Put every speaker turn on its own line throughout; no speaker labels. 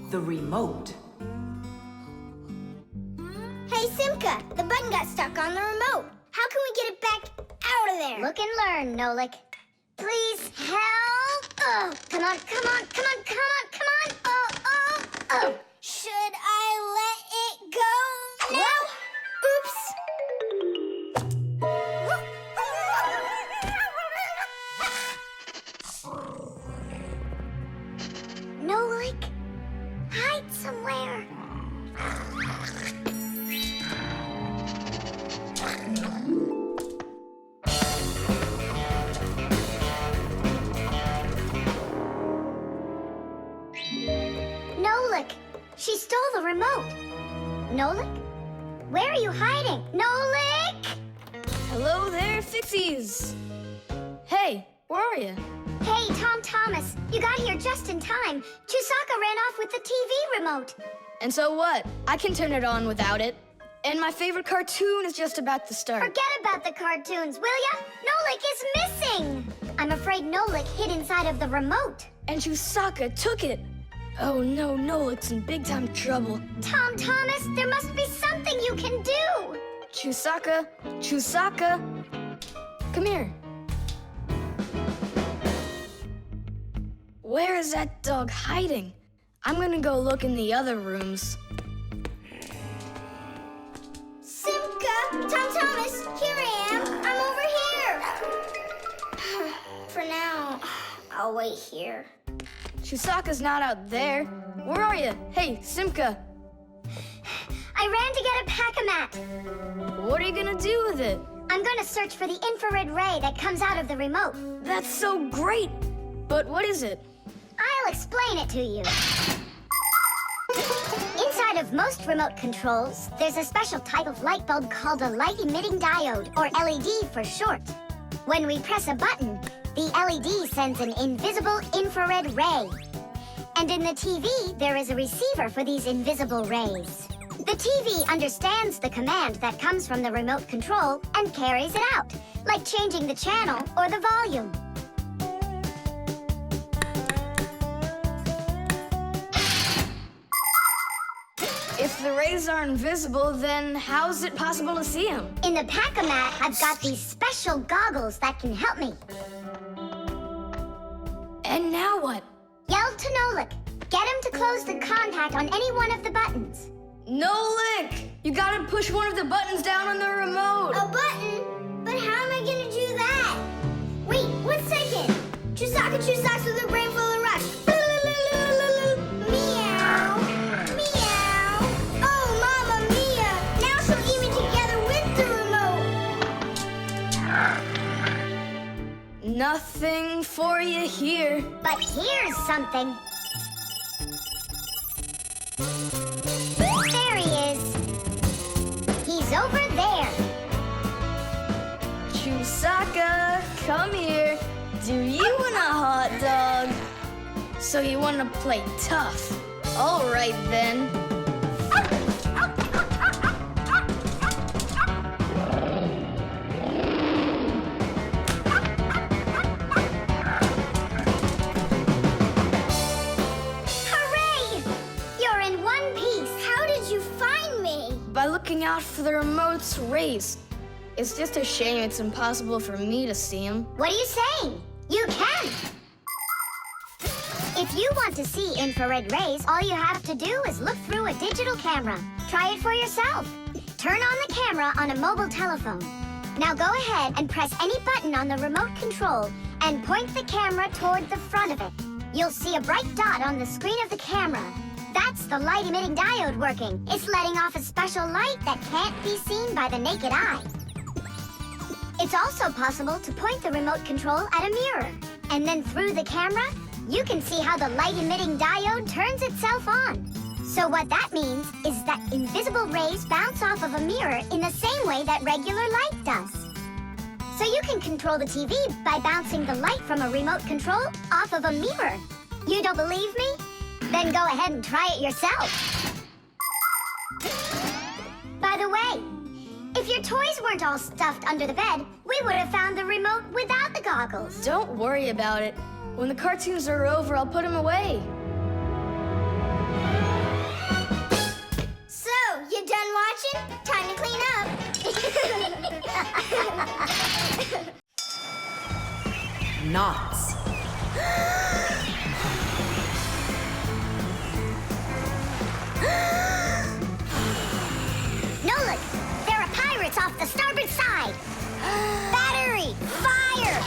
the remote.
Hey, Simka, the button got stuck on the remote. How can we get it back out of there? Look and learn, Nolik. Please help! Oh, come on, come on, come on, come on, come on! Oh, oh, oh! Should I let it go now? Oops! Nolik, hide somewhere. Nolik, she stole the remote. Nolik? Where are you hiding? Nolik!
Hello there, Fixies. Hey, where are you?
Hey, Thomas, you got here just in time. Chewsocka ran off with the TV remote.
And so what? I can turn it on without it. And my favorite cartoon is just about to start.
Forget about the cartoons, will ya? Nolik is missing! I'm afraid Nolik hid inside of the remote.
And Chewsocka took it. Oh no, Nolik's in big time trouble.
Thomas, there must be something you can do!
Chewsocka, come here. Where is that dog hiding? I'm gonna go look in the other rooms.
Simka! Thomas, here I am. I'm over here. For now, I'll wait here.
Chewsocka's not out there. Where are you? Hey, Simka.
I ran to get a pack-a-mat.
What are you gonna do with it?
I'm gonna search for the infrared ray that comes out of the remote.
That's so great! But what is it?
I'll explain it to you. Inside of most remote controls, there's a special type of light bulb called a light-emitting diode, or LED for short. When we press a button, the LED sends an invisible infrared ray. And in the TV, there is a receiver for these invisible rays. The TV understands the command that comes from the remote control and carries it out, like changing the channel or the volume.
If the rays are invisible, then how is it possible to see them?
In the pack-a-mat, I've got these special goggles that can help me.
And now what?
Yell to Nolik. Get him to close the contact on any one of the buttons.
Nolik! You gotta push one of the buttons down on the remote.
A button? But how am I gonna do that? Wait, 1 second. Chewsocka with a brain full of rush. Meow. Meow. Oh, Mamma Mia. Now she'll eat me together with the remote.
Nothing for you here.
But here's something. There he is. He's over there.
Chewsocka, come here. Do you want a hot dog? So you want to play tough? All right then.
Hooray! You're in one piece. How did you find me?
By looking out for the remote's rays. It's just a shame it's impossible for me to see them.
What are you saying? You can! If you want to see infrared rays, all you have to do is look through a digital camera. Try it for yourself. Turn on the camera on a mobile telephone. Now go ahead and press any button on the remote control and point the camera toward the front of it. You'll see a bright dot on the screen of the camera. That's the light-emitting diode working. It's letting off a special light that can't be seen by the naked eye. It's also possible to point the remote control at a mirror. And then through the camera, you can see how the light-emitting diode turns itself on. So what that means is that invisible rays bounce off of a mirror in the same way that regular light does. So you can control the TV by bouncing the light from a remote control off of a mirror. You don't believe me? Then go ahead and try it yourself. By the way, if your toys weren't all stuffed under the bed, we would have found the remote without the goggles.
Don't worry about it. When the cartoons are over, I'll put them away.
watching? Time to clean up.
Knots.
Nolik, there are pirates off the starboard side. Battery, fire!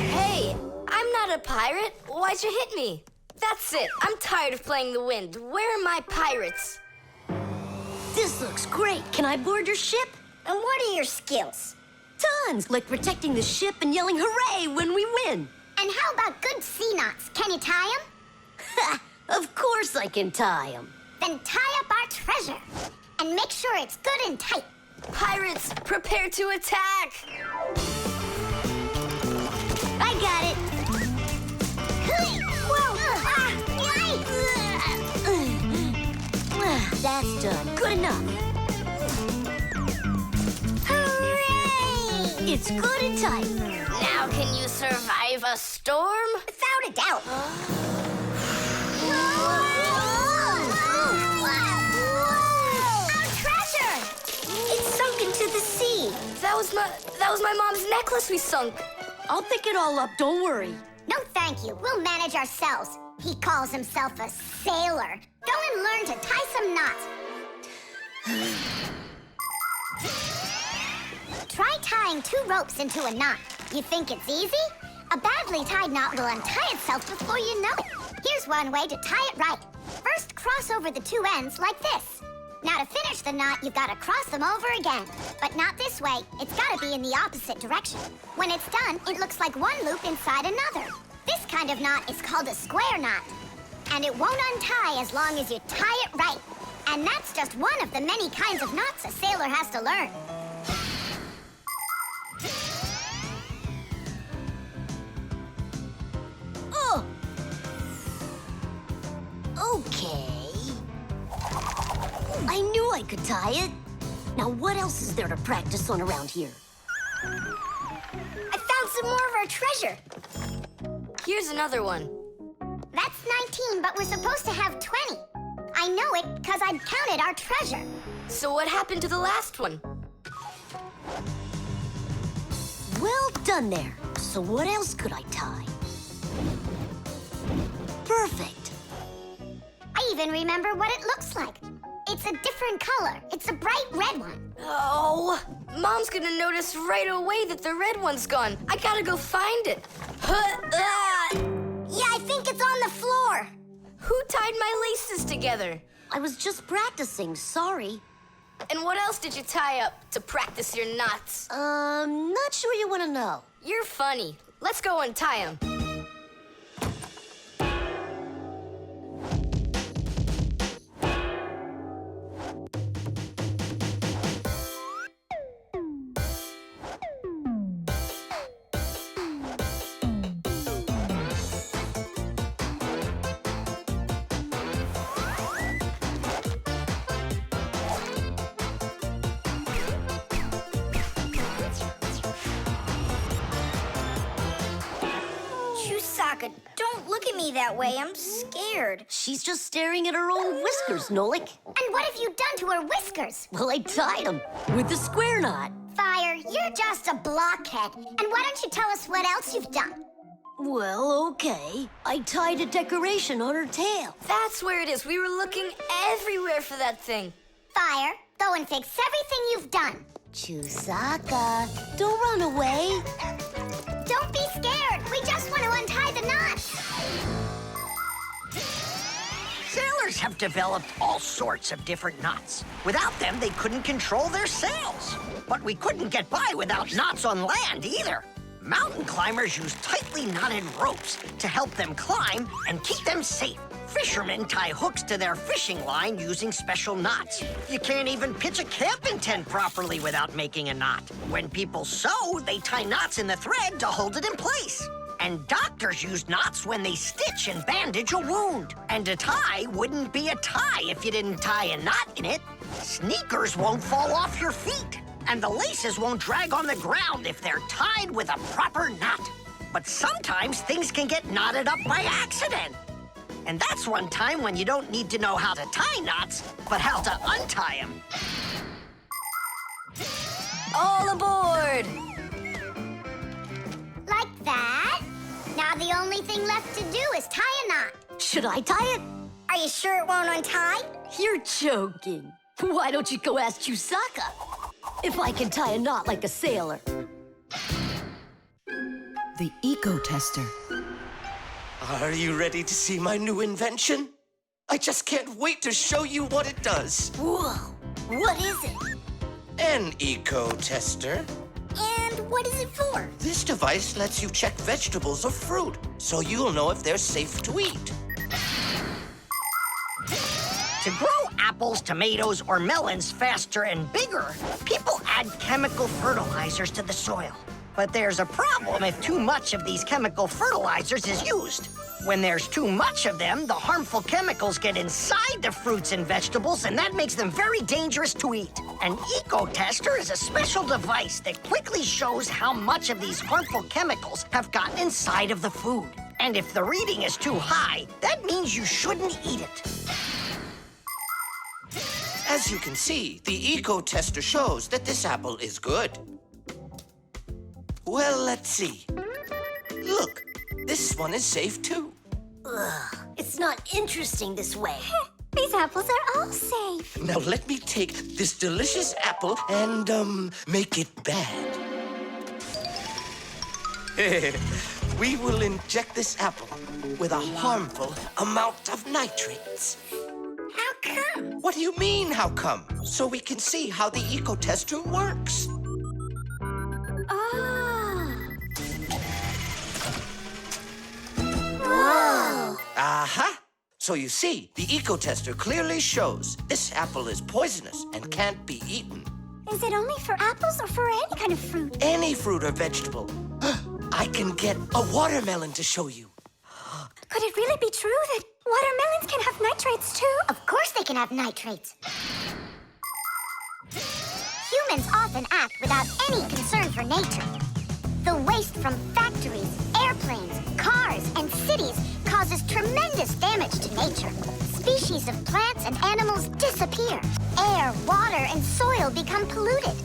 Hey, I'm not a pirate. Why'd you hit me? That's it. I'm tired of playing the wind. Where are my pirates?
This looks great. Can I board your ship?
And what are your skills?
Tons, like protecting the ship and yelling hooray when we win.
And how about good sea knots? Can you tie them?
Ha! Of course I can tie them.
Then tie up our treasure. And make sure it's good and tight.
Pirates, prepare to attack!
I got it.
Whoa!
That's done. Good enough.
Hooray!
It's good and tight.
Now can you survive a storm?
Without a doubt. Our treasure!
It's sunk into the sea.
That was my mom's necklace we sunk.
I'll pick it all up, don't worry.
No, thank you. We'll manage ourselves. He calls himself a sailor. Go and learn to tie some knots. Try tying 2 ropes into a knot. You think it's easy? A badly tied knot will untie itself before you know it. Here's one way to tie it right. First, cross over the 2 ends like this. Now to finish the knot, you've got to cross them over again. But not this way. It's got to be in the opposite direction. When it's done, it looks like one loop inside another. This kind of knot is called a square knot. And it won't untie as long as you tie it right. And that's just one of the many kinds of knots a sailor has to learn.
Oh! Okay. I knew I could tie it. Now what else is there to practice on around here?
I found some more of our treasure.
Here's another one.
That's 19, but we're supposed to have 20. I know it because I counted our treasure.
So what happened to the last one?
Well done there. So what else could I tie? Perfect.
I even remember what it looks like. It's a different color. It's a bright red one.
Oh, Mom's gonna notice right away that the red one's gone. I gotta go find it.
Yeah, I think it's on the floor.
Who tied my laces together?
I was just practicing, sorry.
And what else did you tie up to practice your knots?
Not sure you want to know.
You're funny. Let's go untie them.
Chewsocka, don't look at me that way. I'm scared.
She's just staring at her own whiskers, Nolik.
And what have you done to her whiskers?
Well, I tied them with a square knot.
Fire, you're just a blockhead. And why don't you tell us what else you've done?
Well, okay. I tied a decoration on her tail.
That's where it is. We were looking everywhere for that thing.
Fire, go and fix everything you've done.
Chewsocka, don't run away.
Don't be scared. We just want to untie the knots.
Sailors have developed all sorts of different knots. Without them, they couldn't control their sails. But we couldn't get by without knots on land either. Mountain climbers use tightly knotted ropes to help them climb and keep them safe. Fishermen tie hooks to their fishing line using special knots. You can't even pitch a camping tent properly without making a knot. When people sew, they tie knots in the thread to hold it in place. And doctors use knots when they stitch and bandage a wound. And a tie wouldn't be a tie if you didn't tie a knot in it. Sneakers won't fall off your feet. And the laces won't drag on the ground if they're tied with a proper knot. But sometimes things can get knotted up by accident. And that's one time when you don't need to know how to tie knots, but how to untie them.
All aboard!
Like that. Now the only thing left to do is tie a knot.
Should I tie it?
Are you sure it won't untie?
You're joking. Why don't you go ask Chewsocka if I can tie a knot like a sailor?
The Ecotester.
Are you ready to see my new invention? I just can't wait to show you what it does.
Whoa, what is it?
An Ecotester.
And what is it for?
This device lets you check vegetables or fruit, so you'll know if they're safe to eat.
To grow apples, tomatoes, or melons faster and bigger, people add chemical fertilizers to the soil. But there's a problem if too much of these chemical fertilizers is used. When there's too much of them, the harmful chemicals get inside the fruits and vegetables, and that makes them very dangerous to eat. An Ecotester is a special device that quickly shows how much of these harmful chemicals have gotten inside of the food. And if the reading is too high, that means you shouldn't eat it.
As you can see, the Ecotester shows that this apple is good. Well, let's see. Look, this one is safe too.
Ugh, it's not interesting this way.
These apples are all safe.
Now let me take this delicious apple and, make it bad. We will inject this apple with a harmful amount of nitrates.
How come?
What do you mean, how come? So we can see how the Ecotester works.
Whoa!
Aha! So you see, the Ecotester clearly shows this apple is poisonous and can't be eaten.
Is it only for apples or for any kind of fruit?
Any fruit or vegetable. I can get a watermelon to show you.
Could it really be true that watermelons can have nitrates too? Of course they can have nitrates. Humans often act without any concern for nature. The waste from factories, airplanes, cars, and cities causes tremendous damage to nature. Species of plants and animals disappear. Air, water, and soil become polluted.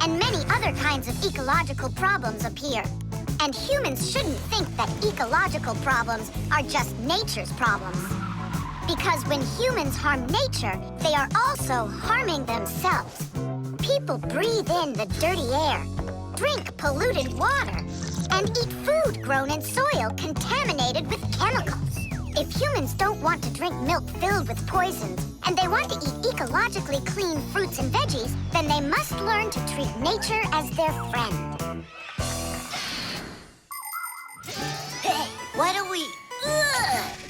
And many other kinds of ecological problems appear. And humans shouldn't think that ecological problems are just nature's problems. Because when humans harm nature, they are also harming themselves. People breathe in the dirty air, drink polluted water, and eat food grown in soil contaminated with chemicals. If humans don't want to drink milk filled with poisons, and they want to eat ecologically clean fruits and veggies, then they must learn to treat nature as their friend.
Hey, why don't we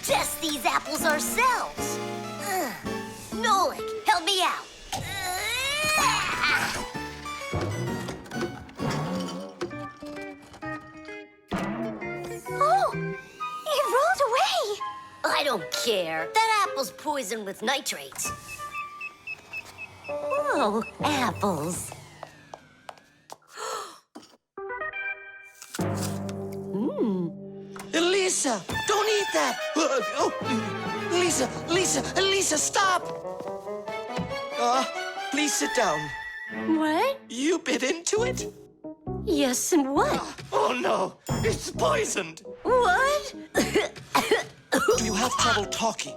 test these apples ourselves? Nolik, help me out.
Oh, it rolled away.
I don't care. That apple's poisoned with nitrates. Oh, apples.
Elisa, don't eat that! Elisa, stop! Please sit down.
What?
You bit into it?
Yes, and what?
Oh no, it's poisoned!
What?
Do you have trouble talking?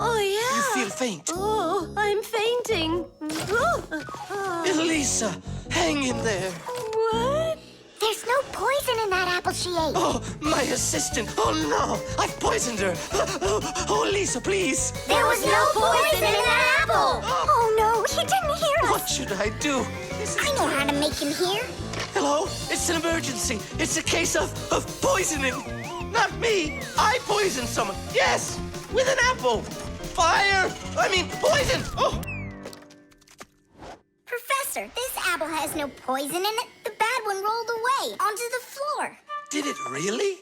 Oh, yeah.
You feel faint?
Oh, I'm fainting.
Elisa, hang in there.
What?
There's no poison in that apple she ate.
Oh, my assistant. Oh no, I've poisoned her. Oh, Elisa, please.
There was no poison in that apple. Oh no, he didn't hear us.
What should I do?
I know how to make him hear.
Hello? It's an emergency. It's a case of poisoning. Not me. I poisoned someone. Yes, with an apple. Fire. Poison. Oh.
Professor, this apple has no poison in it. The bad one rolled away onto the floor.
Did it really?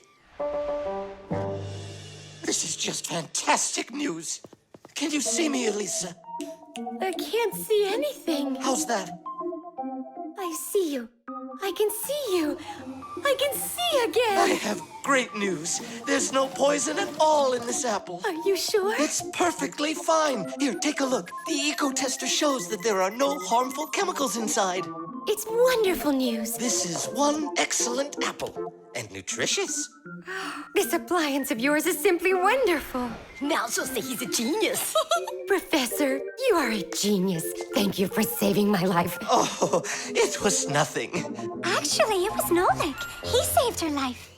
This is just fantastic news. Can you see me, Elisa?
I can't see anything.
How's that?
I see you. I can see you. I can see
I
again.
have great news. There's no poison at all in this apple.
Are you sure?
It's perfectly fine. Here, take a look. The Ecotester shows that there are no harmful chemicals inside.
It's wonderful news.
This is one excellent apple. And nutritious.
This appliance of yours is simply wonderful.
Now she'll say he's a genius.
Professor, you are a genius. Thank you for saving my life.
Oh, it was nothing.
Actually, it was Nolik. He saved her life.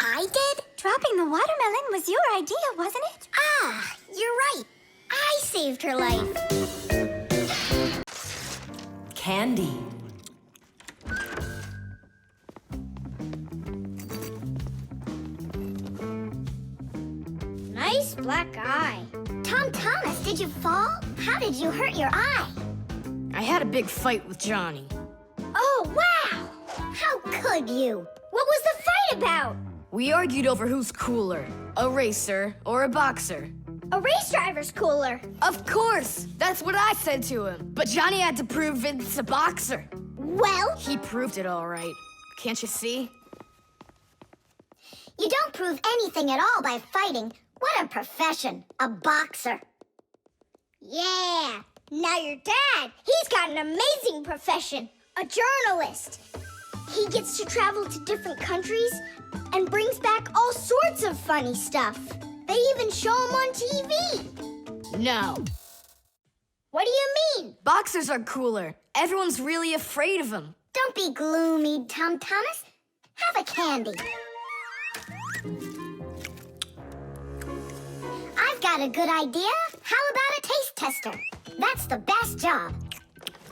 I did? Dropping the watermelon was your idea, wasn't it? Ah, you're right. I saved her life.
Candy.
Nice black eye. Thomas, did you fall? How did you hurt your eye?
I had a big fight with Johnny.
Oh, wow! How could you? What was the fight about?
We argued over who's cooler, a racer or a boxer.
A race driver's cooler.
Of course! That's what I said to him. But Johnny had to prove it's a boxer.
Well,
He proved it all right. Can't you see?
you don't prove anything at all by fighting. What a profession, a boxer. Yeah, now your dad, he's got an amazing profession, a journalist. He gets to travel to different countries and brings back all sorts of funny stuff. They even show him on TV.
No.
What do you mean?
Boxers are cooler. Everyone's really afraid of them.
Don't be gloomy, Thomas. Have a candy. I've got a good idea. How about a taste tester? That's the best job.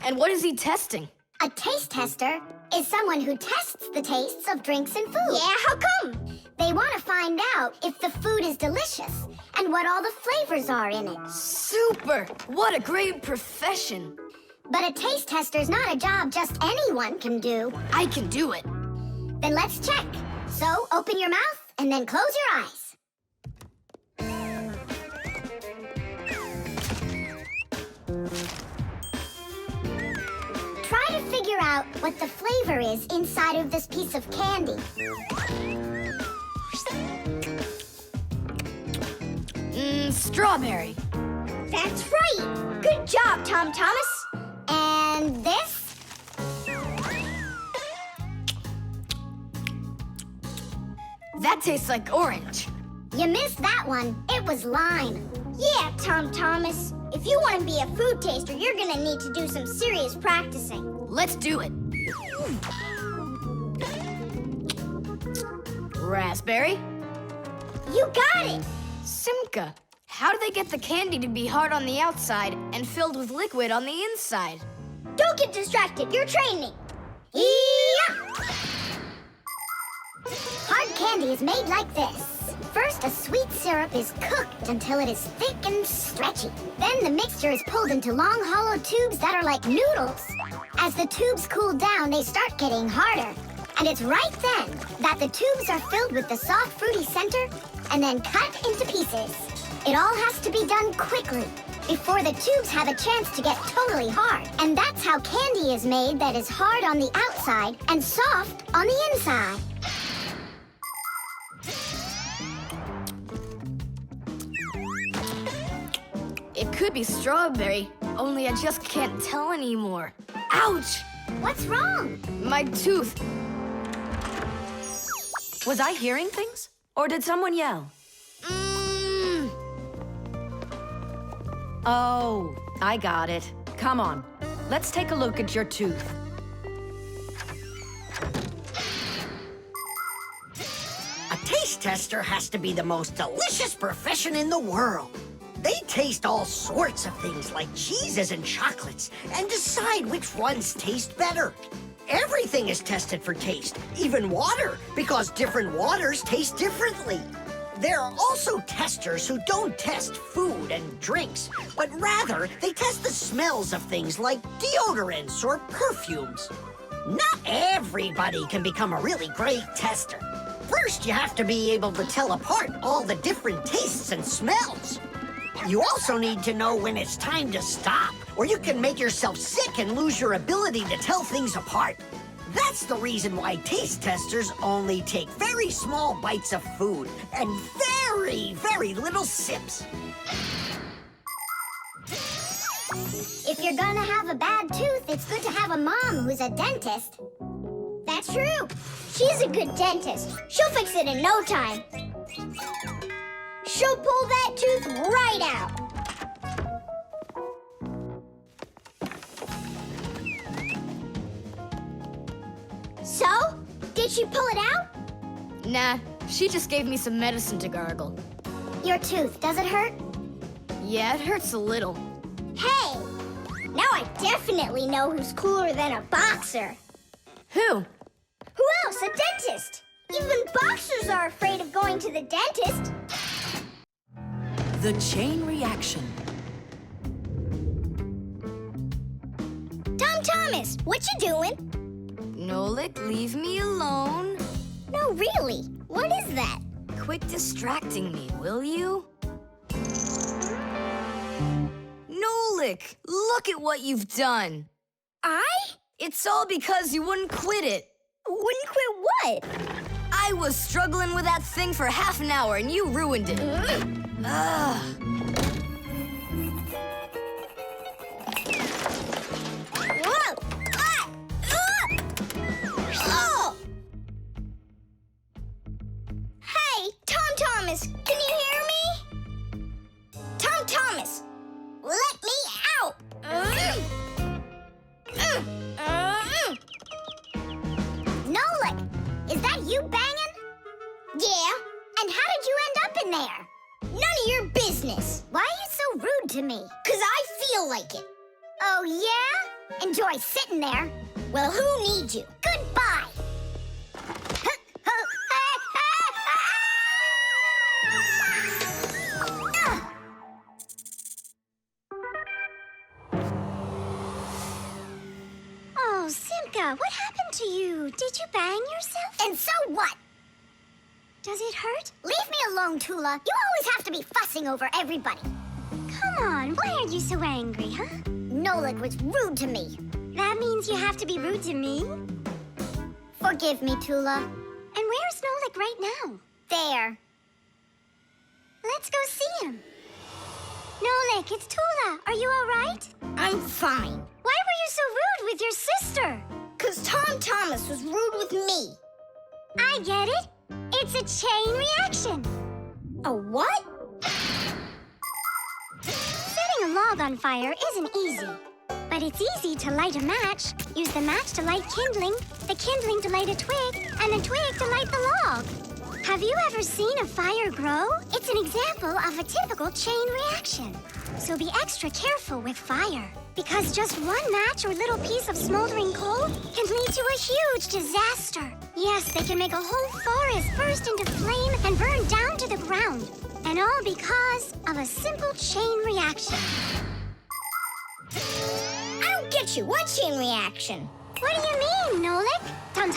And what is he testing?
A taste tester is someone who tests the tastes of drinks and food. Yeah, how come? They want to find out if the food is delicious and what all the flavors are in it.
Super! What a great profession.
But a taste tester's not a job just anyone can do.
I can do it.
Then let's check. So open your mouth and then close your eyes. Try to figure out what the flavor is inside of this piece of candy.
Strawberry.
That's right. Good job, Thomas. And this?
That tastes like orange.
You missed that one. It was lime. Yeah, Thomas. If you want to be a food taster, you're gonna need to do some serious practicing.
Let's do it. Raspberry.
You got it.
Simka. How do they get the candy to be hard on the outside and filled with liquid on the inside?
Don't get distracted. You're training. Yeah! Hard candy is made like this. First, a sweet syrup is cooked until it is thick and stretchy. Then the mixture is pulled into long, hollow tubes that are like noodles. As the tubes cool down, they start getting harder. And it's right then that the tubes are filled with the soft, fruity center and then cut into pieces. It all has to be done quickly before the tubes have a chance to get totally hard. And that's how candy is made that is hard on the outside and soft on the inside.
It could be strawberry, only I just can't tell anymore. Ouch!
What's wrong?
My tooth.
Was I hearing things? Or did someone yell? Oh, I got it. Come on. Let's take a look at your tooth.
A taste tester has to be the most delicious profession in the world. They taste all sorts of things like cheeses and chocolates and decide which ones taste better. Everything is tested for taste, even water, because different waters taste differently. There are also testers who don't test food and drinks, but rather they test the smells of things like deodorants or perfumes. Not everybody can become a really great tester. First, you have to be able to tell apart all the different tastes and smells. You also need to know when it's time to stop, or you can make yourself sick and lose your ability to tell things apart. That's the reason why taste testers only take very small bites of food and very, very little sips.
If you're gonna have a bad tooth, it's good to have a mom who's a dentist. That's true. She's a good dentist. She'll fix it in no time. She'll pull that tooth right out. So, did she pull it out?
Nah, she just gave me some medicine to gargle.
Your tooth, does it hurt?
Yeah, it hurts a little.
Hey, now I definitely know who's cooler than a boxer.
Who?
Who else? A dentist. Even boxers are afraid of going to the dentist.
The chain reaction.
Thomas, what you doing?
Nolik, leave me alone.
No, really. What is that?
Quit distracting me, will you? Nolik, look at what you've done. It's all because you wouldn't quit it.
Wouldn't quit what?
I was struggling with that thing for half an hour and you ruined it. Ugh.
Whoa! Oh! Hey, Thomas, can you hear me? Thomas, let me out! Nolik, is that you banging? Yeah. And how did you end up in there? None of your business. Why are you so rude to me? 'Cause I feel like it. Oh, yeah? Enjoy sitting there. Well, who needs you? Goodbye. Oh, Simka, what happened to you? Did you bang yourself? And so what? Does it hurt? Leave me alone, Tula. You always have to be fussing over everybody. Come on, why are you so angry, huh? Nolik was rude to me. That means you have to be rude to me? Forgive me, Tula. And where's Nolik right now? There. Let's go see him. Nolik, it's Tula. Are you all right? I'm fine. Why were you so rude with your sister? 'Cause Thomas was rude with me. I get it. It's a chain reaction. A what? Setting a log on fire isn't easy. But it's easy to light a match. Use the match to light kindling, the kindling to light a twig, and the twig to light the log. Have you ever seen a fire grow? It's an example of a typical chain reaction. So be extra careful with fire. Because just one match or little piece of smoldering coal can lead to a huge disaster. Yes, they can make a whole forest burst into flame and burn down to the ground. And all because of a simple chain reaction. I don't get you. What chain reaction? What do you mean, Nolik?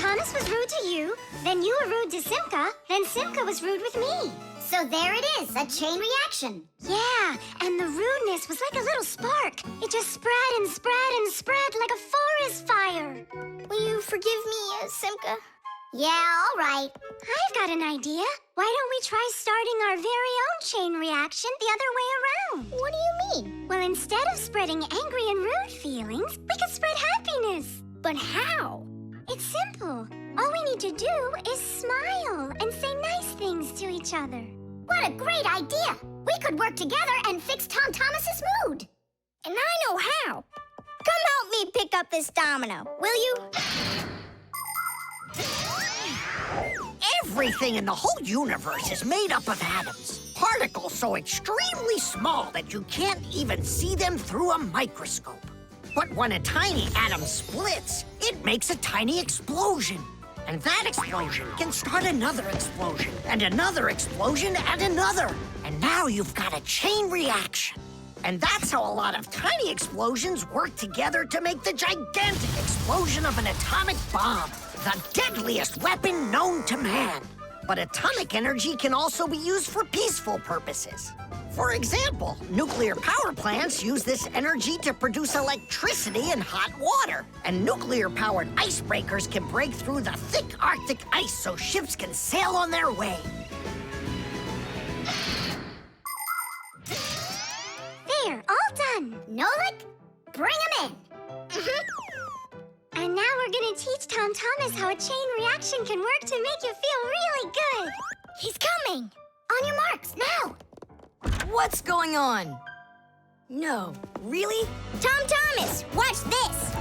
Thomas was rude to you, then you were rude to Simka, then Simka was rude with me. So there it is, a chain reaction. Yeah, and the rudeness was like a little spark. It just spread and spread and spread like a forest fire. Will you forgive me, Simka? Yeah, all right. I've got an idea. Why don't we try starting our very own chain reaction the other way around? What do you mean? Well, instead of spreading angry and rude feelings, we could spread happiness. But how? It's simple. All we need to do is smile and say nice things to each other. What a great idea! We could work together and fix Thomas's mood. And I know how. Come help me pick up this domino, will you?
Everything in the whole universe is made up of atoms. Particles so extremely small that you can't even see them through a microscope. But when a tiny atom splits, it makes a tiny explosion. And that explosion can start another explosion, and another explosion, and another. And now you've got a chain reaction. And that's how a lot of tiny explosions work together to make the gigantic explosion of an atomic bomb, the deadliest weapon known to man. But atomic energy can also be used for peaceful purposes. For example, nuclear power plants use this energy to produce electricity and hot water. And nuclear-powered icebreakers can break through the thick Arctic ice so ships can sail on their way.
There, all done. Nolik, bring him in. And now we're gonna teach Tom Thomas how a chain reaction can work to make you feel really good. He's coming. On your marks, now.
What's going on? No, really?
Tom Thomas, watch this.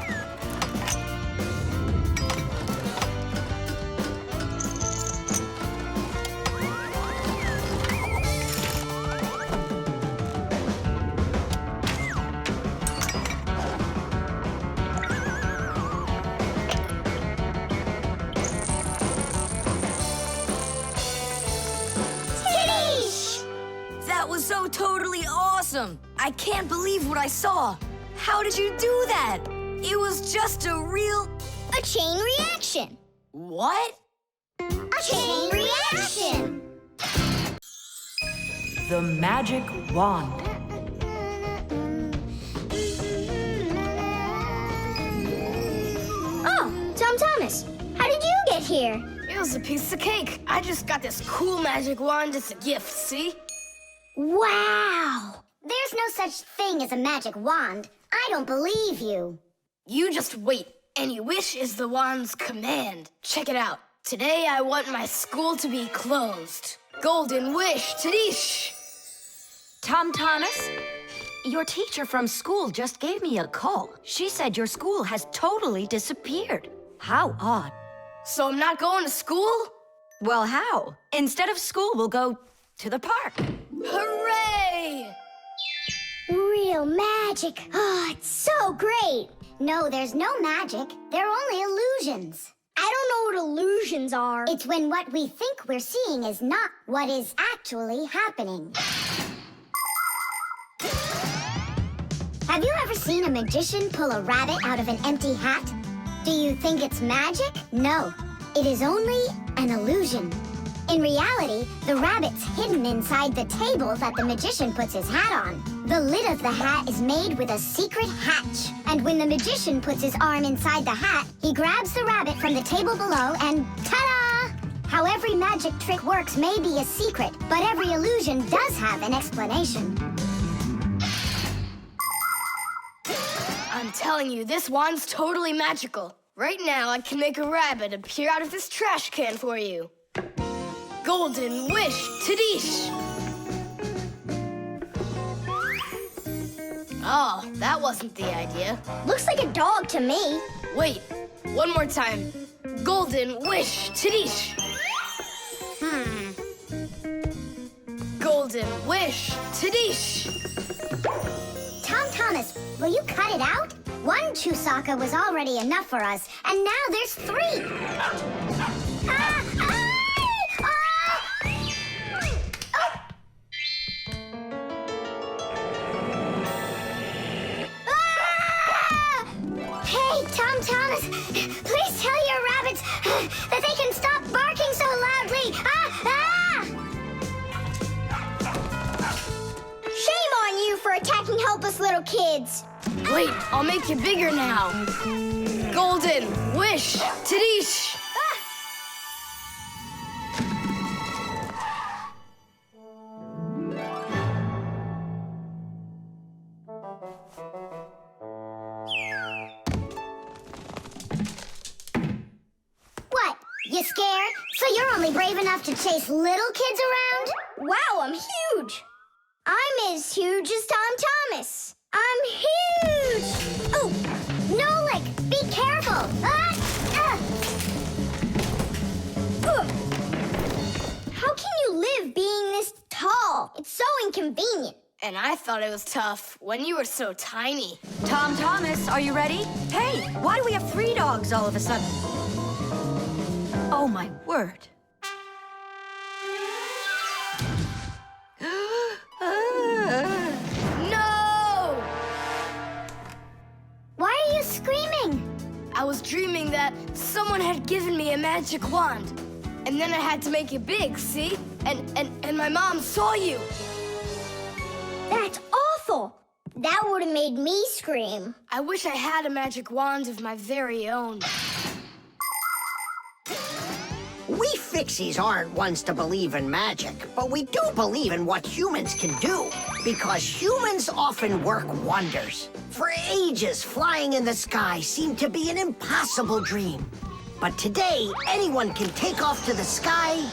That was so totally awesome! I can't believe what I saw! How did you do that? It was just
A chain reaction.
What?
A chain reaction.
The magic wand.
Oh, Tom Thomas, how did you get here?
It was a piece of cake. I just got this cool magic wand as a gift, see?
Wow! There's no such thing as a magic wand. I don't believe you.
You just wait. Any wish is the wand's command. Check it out. Today I want my school to be closed. Golden wish, Tadish!
Tom Thomas? Your teacher from school just gave me a call. She said your school has totally disappeared. How odd.
So I'm not going to school?
Well, how? Instead of school, we'll go to the park.
Hooray!
Real magic. Oh, it's so great. No, there's no magic. They're only illusions. I don't know what illusions are. It's when what we think we're seeing is not what is actually happening. Have you ever seen a magician pull a rabbit out of an empty hat? Do you think it's magic? No, it is only an illusion. In reality, the rabbit's hidden inside the table that the magician puts his hat on. The lid of the hat is made with a secret hatch. And when the magician puts his arm inside the hat, he grabs the rabbit from the table below and ta-da! How every magic trick works may be a secret, but every illusion does have an explanation.
I'm telling you, this wand's totally magical. Right now, I can make a rabbit appear out of this trash can for you. Golden wish, Tadish! Oh, that wasn't the idea.
Looks like a dog to me.
Wait, one more time. Golden wish, Tadish! Golden wish, Tadish!
Tom Thomas, will you cut it out? One Chewsocka was already enough for us, and now there's 3. Hey, Tom Thomas, please tell your rabbits that they can stop barking so loudly. Shame on you for attacking helpless little kids.
Wait, I'll make you bigger now. Golden wish, Tadish!
What? You scared? So you're only brave enough to chase little kids around? Wow, I'm huge. I'm as huge as Tom Thomas. I'm huge! Oh, Nolik, be careful! How can you live being this tall? It's so inconvenient.
And I thought it was tough when you were so tiny.
Tom Thomas, are you ready? Hey, why do we have 3 dogs all of a sudden? Oh, my word.
No!
Why are you screaming?
I was dreaming that someone had given me a magic wand. And then I had to make it big, see? And my mom saw you.
That's awful. That would have made me scream.
I wish I had a magic wand of my very own.
We Fixies aren't ones to believe in magic, but we do believe in what humans can do, because humans often work wonders. For ages, flying in the sky seemed to be an impossible dream. But today, anyone can take off to the sky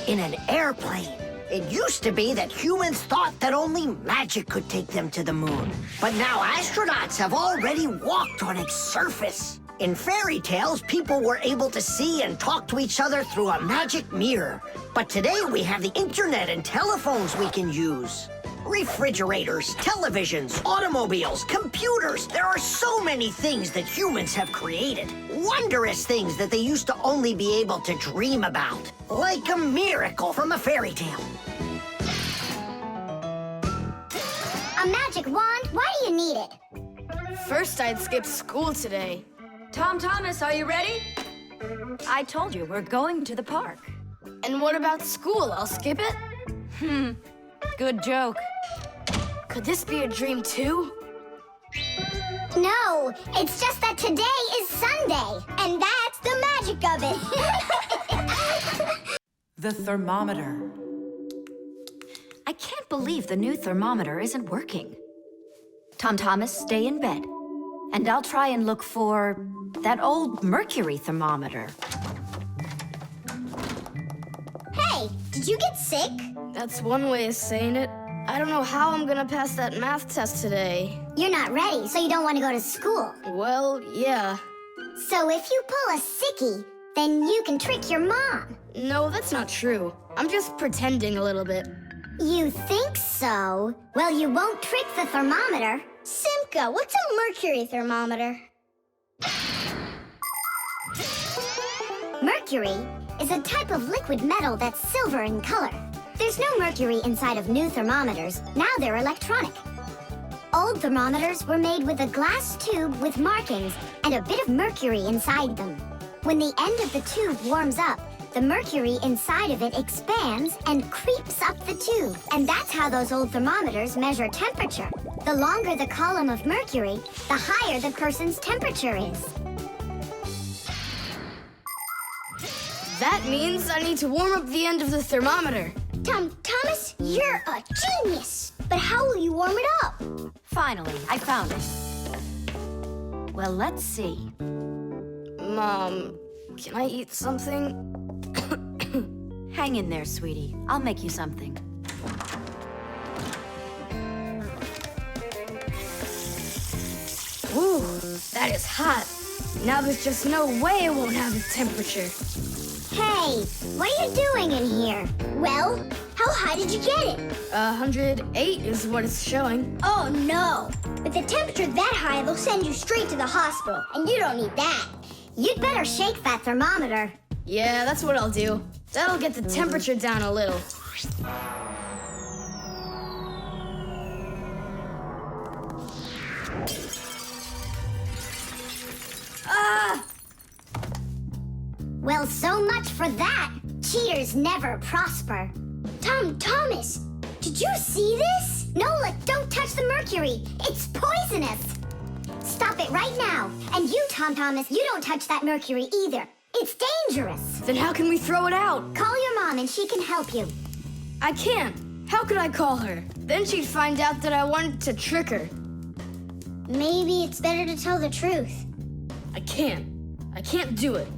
in an airplane. It used to be that humans thought that only magic could take them to the moon. But now astronauts have already walked on its surface. In fairy tales, people were able to see and talk to each other through a magic mirror. But today we have the internet and telephones we can use. Refrigerators, televisions, automobiles, computers. There are so many things that humans have created. Wondrous things that they used to only be able to dream about. Like a miracle from a fairy tale.
A magic wand? Why do you need it?
First, I'd skip school today.
Thomas, are you ready? I told you, we're going to the park.
And what about school? I'll skip it?
Good joke.
Could this be a dream too?
No, it's just that today is Sunday, and that's the magic of it.
The thermometer.
I can't believe the new thermometer isn't working. Thomas, stay in bed. And I'll try and look for that old mercury thermometer.
Hey, did you get sick?
That's one way of saying it. I don't know how I'm gonna pass that math test today.
You're not ready, so you don't want to go to school.
Well, yeah.
So if you pull a sickie, then you can trick your mom.
No, that's not true. I'm just pretending a little bit.
You think so? Well, you won't trick the thermometer. Simka, what's a mercury thermometer? Mercury is a type of liquid metal that's silver in color. There's no mercury inside of new thermometers. Now they're electronic. Old thermometers were made with a glass tube with markings and a bit of mercury inside them. When the end of the tube warms up, the mercury inside of it expands and creeps up the tube. And that's how those old thermometers measure temperature. The longer the column of mercury, the higher the person's temperature is.
That means I need to warm up the end of the thermometer.
Thomas, you're a genius. But how will you warm it up?
Finally, I found it. Well, let's see.
Mom, can I eat something?
Hang in there, sweetie. I'll make you something.
Ooh, that is hot. Now there's just no way it won't have a temperature.
Hey, what are you doing in here? Well, how high did you get it?
108 is what it's showing.
Oh no! With a temperature that high, they'll send you straight to the hospital, and you don't need that. You'd better shake that thermometer.
Yeah, that's what I'll do. That'll get the temperature down a little.
Ah! Well, so much for that. Cheaters never prosper. Thomas, did you see this? Nolik, don't touch the mercury. It's poisonous. Stop it right now. And you, Thomas, you don't touch that mercury either. It's dangerous.
Then how can we throw it out?
Call your mom and she can help you.
I can't. How could I call her? Then she'd find out that I wanted to trick her.
Maybe it's better to tell the truth.
I can't. I can't do it.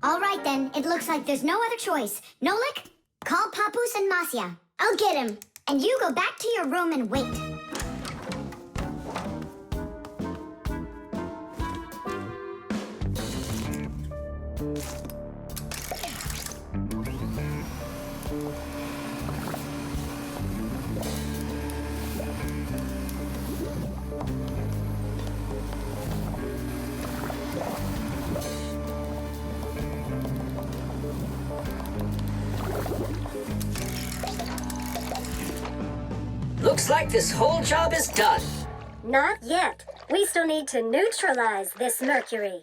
All right, then. It looks like there's no other choice. Nolik, call Papoose and Masya. I'll get him. And you go back to your room and wait.
Looks like this whole job is done.
Not yet. We still need to neutralize this mercury.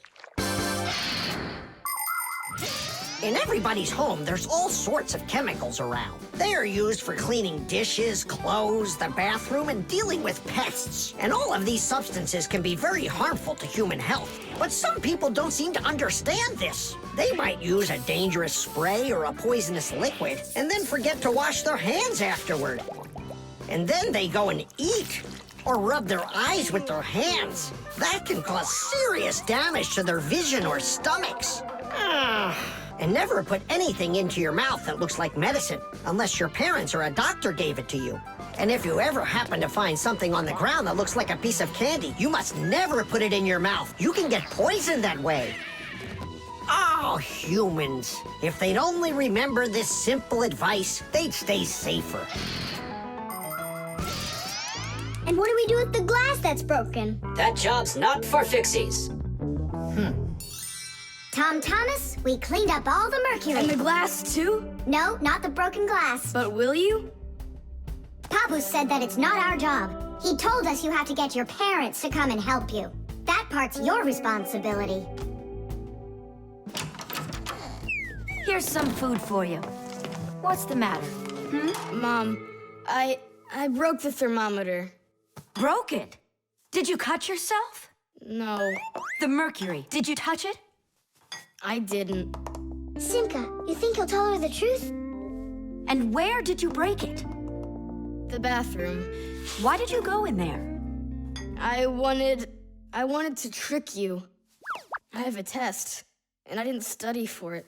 In everybody's home, there's all sorts of chemicals around. They are used for cleaning dishes, clothes, the bathroom, and dealing with pests. And all of these substances can be very harmful to human health. But some people don't seem to understand this. They might use a dangerous spray or a poisonous liquid and then forget to wash their hands afterward. And then they go and eat or rub their eyes with their hands. That can cause serious damage to their vision or stomachs. And never put anything into your mouth that looks like medicine, unless your parents or a doctor gave it to you. And if you ever happen to find something on the ground that looks like a piece of candy, you must never put it in your mouth. You can get poisoned that way. Oh, humans. If they'd only remember this simple advice, they'd stay safer.
And what do we do with the glass that's broken?
That job's not for Fixies.
Tom Thomas, we cleaned up all the mercury.
And the glass, too?
No, not the broken glass.
But will you?
Papu said that it's not our job. He told us you have to get your parents to come and help you. That part's your responsibility.
Here's some food for you. What's the matter?
Mom, I broke the thermometer.
Broke it? Did you cut yourself?
No,
The mercury, did you touch it?
I didn't.
Simka, you think he'll tell her the truth?
And where did you break it?
The bathroom.
Why did you go in there?
I wanted to trick you. I have a test, and I didn't study for it.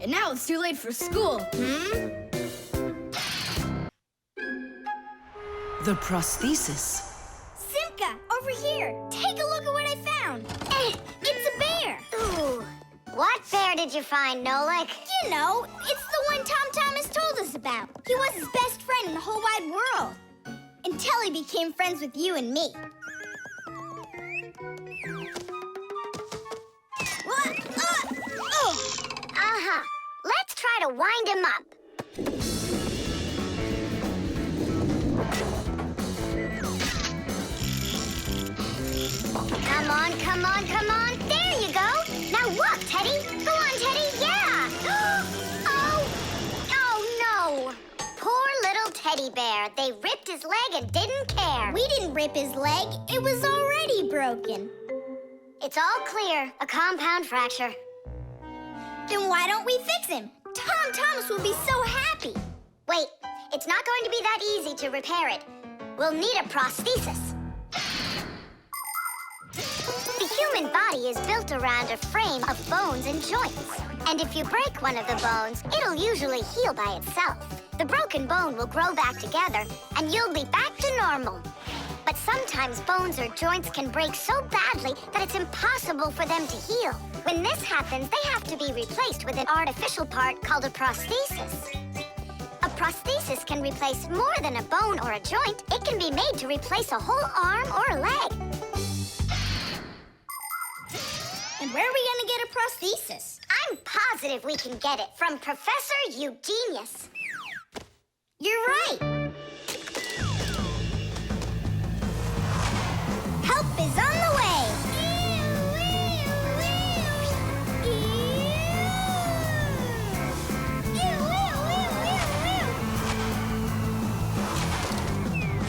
And now it's too late for school,
The prosthesis.
Simka, over here. Take a look at what I found. It's a bear. Ooh. What bear did you find, Nolik? You know, it's the one Tom Thomas told us about. He was his best friend in the whole wide world. Until he became friends with you and me. What? Let's try to wind him up. Come on, come on, come on. There you go. Now walk, Teddy. Go on, Teddy. Yeah. Oh, no. Poor little teddy bear. They ripped his leg and didn't care. We didn't rip his leg. It was already broken. It's all clear. A compound fracture. Then why don't we fix him? Tom Thomas will be so happy. Wait, it's not going to be that easy to repair it. We'll need a prosthesis. The human body is built around a frame of bones and joints. And if you break one of the bones, it'll usually heal by itself. The broken bone will grow back together, and you'll be back to normal. But sometimes bones or joints can break so badly that it's impossible for them to heal. When this happens, they have to be replaced with an artificial part called a prosthesis. A prosthesis can replace more than a bone or a joint. It can be made to replace a whole arm or a leg. And where are we going to get a prosthesis? I'm positive we can get it from Professor Eugenius. You're right. Help is on the way.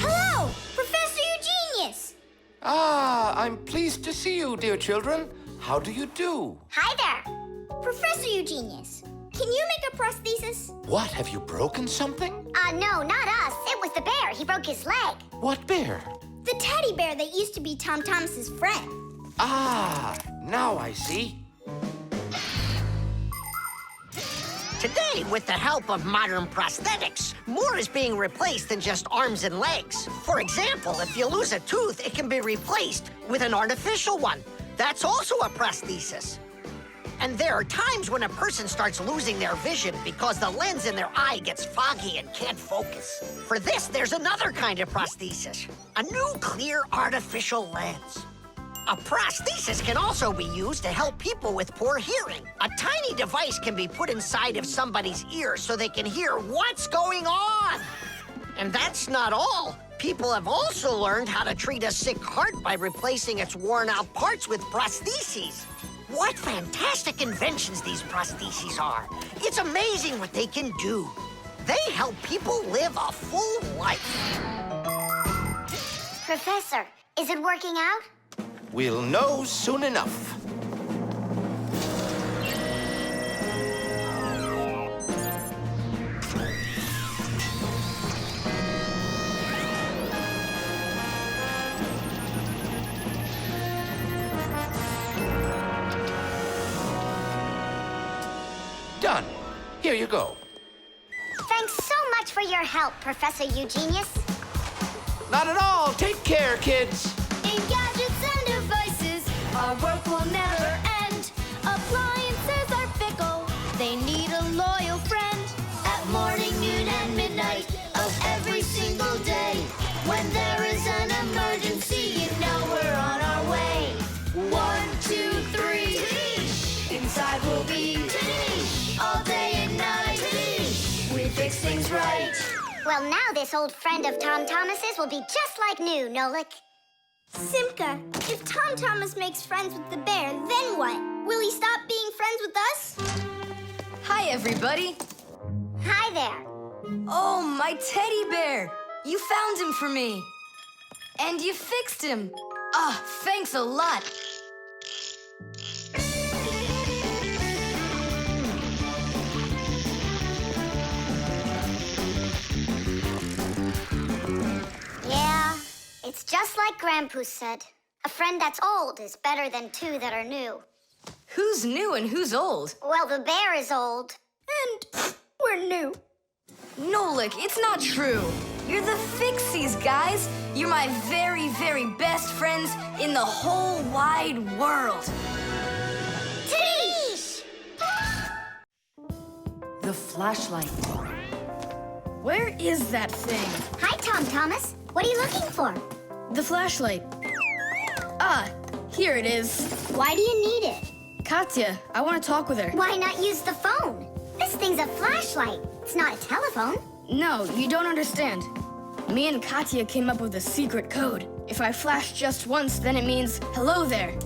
Hello, Professor Eugenius.
Ah, I'm pleased to see you, dear children. How do you do?
Hi there. Professor Eugenius, can you make a prosthesis?
What, have you broken something?
No, not us. It was the bear. He broke his leg.
What bear?
The teddy bear that used to be Tom Thomas's friend.
Ah, now I see.
Today, with the help of modern prosthetics, more is being replaced than just arms and legs. For example, if you lose a tooth, it can be replaced with an artificial one. That's also a prosthesis. And there are times when a person starts losing their vision because the lens in their eye gets foggy and can't focus. For this, there's another kind of prosthesis, a new clear artificial lens. A prosthesis can also be used to help people with poor hearing. A tiny device can be put inside of somebody's ear so they can hear what's going on. And that's not all. People have also learned how to treat a sick heart by replacing its worn-out parts with prostheses. What fantastic inventions these prostheses are. It's amazing what they can do. They help people live a full life.
Professor, is it working out?
We'll know soon enough. Done. Here you go.
Thanks so much for your help, Professor Eugenius.
Not at all. Take care, kids.
In gadgets and devices, our work will never end. Appliances are fickle, they need a loyal friend. At morning, noon, and midnight of every single day. When there is an emergency, you know we're on our way. 1, 2, 3. Inside we'll be all day and night. We fix things right.
Well, now this old friend of Tom Thomas's will be just like new, Nolik.
Simka, if Tom Thomas makes friends with the bear, then what? Will he stop being friends with us?
Hi, everybody.
Hi there.
Oh, my teddy bear. You found him for me. And you fixed him. Ah, thanks a lot.
Yeah, it's just like Grandpus said. A friend that's old is better than 2 that are new.
Who's new and who's old?
Well, the bear is old.
And we're new.
Nolik, it's not true. You're the Fixies, guys. You're my very, very best friends in the whole wide world.
Tish!
The flashlight.
Where is that thing?
Hi, Tom Thomas. What are you looking for?
The flashlight. Ah, here it is.
Why do you need it?
Katya, I want to talk with her.
Why not use the phone? This thing's a flashlight. It's not a telephone.
No, you don't understand. Me and Katya came up with a secret code. If I flash just once, then it means hello there.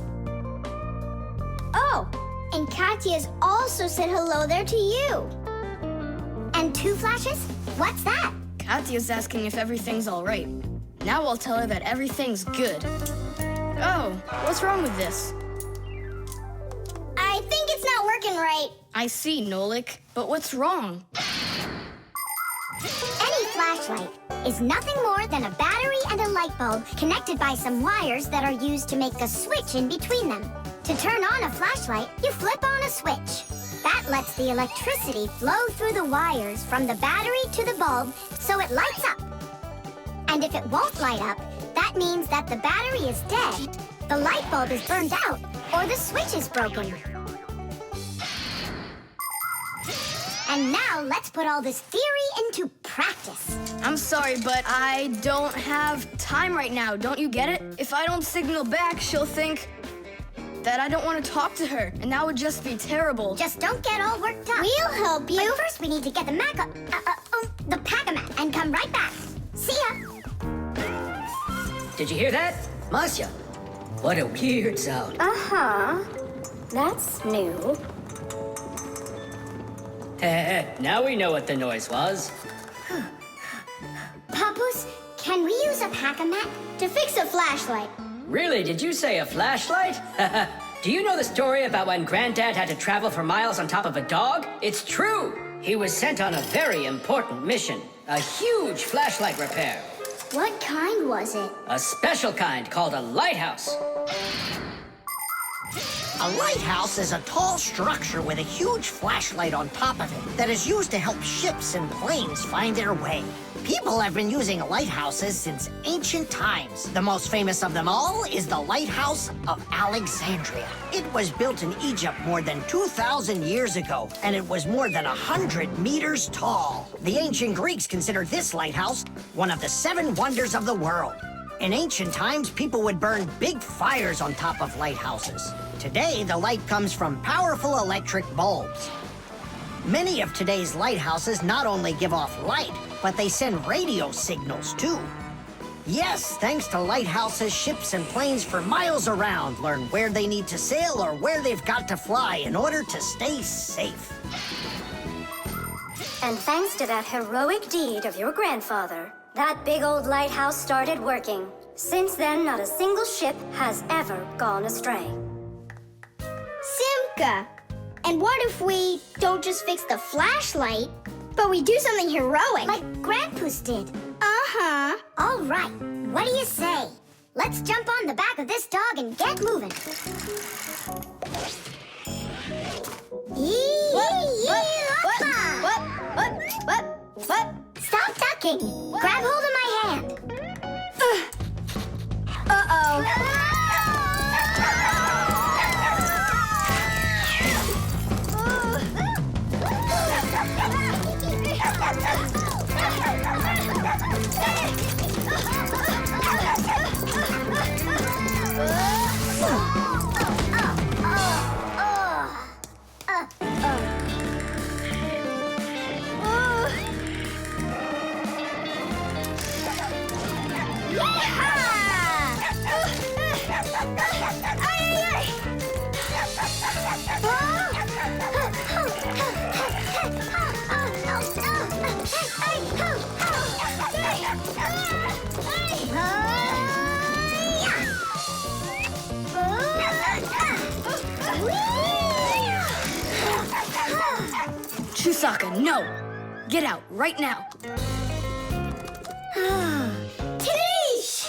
Oh, and Katya's also said hello there to you.
And 2 flashes? What's that?
Katya's asking if everything's all right. Now I'll tell her that everything's good. Oh, what's wrong with this?
I think it's not working right.
I see, Nolik, but what's wrong?
Any flashlight is nothing more than a battery and a light bulb connected by some wires that are used to make a switch in between them. To turn on a flashlight, you flip on a switch. That lets the electricity flow through the wires from the battery to the bulb so it lights up. And if it won't light up, that means that the battery is dead, the light bulb is burned out, or the switch is broken. And now let's put all this theory into practice.
I'm sorry, but I don't have time right now. Don't you get it? If I don't signal back, she'll think that I don't want to talk to her, and that would just be terrible.
Just don't get all worked up.
We'll help you.
But first, we need to get the the pack-a-mat and come right back. See ya.
Did you hear that? Masya, what a weird sound.
Uh-huh. That's new.
Now we know what the noise was.
Papoose, can we use a pack-a-mat?
To fix a flashlight.
Really, did you say a flashlight? Do you know the story about when Granddad had to travel for miles on top of a dog? It's true! He was sent on a very important mission. A huge flashlight repair.
What kind was it?
A special kind called a lighthouse.
A lighthouse is a tall structure with a huge flashlight on top of it that is used to help ships and planes find their way. People have been using lighthouses since ancient times. The most famous of them all is the Lighthouse of Alexandria. It was built in Egypt more than 2,000 years ago, and it was more than 100 meters tall. The ancient Greeks considered this lighthouse one of the 7 wonders of the world. In ancient times, people would burn big fires on top of lighthouses. Today, the light comes from powerful electric bulbs. Many of today's lighthouses not only give off light, but they send radio signals, too. Yes, thanks to lighthouses, ships, and planes for miles around learn where they need to sail or where they've got to fly in order to stay safe.
And thanks to that heroic deed of your grandfather, that big old lighthouse started working. Since then, not a single ship has ever gone astray.
Simka! And what if we don't just fix the flashlight, but we do something heroic?
Like Grandpa's did.
Uh-huh.
All right, what do you say? Let's jump on the back of this dog and get moving.
What?
Stop ducking. Grab hold of my hand.
Chewsocka, no! Get out right now.
Tish!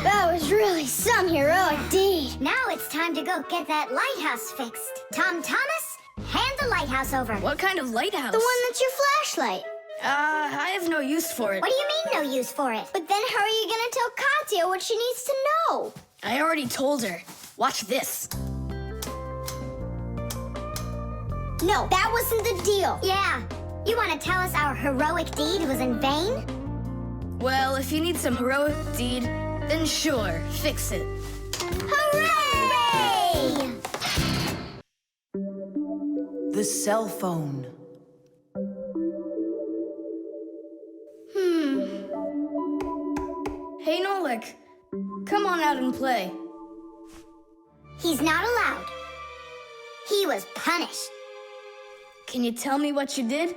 That was really some heroic deed.
Now it's time to go get that lighthouse fixed. Tom Thomas, hand the lighthouse over.
What kind of lighthouse?
The one that's your flashlight.
I have no use for it.
What do you mean no use for it?
But then how are you gonna tell Katya what she needs to know?
I already told her. Watch this.
No, that wasn't the deal.
Yeah. You want to tell us our heroic deed was in vain?
Well, if you need some heroic deed, then sure, fix it.
Hooray!
The cell phone.
Hey, Nolik, come on out and play.
He's not allowed. He was punished.
Can you tell me what you did?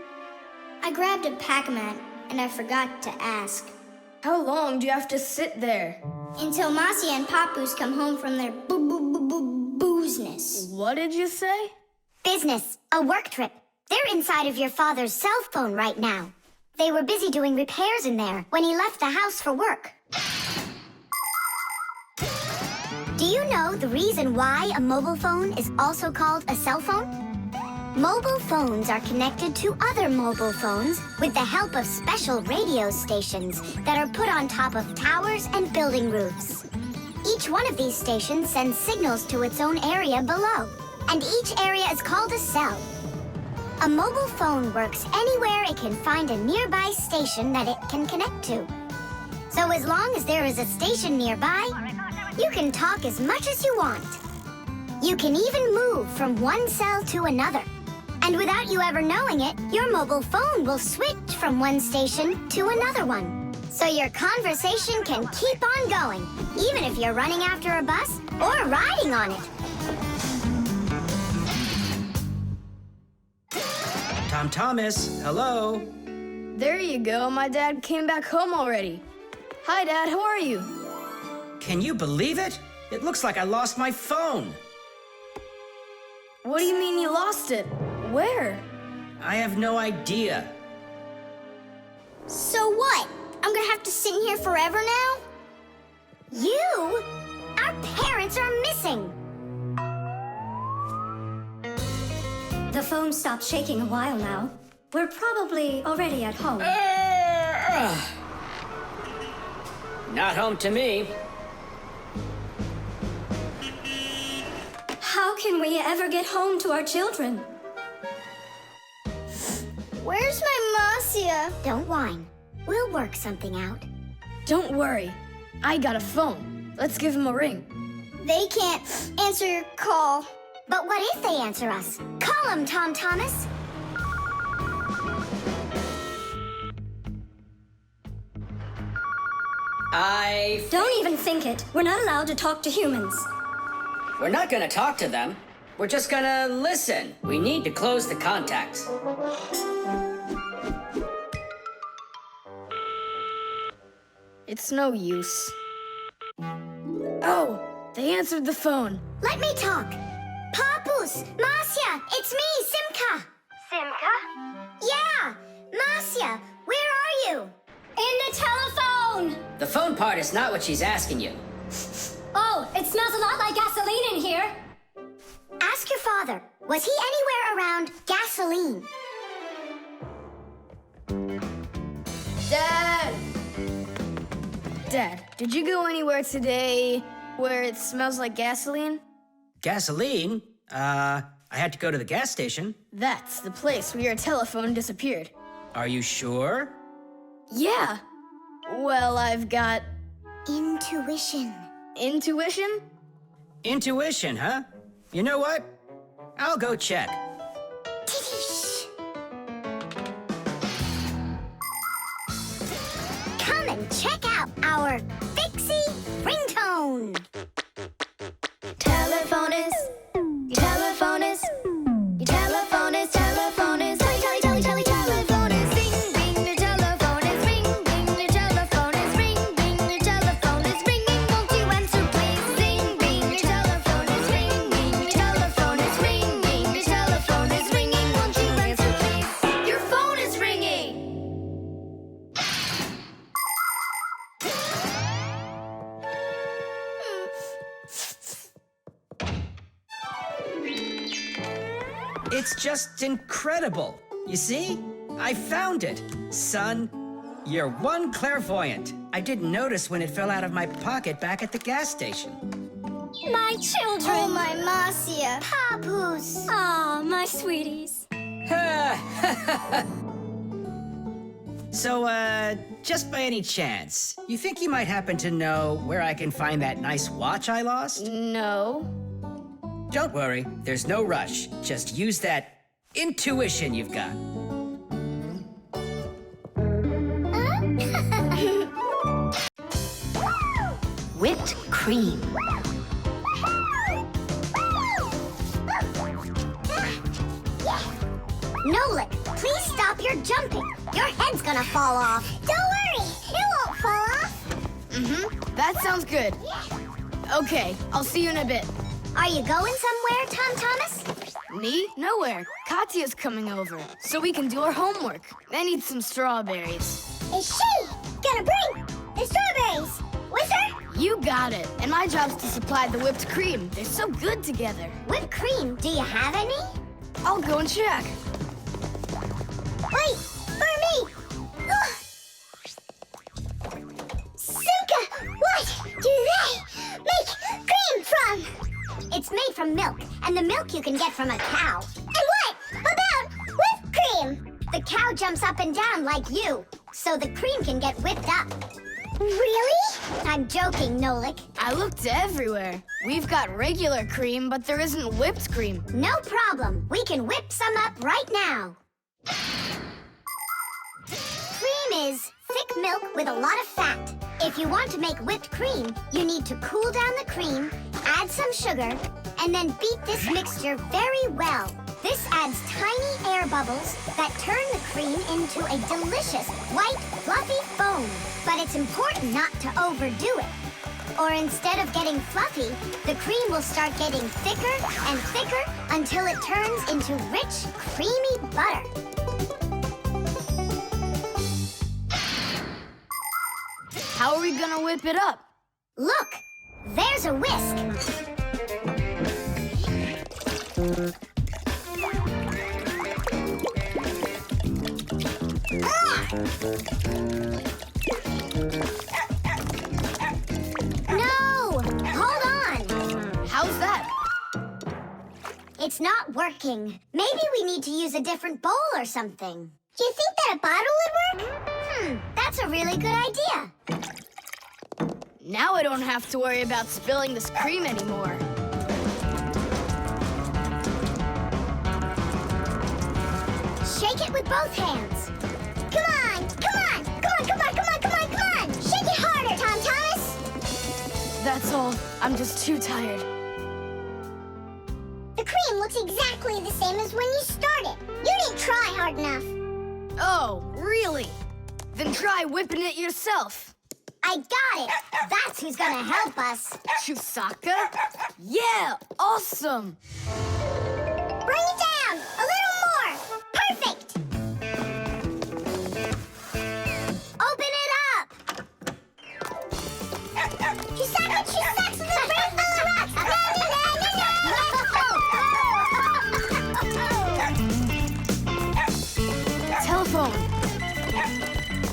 I grabbed a Pac-Man and I forgot to ask.
How long do you have to sit there?
Until Mossy and Papoose come home from their boozness.
What did you say?
Business, a work trip. They're inside of your father's cell phone right now. They were busy doing repairs in there when he left the house for work. Do you know the reason why a mobile phone is also called a cell phone? Mobile phones are connected to other mobile phones with the help of special radio stations that are put on top of towers and building roofs. Each one of these stations sends signals to its own area below, and each area is called a cell. A mobile phone works anywhere it can find a nearby station that it can connect to. So as long as there is a station nearby, you can talk as much as you want. You can even move from one cell to another. And without you ever knowing it, your mobile phone will switch from one station to another one. So your conversation can keep on going, even if you're running after a bus or riding on it.
Tom Thomas, hello.
There you go, my dad came back home already. Hi, Dad, how are you?
Can you believe it? It looks like I lost my phone.
What do you mean you lost it? Where?
I have no idea.
So what? I'm gonna have to sit in here forever now?
You? Our parents are missing.
The phone stopped shaking a while now. We're probably already at home.
Not home to me.
How can we ever get home to our children?
Where's my Marcia?
Don't whine. We'll work something out.
Don't worry. I got a phone. Let's give him a ring.
They can't answer your call.
But what if they answer us? Call them, Tom Thomas.
Don't even think it. We're not allowed to talk to humans.
We're not gonna talk to them. We're just gonna listen. We need to close the contacts.
It's no use. Oh, they answered the phone.
Let me talk. Papus, Marcia, it's me, Simka.
Simka?
Yeah, Marcia, where are you?
In the telephone!
The phone part is not what she's asking you.
Oh, it smells a lot like gasoline in here.
Ask your father. Was he anywhere around gasoline?
Dad, did you go anywhere today where it smells like gasoline?
Gasoline? I had to go to the gas station.
That's the place where your telephone disappeared.
Are you sure?
Yeah. Well, I've got...
Intuition.
Intuition?
Intuition, huh? You know what? I'll go check.
Come and check out our Fixie ringtone.
Telephonist, telephonist, telephonist, telephonist, telephonist. Ring, ring, your telephone is ring, ring, your telephone is ring, ring, your telephone is ringing. Won't you answer, please? Ring, ring, your telephone is ring, ring, your telephone is ring, ring, your telephone is ringing. Won't you answer, please? Your phone is ringing.
It's just incredible. You see? I found it. Son, you're one clairvoyant. I didn't notice when it fell out of my pocket back at the gas station.
My children!
Oh, my Marcia.
Papus.
Aw, my sweeties.
So, just by any chance, you think you might happen to know where I can find that nice watch I lost?
No.
Don't worry, there's no rush. Just use that intuition you've got.
Whipped cream.
Nolik, please stop your jumping. Your head's gonna fall off. Don't worry, it won't fall off.
That sounds good. Okay, I'll see you in a bit.
Are you going somewhere, Tom Thomas?
Me? Nowhere. Katya's coming over, so we can do our homework. I need some strawberries.
Is she gonna bring the strawberries with her?
You got it. And my job's to supply the whipped cream. They're so good together.
Whipped cream, do you have any?
I'll go and check.
Wait, for me! Ugh. Simka, what do they make cream from? It's made from milk, and the milk you can get from a cow. And what about whipped cream? The cow jumps up and down like you, so the cream can get whipped up. Really? I'm joking, Nolik.
I looked everywhere. We've got regular cream, but there isn't whipped cream.
No problem. We can whip some up right now. Cream is thick milk with a lot of fat. If you want to make whipped cream, you need to cool down the cream, add some sugar, and then beat this mixture very well. This adds tiny air bubbles that turn the cream into a delicious, white, fluffy foam. But it's important not to overdo it. Or instead of getting fluffy, the cream will start getting thicker and thicker until it turns into rich, creamy butter.
How are we gonna whip it up?
Look, there's a whisk. No! Hold on!
How's that?
It's not working. Maybe we need to use a different bowl or something. Do you think that a bottle would work? That's a really good idea.
Now I don't have to worry about spilling this cream anymore.
Shake it with both hands. Come on, come on, come on, come on, come on, come on, come on. Shake it harder, Tom Tom.
That's all. I'm just too tired.
The cream looks exactly the same as when you started. You didn't try hard enough.
Oh, really? Then try whipping it yourself.
I got it. That's who's gonna help us.
Chewsocka? Yeah, awesome.
Bring it down. A little more. Perfect. Open it up. Chewsocka, Chewsocka, the brain full of rocks.
Telephone.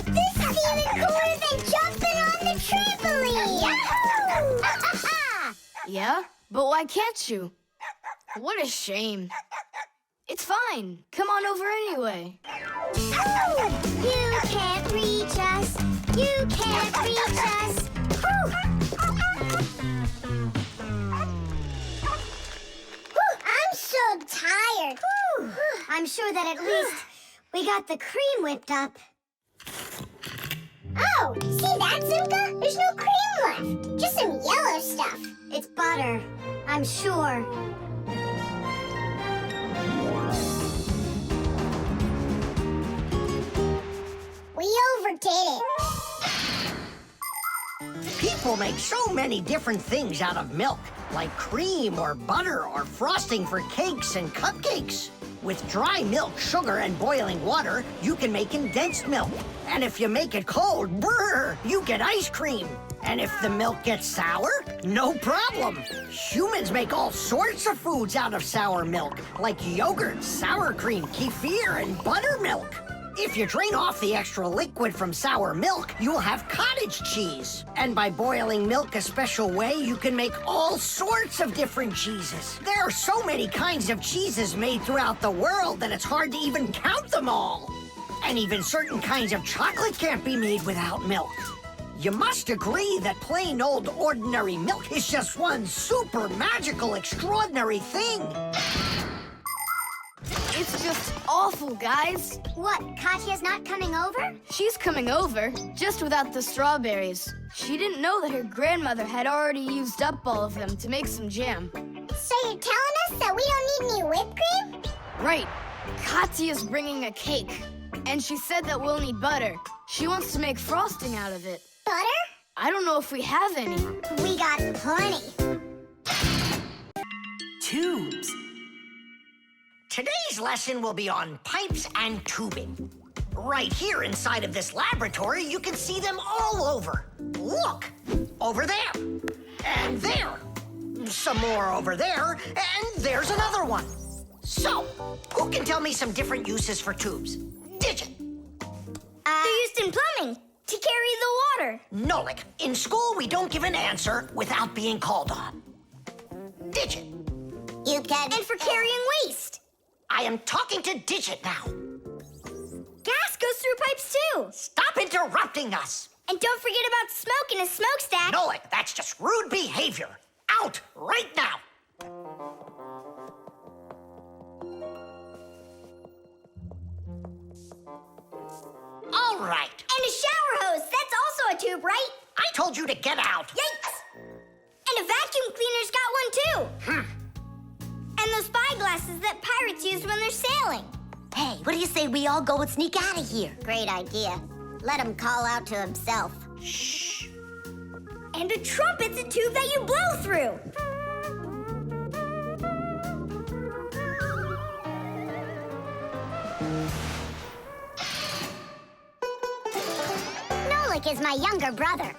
This is even cooler than jumping on the trampoline. Yahoo!
Yeah? But why can't you? What a shame. It's fine. Come on over anyway.
You can't reach us. You can't reach us. Whew. Whew, I'm so tired. Whew. I'm sure that at least we got the cream whipped up. Oh, see that, Simka? There's no cream left. Just some yellow stuff. It's butter, I'm sure. We overdid it.
People make so many different things out of milk, like cream or butter or frosting for cakes and cupcakes. With dry milk, sugar, and boiling water, you can make condensed milk. And if you make it cold, brr, you get ice cream. And if the milk gets sour, no problem. Humans make all sorts of foods out of sour milk, like yogurt, sour cream, kefir, and buttermilk. If you drain off the extra liquid from sour milk, you'll have cottage cheese. And by boiling milk a special way, you can make all sorts of different cheeses. There are so many kinds of cheeses made throughout the world that it's hard to even count them all. And even certain kinds of chocolate can't be made without milk. You must agree that plain old ordinary milk is just one super magical, extraordinary thing.
It's just awful, guys.
What, Katya's not coming over?
She's coming over, just without the strawberries. She didn't know that her grandmother had already used up all of them to make some jam.
So you're telling us that we don't need any whipped cream?
Right. Katya's bringing a cake, and she said that we'll need butter. She wants to make frosting out of it.
Butter?
I don't know if we have any.
We got plenty.
Tubes. Today's lesson will be on pipes and tubing. Right here inside of this laboratory, you can see them all over. Look, over there, and there. Some more over there, and there's another one. So, who can tell me some different uses for tubes? Digit.
They're used in plumbing to carry the water.
Nolik, in school we don't give an answer without being called on. Digit.
You can.
And for carrying waste.
I am talking to Digit now.
Gas goes through pipes too.
Stop interrupting us.
And don't forget about smoke in a smokestack.
Nolik, that's just rude behavior. Out right now. All right.
And a shower hose. That's also a tube, right?
I told you to get out.
Yikes! And a vacuum cleaner's got one too. And those spyglasses that pirates use when they're sailing.
Hey, what do you say we all go and sneak out of here?
Great idea. Let him call out to himself.
Shh.
And a trumpet's a tube that you blow through.
Nolik is my younger brother.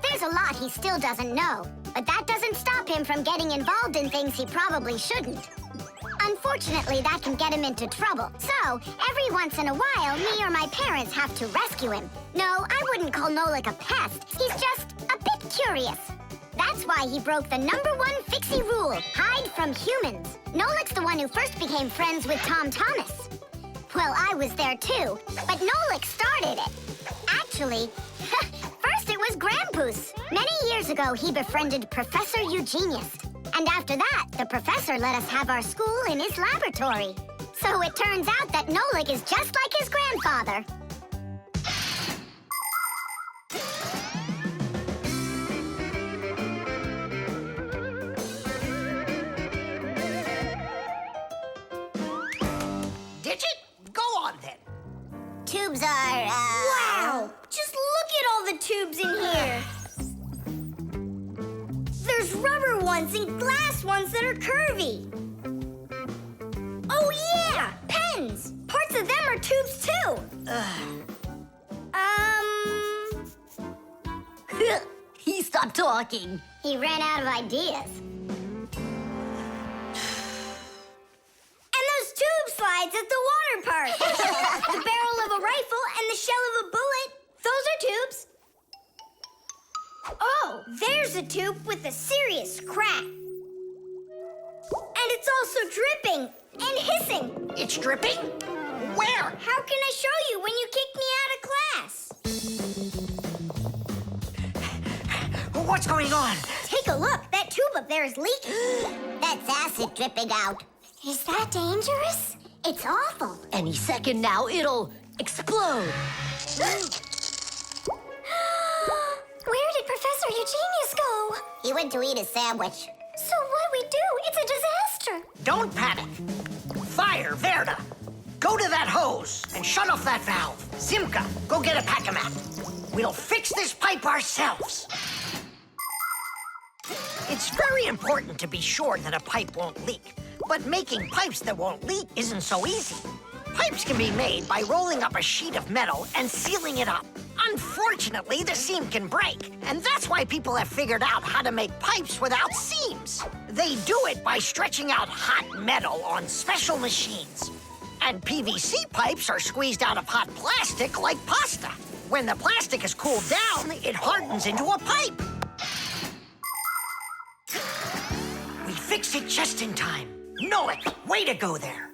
There's a lot he still doesn't know, but that doesn't stop him from getting involved in things he probably shouldn't. Unfortunately, that can get him into trouble. So, every once in a while, me or my parents have to rescue him. No, I wouldn't call Nolik a pest. He's just a bit curious. That's why he broke the #1 Fixie rule, hide from humans. Nolik's the one who first became friends with Tom Thomas. Well, I was there too, but Nolik started it. Actually, first it was Grampus. Many years ago, he befriended Professor Eugenius. And after that, the professor let us have our school in his laboratory. So it turns out that Nolik is just like his grandfather.
tubes in here. There's rubber ones and glass ones that are curvy. Oh yeah, pens. Parts of them are tubes too.
He stopped talking. He ran out of ideas.
And those tube slides at the water park. The barrel of a rifle and the shell of a bullet. Those are tubes. Oh, there's a tube with a serious crack. And it's also dripping and hissing.
It's dripping? Where?
How can I show you when you kick me out of class?
What's going on?
Take a look. That tube up there is leaking.
That's acid dripping out.
Is that dangerous?
It's awful. Any second now, it'll explode.
Where did Professor Eugenius go?
He went to eat a sandwich.
So what do we do? It's a disaster.
Don't panic. Fire, Verda. Go to that hose and shut off that valve. Simka, go get a pack-a-mat. We'll fix this pipe ourselves. It's very important to be sure that a pipe won't leak. But making pipes that won't leak isn't so easy. Pipes can be made by rolling up a sheet of metal and sealing it up. Unfortunately, the seam can break, and that's why people have figured out how to make pipes without seams. They do it by stretching out hot metal on special machines. And PVC pipes are squeezed out of hot plastic like pasta. When the plastic is cooled down, it hardens into a pipe. We fixed it just in time. Nolik, way to go there.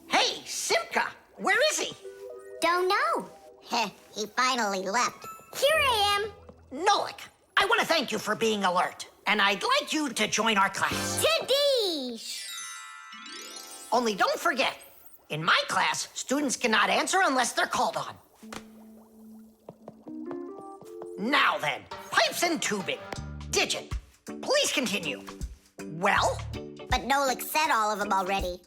Hey, Simka, where is he?
Don't know. He finally left.
Here I am.
Nolik, I want to thank you for being alert, and I'd like you to join our class.
Tadish!
Only don't forget, in my class, students cannot answer unless they're called on. Now then, pipes and tubing. Digit, please continue. Well?
But Nolik said all of them already.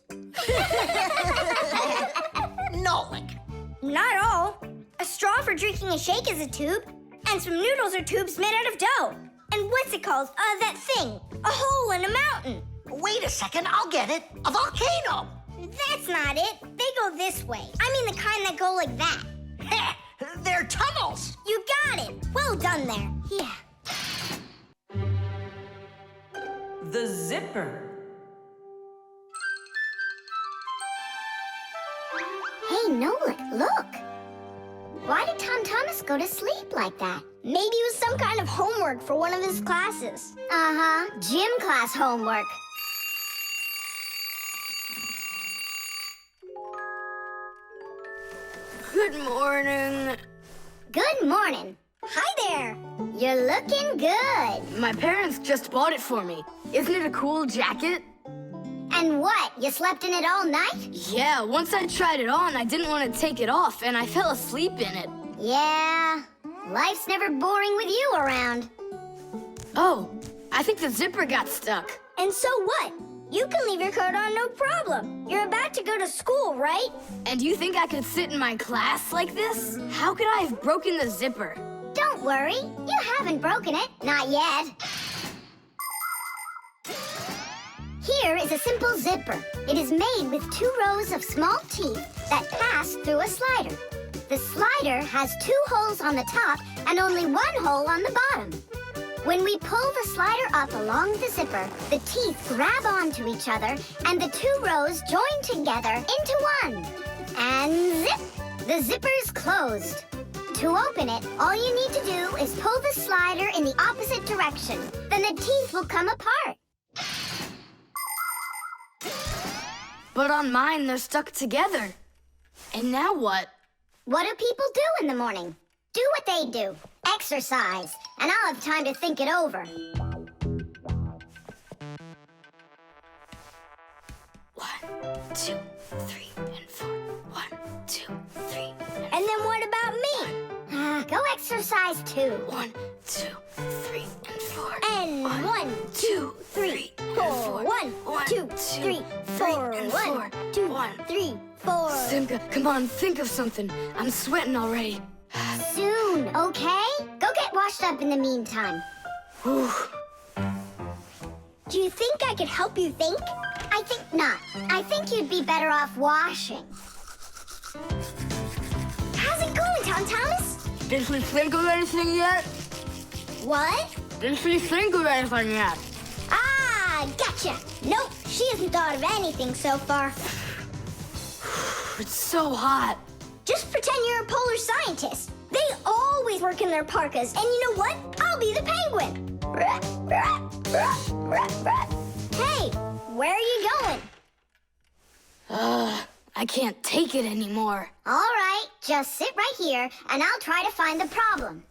Nolik.
Not all. A straw for drinking a shake is a tube, and some noodles are tubes made out of dough. And what's it called? That thing. A hole in a mountain.
Wait a second, I'll get it. A volcano.
That's not it. They go this way. I mean the kind that go like that.
Heh, they're tunnels.
You got it. Well done there. Yeah.
The zipper.
Hey, Nolik, look. Why did Thomas go to sleep like that?
Maybe it was some kind of homework for one of his classes.
Uh-huh, gym class homework.
Good morning.
Good morning.
Hi there.
You're looking good.
My parents just bought it for me. Isn't it a cool jacket?
And what, you slept in it all night?
Yeah, once I tried it on, I didn't want to take it off, and I fell asleep in it.
Yeah, life's never boring with you around.
Oh, I think the zipper got stuck.
And so what? You can leave your coat on no problem. You're about to go to school, right?
And you think I could sit in my class like this? How could I have broken the zipper?
Don't worry, you haven't broken it. Not yet. Here is a simple zipper. It is made with 2 rows of small teeth that pass through a slider. The slider has 2 holes on the top and only 1 hole on the bottom. When we pull the slider up along the zipper, the teeth grab onto each other and the 2 rows join together into one. And zip! The zipper's closed. To open it, all you need to do is pull the slider in the opposite direction. Then the teeth will come apart.
But on mine, they're stuck together. And now what?
What do people do in the morning? Do what they do. Exercise. And I'll have time to think it over.
1, 2, 3, and 4. 1, 2, 3.
And then what about me?
Go exercise too.
1, 2, 3, and 4.
And 1, 2, 3, 4. 1, 2, 3, 4. 1, 2, 3, 4.
Simka, come on, think of something. I'm sweating already.
Soon, okay? Go get washed washed up in the meantime.
Do you think I could help you think?
I think not. I think you'd be better off washing.
How's it going, Tom Thomas?
Did she think of anything yet?
What?
Did she think of anything yet?
Ah, gotcha. Nope, she hasn't thought of anything so far.
It's so hot.
Just pretend you're a polar scientist. They always work in their parkas, and you know what? I'll be the penguin. Hey, where are you going?
I can't take it anymore.
All right, just sit right here, and I'll try to find the problem.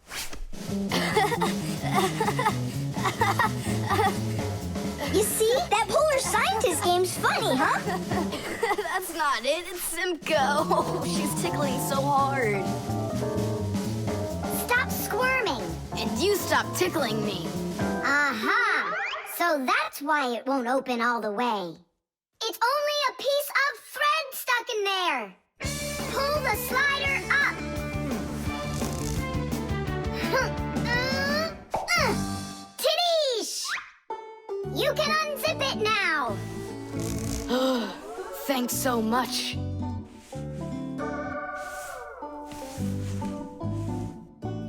You see? That polar scientist game's funny, huh?
That's not it. It's Simka. Oh, she's tickling so hard.
Stop squirming.
And you stop tickling me.
Aha! So that's why it won't open all the way. It's only a piece of thread stuck in there. Pull the slider up. Titties! You can unzip it now.
Thanks so much.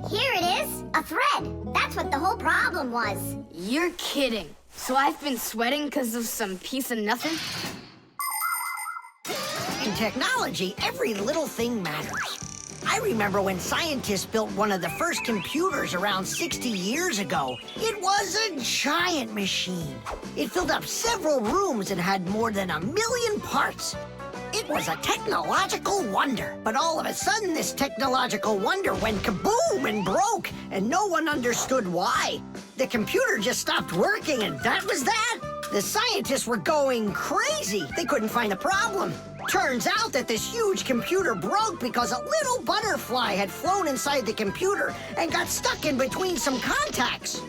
Here it is, a thread. That's what the whole problem was.
You're kidding. So I've been sweating because of some piece of nothing?
In technology, every little thing matters. I remember when scientists built one of the first computers around 60 years ago. It was a giant machine. It filled up several rooms and had more than 1 million parts. It was a technological wonder. But all of a sudden, this technological wonder went kaboom and broke, and no one understood why. The computer just stopped working, and that was that. The scientists were going crazy. They couldn't find a problem. Turns out that this huge computer broke because a little butterfly had flown inside the computer and got stuck in between some contacts.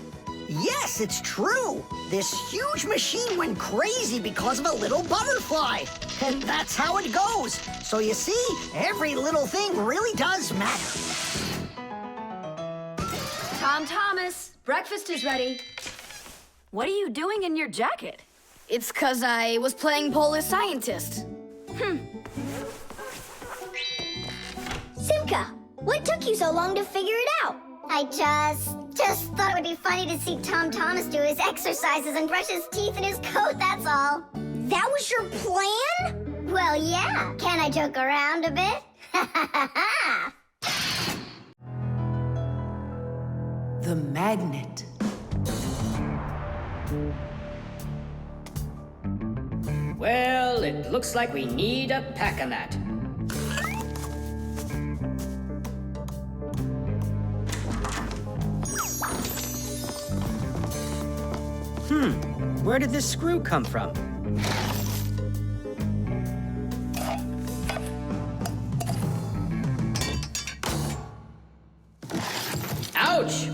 Yes, it's true. This huge machine went crazy because of a little butterfly. And that's how it goes. So you see, every little thing really does matter.
Tom Thomas, breakfast is ready. What are you doing in your jacket?
It's because I was playing Polar Scientist.
Simka, what took you so long to figure it out?
I just thought it would be funny to see Tom Thomas do his exercises and brush his teeth in his coat, that's all.
That was your plan?
Well, yeah. Can I joke around a bit?
The magnet.
Well, it looks like we need a pack-a-mat.
Where did this screw come from?
Ouch!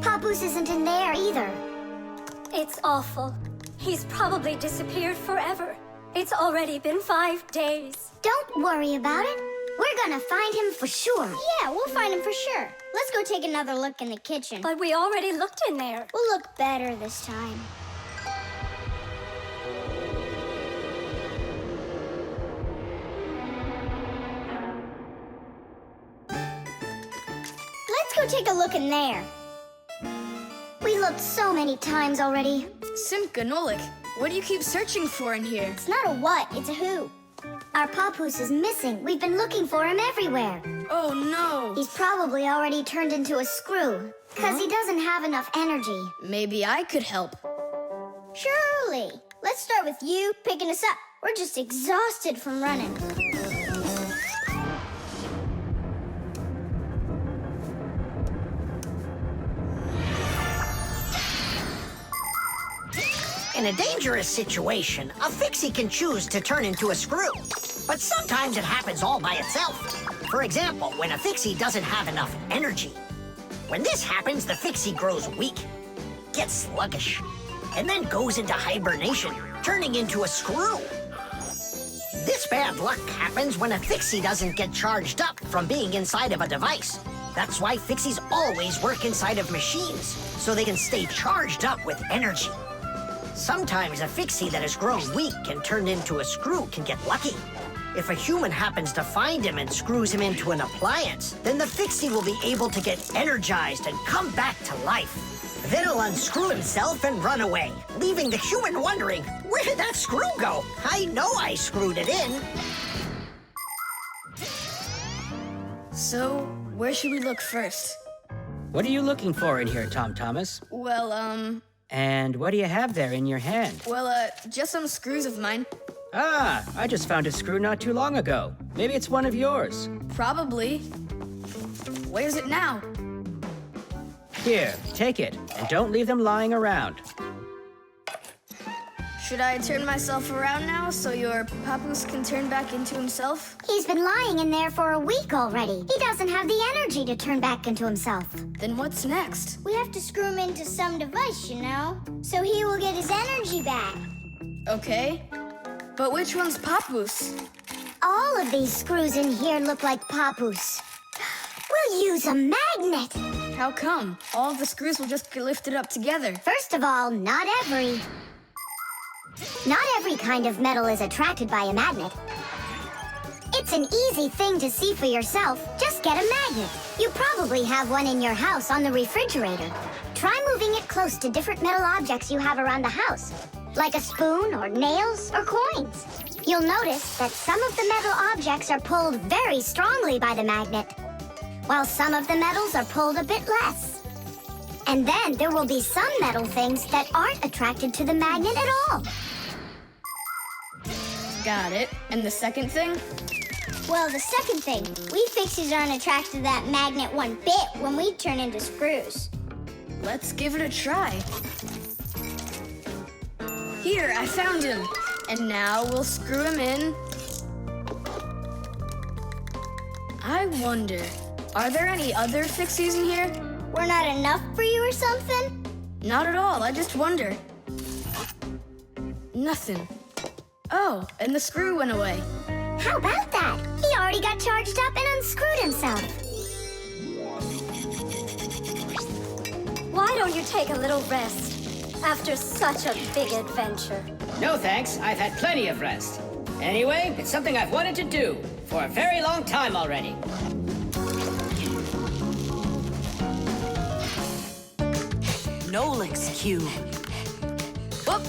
Papoose isn't in there either.
It's awful. He's probably disappeared forever. It's already been 5 days.
Don't worry about it. We're gonna find him for sure.
Yeah, we'll find him for sure. Let's go take another look in the kitchen.
But we already looked in there.
We'll look better this time. Let's go take a look in there.
We looked so many times already.
Simka, Nolik, what do you keep searching for in here?
It's not a what, it's a who.
Our Papoose is missing. We've been looking for him everywhere.
Oh, no.
He's probably already turned into a screw, because he doesn't have enough energy.
Maybe I could help.
Surely. Let's start with you picking us up. We're just exhausted from running.
In a dangerous situation, a fixie can choose to turn into a screw. But sometimes it happens all by itself. For example, when a fixie doesn't have enough energy. When this happens, the fixie grows weak, gets sluggish, and then goes into hibernation, turning into a screw. This bad luck happens when a fixie doesn't get charged up from being inside of a device. That's why fixies always work inside of machines, so they can stay charged up with energy. Sometimes a fixie that has grown weak and turned into a screw can get lucky. If a human happens to find him and screws him into an appliance, then the fixie will be able to get energized and come back to life. Then he'll unscrew himself and run away, leaving the human wondering, where did that screw go? I know I screwed it in.
So, where should we look first?
What are you looking for in here, Tom Thomas?
Well,
And what do you have there in your hand?
just some screws of mine.
Ah, I just found a screw not too long ago. Maybe it's one of yours.
Probably. Where's it now?
Here, take it, and don't leave them lying around.
Should I turn myself around now so your papoose can turn back into himself?
He's been lying in there for a week already. He doesn't have the energy to turn back into himself.
Then what's next?
We have to screw him into some device, you know? So he will get his energy back.
Okay. But which one's papoose?
All of these screws in here look like papoose. We'll use a magnet.
How come? All of the screws will just get lifted up together.
First of all, not every kind of metal is attracted by a magnet. It's an easy thing to see for yourself. Just get a magnet. You probably have one in your house on the refrigerator. Try moving it close to different metal objects you have around the house, like a spoon or nails or coins. You'll notice that some of the metal objects are pulled very strongly by the magnet, while some of the metals are pulled a bit less. And then there will be some metal things that aren't attracted to the magnet at all.
Got it. And the second thing?
Well, the second thing, we fixies aren't attracted to that magnet one bit when we turn into screws.
Let's give it a try. Here, I found him. And now we'll screw him in. I wonder, are there any other fixies in here?
We're not enough for you or something?
Not at all, I just wonder. Nothing. Oh, and the screw went away.
How about that? He already got charged up and unscrewed himself.
Why don't you take a little rest after such a big adventure?
No thanks, I've had plenty of rest. Anyway, it's something I've wanted to do for a very long time already.
Nolik's cube.
Whoop!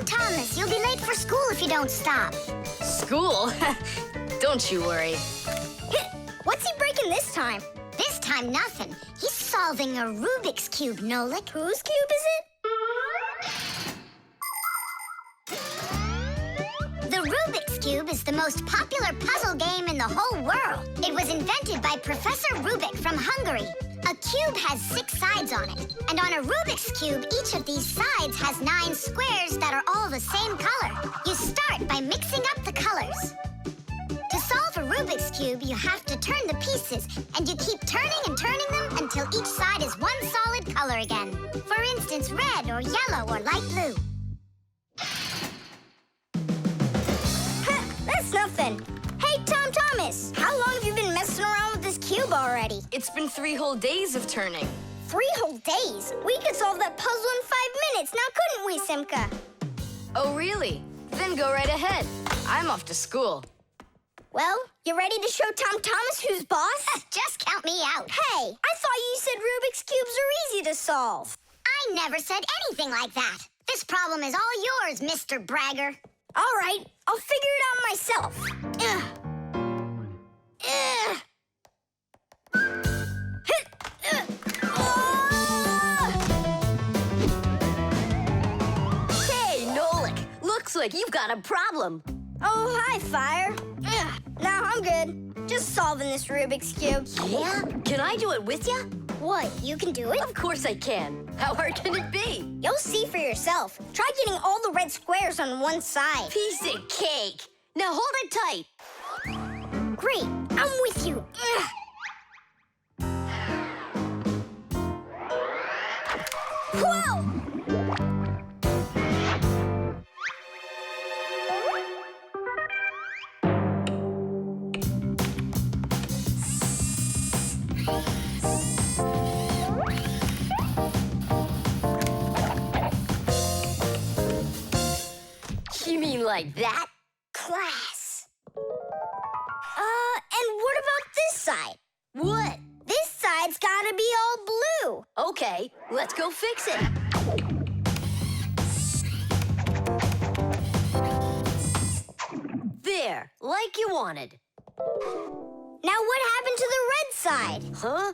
Thomas, you'll be late for school if you don't stop.
School? Don't you worry.
What's he breaking this time?
This time, nothing. He's solving a Rubik's Cube, Nolik.
Whose cube is it?
The Rubik's Cube is the most popular puzzle game in the whole world. It was invented by Professor Rubik from Hungary. A cube has 6 sides on it. And on a Rubik's Cube, each of these sides has 9 squares that are all the same color. You start by mixing up the colors. To solve a Rubik's Cube, you have to turn the pieces, and you keep turning and turning them until each side is one solid color again. For instance, red or yellow or light blue.
That's nothing. Hey, Thomas, how long have you been messing around with this cube already?
It's been 3 whole days of turning.
3 whole days? We could solve that puzzle in 5 minutes, now couldn't we, Simka?
Oh, really? Then go right ahead. I'm off to school.
Well, you ready to show Thomas who's boss?
Just count me out.
Hey, I thought you said Rubik's Cubes are easy to solve.
I never said anything like that. This problem is all yours, Mr. Bragger.
All right, I'll figure it out myself.
Hey, Nolik, looks like you've got a problem.
Oh, hi, Fire. No, I'm good. Just solving this Rubik's Cube.
Yeah? Can I do it with you?
What, you can do it?
Of course I can.
How hard can it be?
You'll see for yourself. Try getting all the red squares on one side.
Piece of cake. Now hold it tight.
Great, I'm with you. Ugh. Whoa!
You mean like that?
Class. And what about this side?
What?
This side's gotta be all blue.
Okay, let's go fix it. There, like you wanted.
Now what happened to the red side?
Huh?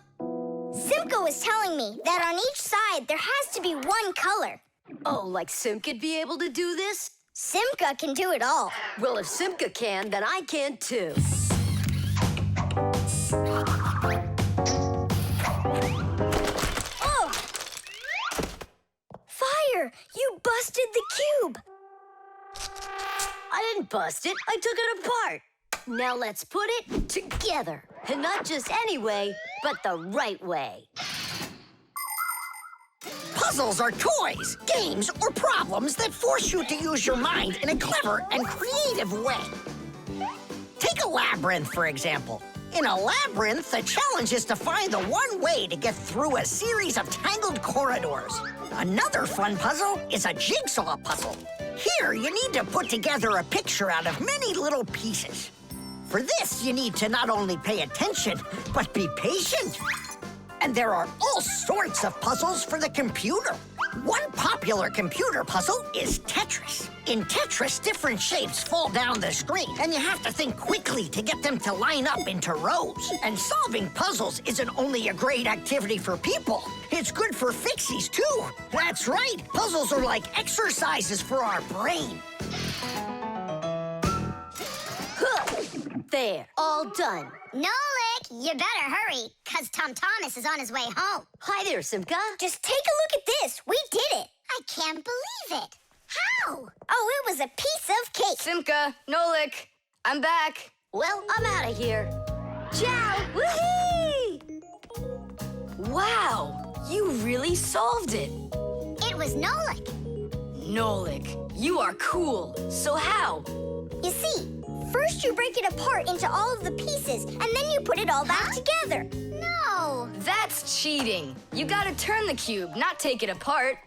Simka was telling me that on each side there has to be one color.
Oh, like Simka'd be able to do this?
Simka can do it all.
Well, if Simka can, then I can too.
Oh! Fire! You busted the cube!
I didn't bust it, I took it apart. Now let's put it together. And not just any way, but the right way.
Puzzles are toys, games, or problems that force you to use your mind in a clever and creative way. Take a labyrinth, for example. In a labyrinth, the challenge is to find the one way to get through a series of tangled corridors. Another fun puzzle is a jigsaw puzzle. Here, you need to put together a picture out of many little pieces. For this, you need to not only pay attention, but be patient. And there are all sorts of puzzles for the computer. One popular computer puzzle is Tetris. In Tetris, different shapes fall down the screen, and you have to think quickly to get them to line up into rows. And solving puzzles isn't only a great activity for people, it's good for Fixies, too. That's right, puzzles are like exercises for our brain.
There, all done.
Nolik, you better hurry, because Tom Thomas is on his way home.
Hi there, Simka.
Just take a look at this. We did it.
I can't believe it. How?
Oh, it was a piece of cake.
Simka, Nolik, I'm back. Well, I'm out of here. Ciao! Woohoo! Wow, you really solved it.
It was Nolik.
Nolik, you are cool. So how?
You see, first you break it apart into all of the pieces, and then you put it all back together.
No.
That's cheating. You gotta turn the cube, not take it apart.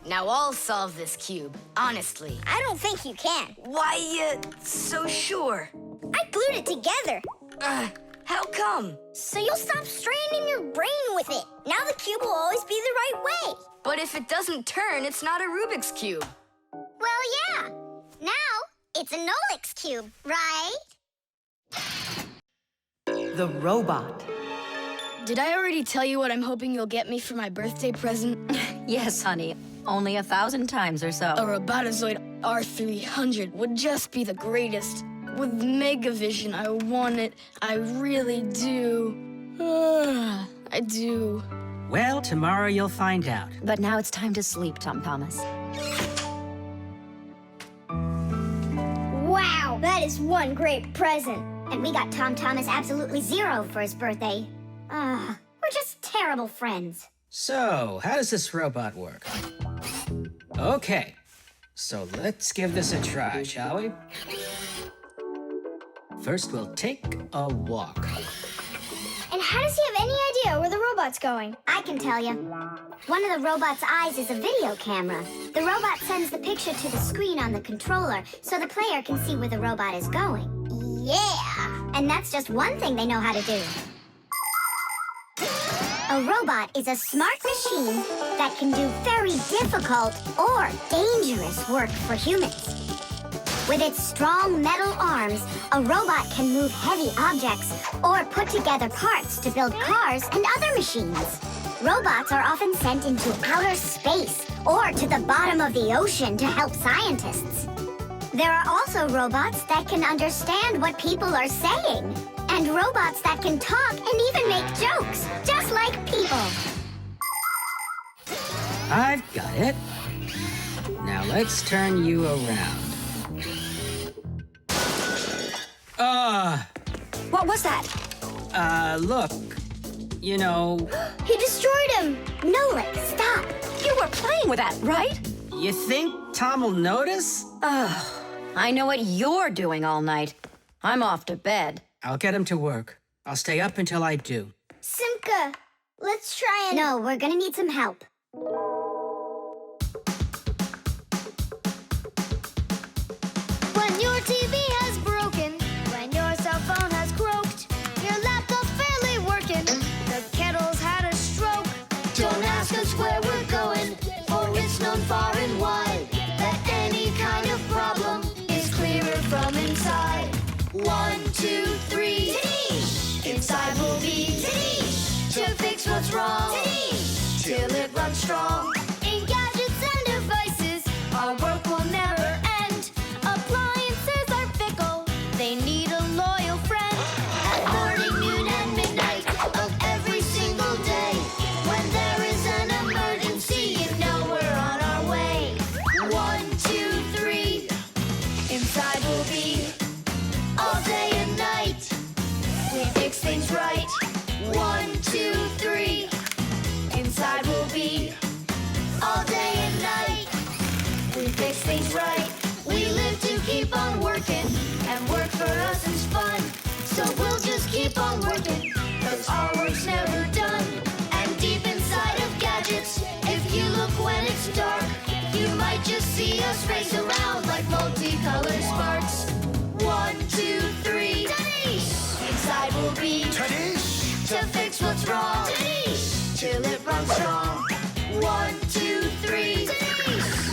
Now I'll solve this cube, honestly.
I don't think you can.
Why you so sure?
I glued it together.
How come?
So you'll stop straining your brain with it. Now the cube will always be the right way.
But if it doesn't turn, it's not a Rubik's Cube.
Well, yeah. Now it's a Nolik's cube, right?
The robot.
Did I already tell you what I'm hoping you'll get me for my birthday present?
Yes, honey. Only 1,000 times or so.
A Robotozoid R300 would just be the greatest. With Megavision, I want it. I really do. I do.
Well, tomorrow you'll find out.
But now it's time to sleep, Tom Thomas.
Wow, that is one great present.
And we got Tom Thomas absolutely 0 for his birthday. We're just terrible friends.
So, how does this robot work? Okay, so let's give this a try, shall we? First, we'll take a walk.
And how does he have any idea where the robot's going?
I can tell you. One of the robot's eyes is a video camera. The robot sends the picture to the screen on the controller so the player can see where the robot is going. Yeah! And that's just one thing they know how to do. A robot is a smart machine that can do very difficult or dangerous work for humans. With its strong metal arms, a robot can move heavy objects or put together parts to build cars and other machines. Robots are often sent into outer space or to the bottom of the ocean to help scientists. There are also robots that can understand what people are saying, and robots that can talk and even make jokes, just like people.
I've got it. Now let's turn you around.
What was that?
Look. You know,
He destroyed him!
Nolik, stop! You were playing with that, right?
you think Tom will notice?
I know what you're doing all night. I'm off to bed.
I'll get him to work. I'll stay up until I do.
Simka, let's try and...
No, we're gonna need some help.
When your TV has broken, when your cell phone has croaked, your laptop's barely working, the kettle's had a stroke. Don't ask us where we're going, for it's known far and wide that any kind of problem is clearer from inside. 1, 2, 3. Inside will be to fix what's wrong till it runs strong. In gadgets and devices, our work will never end. Appliances are fickle, they need a loyal friend. At morning, noon, and midnight of every single day, when there is an emergency, you know we're on our way. 1, 2, 3. Inside will be all day and night. We fix things right. 1, 2, 3. Inside will be all day and night. We fix things right. We live to keep on working, and work for us is fun. So we'll just keep on working, 'cause our work's never done. And deep inside of gadgets, if you look when it's dark, you might just see us race around like multicolored sparks. 1, 2, 3. Inside will be to fix what's wrong till it runs strong. 1, 2, 3.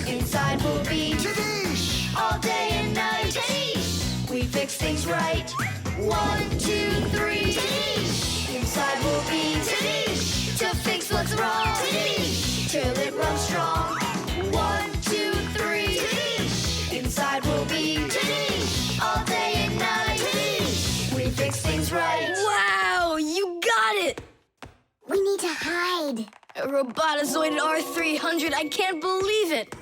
Inside will be all day and night. We fix things right. 1, 2, 3. Inside will be to fix what's wrong till it runs strong. 1, 2, 3. Inside will be all day and night. We fix things right.
Wow, you got it!
We need to hide.
A robotizoided R300, I can't believe it!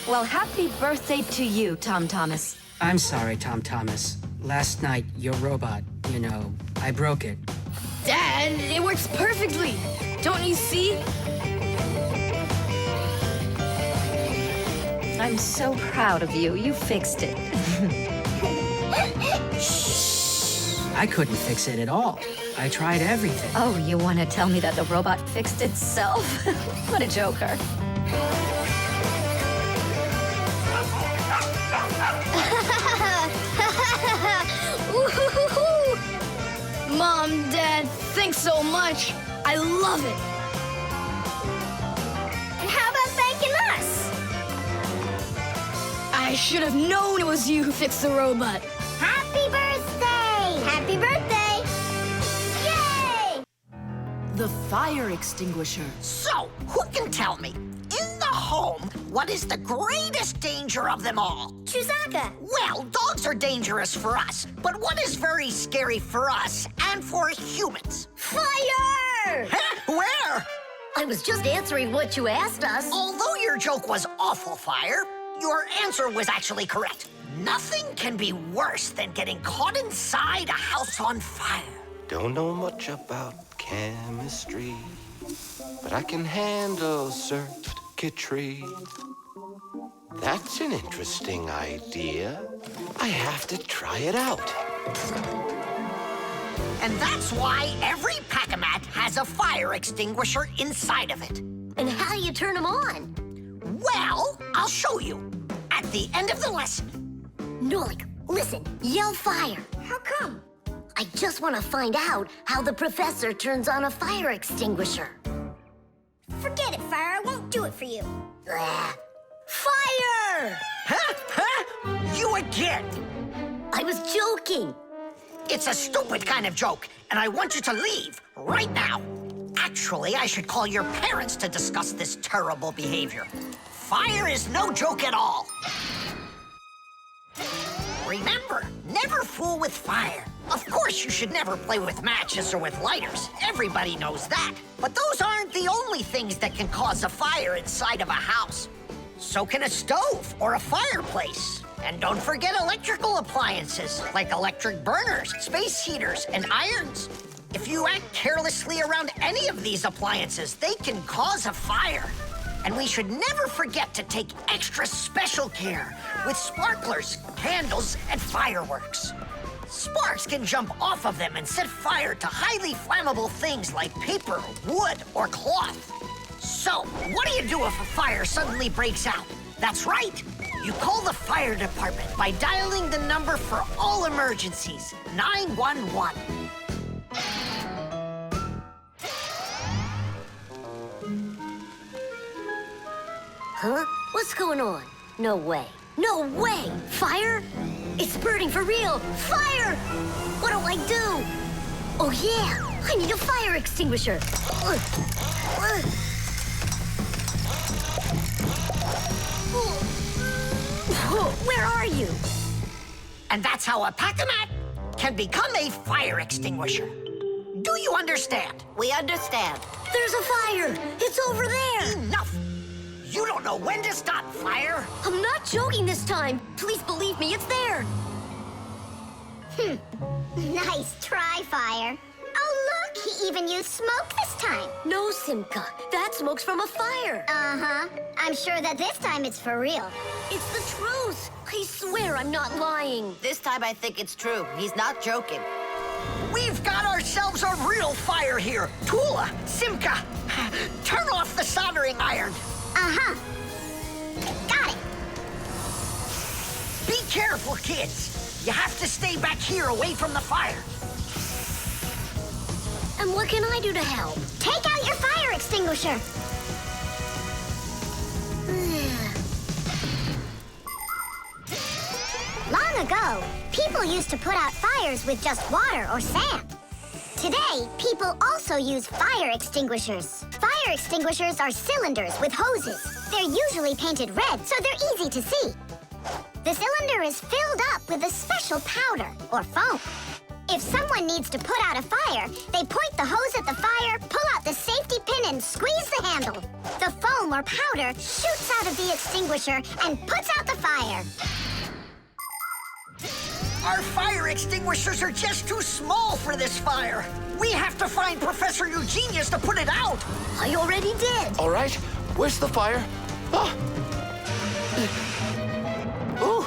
Well, happy birthday to you, Tom Thomas.
I'm sorry, Tom Thomas. Last night, your robot, you know, I broke it.
Dad, it works perfectly! Don't you see?
I'm so proud of you. You fixed it.
I couldn't fix it at all. I tried everything.
Oh, you want to tell me that the robot fixed itself? What a joker.
Mom, Dad, thanks so much. I love it.
And how about thanking us?
I should have known it was you who fixed the robot.
Happy birthday!
Happy birthday! Yay!
The fire extinguisher.
So, who can tell me, in the home, what is the greatest danger of them all?
Chewsocka.
Well, dogs are dangerous for us, but what is very scary for us and for humans?
Fire!
Huh? Where?
I was just answering what you asked us.
Although your joke was awful, Fire, your answer was actually correct. Nothing can be worse than getting caught inside a house on fire.
Don't know much about chemistry, but I can handle circuitry. That's an interesting idea. I have to try it out.
And that's why every Pack-A-Mat has a fire extinguisher inside of it.
And how do you turn them on?
Well, I'll show you at the end of the lesson.
Nolik, listen, yell fire.
How come?
I just want to find out how the professor turns on a fire extinguisher.
Forget it, Fire. I won't do it for you.
Fire!
Huh? Huh? You again.
I was joking.
It's a stupid kind of joke, and I want you to leave right now. Actually, I should call your parents to discuss this terrible behavior. Fire is no joke at all. Remember, never fool with fire. Of course, you should never play with matches or with lighters. Everybody knows that. But those aren't the only things that can cause a fire inside of a house. So can a stove or a fireplace. And don't forget electrical appliances, like electric burners, space heaters, and irons. If you act carelessly around any of these appliances, they can cause a fire. And we should never forget to take extra special care with sparklers, candles, and fireworks. Sparks can jump off of them and set fire to highly flammable things like paper, wood, or cloth. So, what do you do if a fire suddenly breaks out? That's right. You call the fire department by dialing the number for all emergencies, 911.
Huh? What's going on? No way. No way! Fire? It's burning for real! Fire! What do I do? Oh yeah! I need a fire extinguisher! Where are you?
And that's how a pack-a-mat can become a fire extinguisher. Do you understand?
We understand. There's a fire! It's over there!
Enough! You don't know when to stop fire?
I'm not joking this time. Please believe me, it's there.
Nice try, Fire. Oh, look, he even used smoke this time.
No, Simka. That smoke's from a fire.
Uh-huh. I'm sure that this time it's for real.
It's the truth. I swear I'm not lying.
This time I think it's true. He's not joking.
We've got ourselves a real fire here. Tula, Simka, turn off the soldering iron.
Uh-huh. Got it.
Be careful, kids. You have to stay back here away from the fire.
And what can I do to help?
Take out your fire extinguisher. Long ago, people used to put out fires with just water or sand. Today, people also use fire extinguishers. Fire extinguishers are cylinders with hoses. They're usually painted red, so they're easy to see. The cylinder is filled up with a special powder, or foam. If someone needs to put out a fire, they point the hose at the fire, pull out the safety pin, and squeeze the handle. The foam or powder shoots out of the extinguisher and puts out the fire.
Our fire extinguishers are just too small for this fire. We have to find Professor Eugenius to put it out.
I already did.
All right, where's the fire? Ah. Ooh.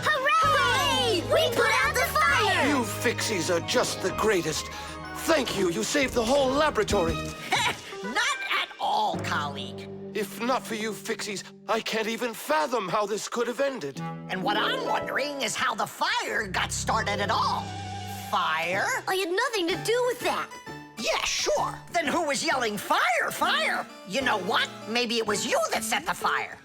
Hooray! We put out the fire!
You Fixies are just the greatest. Thank you. You saved the whole laboratory.
Not at all, colleague.
If not for you Fixies, I can't even fathom how this could have ended.
And what I'm wondering is how the fire got started at all. Fire?
I had nothing to do with that.
Yeah, sure. Then who was yelling, fire, fire? You know what? Maybe it was you that set the fire.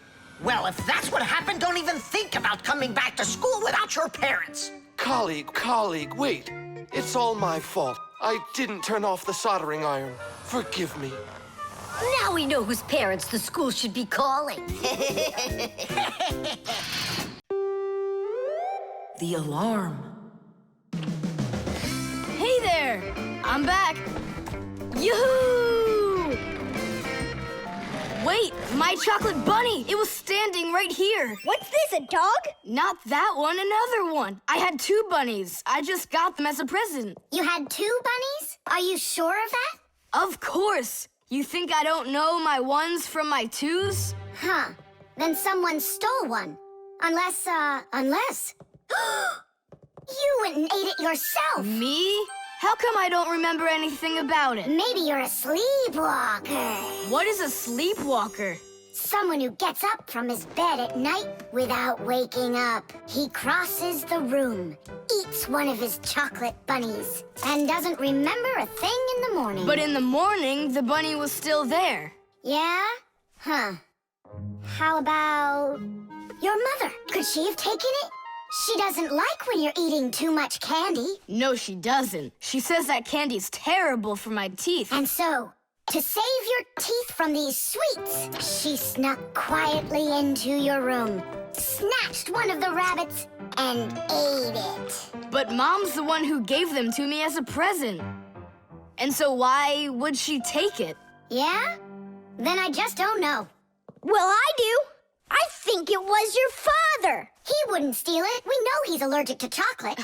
Well, if that's what happened, don't even think about coming back to school without your parents.
Colleague, wait. It's all my fault. I didn't turn off the soldering iron. Forgive me.
Now we know whose parents the school should be calling.
The alarm.
Hey there! I'm back. Yoo-hoo! Wait, my chocolate bunny! It was standing right here.
What's this, a dog?
Not that one, another one. I had 2 bunnies. I just got them as a present.
You had 2 bunnies? Are you sure of that?
Of course. You think I don't know my 1s from my 2s?
Huh. Then someone stole one. Unless. You went and ate it yourself!
Me? How come I don't remember anything about it?
Maybe you're a sleepwalker.
What is a sleepwalker?
Someone who gets up from his bed at night without waking up. He crosses the room, eats one of his chocolate bunnies, and doesn't remember a thing in the morning.
But in the morning, the bunny was still there.
Yeah? Huh. How about your mother? Could she have taken it? She doesn't like when you're eating too much candy.
No, she doesn't. She says that candy's terrible for my teeth.
And so, To save your teeth from these sweets, she snuck quietly into your room, snatched one of the rabbits, and ate it.
But Mom's the one who gave them to me as a present. And so why would she take it?
Yeah? Then I just don't know.
Well, I do. I think it was your father.
He wouldn't steal it. We know he's allergic to chocolate.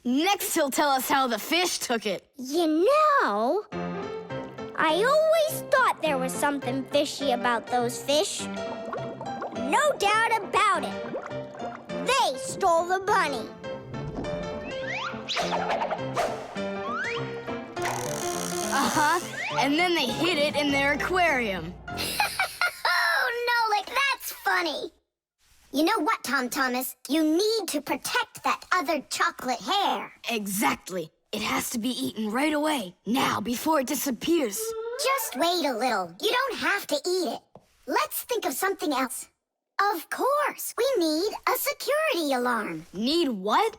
Next, he'll tell us how the fish took it.
You know, I always thought there was something fishy about those fish. No doubt about it. They stole the bunny.
Uh-huh. And then they hid it in their aquarium.
Oh, Nolik, that's funny. You know what, Tom Thomas? You need to protect that other chocolate hair.
Exactly. It has to be eaten right away, now, before it disappears.
Just wait a little. You don't have to eat it. Let's think of something else. Of course, we need a security alarm.
Need what?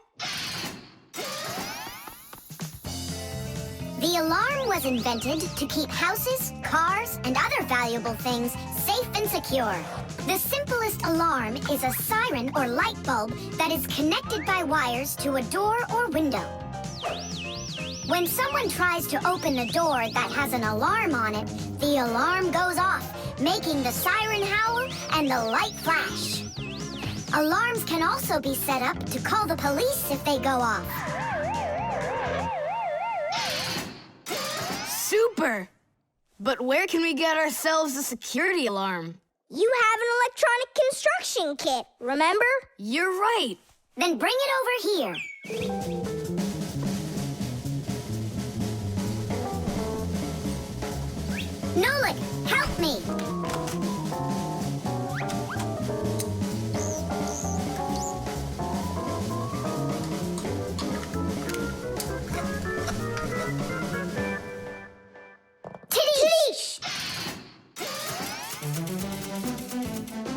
The alarm was invented to keep houses, cars, and other valuable things safe and secure. The simplest alarm is a siren or light bulb that is connected by wires to a door or window. When someone tries to open the door that has an alarm on it, the alarm goes off, making the siren howl and the light flash. Alarms can also be set up to call the police if they go off.
Super! But where can we get ourselves a security alarm?
You have an electronic construction kit, remember?
You're right.
Then bring it over here. Nolik, help me. Tidish!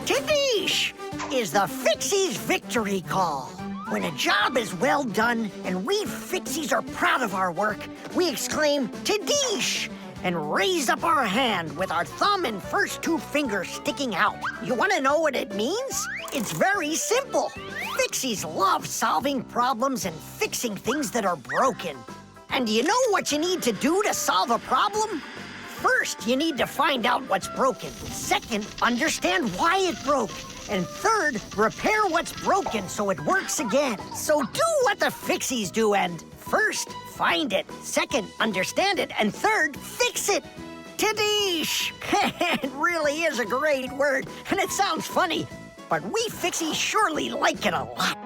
Tidish is the Fixies victory call. When a job is well done and we Fixies are proud of our work, we exclaim, Tidish! And raise up our hand with our thumb and first two fingers sticking out. You want to know what it means? It's very simple. Fixies love solving problems and fixing things that are broken. And do you know what you need to do to solve a problem? First, you need to find out what's broken. Second, understand why it broke. And third, repair what's broken so it works again. So do what the Fixies do and first, find it. Second, understand it. And third, fix it. Tidish! It really is a great word, and it sounds funny, but we Fixies surely like it a lot.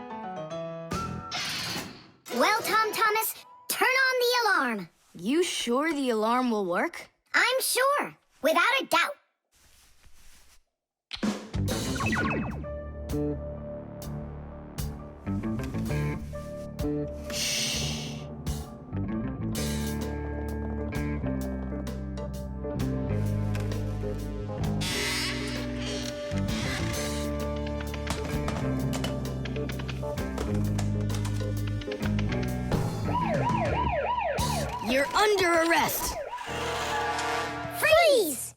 Well, Tom Thomas, turn on the alarm.
You sure the alarm will work?
I'm sure, without a doubt.
You're under arrest.
Freeze!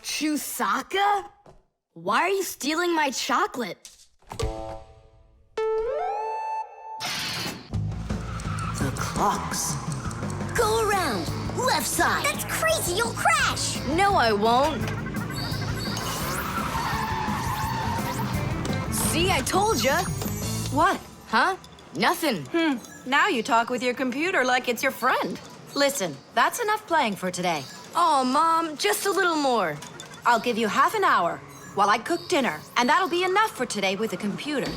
Chewsocka? Why are you stealing my chocolate?
The clocks. Go around, left side.
That's crazy, you'll crash!
No, I won't. See, I told ya.
What?
Huh? Nothing.
Now you talk with your computer like it's your friend. Listen, that's enough playing for today.
Oh, Mom, just a little more.
I'll give you half an hour while I cook dinner, and that'll be enough for today with the computer.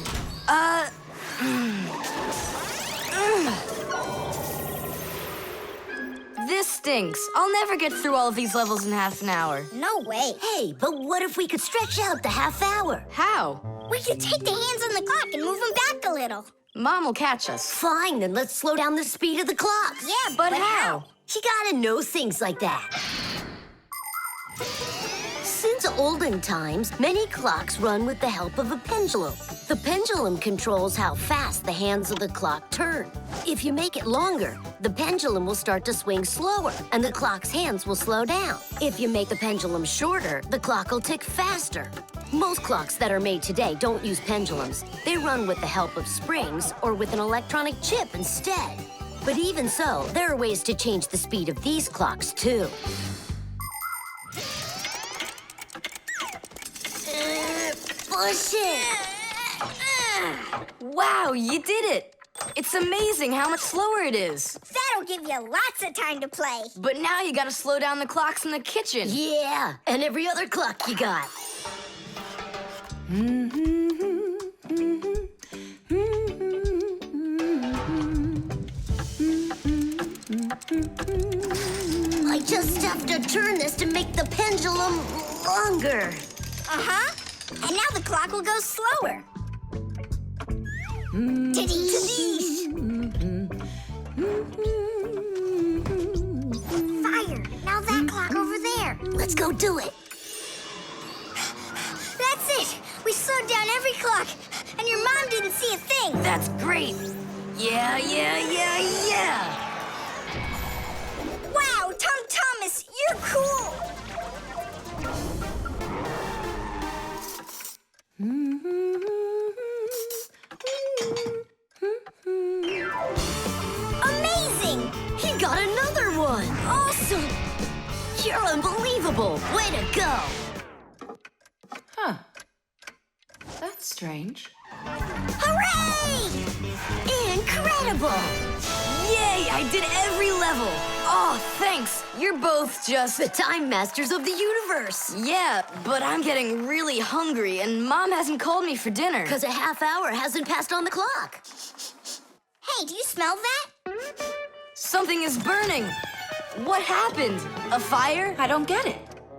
This stinks. I'll never get through all of these levels in half an hour.
No way.
Hey, but what if we could stretch out the half hour?
How?
We could take the hands on the clock and move them back a little.
Mom will catch us.
Fine, then let's slow down the speed of the clocks.
Yeah,
But how?
You gotta know things like that. Since the olden times, many clocks run with the help of a pendulum. The pendulum controls how fast the hands of the clock turn. If you make it longer, the pendulum will start to swing slower, and the clock's hands will slow down. If you make the pendulum shorter, the clock will tick faster. Most clocks that are made today don't use pendulums. They run with the help of springs or with an electronic chip instead. But even so, there are ways to change the speed of these clocks, too. Push it!
Wow, you did it! It's amazing how much slower it is.
That'll give you lots of time to play.
But now you gotta slow down the clocks in the kitchen.
Yeah, and every other clock you got. I just have to turn this to make the pendulum longer.
Uh-huh. And now the clock will go slower. Fire! Now that clock over there.
Let's go do it.
That's it. We slowed down every clock, and your mom didn't see a thing.
That's great. Yeah.
Wow, Thomas, you're cool. Amazing!
He got another one. Awesome. You're unbelievable. Way to go.
Huh. That's strange.
Hooray! Incredible!
Yay, I did every level. Oh, thanks. You're both just...
The time masters of the universe.
Yeah, but I'm getting really hungry, and Mom hasn't called me for dinner.
Because a half hour hasn't passed on the clock.
Hey, do you smell that?
Something is burning. What happened? A fire?
I don't get it.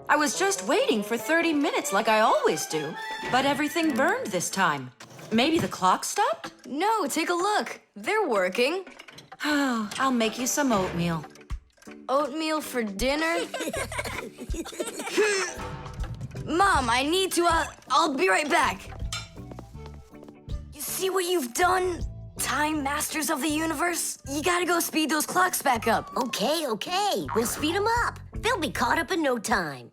I was just waiting for 30 minutes like I always do, but everything burned this time. Maybe the clock stopped?
No, take a look. They're working.
Oh, I'll make you some oatmeal.
Oatmeal for dinner? Mom, I need to, I'll be right back. You see what you've done? Time Masters of the Universe? You gotta go speed those clocks back up.
Okay. We'll speed them up. They'll be caught up in no time.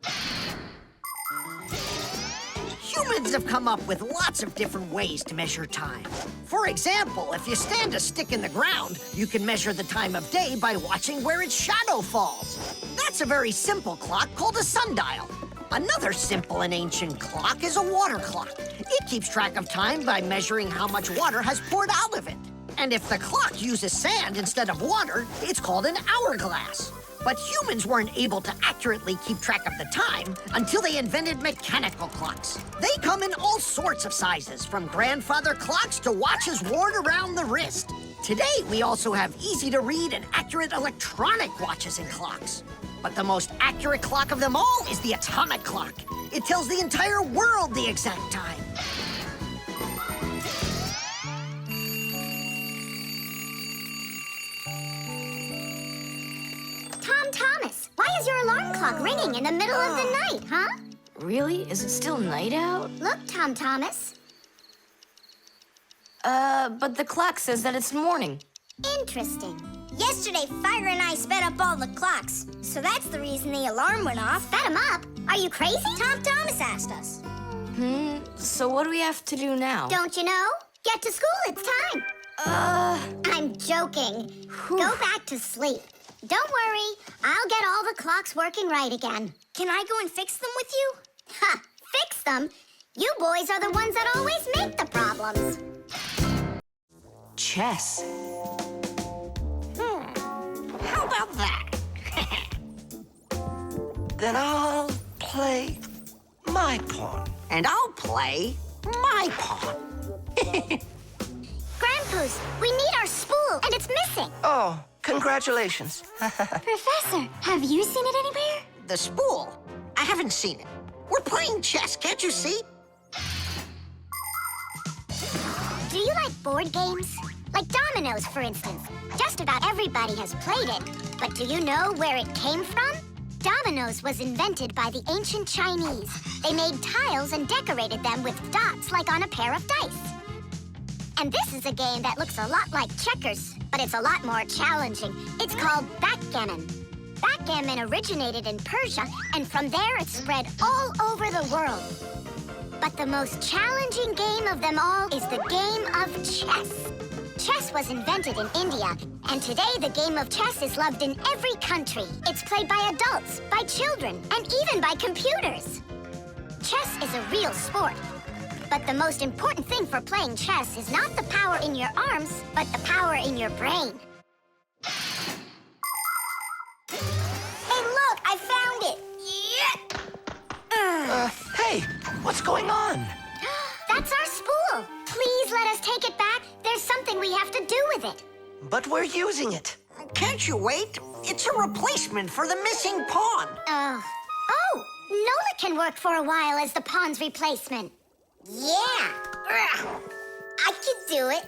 Humans have come up with lots of different ways to measure time. For example, if you stand a stick in the ground, you can measure the time of day by watching where its shadow falls. That's a very simple clock called a sundial. Another simple and ancient clock is a water clock. It keeps track of time by measuring how much water has poured out of it. And if the clock uses sand instead of water, it's called an hourglass. But humans weren't able to accurately keep track of the time until they invented mechanical clocks. They come in all sorts of sizes, from grandfather clocks to watches worn around the wrist. Today, we also have easy-to-read and accurate electronic watches and clocks. But the most accurate clock of them all is the atomic clock. It tells the entire world the exact time.
Thomas, why is your alarm clock ringing in the middle of the night, huh?
Really? Is it still night out?
Look, Thomas.
But the clock says that it's morning.
Interesting.
Yesterday, Fire and I sped up all the clocks, so that's the reason the alarm went off.
Sped him up? Are you crazy?
Thomas asked us.
So what do we have to do now?
Don't you know? Get to school, it's time. I'm joking. Go back to sleep. Don't worry, I'll get all the clocks working right again.
Can I go and fix them with you?
Ha! Fix them? You boys are the ones that always make the problems.
Chess.
How about that?
Then I'll play my pawn.
And I'll play my pawn.
Grandpa's, we need our spool, and it's missing.
Oh, congratulations.
Professor, have you seen it anywhere?
The spool? I haven't seen it. We're playing chess, can't you see?
Do you like board games? Like dominoes, for instance. Just about everybody has played it. But do you know where it came from? Dominoes was invented by the ancient Chinese. They made tiles and decorated them with dots like on a pair of dice. And this is a game that looks a lot like checkers, but it's a lot more challenging. It's called backgammon. Backgammon originated in Persia, and from there it spread all over the world. But the most challenging game of them all is the game of chess. Chess was invented in India, and today the game of chess is loved in every country. It's played by adults, by children, and even by computers. Chess is a real sport. But the most important thing for playing chess is not the power in your arms, but the power in your brain.
Hey, look, I found it. Yeah.
Hey, what's going on?
That's our spool. Please let us take it back. There's something we have to do with it.
But we're using it.
Can't you wait? It's a replacement for the missing pawn.
Oh, Nolik can work for a while as the pawn's replacement.
Yeah. I can do it.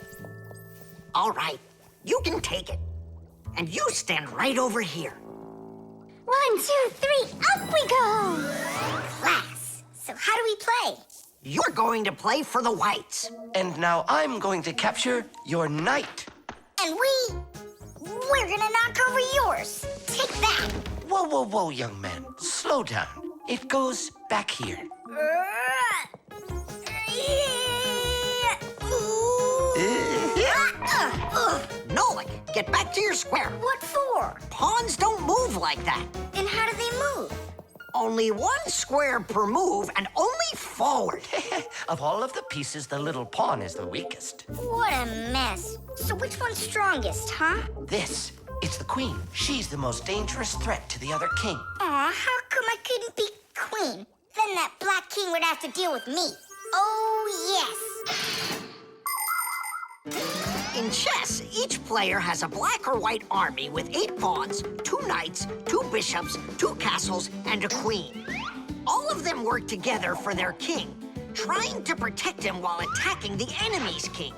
All right, you can take it. And you stand right over here.
1, 2, 3, up we go. Class. So how do we play?
You're going to play for the whites.
And now I'm going to capture your knight.
And we're gonna knock over yours. Take that.
Whoa, whoa, whoa, young man. Slow down. It goes back here.
Nolik, get back to your square.
What for?
Pawns don't move like that.
Then how do they move?
Only one square per move and only forward.
Of all of the pieces, the little pawn is the weakest.
What a mess. So which one's strongest, huh?
This, it's the queen. She's the most dangerous threat to the other king.
Aw, how come I couldn't be queen? Then that black king would have to deal with me. Oh, yes.
In chess, each player has a black or white army with 8 pawns, 2 knights, 2 bishops, 2 castles, and a queen. All of them work together for their king, trying to protect him while attacking the enemy's king.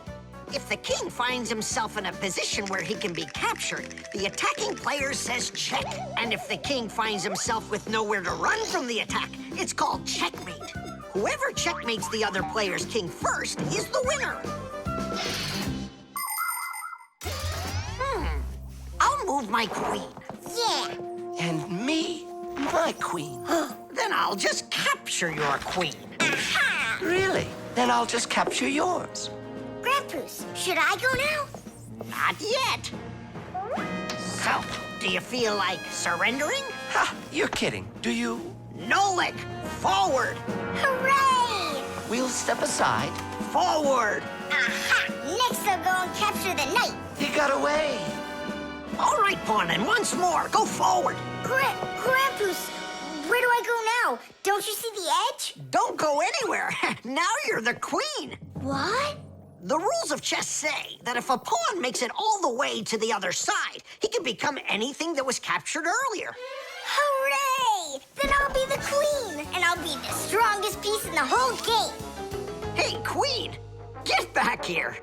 If the king finds himself in a position where he can be captured, the attacking player says check. And if the king finds himself with nowhere to run from the attack, it's called checkmate. Whoever checkmates the other player's king first is the winner. I'll move my queen.
Yeah.
And me, my queen.
Then I'll just capture your queen.
Aha!
Really? Then I'll just capture yours.
Grandpoos, should I go now?
Not yet. So, do you feel like surrendering?
Ha! You're kidding. Do you?
Nolik, forward.
Hooray!
We'll step aside.
Forward.
Aha! Next I'll go and capture the knight.
He got away.
All right, pawn, and once more, go forward.
Grandpoos, where do I go now? Don't you see the edge?
Don't go anywhere. Now you're the queen.
What?
The rules of chess say that if a pawn makes it all the way to the other side, he can become anything that was captured earlier.
Hooray! Then I'll be the queen, and I'll be the strongest piece in the whole game.
Hey, queen, get back here.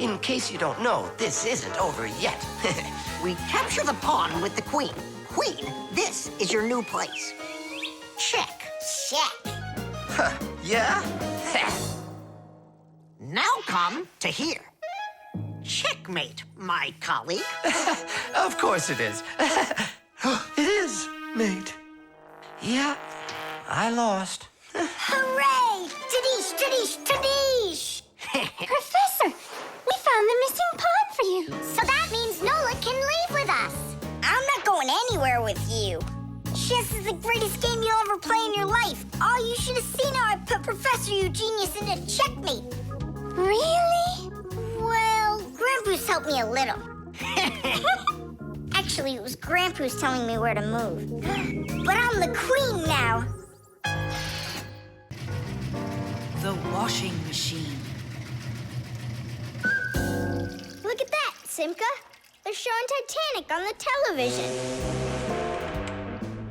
In case you don't know, this isn't over yet.
We capture the pawn with the queen. Queen, this is your new place. Check.
Check.
Huh, yeah?
Now come to here. Checkmate, my colleague.
Of course it is. It is, mate. Yeah, I lost.
Hooray! Tadish, tadish, tadish! Professor, we found the missing pawn for you.
So that means Nolik can leave with us.
I'm not going anywhere with you. Chess is the greatest game you'll ever play in your life. Oh, you should have seen how I put Professor Eugenius into checkmate. Really? Well, Grandpoos helped me a little. Actually, it was Grandpoos telling me where to move. But I'm the queen now.
The washing machine.
Look at that, Simka. They're showing Titanic on the television.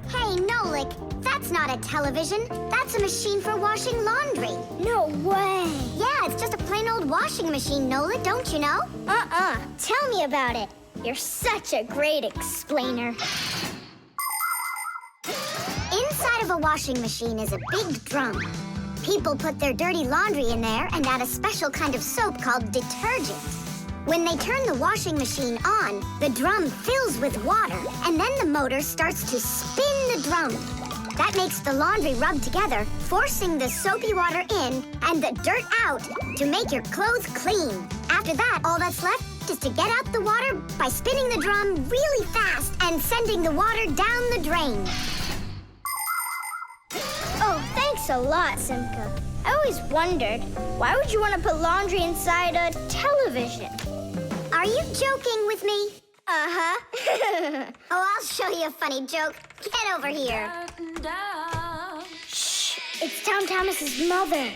Hey, Nolik, that's not a television. That's a machine for washing laundry.
No way.
Yeah, it's just a plain old washing machine, Nolik, don't you know?
Tell me about it. You're such a great explainer.
of a washing machine is a big drum. People put their dirty laundry in there and add a special kind of soap called detergent. When they turn the washing machine on, the drum fills with water, and then the motor starts to spin the drum. That makes the laundry rub together, forcing the soapy water in and the dirt out to make your clothes clean. After that, all that's left is to get out the water by spinning the drum really fast and sending the water down the drain.
Oh, thanks a lot, Simka. I always wondered, why would you want to put laundry inside a television?
Are you joking with me?
Uh-huh.
Oh, I'll show you a funny joke. Get over here.
Shh, it's Tom Thomas's mother.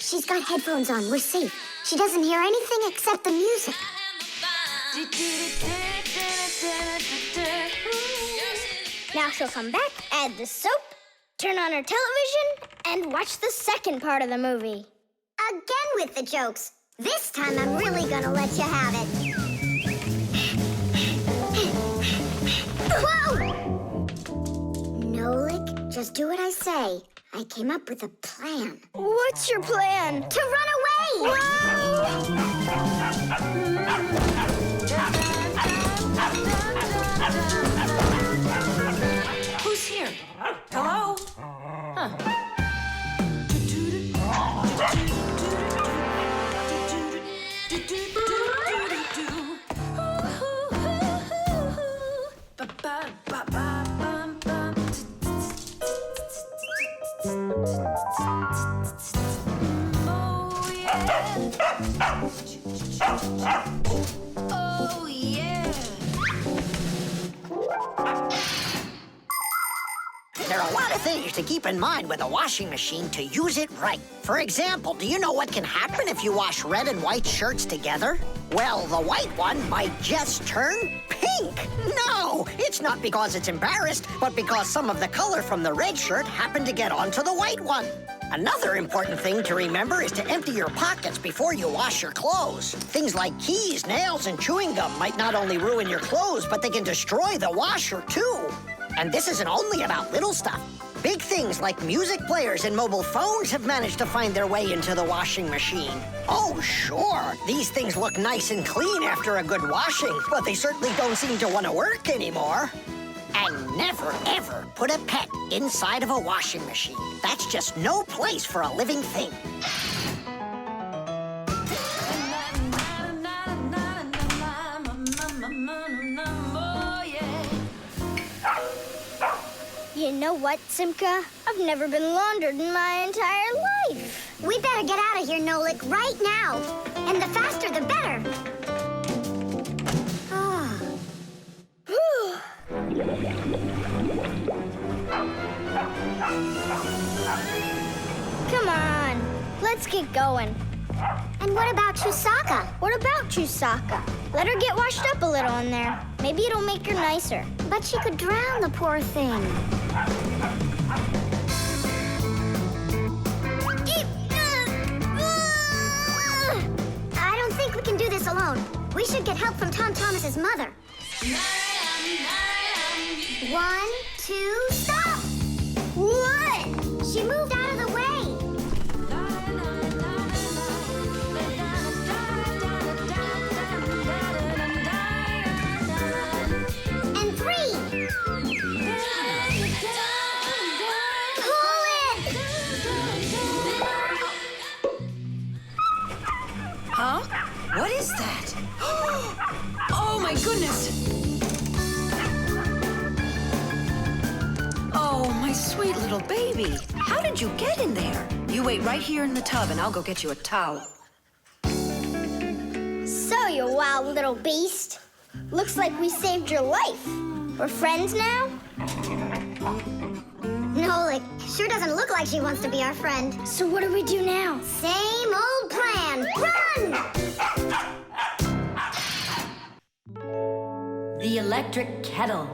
She's got headphones on. We're safe. She doesn't hear anything except the music.
Now she'll come back, add the soap, turn on her television, and watch the second part of the movie.
Again with the jokes. This time I'm really gonna let you have it. Whoa! Nolik, just do what I say. I came up with a plan.
What's your plan?
To run away!
Who's here? Hello? Huh.
Oh, yeah.
There are a lot of things to keep in mind with a washing machine to use it right. For example, do you know what can happen if you wash red and white shirts together? Well, the white one might just turn pink. No, it's not because it's embarrassed, but because some of the color from the red shirt happened to get onto the white one. Another important thing to remember is to empty your pockets before you wash your clothes. Things like keys, nails, and chewing gum might not only ruin your clothes, but they can destroy the washer, too. And this isn't only about little stuff. Big things like music players and mobile phones have managed to find their way into the washing machine. Oh, sure, these things look nice and clean after a good washing, but they certainly don't seem to want to work anymore. And never, ever put a pet inside of a washing machine. That's just no place for a living thing.
You know what, Simka? I've never been laundered in my entire life.
We better get out of here, Nolik, right now. And the faster, the better.
Come on, let's get going.
And what about Chewsocka?
What about Chewsocka? Let her get washed up a little in there. Maybe it'll make her nicer.
But she could drown, the poor thing. I don't think we can do this alone. We should get help from Tom Thomas's mother. 1, 2, stop! What? She moved out of the way. And 3. Pull it!
Huh? What is that? Oh, my goodness! Oh, my sweet little baby. How did you get in there? You wait right here in the tub and I'll go get you a towel.
So, you wild little beast. Looks like we saved your life. We're friends now?
Nolik, sure doesn't look like she wants to be our friend.
So what do we do now?
Same old plan. Run!
The Electric Kettle.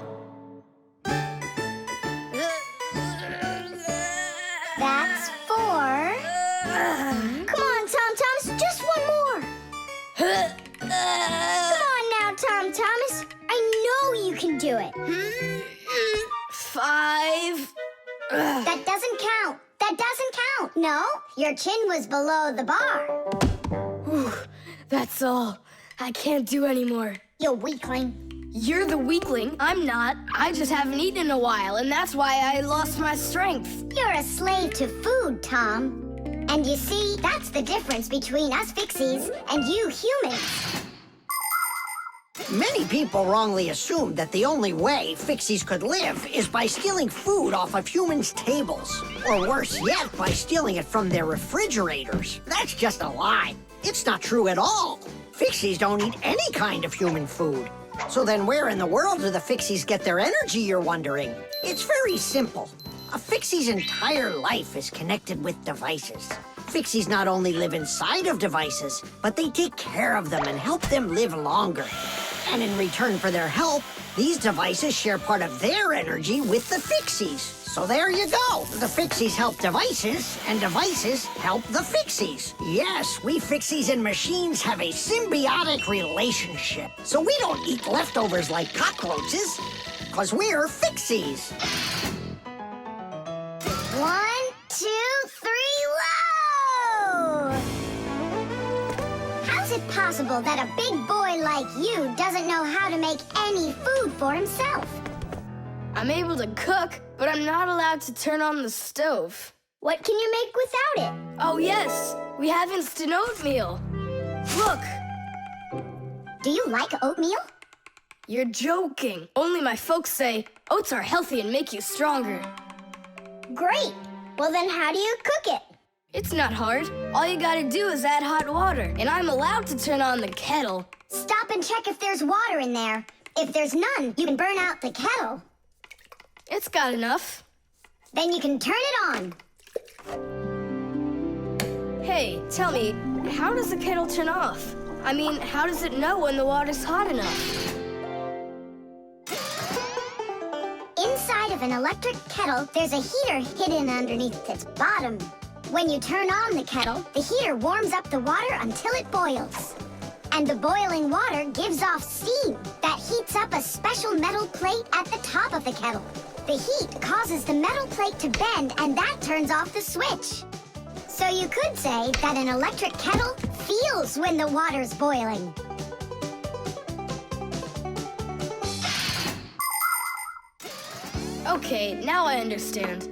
That's 4.
Come on, Tom Thomas, just one more. Come on now, Tom Thomas. I know you can do
it.
5.
That doesn't count. That doesn't count. No, your chin was below the bar.
Whew, that's all. I can't do anymore.
You weakling.
You're the weakling. I'm not. I just haven't eaten in a while, and that's why I lost my strength.
You're a slave to food, Tom. And you see, that's the difference between us Fixies and you humans.
Many people wrongly assume that the only way Fixies could live is by stealing food off of humans' tables. Or worse yet, by stealing it from their refrigerators. That's just a lie. It's not true at all. Fixies don't eat any kind of human food. So then where in the world do the Fixies get their energy, you're wondering? It's very simple. A Fixie's entire life is connected with devices. Fixies not only live inside of devices, but they take care of them and help them live longer. And in return for their help, these devices share part of their energy with the Fixies. So there you go. The Fixies help devices, and devices help the Fixies. Yes, we Fixies and machines have a symbiotic relationship. So we don't eat leftovers like cockroaches, because we're Fixies.
1, 2, 3, low! How's it possible that a big boy like you doesn't know how to make any food for himself?
I'm able to cook, but I'm not allowed to turn on the stove.
What can you make without it?
Oh, yes. We have instant oatmeal. Look.
Do you like oatmeal?
You're joking. Only my folks say oats are healthy and make you stronger.
Great. Well, then how do you cook it?
It's not hard. All you gotta do is add hot water, and I'm allowed to turn on the kettle.
Stop and check if there's water in there. If there's none, you can burn out the kettle.
It's got enough.
Then you can turn it on.
Hey, tell me, how does the kettle turn off? I mean, how does it know when the water's hot enough?
Inside of an electric kettle, there's a heater hidden underneath its bottom. When you turn on the kettle, the heater warms up the water until it boils. And the boiling water gives off steam that heats up a special metal plate at the top of the kettle. The heat causes the metal plate to bend, and that turns off the switch. So you could say that an electric kettle feels when the water's boiling.
Okay, now I understand.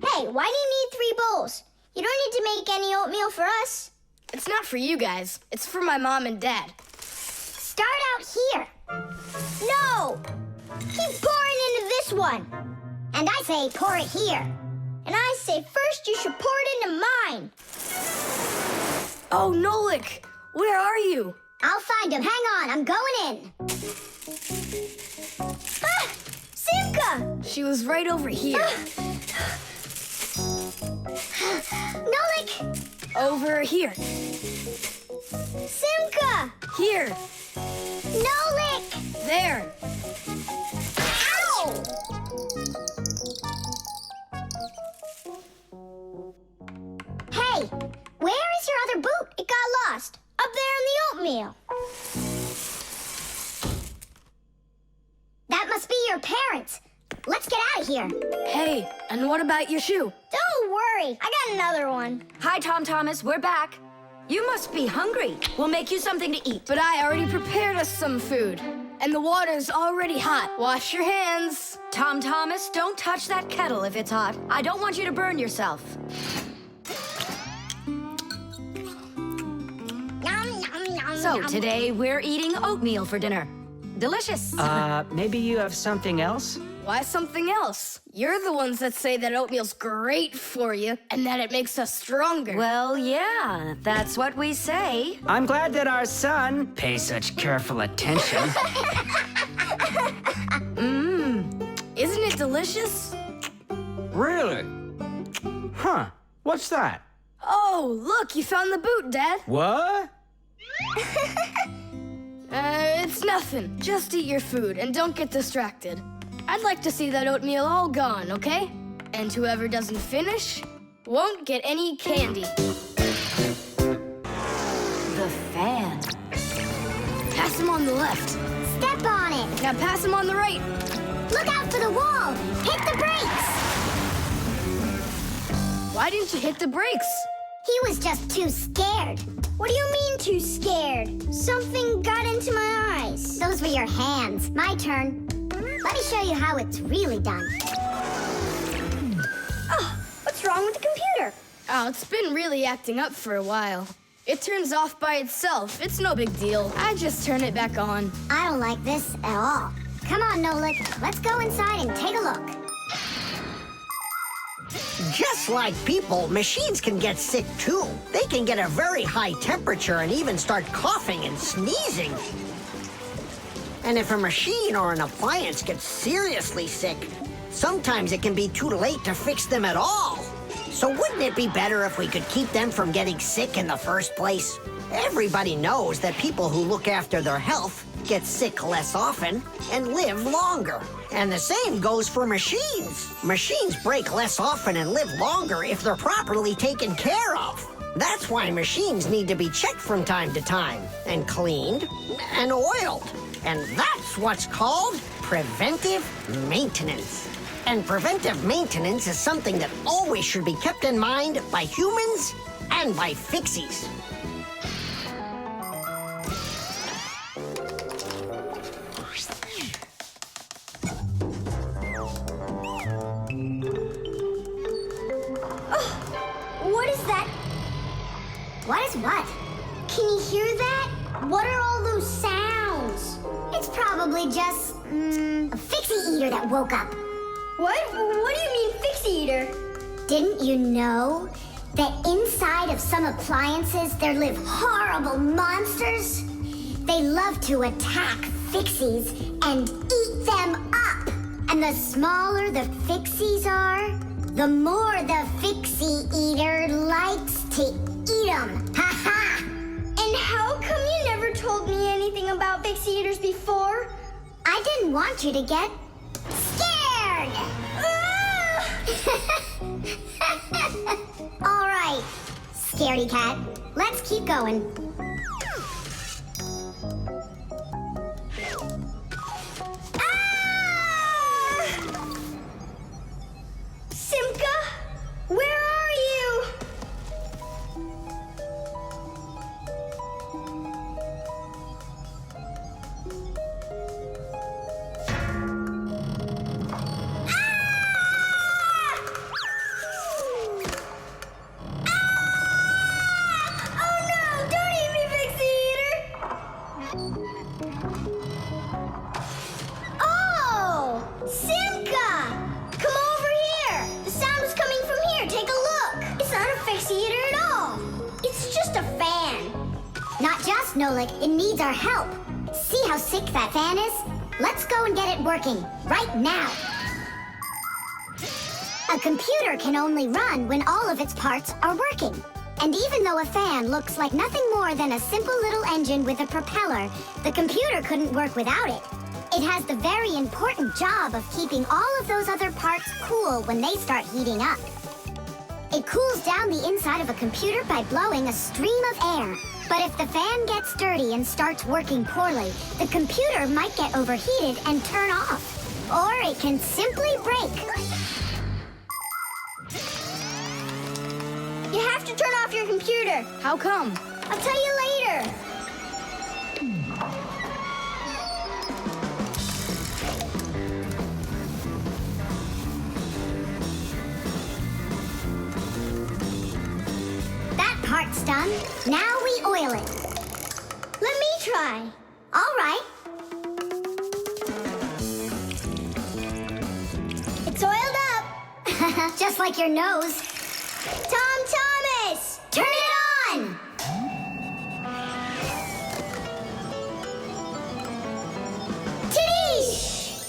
Hey, why do you need 3 bowls? You don't need to make any oatmeal for us.
It's not for you guys. It's for my mom and dad.
Start out here.
No! Keep pouring into this one.
And I say pour it here.
And I say first you should pour it into mine.
Oh, Nolik! Where are you?
I'll find him. Hang on, I'm going in.
Ah! Simka!
She was right over here.
Nolik!
Over here.
Simka!
Here.
Nolik!
There.
Ow! Hey, where is your other boot?
It got lost. Up there in the oatmeal.
That must be your parents. Let's get out of here.
Hey, and what about your shoe?
Don't worry. I got another one.
Hi, Tom Thomas. We're back. You must be hungry. We'll make you something to eat.
But I already prepared us some food. And the water's already hot. Wash your hands.
Tom Thomas, don't touch that kettle if it's hot. I don't want you to burn yourself. So today we're eating oatmeal for dinner. Delicious.
Maybe you have something else?
Why something else? You're the ones that say that oatmeal's great for you and that it makes us stronger.
Well, yeah, that's what we say.
I'm glad that our son pays such careful attention.
Isn't it delicious?
Really? Huh. What's that?
Oh, look, you found the boot, Dad.
What?
It's nothing. Just eat your food and don't get distracted. I'd like to see that oatmeal all gone, okay? And whoever doesn't finish won't get any candy.
The fan.
Pass him on the left.
Step step on it.
Now pass him on the right.
Look out for the wall. Hit the brakes.
Why didn't you hit the brakes?
He was just too scared. What do you mean too scared? Something got into my eyes. Those were your hands. My turn. Let me show you how it's really done.
Oh, what's wrong with the computer?
Oh, it's been really acting up for a while. It turns off by itself. It's no big deal. I just turn it back on.
I don't like this at all. Come on, Nolik. Let's go inside and take a look.
Just like people, machines can get sick too. They can get a very high temperature and even start coughing and sneezing. And if a machine or an appliance gets seriously sick, sometimes it can be too late to fix them at all. So wouldn't it be better if we could keep them from getting sick in the first place? Everybody knows that people who look after their health get sick less often and live longer. And the same goes for machines. Machines break less often and live longer if they're properly taken care of. That's why machines need to be checked from time to time and cleaned and oiled. And that's what's called preventive maintenance. And preventive maintenance is something that always should be kept in mind by humans and by Fixies.
What is that? What is what? Can you hear that? What are all those sounds? It's probably just, a Fixie eater that woke up.
What? What do you mean, Fixie eater?
Didn't you know that inside of some appliances there live horrible monsters? They love to attack Fixies and eat them up. And the smaller the Fixies are, the more the Fixie eater likes to eat them. Ha ha!
And how come you never told me anything about Fixie eaters before?
I didn't want you to get scared! All right, scaredy cat, let's keep going.
Simka, where are you? Oh no, don't eat me, Fixie eater! Oh, Simka! Come over here! The sound was coming from here. Take a look. It's not a Fixie eater at all. It's just a fan.
Not just, Nolik, it needs our help. See how sick that fan is? Let's go and get it working, right now. A computer can only run when all of its parts are working. And even though a fan looks like nothing more than a simple little engine with a propeller, the computer couldn't work without it. It has the very important job of keeping all of those other parts cool when they start heating up. It cools down the inside of a computer by blowing a stream of air. But if the fan gets dirty and starts working poorly, the computer might get overheated and turn off. Or it can simply break.
You have to turn off your computer.
How come?
I'll tell you later.
That part's done. Now we oil it.
Let me try.
All right.
It's oiled up.
Just like your nose.
Thomas!
Turn it on!
Tidish!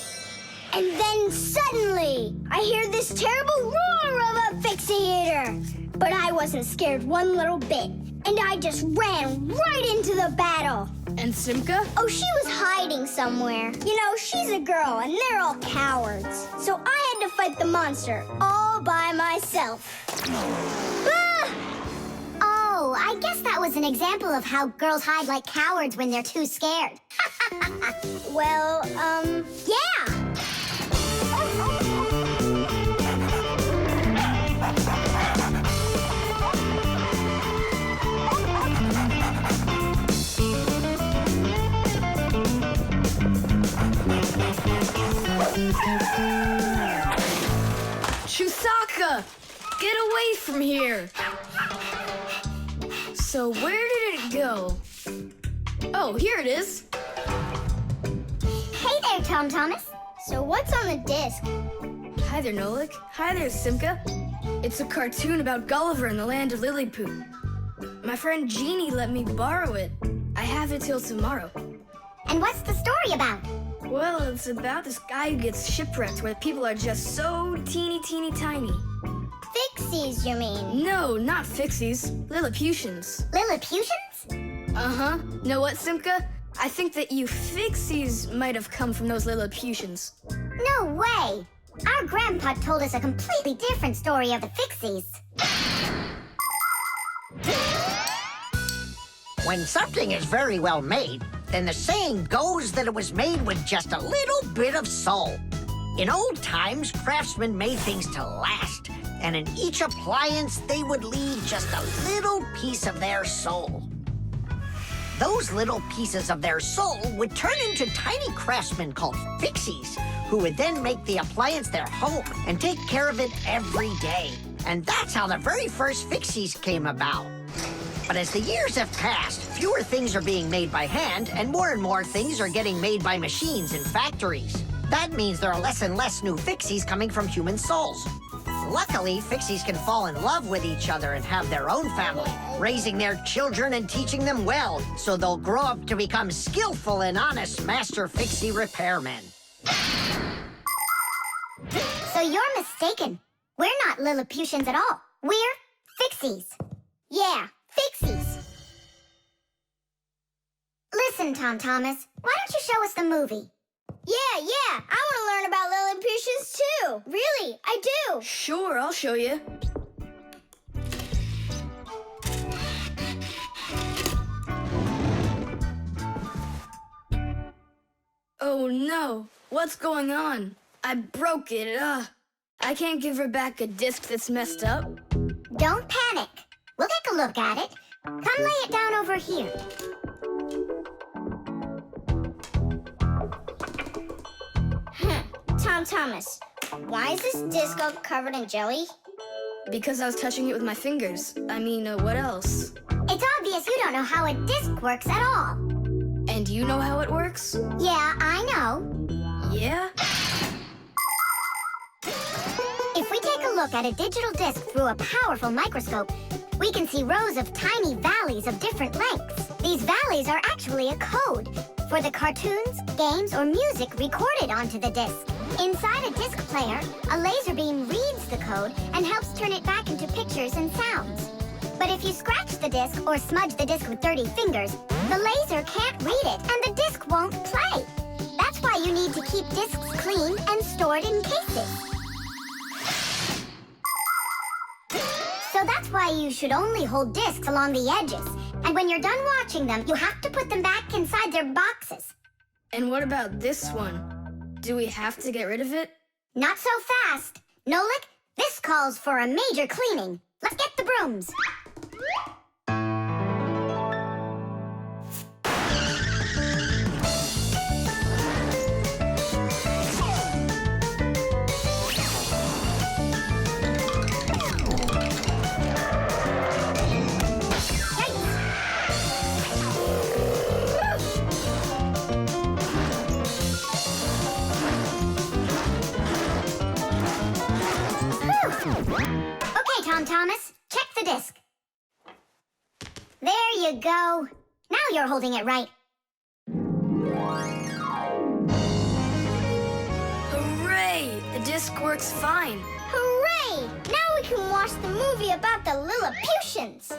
And then suddenly, I hear this terrible roar of a Fixie eater. But I wasn't scared one little bit. And I just ran right into the battle.
And Simka?
Oh, she was hiding somewhere. You know, she's a girl and they're all cowards. So I had to fight the monster all by myself. Ah!
Oh, Oh, I guess that was an example of how girls hide like cowards when they're too scared.
Well, yeah.
Chewsocka! Get away from here! So where did it go? Oh, here it is.
Hey there, Thomas.
So what's on the disc?
Hi there, Nolik. Hi there, Simka. It's a cartoon about Gulliver in the land of Lilliput. My friend Jeannie let me borrow it. I have it till tomorrow.
And what's the story about?
Well, it's about this guy who gets shipwrecked where people are just so teeny tiny.
Fixies, you mean?
No, not Fixies. Lilliputians.
Lilliputians?
Uh-huh. Know what, Simka? I think that you Fixies might have come from those Lilliputians.
No way! Our grandpa told us a completely different story of the Fixies.
When something is very well made, then the saying goes that it was made with just a little bit of soul. In old times, craftsmen made things to last, and in each appliance, they would leave just a little piece of their soul. Those little pieces of their soul would turn into tiny craftsmen called Fixies, who would then make the appliance their home and take care of it every day. And that's how the very first Fixies came about. But as the years have passed, fewer things are being made by hand, and more things are getting made by machines in factories. That means there are less and less new Fixies coming from human souls. Luckily, Fixies can fall in love with each other and have their own family, raising their children and teaching them well, so they'll grow up to become skillful and honest master Fixie repairmen.
So you're mistaken. We're not Lilliputians at all. We're Fixies. Yeah, Fixies. Listen, Thomas, why don't you show us the movie?
Yeah, I want to learn about Lilliputians too. Really, I do.
Sure, I'll show you. Oh no, what's going on? I broke it. I can't give her back a disc that's messed up.
Don't panic. We'll take a look at it. Come lay it down over here.
Thomas, why is this disc all covered in jelly?
Because I was touching it with my fingers. I mean, what else?
It's obvious you don't know how a disc works at all.
And you know how it works?
Yeah, I know.
Yeah?
If we take a look at a digital disc through a powerful microscope, we can see rows of tiny valleys of different lengths. These valleys are actually a code for the cartoons, games, or music recorded onto the disc. Inside a disc player, a laser beam reads the code and helps turn it back into pictures and sounds. But if you scratch the disc or smudge the disc with dirty fingers, the laser can't read it and the disc won't play. That's why you need to keep discs clean and stored in cases. So that's why you should only hold discs along the edges. And when you're done watching them, you have to put them back inside their boxes.
And what about this one? Do we have to get rid of it?
Not so fast. Nolik, this calls for a major cleaning. Let's get the brooms. Okay, Thomas, check the disc. There you go. Now you're holding it right.
Hooray! The disc works fine.
Hooray! Now we can watch the movie about the Lilliputians.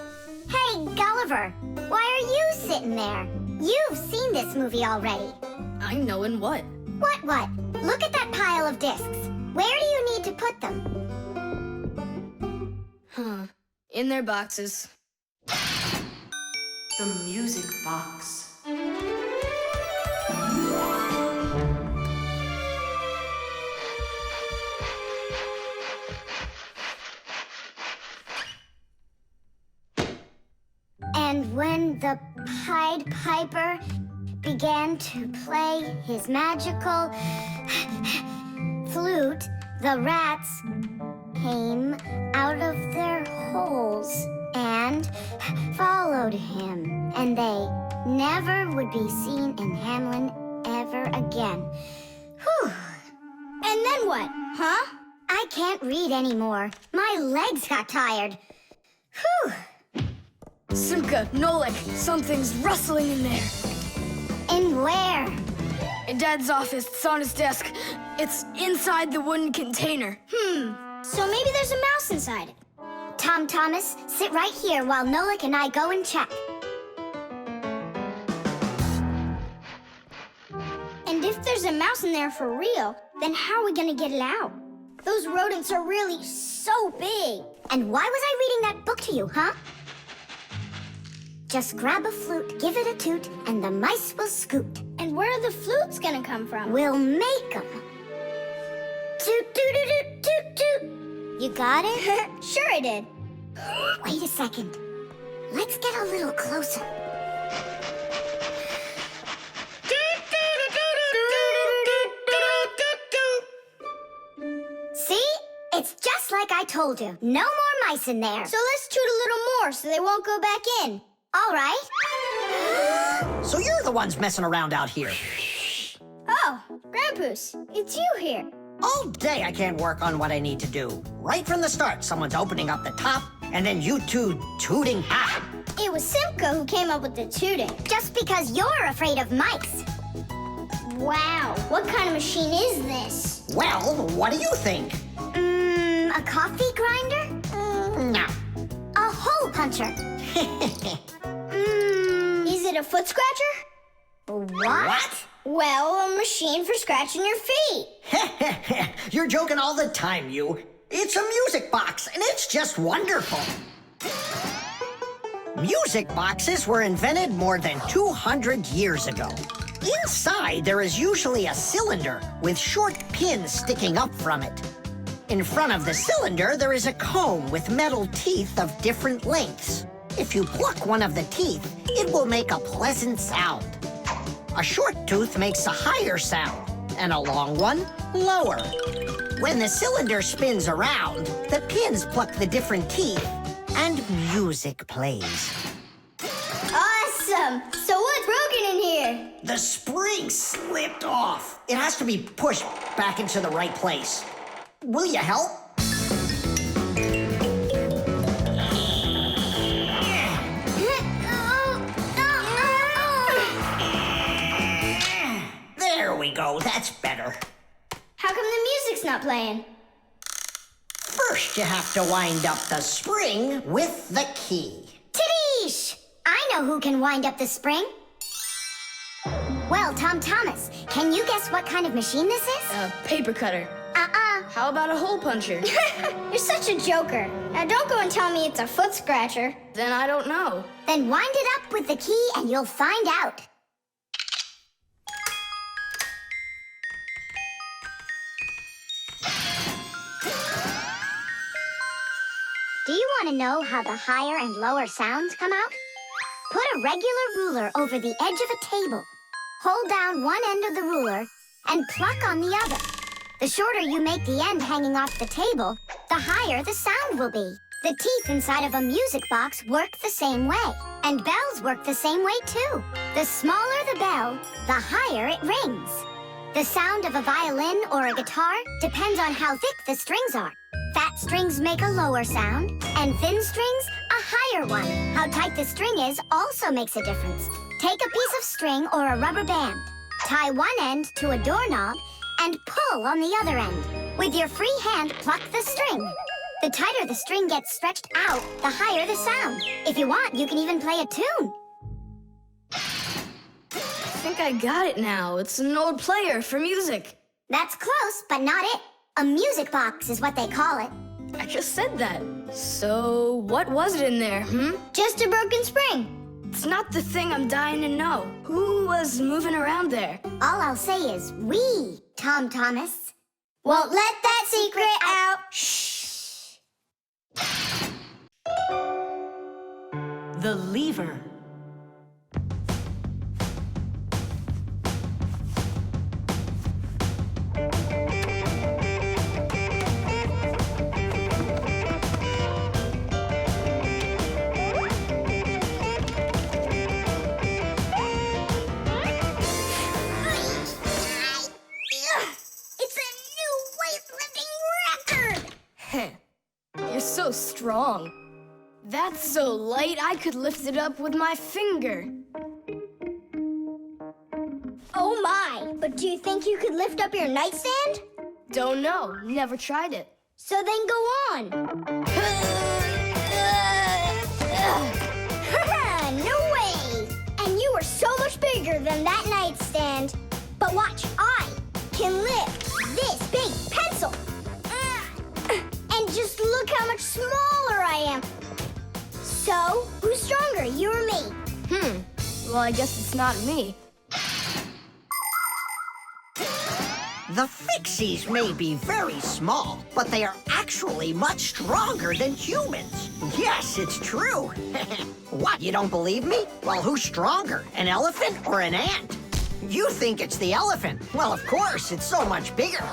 Hey, Gulliver, why are you sitting there? You've seen this movie already.
I know in what?
What? Look at that pile of discs. Where do you need to put them?
In their boxes.
The music box.
And when the Pied Piper began to play his magical flute, the rats came out of their holes and followed him. And they never would be seen in Hamlin ever again. Whew.
And then what, huh?
I can't read anymore. My legs got tired. Whew.
Simka, Nolik, something's rustling in there.
In where?
In Dad's office, it's on his desk. It's inside the wooden container.
So maybe there's a mouse inside it.
Thomas, sit right here while Nolik and I go and check.
And if there's a mouse in there for real, then how are we gonna get it out? Those rodents are really so big.
And why was I reading that book to you, huh? Just grab a flute, give it a toot, and the mice will scoot.
And where are the flutes gonna come from?
We'll make them. Toot, toot, toot, toot, toot. You got it?
Sure I did.
Wait a second. Let's get a little closer. See? It's just like I told you. No more mice in there.
So let's toot a little more so they won't go back in.
All right.
So you're the ones messing around out here.
Oh, Grandpoos, it's you here.
All day I can't work on what I need to do. Right from the start, someone's opening up the top, and then you two tooting. Ah!
It was Simka who came up with the tooting.
Just because you're afraid of mice.
Wow, what kind of machine is this?
Well, what do you think?
A coffee grinder?
No.
A hole puncher.
Is it a foot scratcher?
What?
Well, a machine for scratching your feet.
You're joking all the time, you. It's a music box, and it's just wonderful. Music boxes were invented more than 200 years ago. Inside, there is usually a cylinder with short pins sticking up from it. In front of the cylinder, there is a comb with metal teeth of different lengths. If you pluck one of the teeth, it will make a pleasant sound. A short tooth makes a higher sound, and a long one, lower. When the cylinder spins around, the pins pluck the different teeth, and music plays.
Awesome! So what's broken in here?
The spring slipped off. It has to be pushed back into the right place. Will you help? There we go. That's better.
How come the music's not playing?
First, you have to wind up the spring with the key.
Tidish! I know who can wind up the spring. Well, Thomas, can you guess what kind of machine this is?
A paper cutter.
Uh-uh.
How about a hole puncher?
You're such a joker. Now don't go and tell me it's a foot scratcher.
Then I don't know.
Then wind it up with the key and you'll find out. Do you want to know how the higher and lower sounds come out? Put a regular ruler over the edge of a table. Hold down one end of the ruler and pluck on the other. The shorter you make the end hanging off the table, the higher the sound will be. The teeth inside of a music box work the same way. And bells work the same way too. The smaller the bell, the higher it rings. The sound of a violin or a guitar depends on how thick the strings are. Fat strings make a lower sound, and thin strings a higher one. How tight the string is also makes a difference. Take a piece of string or a rubber band. Tie one end to a doorknob and pull on the other end. With your free hand, pluck the string. The tighter the string gets stretched out, the higher the sound. If you want, you can even play a tune.
I think I got it now. It's an old player for music.
That's close, but not it. A music box is what they call it.
I just said that. So what was it in there,
Just a broken spring.
It's not the thing I'm dying to know. Who was moving around there?
All I'll say is we, Tom Thomas, won't let that secret out.
Shh. The lever.
You're so strong. That's so light I could lift it up with my finger.
Oh my! But do you think you could lift up your nightstand?
Don't know. Never tried it.
So then go on. No way! And you are so much bigger than that nightstand. But watch, I can lift this big pencil. And just look how much smaller I am. So, who's stronger, you or me?
Well, I guess it's not me.
The Fixies may be very small, but they are actually much stronger than humans. Yes, it's true. What, you don't believe me? Well, who's stronger, an elephant or an ant? You think it's the elephant. Well, of course, it's so much bigger.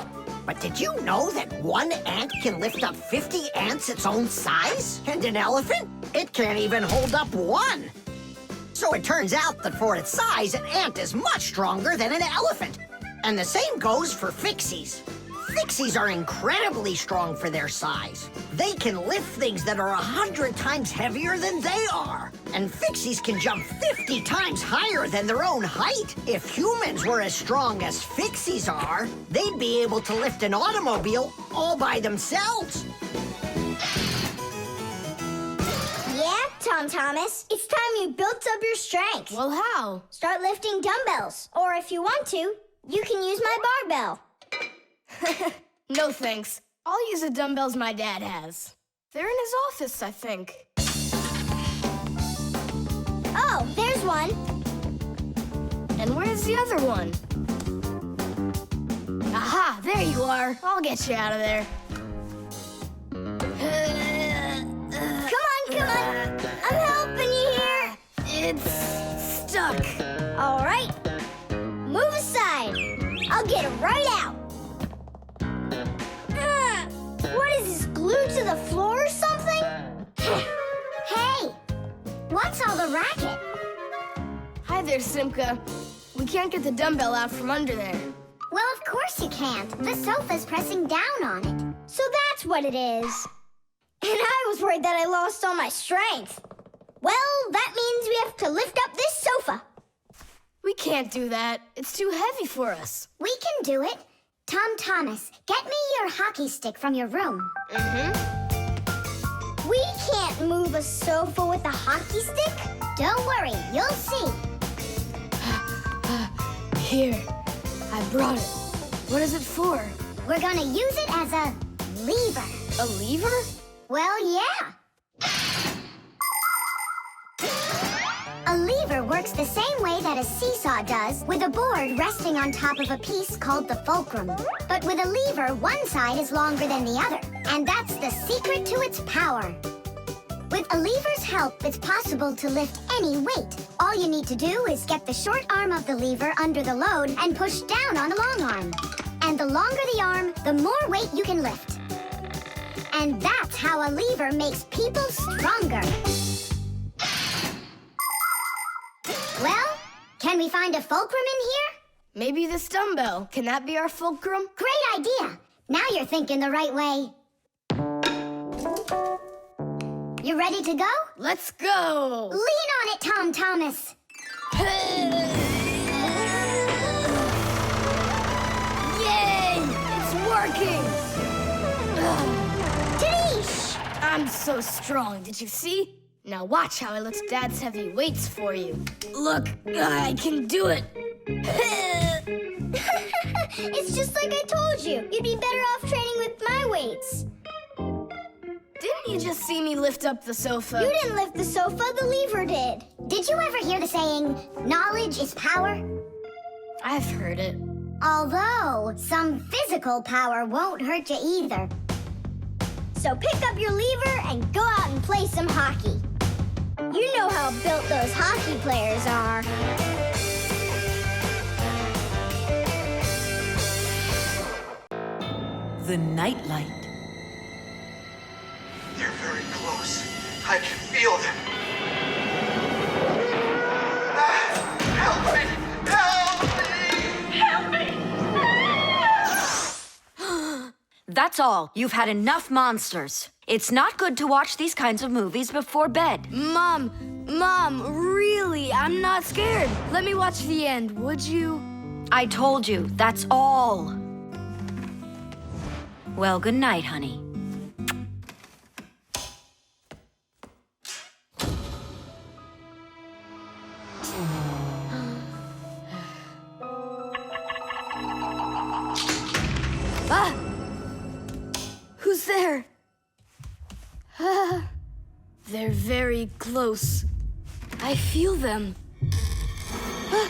But did you know that one ant can lift up 50 ants its own size? And an elephant? It can't even hold up one. So it turns out that for its size, an ant is much stronger than an elephant. And the same goes for Fixies. Fixies are incredibly strong for their size. They can lift things that are 100 times heavier than they are. And Fixies can jump 50 times higher than their own height. If humans were as strong as Fixies are, they'd be able to lift an automobile all by themselves.
Yeah, Tom Thomas. It's time you built up your strength.
Well, how?
Start lifting dumbbells. Or if you want to, you can use my barbell.
No thanks. I'll use the dumbbells my dad has. They're in his office, I think.
Oh, there's one.
And where's the other one? Aha, there you are. I'll get you out of there.
Come on. I'm helping you here.
It's stuck.
All right. Move aside. I'll get it right out. What is this, glued to the floor or something?
Hey, what's all the racket?
Hi there, Simka. We can't get the dumbbell out from under there.
Well, of course you can't. The sofa's pressing down on it.
So that's what it is. And I was worried that I lost all my strength. Well, that means we have to lift up this sofa.
We can't do that. It's too heavy for us.
We can do it. Tom Thomas, get me your hockey stick from your room.
We can't move a sofa with a hockey stick.
Don't worry, you'll see.
Here, I brought it. What is it for?
We're gonna use it as a lever.
A lever?
Well, yeah. A lever works the same way that a seesaw does, with a board resting on top of a piece called the fulcrum. But with a lever, one side is longer than the other, and that's the secret to its power. With a lever's help, it's possible to lift any weight. All you need to do is get the short arm of the lever under the load and push down on the long arm. And the longer the arm, the more weight you can lift. And that's how a lever makes people stronger. Well, can we find a fulcrum in here?
Maybe this dumbbell. Can that be our fulcrum?
Great idea. Now you're thinking the right way. You ready to go?
Let's go!
Lean on it, Tom Thomas.
Yay! It's working!
Tadeish!
I'm so strong, did you see? Now watch how I lift Dad's heavy weights for you. Look, I can do it.
It's just like I told you. You'd be better off training with my weights.
Didn't you just see me lift up the sofa?
You didn't lift the sofa, the lever did.
Did you ever hear the saying, knowledge is power?
I've heard it.
Although, some physical power won't hurt you either.
So pick up your lever and go out and play some hockey. You know how built those hockey players are.
The nightlight.
They're very close. I can feel them. Help me! Help me! Help me!
That's all. You've had enough monsters. It's not good to watch these kinds of movies before bed.
Mom, really, I'm not scared. Let me watch the end, would you?
I told you, that's all. Well, good night, honey.
Ah! Who's there? Ah, they're very close. I feel them. Ah.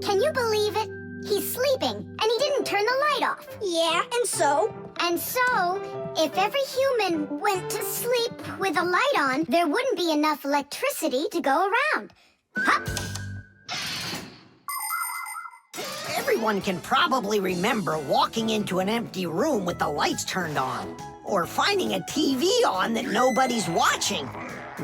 Can you believe it? He's sleeping, and he didn't turn the light off.
Yeah, and so?
And so, if every human went to sleep with a light on, there wouldn't be enough electricity to go around. Hup!
Everyone can probably remember walking into an empty room with the lights turned on, or finding a TV on that nobody's watching.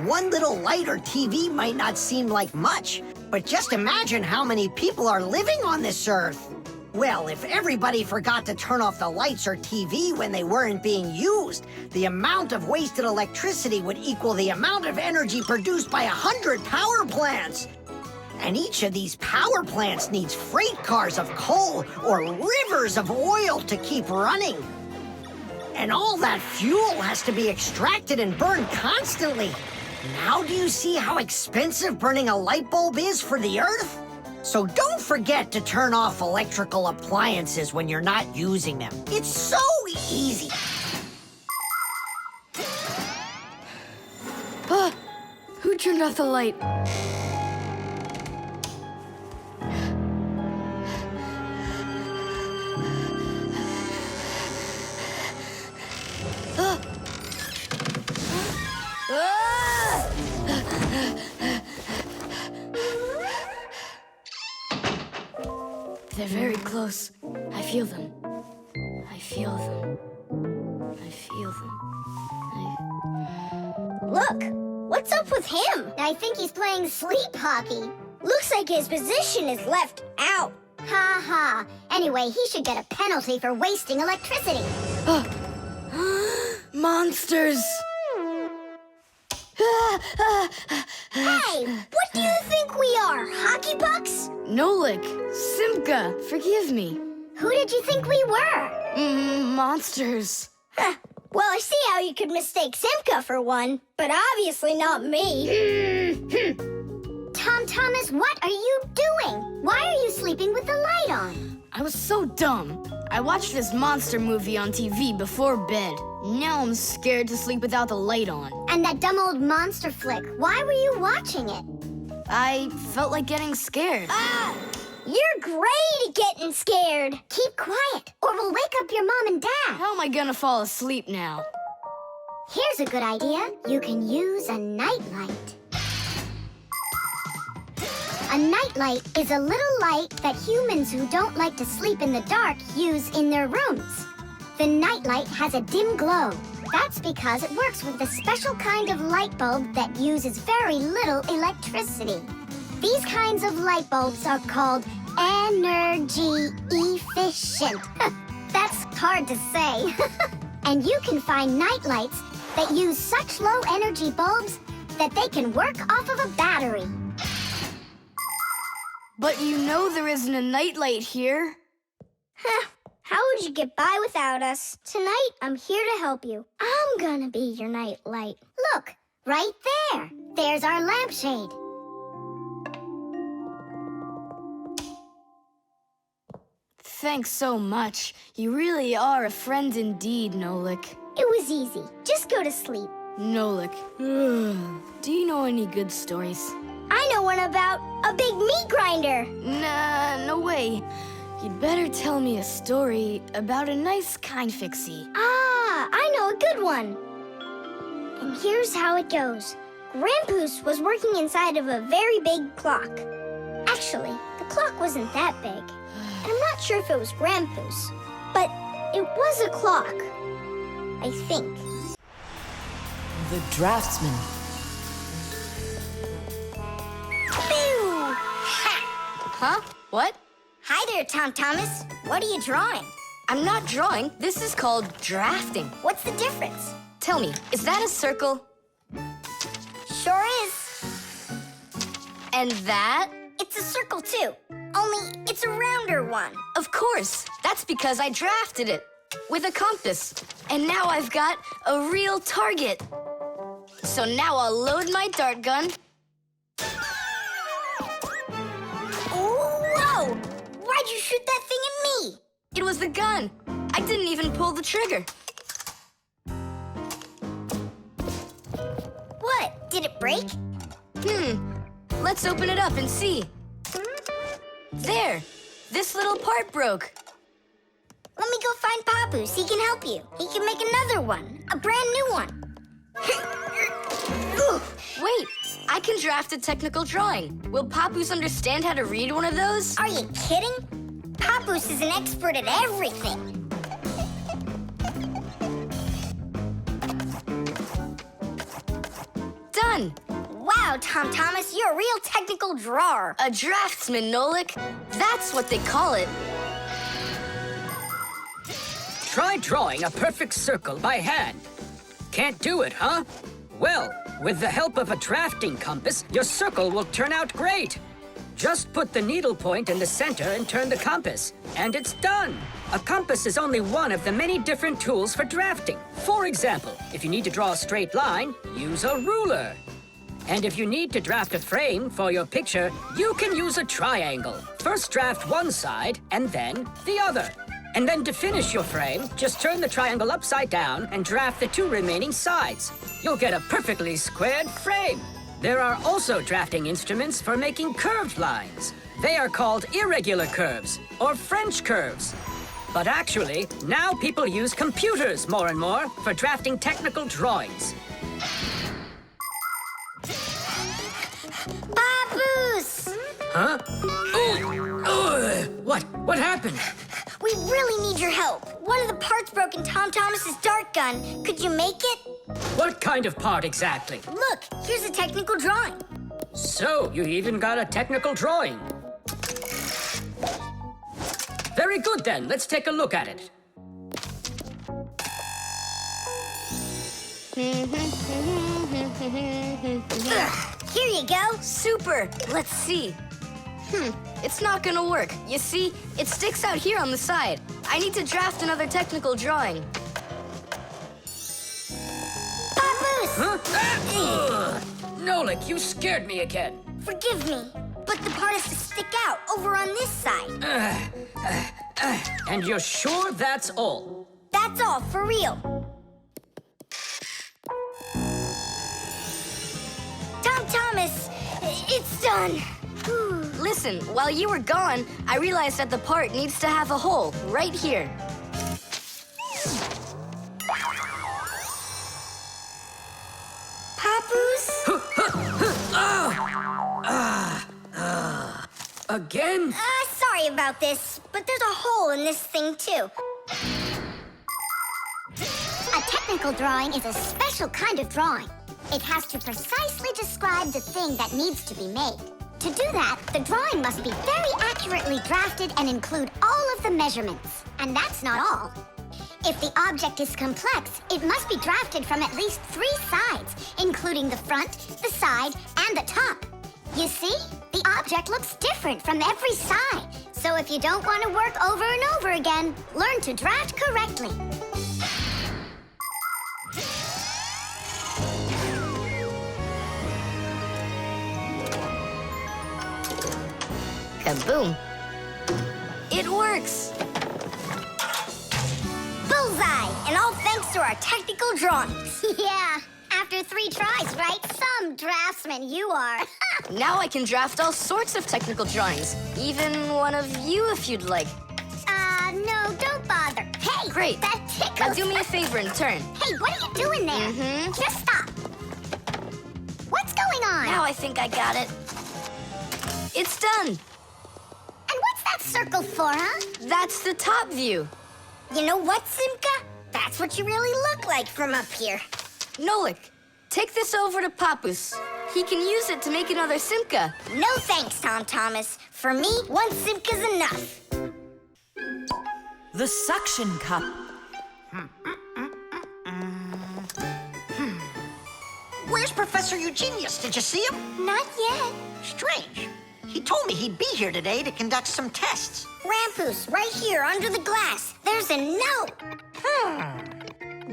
One little light or TV might not seem like much, but just imagine how many people are living on this earth. Well, if everybody forgot to turn off the lights or TV when they weren't being used, the amount of wasted electricity would equal the amount of energy produced by 100 power plants. And each of these power plants needs freight cars of coal or rivers of oil to keep running. And all that fuel has to be extracted and burned constantly. Now do you see how expensive burning a light bulb is for the Earth? So don't forget to turn off electrical appliances when you're not using them. It's so easy.
Ah, who turned off the light? Ah. Ah! They're very close. I feel them. I feel them. I feel them.
Look, what's up with him?
I think he's playing sleep hockey.
Looks like his position is left out.
Ha ha. Anyway, he should get a penalty for wasting electricity.
Monsters!
Hey, what do you think we are, hockey pucks?
Nolik, Simka, forgive me.
Who did you think we were?
Monsters.
Well, I see how you could mistake Simka for one, but obviously not me.
Thomas, what are you doing? Why are you sleeping with the light on?
I was so dumb. I watched this monster movie on TV before bed. Now I'm scared to sleep without the light on.
And that dumb old monster flick, why were you watching it?
I felt like getting scared.
Ah! You're great at getting scared.
Keep quiet, or we'll wake up your mom and dad.
How am I gonna fall asleep now?
Here's a good idea. You can use a nightlight. A nightlight is a little light that humans who don't like to sleep in the dark use in their rooms. The nightlight has a dim glow. That's because it works with a special kind of light bulb that uses very little electricity. These kinds of light bulbs are called energy efficient. That's hard to say. And you can find nightlights that use such low energy bulbs that they can work off of a battery.
But you know there isn't a nightlight here.
How would you get by without us? Tonight, I'm here to help you. I'm gonna be your nightlight.
Look, right there. There's our lampshade.
Thanks so much. You really are a friend indeed, Nolik.
It was easy. Just go to sleep.
Nolik, do you know any good stories?
I know one about a big meat grinder.
Nah, no way. You'd better tell me a story about a nice, kind Fixie.
Ah, I know a good one. And here's how it goes. Grandpoos was working inside of a very big clock. Actually, the clock wasn't that big. And I'm not sure if it was Grandpoos, but it was a clock. I think.
The Draftsman.
Pew!
Huh? What?
Hi there, Thomas. What are you drawing?
I'm not drawing. This is called drafting.
What's the difference?
Tell me, is that a circle?
Sure is.
And that?
It's a circle, too. Only it's a rounder one.
Of course. That's because I drafted it with a compass. And now I've got a real target. So now I'll load my dart gun.
Whoa! Why'd you shoot that thing at me?
It was the gun. I didn't even pull the trigger.
What? Did it break?
Let's open it up and see. There. This little part broke.
Let me go find Papoose. He can help you. He can make another one. A brand new one.
Wait, I can draft a technical drawing. Will Papoose understand how to read one of those?
Are you kidding? Papoose is an expert at everything.
Done.
Wow, Thomas, you're a real technical drawer.
A draftsman, Nolik. That's what they call it.
Try drawing a perfect circle by hand. Can't do it, huh? Well, with the help of a drafting compass, your circle will turn out great. Just put the needle point in the center and turn the compass, and it's done. A compass is only one of the many different tools for drafting. For example, if you need to draw a straight line, use a ruler. And if you need to draft a frame for your picture, you can use a triangle. First draft one side, and then the other. And then to finish your frame, just turn the triangle upside down and draft the two remaining sides. You'll get a perfectly squared frame. There are also drafting instruments for making curved lines. They are called irregular curves, or French curves. But actually, now people use computers more and more for drafting technical drawings.
Papoose!
Huh? What happened?
We really need your help. One of the parts broke in Thomas's dart gun. Could you make it?
What kind of part exactly?
Look, here's a technical drawing.
So, you even got a technical drawing. Very good then, let's take a look at it.
Here you go.
Super. Let's see. It's not gonna work. You see, it sticks out here on the side. I need to draft another technical drawing.
Papoose!
Huh? Nolik, you scared me again.
Forgive me, but the part has to stick out over on this side.
And you're sure that's all?
That's all, for real. Thomas, it's done.
Listen, while you were gone, I realized that the part needs to have a hole right here.
Papoose?
Again?
Sorry about this, but there's a hole in this thing, too. A technical drawing is a special kind of drawing. It has to precisely describe the thing that needs to be made. To do that, the drawing must be very accurately drafted and include all of the measurements. And that's not all. If the object is complex, it must be drafted from at least 3 sides, including the front, the side, and the top. You see? The object looks different from every side. So if you don't want to work over and over again, learn to draft correctly.
Kaboom. It works.
thanks to our technical drawings.
Yeah, after 3 tries, right? Some draftsman you are.
Now I can draft all sorts of technical drawings. Even one of you if you'd like.
No, don't bother. Hey,
Great.
that tickles.
Now do me a favor and turn.
Hey, what are you doing there? Just stop. What's going on?
Now I think I got it. It's done.
And what's that circle for, huh?
That's the top view.
You know what, Simka? That's what you really look like from up here.
Nolik, take this over to Papus. He can use it to make another Simka.
No thanks, Tom Thomas. For me, 1 Simka's enough.
The suction cup.
Where's Professor Eugenius? Did you see him?
Not yet.
Strange. He told me he'd be here today to conduct some tests.
Rampus, right here under the glass. There's a note.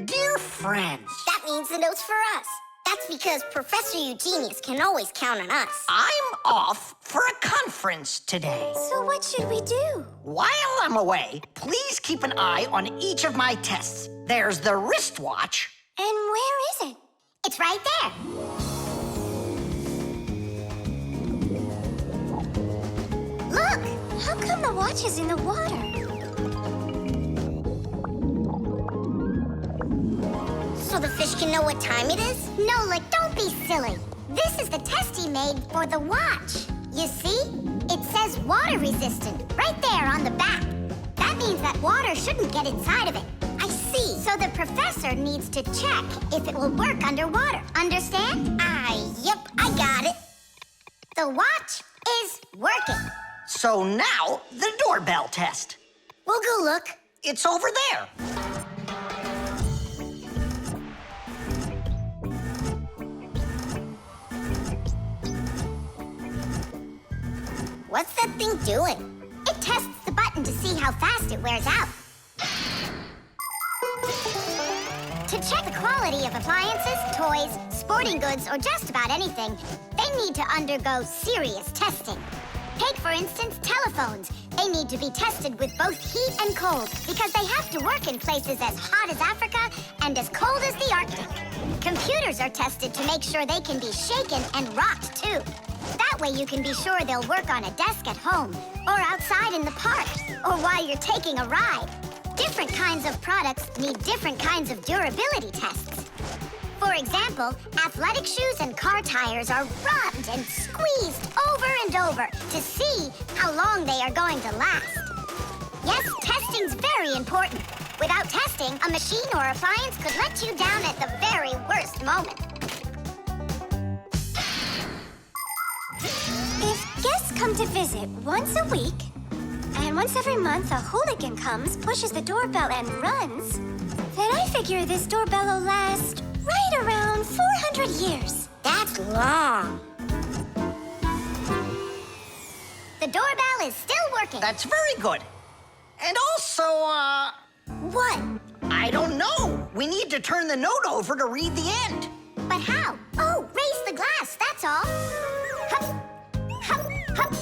Dear friends.
That means the note's for us. That's because Professor Eugenius can always count on us.
I'm off for a conference today.
So what should we do?
While I'm away, please keep an eye on each of my tests. There's the wristwatch.
And where is it?
It's right there.
Look! How come the watch is in the water? So the fish can know what time it is?
Nolik, don't be silly. This is the test he made for the watch. You see? It says water resistant right there on the back. That means that water shouldn't get inside of it.
I see.
So the professor needs to check if it will work underwater. Understand?
Yep, I got it.
The watch is working.
So now, the doorbell test.
We'll go look.
It's over there.
What's that thing doing?
It tests the button to see how fast it wears out. To check the quality of appliances, toys, sporting goods, or just about anything, they need to undergo serious testing. Take, for instance, telephones. They need to be tested with both heat and cold because they have to work in places as hot as Africa and as cold as the Arctic. Computers are tested to make sure they can be shaken and rocked, too. That way you can be sure they'll work on a desk at home, or outside in the park, or while you're taking a ride. Different kinds of products need different kinds of durability tests. For example, athletic shoes and car tires are rubbed and squeezed over and over to see how long they are going to last. Yes, testing's very important. Without testing, a machine or appliance could let you down at the very worst moment.
If guests come to visit once a week, and once every month a hooligan comes, pushes the doorbell and runs, then I figure this doorbell will last right around 400 years.
That's long.
The doorbell is still working.
That's very good. And also,
What?
I don't know. We need to turn the note over to read the end.
But how? Oh, raise the glass, that's all. Hup, hup, hup.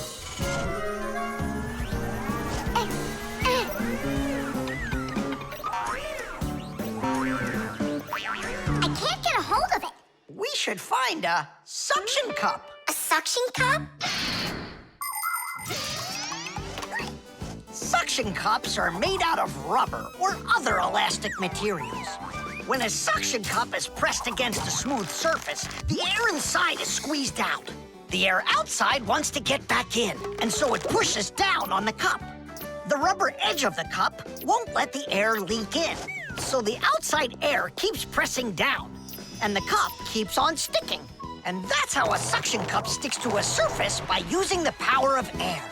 I can't get a hold of it.
We should find a suction cup.
A suction cup?
Suction cups are made out of rubber or other elastic materials. When a suction cup is pressed against a smooth surface, the air inside is squeezed out. The air outside wants to get back in, and so it pushes down on the cup. The rubber edge of the cup won't let the air leak in, so the outside air keeps pressing down, and the cup keeps on sticking. And that's how a suction cup sticks to a surface by using the power of air.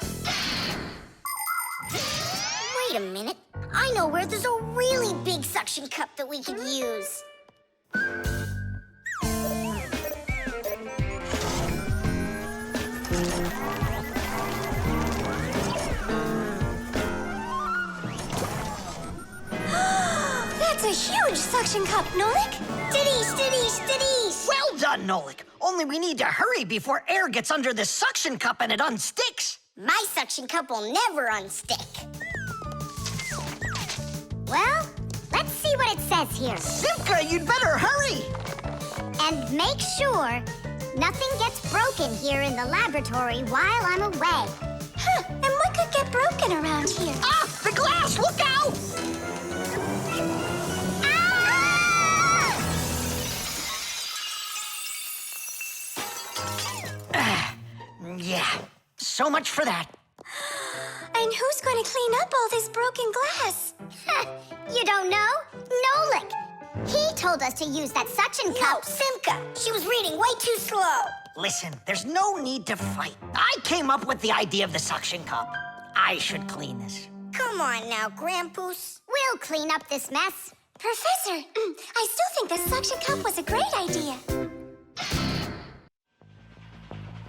Wait a minute. I know where there's a really big suction cup that we could use.
That's a huge suction cup, Nolik.
Stiddies, stiddies, stiddies.
Well done, Nolik. Only we need to hurry before air gets under this suction cup and it unsticks.
My suction cup will never unstick.
Well, let's see what it says here.
Simka, you'd better hurry.
And make sure nothing gets broken here in the laboratory while I'm away.
Huh, and what could get broken around here?
Ah, the glass, look out! Yeah, so much for that.
And who's going to clean up all this broken glass?
You don't know? Nolik. He told us to use that suction cup.
Simka, she was reading way too slow.
Listen, there's no need to fight. I came up with the idea of the suction cup. I should clean this.
Come on now, Grandpoos.
We'll clean up this mess.
Professor, I still think the suction cup was a great idea.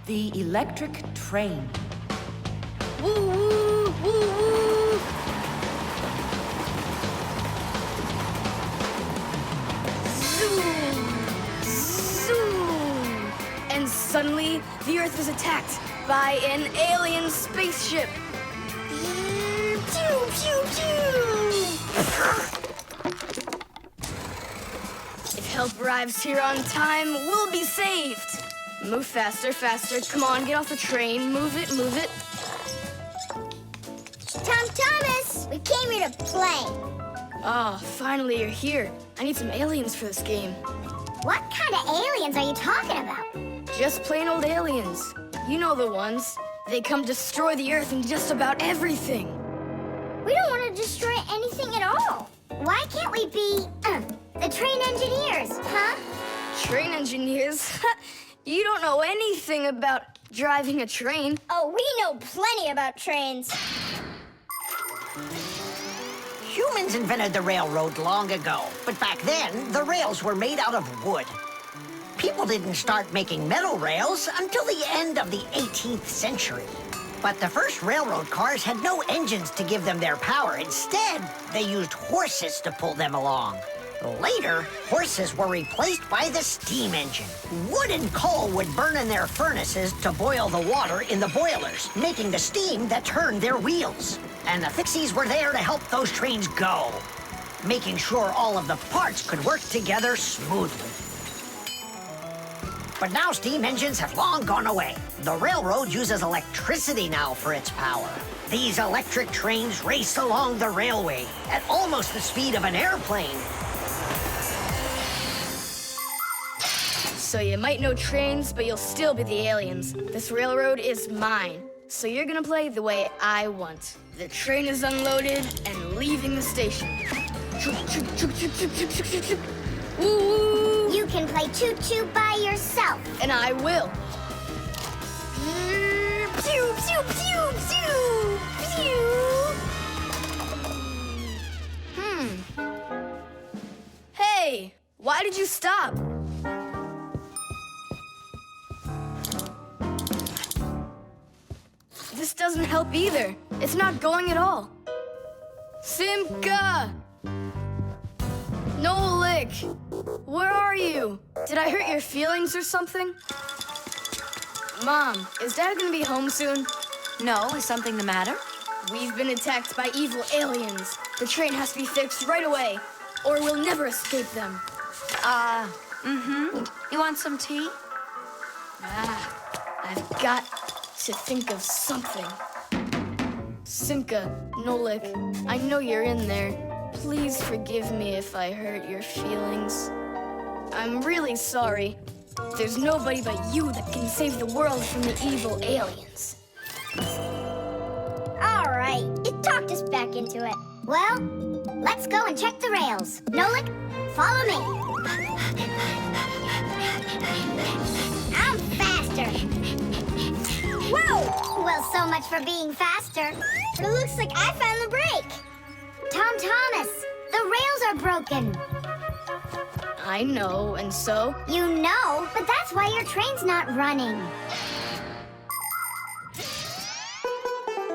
The electric train.
Woo woo woo woo! Zoom! Zoom! And suddenly, the Earth is attacked by an alien spaceship. Pew pew pew! If help arrives here on time, we'll be saved. Move faster, faster. Come on, get off the train. Move it, move it.
Thomas, we came here to play.
Ah, finally you're here. I need some aliens for this game.
What kind of aliens are you talking about?
Just plain old aliens. You know the ones. They come destroy the Earth and just about everything.
We don't want to destroy anything at all.
Why can't we be, the train engineers, huh?
Train engineers? You don't know anything about driving a train.
Oh, we know plenty about trains.
Humans invented the railroad long ago, but back then, the rails were made out of wood. People didn't start making metal rails until the end of the 18th century. But the first railroad cars had no engines to give them their power. Instead, they used horses to pull them along. Later, horses were replaced by the steam engine. Wood and coal would burn in their furnaces to boil the water in the boilers, making the steam that turned their wheels. And the Fixies were there to help those trains go, making sure all of the parts could work together smoothly. But now steam engines have long gone away. The railroad uses electricity now for its power. These electric trains race along the railway at almost the speed of an airplane.
So you might know trains, but you'll still be the aliens. This railroad is mine. So you're gonna play the way I want. The train is unloaded and leaving the station. Woo!
You can play choo-choo by yourself.
And I will.
Pew, pew, pew, pew, pew.
Hey, why did you stop? This doesn't help either. It's not going at all. Simka! Nolik! Where are you? Did I hurt your feelings or something? Mom, is Dad gonna be home soon?
No, is something the matter?
We've been attacked by evil aliens. The train has to be fixed right away, or we'll never escape them.
You want some tea?
I've got to think of something. Simka, Nolik, I know you're in there. Please forgive me if I hurt your feelings. I'm really sorry. There's nobody but you that can save the world from the evil aliens.
All right, it talked us back into it.
Well, let's go and check the rails. Nolik, follow me. I'm faster. Whoa! Well, so much for being faster.
It looks like I found the brake.
Thomas, the rails are broken.
I know, and so?
You know, but that's why your train's not running.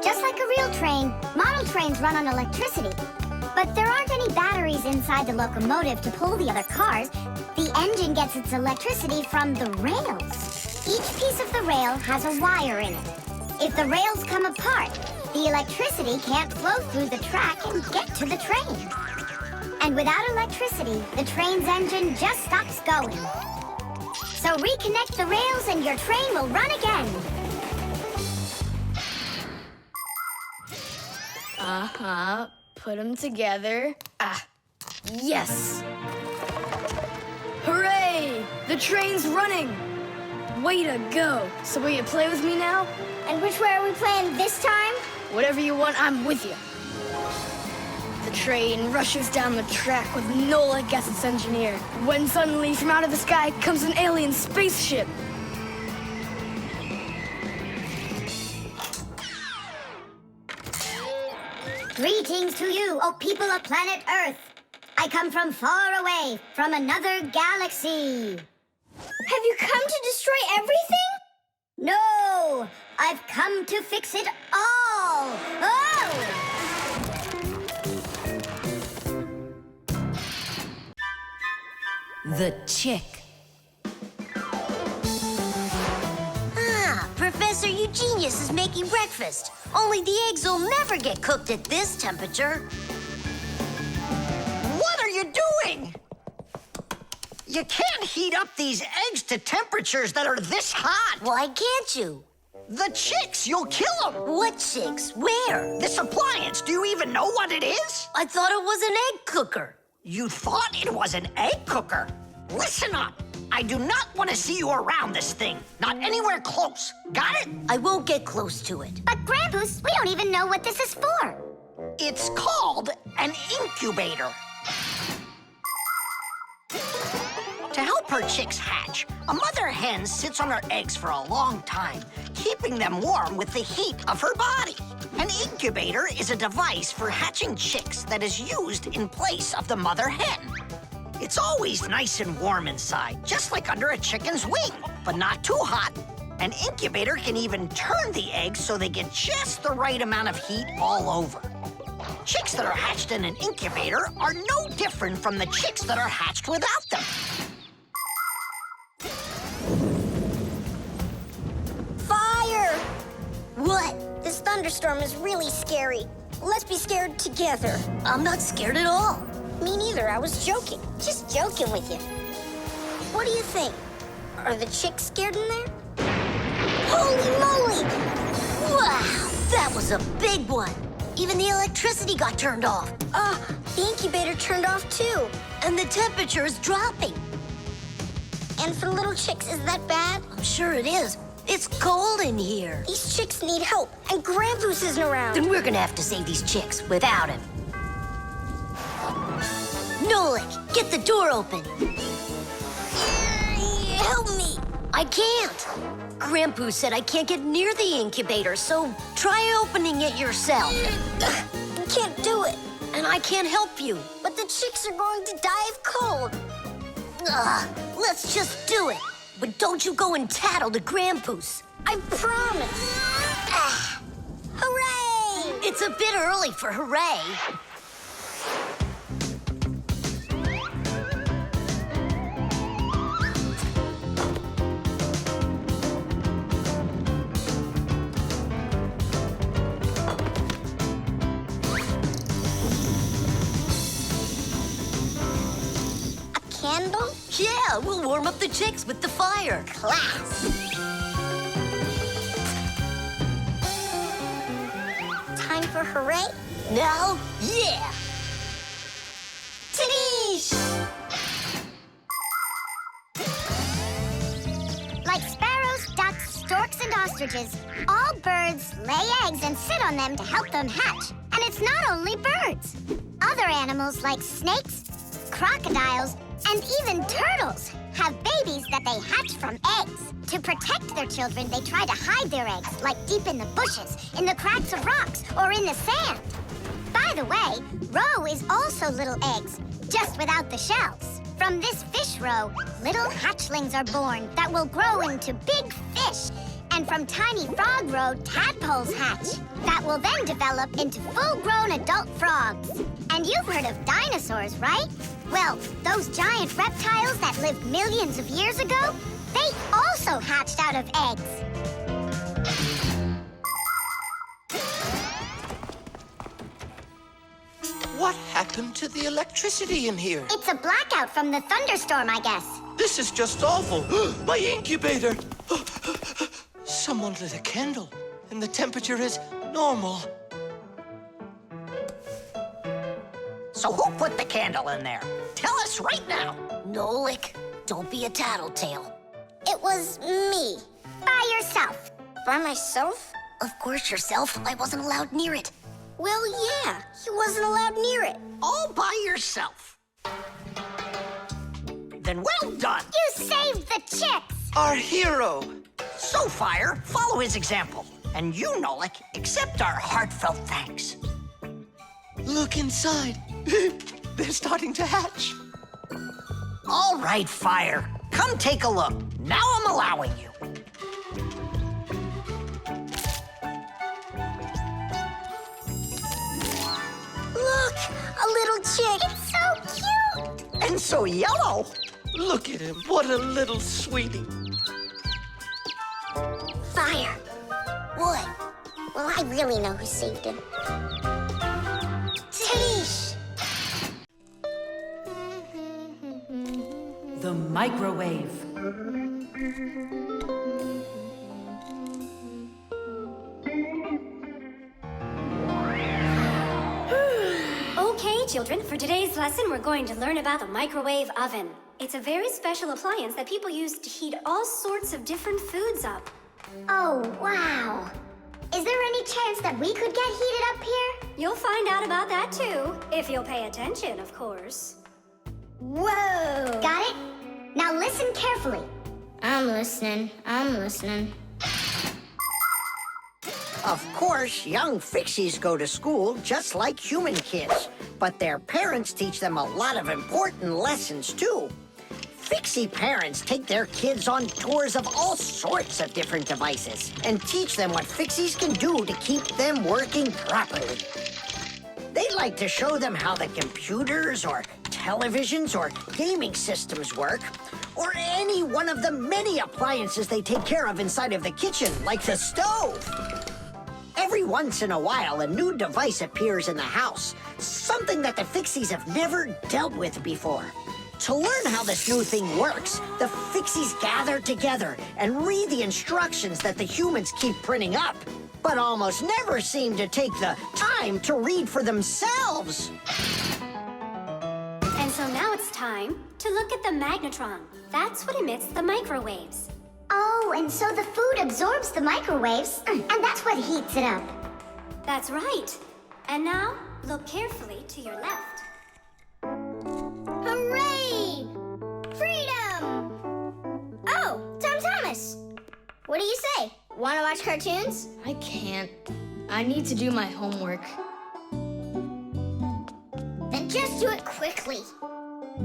Just like a real train, model trains run on electricity. But there aren't any batteries inside the locomotive to pull the other cars. The engine gets its electricity from the rails. Each piece of the rail has a wire in it. If the rails come apart, the electricity can't flow through the track and get to the train. And without electricity, the train's engine just stops going. So reconnect the rails and your train will run again.
Put them together. Yes! Hooray! The train's running! Way to go! So will you play with me now?
And which way are we playing this time?
Whatever you want, I'm with you. The train rushes down the track with Nolik as its engineer, when suddenly from out of the sky comes an alien spaceship.
Greetings to you, O people of planet Earth. I come from far away, from another galaxy.
Have you come to destroy everything?
No, I've come to fix it all. Oh!
The chick.
Professor Eugenius is making breakfast. Only the eggs will never get cooked at this temperature.
What are you doing? You can't heat up these eggs to temperatures that are this hot.
Why can't you?
The chicks, you'll kill them.
What chicks? Where?
This appliance, do you even know what it is?
I thought it was an egg cooker.
You thought it was an egg cooker? Listen up. I do not want to see you around this thing. Not anywhere close. Got it?
I won't get close to it.
But Grampus, we don't even know what this is for.
It's called an incubator. To help her chicks hatch, a mother hen sits on her eggs for a long time, keeping them warm with the heat of her body. An incubator is a device for hatching chicks that is used in place of the mother hen. It's always nice and warm inside, just like under a chicken's wing, but not too hot. An incubator can even turn the eggs so they get just the right amount of heat all over. Chicks that are hatched in an incubator are no different from the chicks that are hatched without them.
Fire!
What?
This thunderstorm is really scary. Let's be scared together.
I'm not scared at all.
Me neither, I was joking. Just joking with you. What do you think? Are the chicks scared in there? Holy moly!
Wow, that was a big one. Even the electricity got turned off.
The incubator turned off too.
And the temperature is dropping.
And for little chicks, is that bad?
I'm sure it is. It's cold in here.
These chicks need help, and Grampus isn't around.
Then we're gonna have to save these chicks without him. Nolik, get the door open.
Help me.
I can't. Grampus said I can't get near the incubator, so try opening it yourself.
I can't do it.
And I can't help you.
But the chicks are going to die of cold.
Let's just do it. But don't you go and tattle to Grampus.
I promise. Hooray!
It's a bit early for hooray.
Candle?
Yeah, we'll warm up the chicks with the fire.
Class. Time for hooray?
Now, yeah.
Tanish!
Like sparrows, ducks, storks, and ostriches, all birds lay eggs and sit on them to help them hatch. And it's not only birds. Other animals like snakes, crocodiles, and even turtles have babies that they hatch from eggs. To protect their children, they try to hide their eggs, like deep in the bushes, in the cracks of rocks, or in the sand. By the way, roe is also little eggs, just without the shells. From this fish roe, little hatchlings are born that will grow into big fish. And from tiny frog roe, tadpoles hatch that will then develop into full-grown adult frogs. And you've heard of dinosaurs, right? Well, those giant reptiles that lived millions of years ago, they also hatched out of eggs.
What
happened to the electricity in here?
It's a blackout from the thunderstorm, I guess.
This is just awful. My incubator.
Someone lit a candle, and the temperature is normal.
So who put the candle in there? Tell us right now.
Nolik, don't be a tattletale.
It was me.
By yourself.
By myself?
Of course yourself. I wasn't allowed near it.
Well, yeah. He wasn't allowed near it.
All by yourself. Then well done.
You saved the chicks.
Our hero.
So, Fire, follow his example. And you, Nolik, accept our heartfelt thanks.
Look inside. They're starting to hatch.
All right, Fire. Come take a look. Now I'm allowing you.
Look, a little chick.
It's so cute.
And so yellow.
Look at him. What a little sweetie.
Fire. What? Well, I really know who saved him. Tish.
The microwave.
Okay, children, for today's lesson, we're going to learn about the microwave oven. It's a very special appliance that people use to heat all sorts of different foods up.
Oh, wow. Is there any chance that we could get heated up here?
You'll find out about that too, if you'll pay attention, of course.
Whoa. Got it? Now listen carefully.
I'm listening.
Of course, young Fixies go to school just like human kids, but their parents teach them a lot of important lessons, too. Fixie parents take their kids on tours of all sorts of different devices and teach them what Fixies can do to keep them working properly. They like to show them how the computers or televisions or gaming systems work, or any one of the many appliances they take care of inside of the kitchen, like the stove. Every once in a while, a new device appears in the house, something that the Fixies have never dealt with before. To learn how this new thing works, the Fixies gather together and read the instructions that the humans keep printing up, but almost never seem to take the time to read for themselves.
And so now it's time to look at the magnetron. That's what emits the microwaves.
Oh, and so the food absorbs the microwaves, and that's what heats it up.
That's right. And now, look carefully to your left.
Hooray! Freedom! Oh, Thomas. What do you say? Want to watch cartoons?
I can't. I need to do my homework.
Then just do it quickly.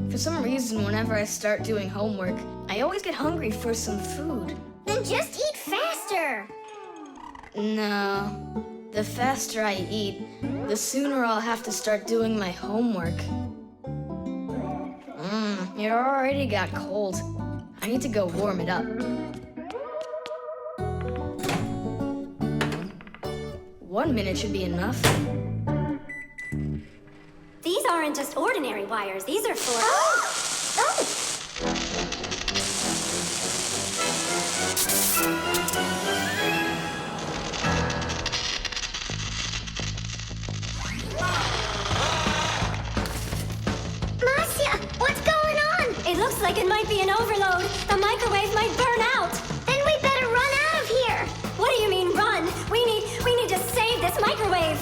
For some reason, whenever I start doing homework, I always get hungry for some food.
Then just eat faster.
No. The faster I eat, the sooner I'll have to start doing my homework. It already got cold. I need to go warm it up. 1 minute should be enough.
These aren't just ordinary wires. These are for...
Marcia, what's going on?
It looks like it might be an overload. The microwave might burn out.
Then we better run out of here.
What do you mean, run? We need to save this microwave.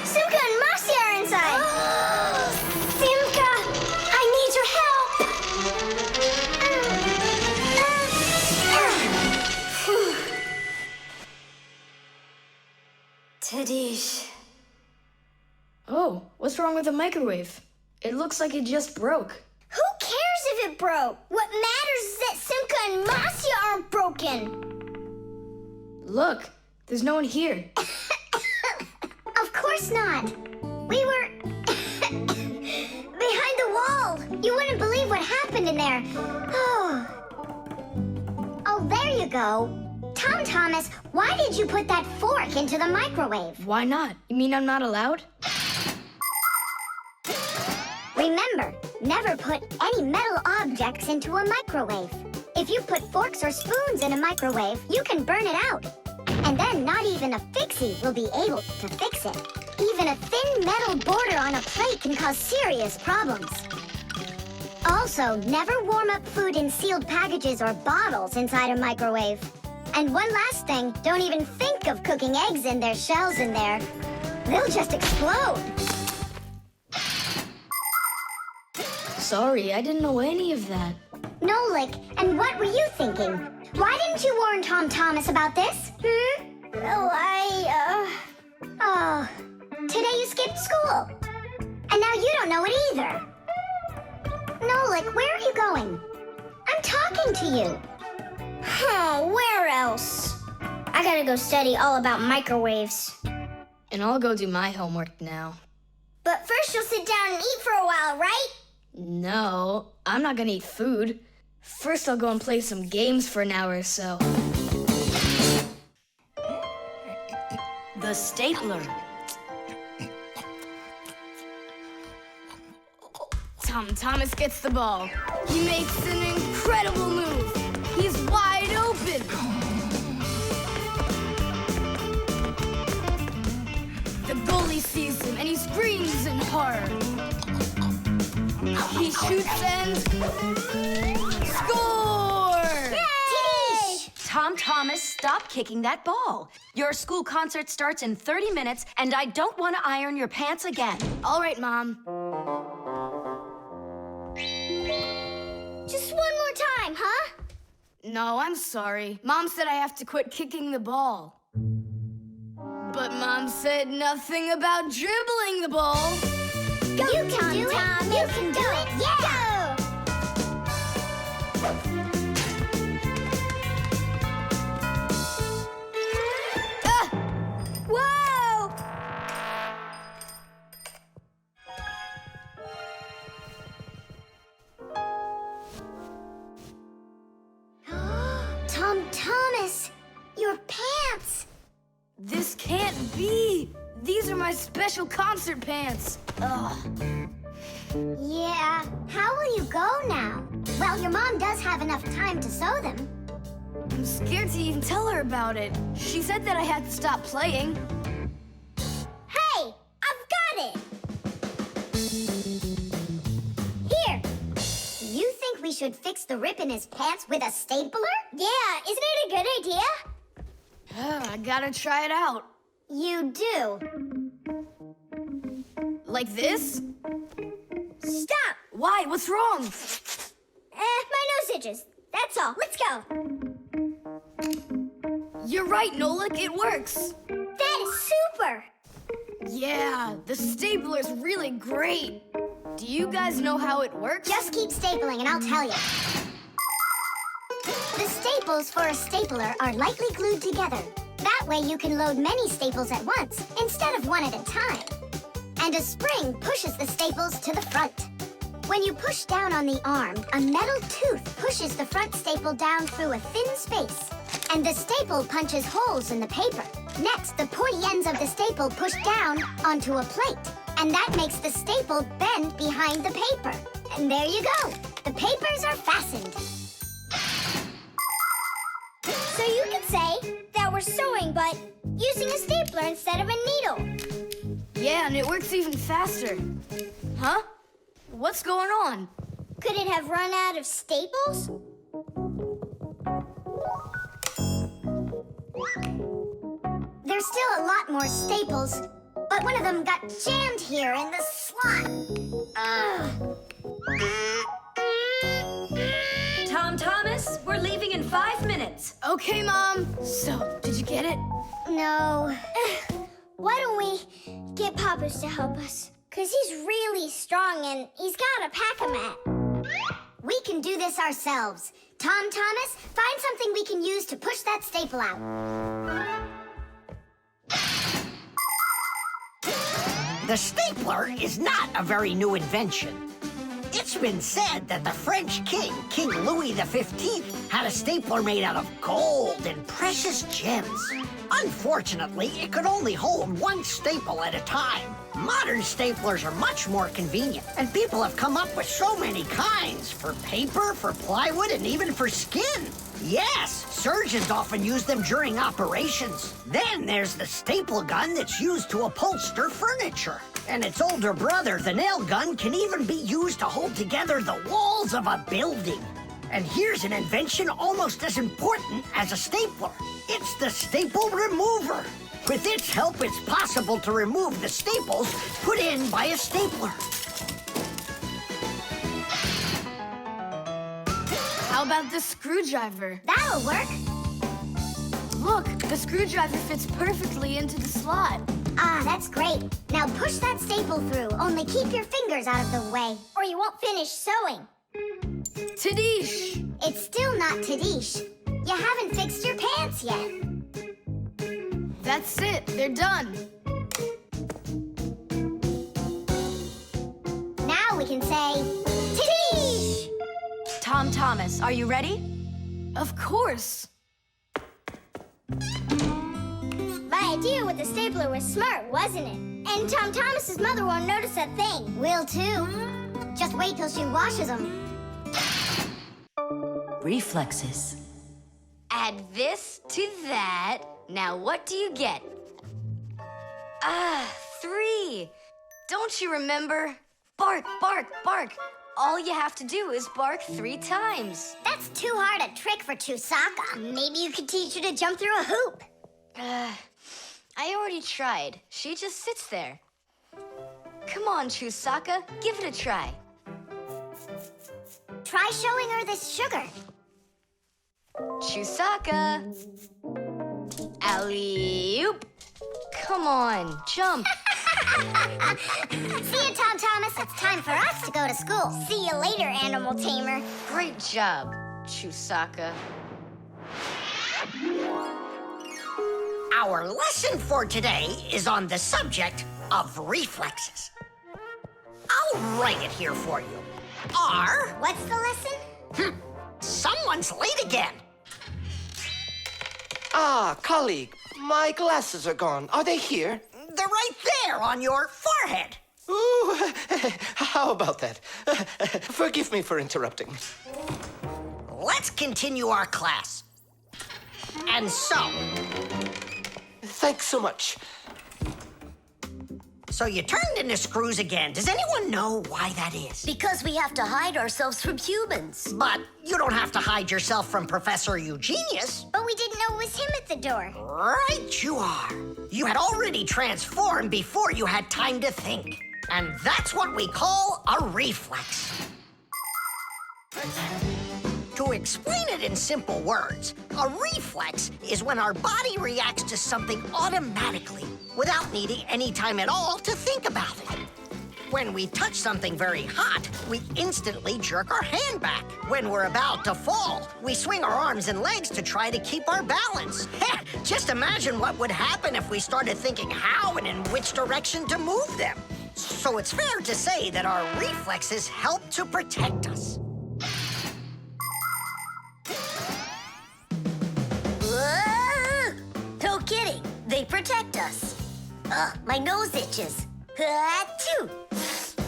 Simka and Marcia are inside.
Simka, I need your help. Tadish.
Oh, what's wrong with the microwave? It looks like it just broke.
Who cares if it broke? What matters is that Simka and Marcia aren't broken.
Look, there's no one here.
Of course not. We were You wouldn't believe what happened in there. Oh, there you go. Thomas, why did you put that fork into the microwave?
Why not? You mean I'm not allowed?
Remember, never put any metal objects into a microwave. If you put forks or spoons in a microwave, you can burn it out. And then not even a Fixie will be able to fix it. Even a thin metal border on a plate can cause serious problems. Also, never warm up food in sealed packages or bottles inside a microwave. And one last thing, don't even think of cooking eggs in their shells in there. They'll just explode.
Sorry, I didn't know any of that.
Nolik, and what were you thinking? Why didn't you warn Thomas about this? Oh, today you skipped school. And now you don't know it either. Nolik, where are you going? I'm talking to you.
Where else? I gotta go study all about microwaves.
And I'll go do my homework now.
But first you'll sit down and eat for a while, right?
No, I'm not gonna eat food. First I'll go and play some games for an hour or so.
The stapler.
Thomas gets the ball. He makes an incredible move. He's wide open. The goalie sees him and he screams in horror. He shoots and score!
Yay! Thomas, stop kicking that ball. Your school concert starts in 30 minutes, and I don't want to iron your pants again.
All right, Mom.
Just one more time, huh?
No, I'm sorry. Mom said I have to quit kicking the ball. But Mom said nothing about dribbling the ball.
Go, you can do it. You can do it. Yeah.
Whoa!
Thomas, your pants.
This can't be. These are my special concert pants. Ugh.
Yeah, how will you go now? Well, your mom does have enough time to sew them.
I'm scared to even tell her about it. She said that I had to stop playing.
Hey, I've got it!
Here. You think we should fix the rip in his pants with a stapler?
Yeah, isn't it a good idea?
I gotta try it out.
You do.
Like this?
Stop!
Why? What's wrong?
My nose itches. That's all. Let's go.
You're right, Nolik. It works.
That is super!
Yeah, the stapler's really great. Do you guys know how it works?
Just keep stapling and I'll tell you. The staples for a stapler are lightly glued together. That way you can load many staples at once instead of one at a time. And a spring pushes the staples to the front. When you push down on the arm, a metal tooth pushes the front staple down through a thin space. And the staple punches holes in the paper. Next, the pointy ends of the staple push down onto a plate. And that makes the staple bend behind the paper. And there you go. The papers are fastened.
So you could say that we're sewing, but using a stapler instead of a needle.
Yeah, and it works even faster. Huh? What's going on?
Could it have run out of staples?
There's still a lot more staples, but one of them got jammed here in the slot.
Thomas, we're leaving in 5 minutes.
Okay, Mom. So, did you get it?
No.
Why don't we get Papa's to help us? Because he's really strong and he's got a pack-a-mat.
We can do this ourselves. Thomas, find something we can use to push that staple out.
The stapler is not a very new invention. It's been said that the French king, King Louis XV, had a stapler made out of gold and precious gems. Unfortunately, it could only hold one staple at a time. Modern staplers are much more convenient, and people have come up with so many kinds for paper, for plywood, and even for skin. Yes, surgeons often use them during operations. Then there's the staple gun that's used to upholster furniture. And its older brother, the nail gun, can even be used to hold together the walls of a building. And here's an invention almost as important as a stapler. It's the staple remover. With its help, it's possible to remove the staples put in by a stapler.
How about the screwdriver?
That'll work.
Look, the screwdriver fits perfectly into the slot.
Ah, that's great. Now push that staple through, only keep your fingers out of the way, or you won't finish sewing.
Tadish!
It's still not Tadish. You haven't fixed your pants yet.
That's it, they're done.
Now we can say, Tadish!
Thomas, are you ready?
Of course.
My idea with the stapler was smart, wasn't it? And Thomas's mother won't notice a thing.
Will too. Just wait till she washes them.
Reflexes.
Add this to that. Now what do you get? Ah, 3. Don't you remember? Bark, bark, bark. All you have to do is bark 3 times.
That's too hard a trick for Chewsocka. Maybe you could teach her to jump through a hoop.
I already tried. She just sits there. Come on, Chewsocka, give it a try.
Try showing her this sugar.
Chewsocka. Alley-oop. Come on, jump.
See you, Thomas. It's time for us to go to school. See you later, animal tamer.
Great job, Chewsocka.
Our lesson for today is on the subject of reflexes. I'll write it here for you.
What's the lesson?
Someone's late again.
Ah, colleague, my glasses are gone. Are they here?
They're right there on your forehead.
Ooh, how about that? Forgive me for interrupting.
Let's continue our class. And so...
Thanks so much.
So you turned into screws again. Does anyone know why that is?
Because we have to hide ourselves from humans.
But you don't have to hide yourself from Professor Eugenius.
But we didn't know it was him at the door.
Right you are. You had already transformed before you had time to think. And that's what we call a reflex. To explain it in simple words, a reflex is when our body reacts to something automatically without needing any time at all to think about it. When we touch something very hot, we instantly jerk our hand back. When we're about to fall, we swing our arms and legs to try to keep our balance. Just imagine what would happen if we started thinking how and in which direction to move them. So it's fair to say that our reflexes help to protect us.
No kidding. They protect us. My nose itches. Achoo.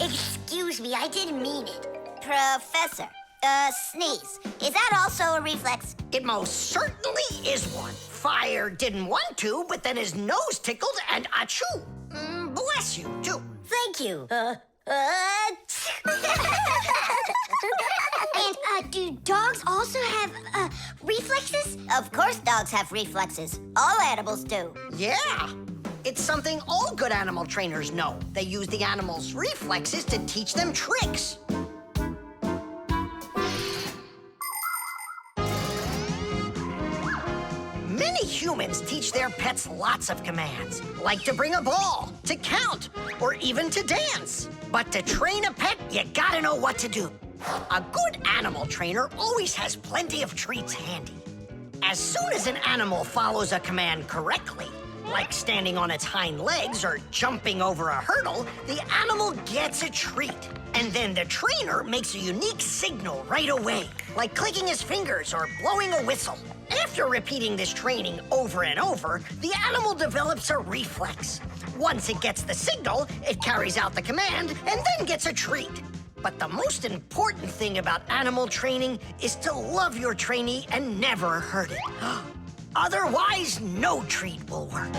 Excuse me, I didn't mean it.
Professor, sneeze. Is that also a reflex?
It most certainly is one. Fire didn't want to, but then his nose tickled and achoo. Bless you, too.
Thank you.
And do dogs also have reflexes?
Of course dogs have reflexes. All animals do.
Yeah. It's something all good animal trainers know. They use the animals' reflexes to teach them tricks. Many humans teach their pets lots of commands, like to bring a ball, to count, or even to dance. But to train a pet, you gotta know what to do. A good animal trainer always has plenty of treats handy. As soon as an animal follows a command correctly, like standing on its hind legs or jumping over a hurdle, the animal gets a treat. And then the trainer makes a unique signal right away, like clicking his fingers or blowing a whistle. After repeating this training over and over, the animal develops a reflex. Once it gets the signal, it carries out the command and then gets a treat. But the most important thing about animal training is to love your trainee and never hurt it. Otherwise, no treat will work.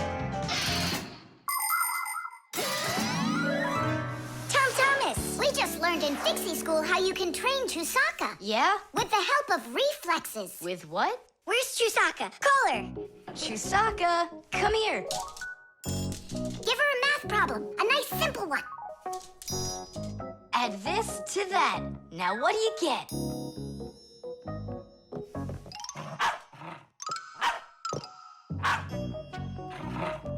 Thomas, we just learned in Fixie school how you can train Chewsocka.
Yeah?
With the help of reflexes.
With what?
Where's Chewsocka? Call her.
Chewsocka, come here.
Give her a math problem, a nice simple one.
Add this to that. Now what do you get?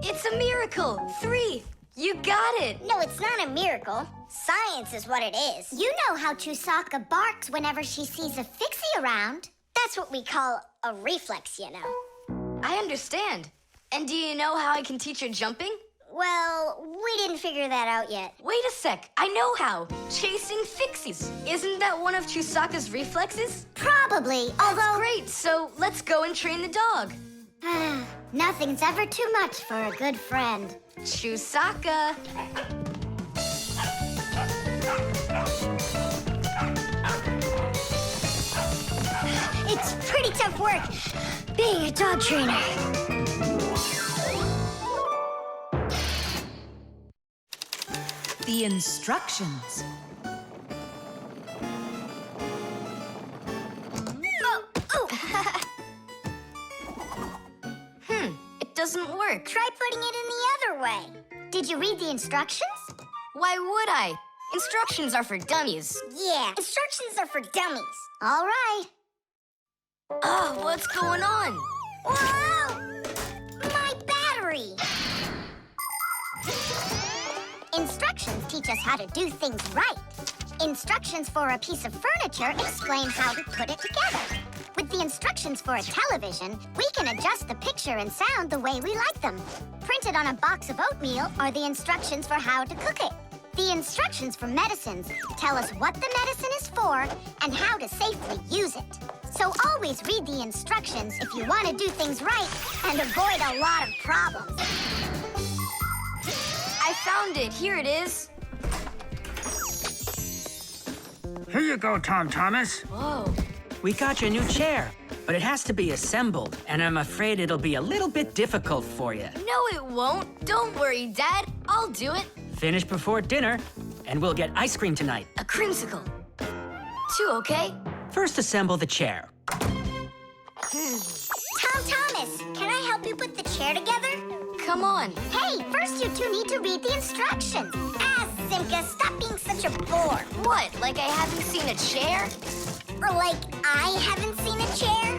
It's a miracle! 3! You got it!
No, it's not a miracle. Science is what it is. You know how Chewsocka barks whenever she sees a Fixie around. That's what we call a reflex, you know.
I understand. And do you know how I can teach her jumping?
Well, we didn't figure that out yet.
Wait a sec, I know how. Chasing Fixies. Isn't that one of Chewsocka's reflexes?
Probably,
That's great, so let's go and train the dog.
Nothing's ever too much for a good friend.
Chewsocka.
It's pretty tough work being a dog trainer.
The instructions.
It doesn't work.
Try putting it in the other way. Did you read the instructions?
Why would I? Instructions are for dummies.
Yeah, instructions are for dummies. All right.
Oh, what's going on?
Whoa! My battery! Instructions teach us how to do things right. Instructions for a piece of furniture explain how to put it together. With the instructions for a television, we can adjust the picture and sound the way we like them. Printed on a box of oatmeal are the instructions for how to cook it. The instructions for medicines tell us what the medicine is for and how to safely use it. So always read the instructions if you want to do things right and avoid a lot of problems.
I found it. Here it is.
Here you go, Thomas.
Whoa.
We got you a new chair, but it has to be assembled, and I'm afraid it'll be a little bit difficult for you.
No, it won't. Don't worry, Dad. I'll do it.
Finish before dinner, and we'll get ice cream tonight.
A creamsicle. 2, okay?
First, assemble the chair.
Thomas, can I help you put the chair together?
Come on.
Hey, first you two need to read the instructions. Simka, stop being such a bore.
What, like I haven't seen a chair?
Or like I haven't seen a chair?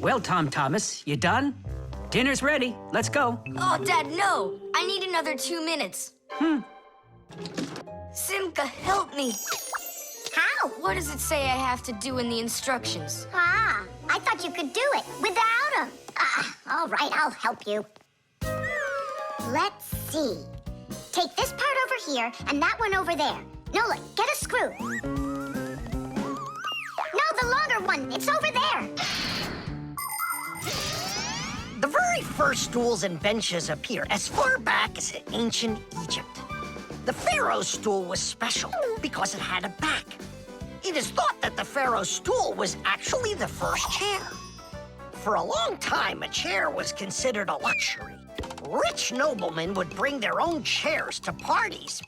Well, Thomas, you done? Dinner's ready. Let's go.
Oh, Dad, no. I need another 2 minutes. Simka, help me.
How?
What does it say I have to do in the instructions?
Ah, I thought you could do it without him. All right, I'll help you. Let's see. Take this part over here and that one over there. Nolik, get a screw. No, the longer one. It's over there.
The very first stools and benches appear as far back as ancient Egypt. The pharaoh's stool was special because it had a back. It is thought that the pharaoh's stool was actually the first chair. For a long time, a chair was considered a luxury. Rich noblemen would bring their own chairs to parties.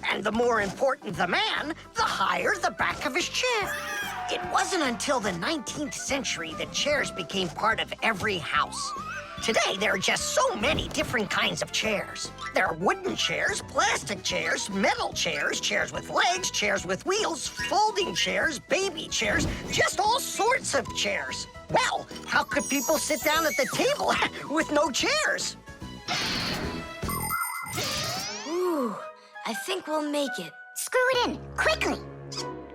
And the more important the man, the higher the back of his chair. It wasn't until the 19th century that chairs became part of every house. Today, there are just so many different kinds of chairs. There are wooden chairs, plastic chairs, metal chairs, chairs with legs, chairs with wheels, folding chairs, baby chairs, just all sorts of chairs. Well, how could people sit down at the table with no chairs?
Ooh, I think we'll make it.
Screw it in, quickly.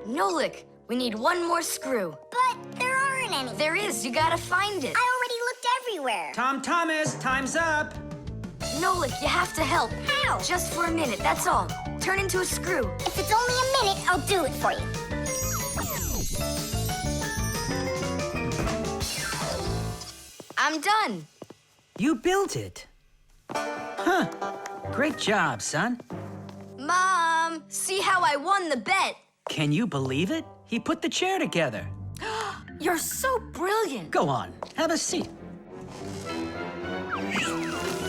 Nolik, we need one more screw.
But there aren't any.
There is, you gotta find it.
I already looked everywhere.
Thomas, time's up.
Nolik, you have to help.
How?
Just for a minute, that's all. Turn into a screw.
If it's only a minute, I'll do it for you.
I'm done.
You built it. Huh. Great job, son.
Mom, see how I won the bet?
Can you believe it? He put the chair together.
You're so brilliant.
Go on, have a seat.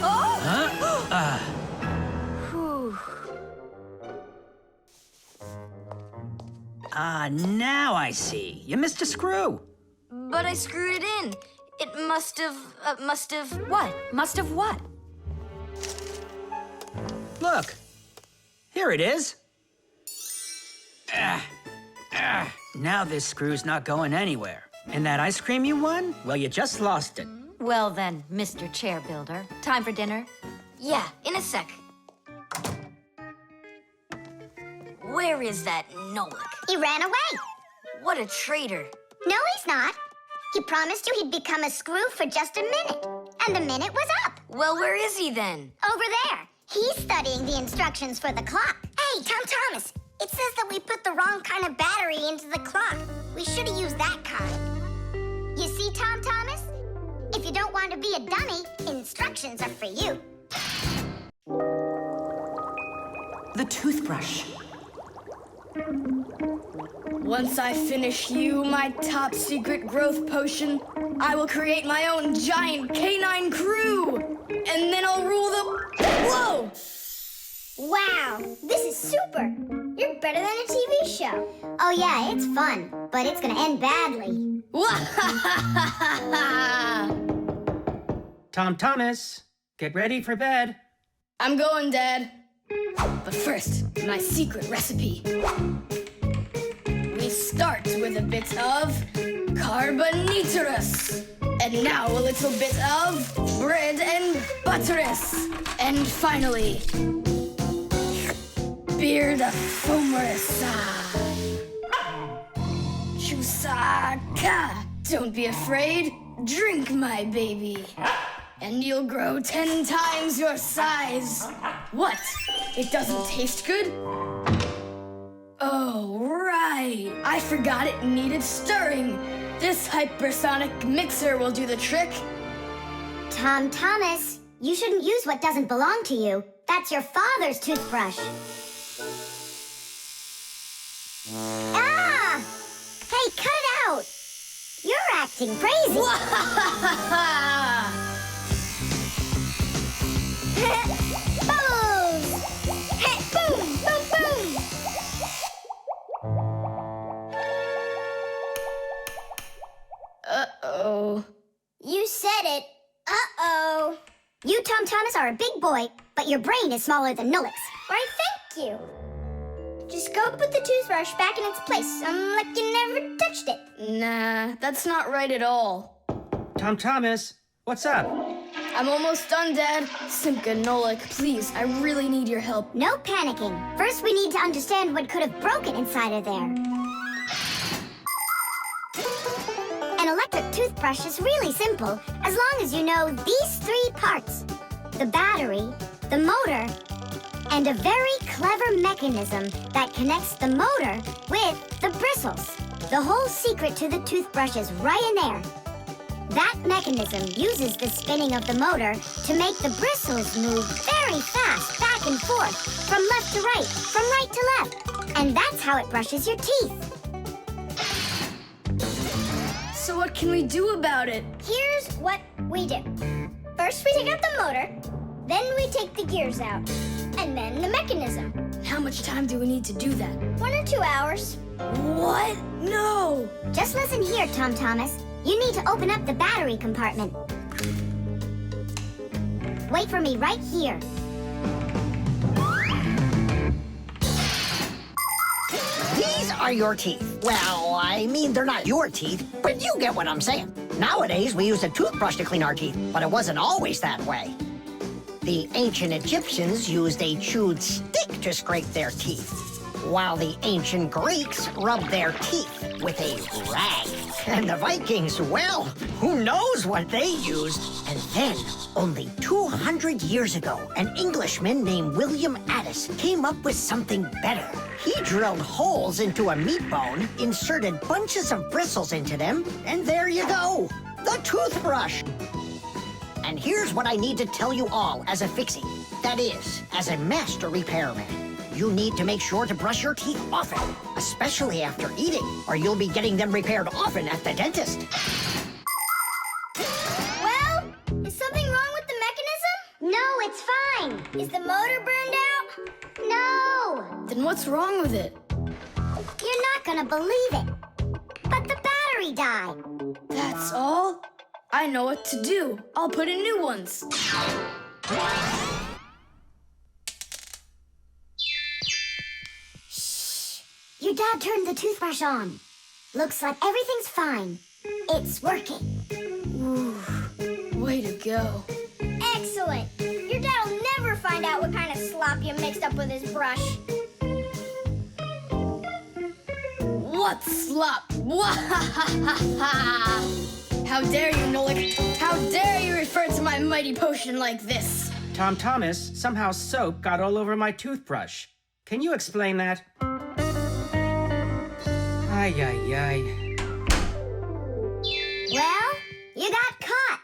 Oh!
Huh?
Whew.
Now I see. You missed a screw.
But I screwed it in. It must have.
What? Must have what?
Look. Here it is. Now this screw's not going anywhere. And that ice cream you won? Well, you just lost it.
Well then, Mr. Chair Builder, time for dinner?
Yeah, in a sec. Where is that Nolik?
He ran away.
What a traitor.
No, he's not. He promised you he'd become a screw for just a minute. And the minute was up.
Well, where is he then?
Over there. He's studying the instructions for the clock. Hey, Thomas, it says that we put the wrong kind of battery into the clock. We should have used that kind. You see, Thomas? If you don't want to be a dummy, instructions are for you.
The toothbrush.
Once I finish you, my top secret growth potion, I will create my own giant canine crew! And then I'll rule the... Whoa!
Wow, this is super. You're better than a TV show. Oh yeah, it's fun, but it's gonna end badly.
Thomas, get ready for bed.
I'm going, Dad. But first, my secret recipe. We start with a bit of carbonatorous. And now a little bit of bread and butterous. And finally, beard of foamerous. Chewsocka. Don't be afraid. Drink, my baby. And you'll grow 10 times your size. What? It doesn't taste good? Oh, right. I forgot it needed stirring. This hypersonic mixer will do the trick.
Thomas, you shouldn't use what doesn't belong to you. That's your father's toothbrush. Ah! Hey, cut it out! You're acting crazy. Bubbles! Boom, boom, boom!
Uh-oh.
You said it. Uh-oh. You, Thomas, are a big boy, but your brain is smaller than Nolik's. Why, thank you. Just go put the toothbrush back in its place, like you never touched it.
Nah, that's not right at all.
Thomas, what's up?
I'm almost done, Dad. Simka, Nolik, please, I really need your help.
No panicking. First, we need to understand what could have broken inside of there. An electric toothbrush is really simple, as long as you know these 3 parts. The battery, the motor, and a very clever mechanism that connects the motor with the bristles. The whole secret to the toothbrush is right in there. That mechanism uses the spinning of the motor to make the bristles move very fast back and forth, from left to right, from right to left. And that's how it brushes your teeth.
So what can we do about it?
Here's what we do. First, we take out the motor, then we take the gears out, and then the mechanism.
How much time do we need to do that?
1 or 2 hours.
What? No!
Just listen here, Thomas. You need to open up the battery compartment. Wait for me right here.
These are your teeth. Well, I mean, they're not your teeth, but you get what I'm saying. Nowadays, we use a toothbrush to clean our teeth, but it wasn't always that way. The ancient Egyptians used a chewed stick to scrape their teeth, while the ancient Greeks rubbed their teeth with a rag. And the Vikings, well, who knows what they used? And then, only 200 years ago, an Englishman named William Addis came up with something better. He drilled holes into a meat bone, inserted bunches of bristles into them, and there you go, the toothbrush. And here's what I need to tell you all as a fixie. That is, as a master repairman. You need to make sure to brush your teeth often, especially after eating, or you'll be getting them repaired often at the dentist.
Well, is something wrong with the mechanism?
No, it's fine.
Is the motor burned out?
No.
Then what's wrong with it?
You're not gonna believe it. But the battery died.
That's all? I know what to do. I'll put in new ones.
Your dad turned the toothbrush on. Looks like everything's fine. It's working.
Ooh, way to go.
Excellent. Your dad will never find out what kind of slop you mixed up with his brush.
What slop? How dare you, Nolik? How dare you refer to my mighty potion like this?
Thomas, somehow soap got all over my toothbrush. Can you explain that? Ay, ay, ay.
Well, you got caught.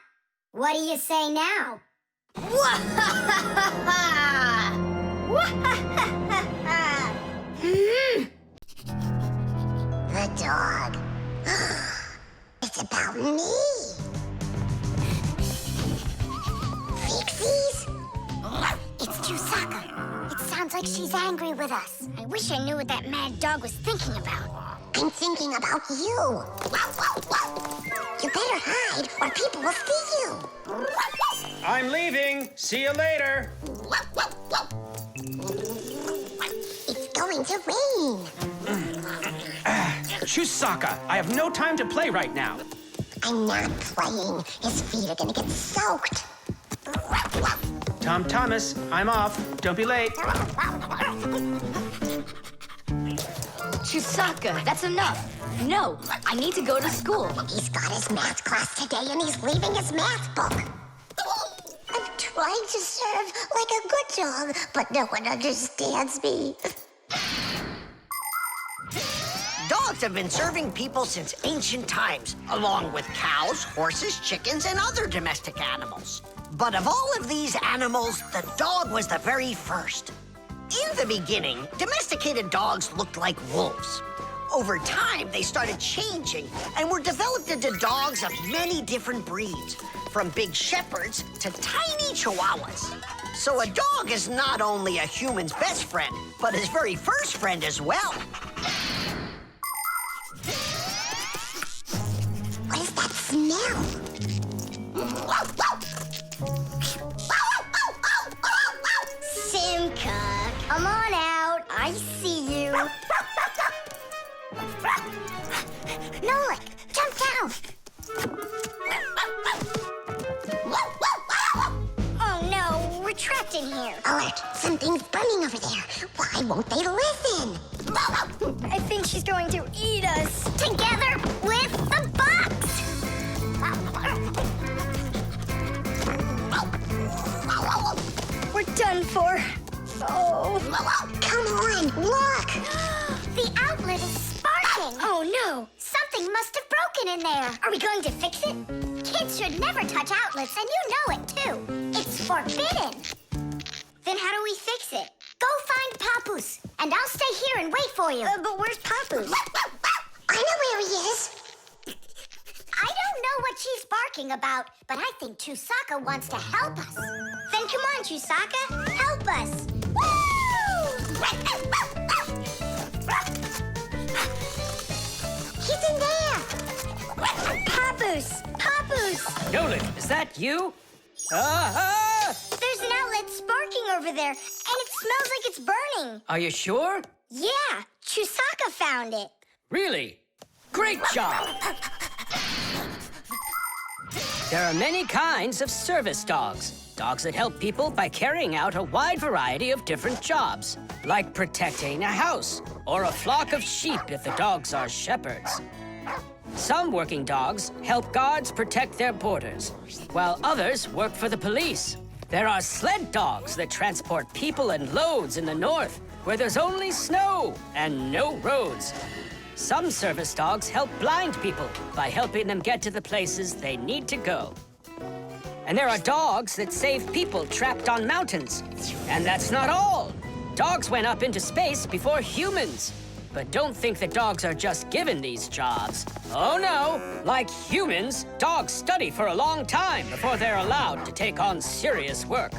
What do you say now?
The dog. It's about me. Fixies?
It's Chewsocka. It sounds like she's angry with us. I wish I knew what that mad dog was thinking about.
I'm thinking about you. You better hide or people will see you.
I'm leaving. See you later.
It's going to rain.
Chewsocka, I have no time to play right now.
I'm not playing. His feet are gonna get soaked.
Thomas, I'm off. Don't be late.
Chewsocka, that's enough. No, I need to go to school.
He's got his math class today and he's leaving his math book. I'm trying to serve like a good dog, but no one understands me.
Dogs have been serving people since ancient times, along with cows, horses, chickens, and other domestic animals. But of all of these animals, the dog was the very first. In the beginning, domesticated dogs looked like wolves. Over time, they started changing and were developed into dogs of many different breeds, from big shepherds to tiny chihuahuas. So a dog is not only a human's best friend, but his very first friend as well.
What is that smell?
Simka, come on out. I see you. Nolik, jump down. Oh no, we're trapped in here.
Alert, something's burning over there. Why won't they listen?
I think she's going to eat us.
Together with the box.
We're done for. Oh.
Come on, look.
The outlet is sparking.
Oh no.
Something must have broken in there. Are we going to fix it? Kids should never touch outlets, and you know it too. It's forbidden. Then how do we fix it? Go find Papoose, and I'll stay here and wait for you.
But where's Papoose?
I know where he is.
I don't know what she's barking about, but I think Chewsocka wants to help us. Then come on, Chewsocka, help us. Woo! Papoose! Papoose!
Nolik, is that you?
There's an outlet sparking over there, and it smells like it's burning.
Are you sure?
Yeah, Chewsocka found it.
Really? Great job! There are many kinds of service dogs. Dogs that help people by carrying out a wide variety of different jobs, like protecting a house or a flock of sheep if the dogs are shepherds. Some working dogs help guards protect their borders, while others work for the police. There are sled dogs that transport people and loads in the north, where there's only snow and no roads. Some service dogs help blind people by helping them get to the places they need to go. And there are dogs that save people trapped on mountains. And that's not all. Dogs went up into space before humans. But don't think that dogs are just given these jobs. Oh no, like humans, dogs study for a long time before they're allowed to take on serious work.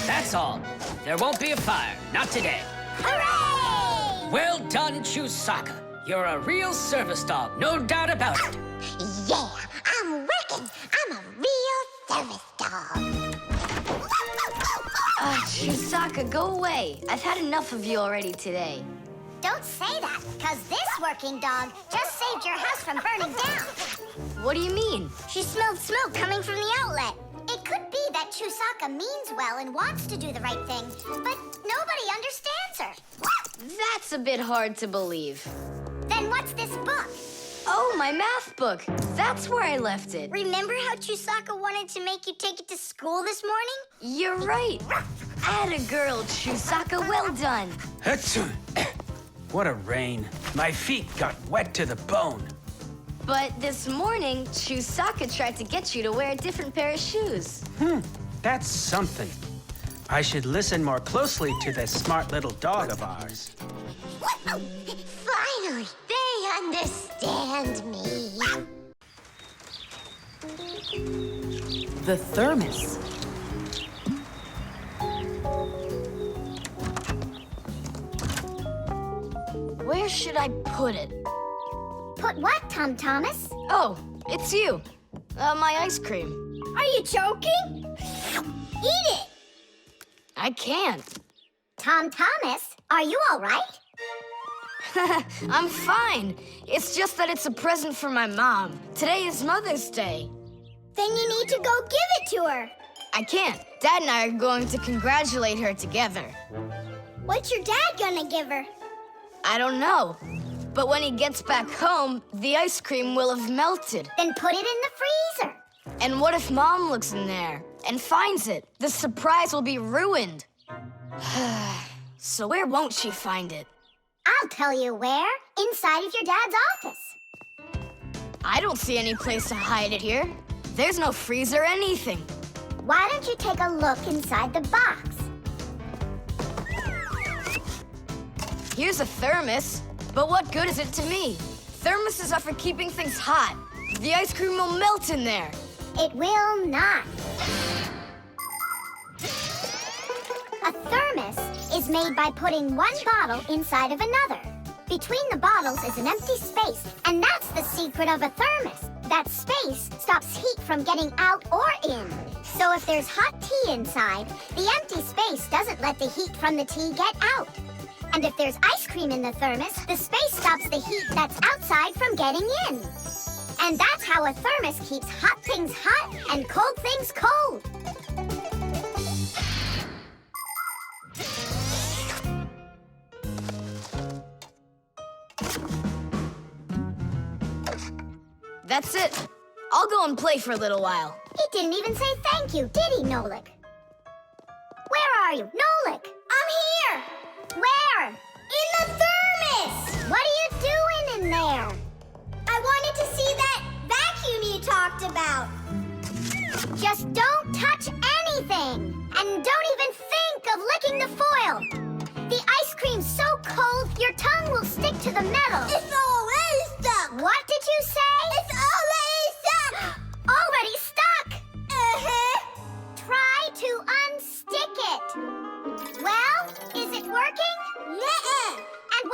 That's all. There won't be a fire, not today.
Hooray!
Well done, Chewsocka. You're a real service dog, no doubt about it.
Yeah, I'm working. I'm a real service dog.
Chewsocka, go away. I've had enough of you already today.
Don't say that, because this working dog just saved your house from burning down.
What do you mean?
She smelled smoke coming from the outlet. It could be that Chewsocka means well and wants to do the right thing, but nobody understands her.
That's a bit hard to believe.
Then what's this book?
Oh, my math book. That's where I left it.
Remember how Chewsocka wanted to make you take it to school this morning?
You're right. Atta girl, Chewsocka, well done.
What a rain. My feet got wet to the bone.
But this morning, Chewsocka tried to get you to wear a different pair of shoes.
That's something. I should listen more closely to this smart little dog of ours.
Finally, they understand me.
The thermos.
Where should I put it?
Put what, Thomas?
Oh, it's you. My ice cream.
Are you joking? Eat it!
I can't.
Thomas, are you all right?
I'm fine. It's just that it's a present for my mom. Today is Mother's Day.
Then you need to go give it to her.
I can't. Dad and I are going to congratulate her together.
What's your dad gonna give her?
I don't know. But when he gets back home, the ice cream will have melted.
Then put it in the freezer.
And what if Mom looks in there and finds it? The surprise will be ruined. So where won't she find it?
I'll tell you where. Inside of your dad's office.
I don't see any place to hide it here. There's no freezer or anything.
Why don't you take a look inside the box?
Here's a thermos, but what good is it to me? Thermoses are for keeping things hot. The ice cream will melt in there.
It will not. A thermos is made by putting one bottle inside of another. Between the bottles is an empty space, and that's the secret of a thermos. That space stops heat from getting out or in. So if there's hot tea inside, the empty space doesn't let the heat from the tea get out. And if there's ice cream in the thermos, the space stops the heat that's outside from getting in. And that's how a thermos keeps hot things hot and cold things cold.
That's it. I'll go and play for a little while.
He didn't even say thank you, did he, Nolik? Where are you, Nolik?
I'm here!
Where?
In the thermos!
What are you doing in there?
I wanted to see that vacuum you talked about.
Just don't touch anything. And don't even think of licking the foil. The ice cream's so cold, your tongue will stick to the metal.
It's already stuck.
What did you say?
It's already stuck.
Already stuck? Try to unstick it. Well, is it working?
Nuh-uh.
And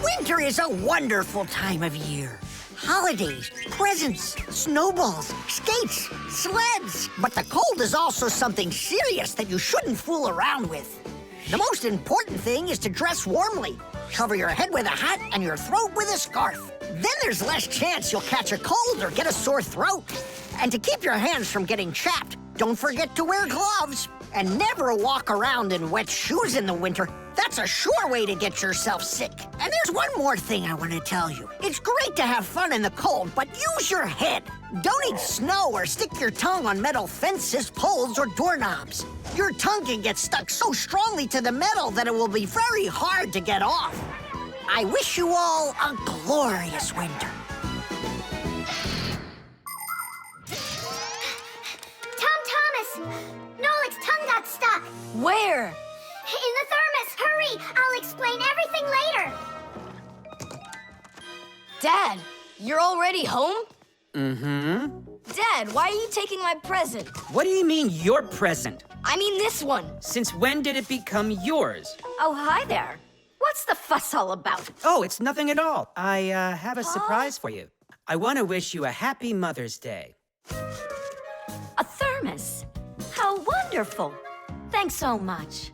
Winter is a wonderful time of year. Holidays, presents, snowballs, skates, sleds. But the cold is also something serious that you shouldn't fool around with. The most important thing is to dress warmly. Cover your head with a hat and your throat with a scarf. Then there's less chance you'll catch a cold or get a sore throat. And to keep your hands from getting chapped, don't forget to wear gloves. And never walk around in wet shoes in the winter. That's a sure way to get yourself sick. And there's one more thing I want to tell you. It's great to have fun in the cold, but use your head. Don't eat snow or stick your tongue on metal fences, poles, or doorknobs. Your tongue can get stuck so strongly to the metal that it will be very hard to get off. I wish you all a glorious winter.
Thomas! Nolik's tongue got stuck.
Where?
In the thermos. Hurry! I'll explain everything later.
Dad, you're already home?
Mm-hmm.
Dad, why are you taking my present?
What do you mean, your present?
I mean this one.
Since when did it become yours?
Oh, hi there. What's the fuss all about?
Oh, it's nothing at all. I have a surprise for you. I want to wish you a happy Mother's Day.
A thermos. How wonderful. Thanks so much.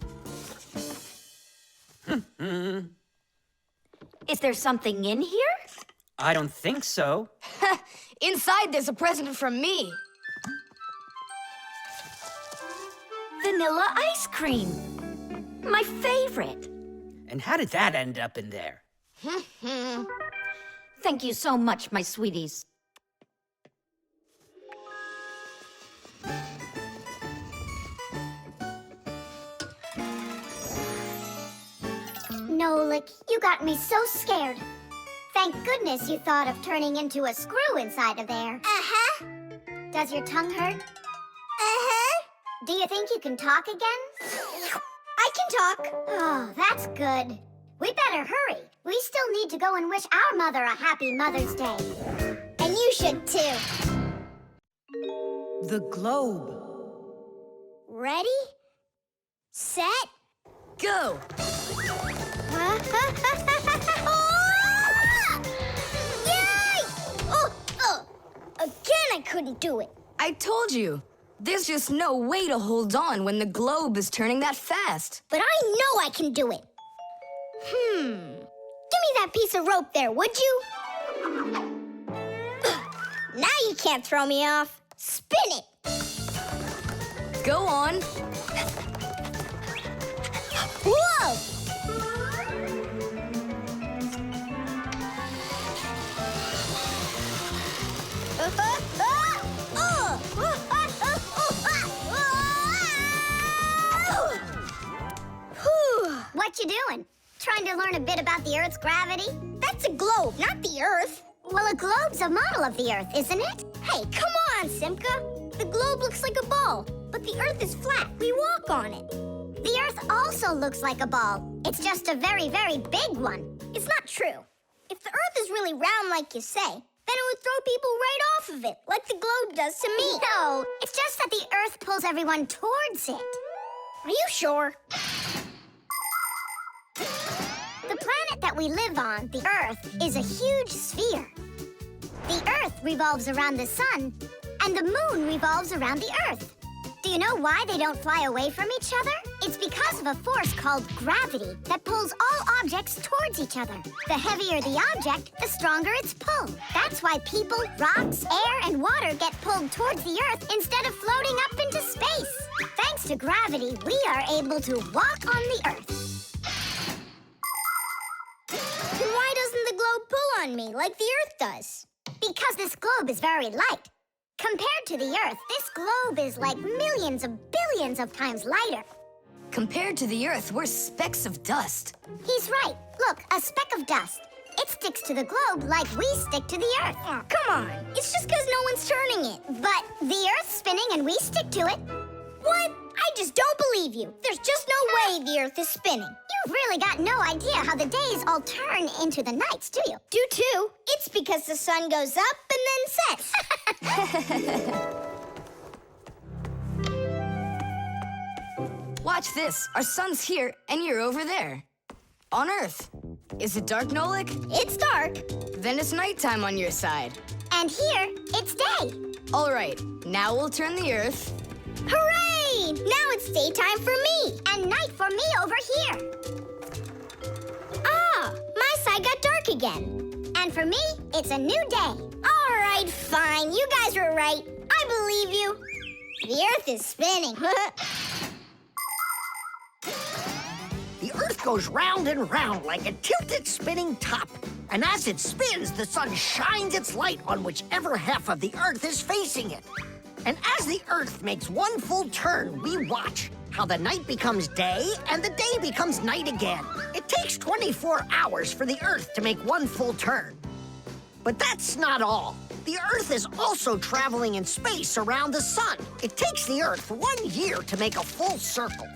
Is there something in here?
I don't think so.
Inside there's a present from me.
Vanilla ice cream. My favorite.
And how did that end up in there?
Thank you so much, my sweeties.
Nolik, you got me so scared. Thank goodness you thought of turning into a screw inside of there.
Uh-huh.
Does your tongue hurt?
Uh-huh.
Do you think you can talk again?
I can talk.
Oh, that's good. We better hurry. We still need to go and wish our mother a happy Mother's Day.
And you should too.
The globe.
Ready? Set?
Go!
Yay! Again, I couldn't do it.
I told you. There's just no way to hold on when the globe is turning that fast.
But I know I can do it. Give me that piece of rope there, would you? Now you can't throw me off. Spin it.
Go on.
Whoa!
What you doing? Trying to learn a bit about the Earth's gravity?
That's a globe, not the Earth.
Well, a globe's a model of the Earth, isn't it?
Hey, come on, Simka. The globe looks like a ball, but the Earth is flat. We walk on it.
The Earth also looks like a ball. It's just a very, very big one.
It's not true. If the Earth is really round like you say, then it would throw people right off of it, like the globe does to me.
No, it's just that the Earth pulls everyone towards it.
Are you sure?
The planet that we live on, the Earth, is a huge sphere. The Earth revolves around the sun, and the moon revolves around the Earth. Do you know why they don't fly away from each other? It's because of a force called gravity that pulls all objects towards each other. The heavier the object, the stronger its pull. That's why people, rocks, air, and water get pulled towards the Earth instead of floating up into space. Thanks to gravity, we are able to walk on the Earth.
Then why doesn't the globe pull on me like the Earth does?
Because this globe is very light. Compared to the Earth, this globe is like millions of billions of times lighter.
Compared to the Earth, we're specks of dust.
He's right. Look, a speck of dust. It sticks to the globe like we stick to the Earth.
Oh, come on. It's just because no one's turning it.
But the Earth's spinning and we stick to it.
What? I just don't believe you. There's just no way the Earth is spinning.
You've really got no idea how the days all turn into the nights, do you?
Do too. It's because the sun goes up and then sets.
Watch this. Our sun's here, and you're over there. On Earth.
Is it dark, Nolik?
It's dark.
Then it's nighttime on your side.
And here, it's day.
All right, now we'll turn the Earth.
Hooray! Now it's daytime for me.
And night for me over here.
Ah, my side got dark again.
And for me, it's a new day.
All right, fine. You guys were right. I believe you. The Earth is spinning.
The Earth goes round and round like a tilted spinning top. And as it spins, the sun shines its light on whichever half of the Earth is facing it. And as the Earth makes one full turn, we watch how the night becomes day and the day becomes night again. It takes 24 hours for the Earth to make one full turn. But that's not all. The Earth is also traveling in space around the sun. It takes the Earth 1 year to make a full circle.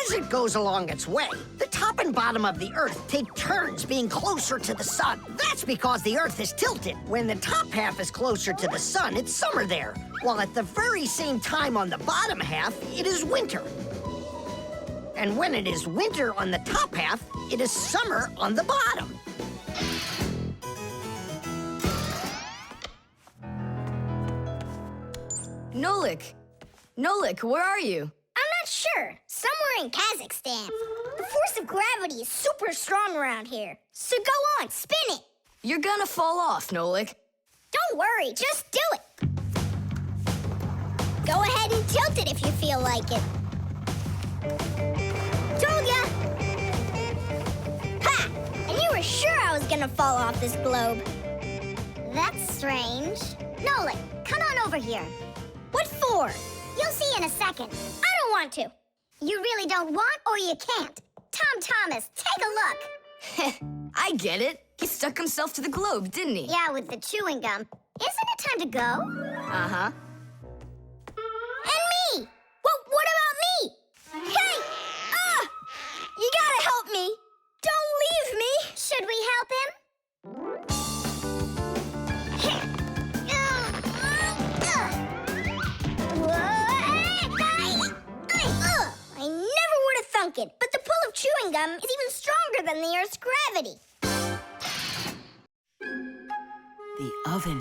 As it goes along its way, the top and bottom of the Earth take turns being closer to the sun. That's because the Earth is tilted. When the top half is closer to the sun, it's summer there, while at the very same time on the bottom half, it is winter. And when it is winter on the top half, it is summer on the bottom.
Nolik, where are you?
I'm not sure. Somewhere in Kazakhstan. The force of gravity is super strong around here. So go on, spin it.
You're gonna fall off, Nolik.
Don't worry, just do it. Go ahead and tilt it if you feel like it. Told ya! Ha! And you were sure I was gonna fall off this globe.
That's strange. Nolik, come on over here.
What for?
You'll see in a second.
I don't want to.
You really don't want or you can't. Thomas, take a look.
I get it. He stuck himself to the globe, didn't he?
Yeah, with the chewing gum. Isn't it time to go?
Uh-huh.
And me! What about me? Hey! You gotta help me! Don't leave me!
Should we help him?
I never would have thunk it, but the pull of chewing gum is even stronger than the Earth's gravity.
The oven.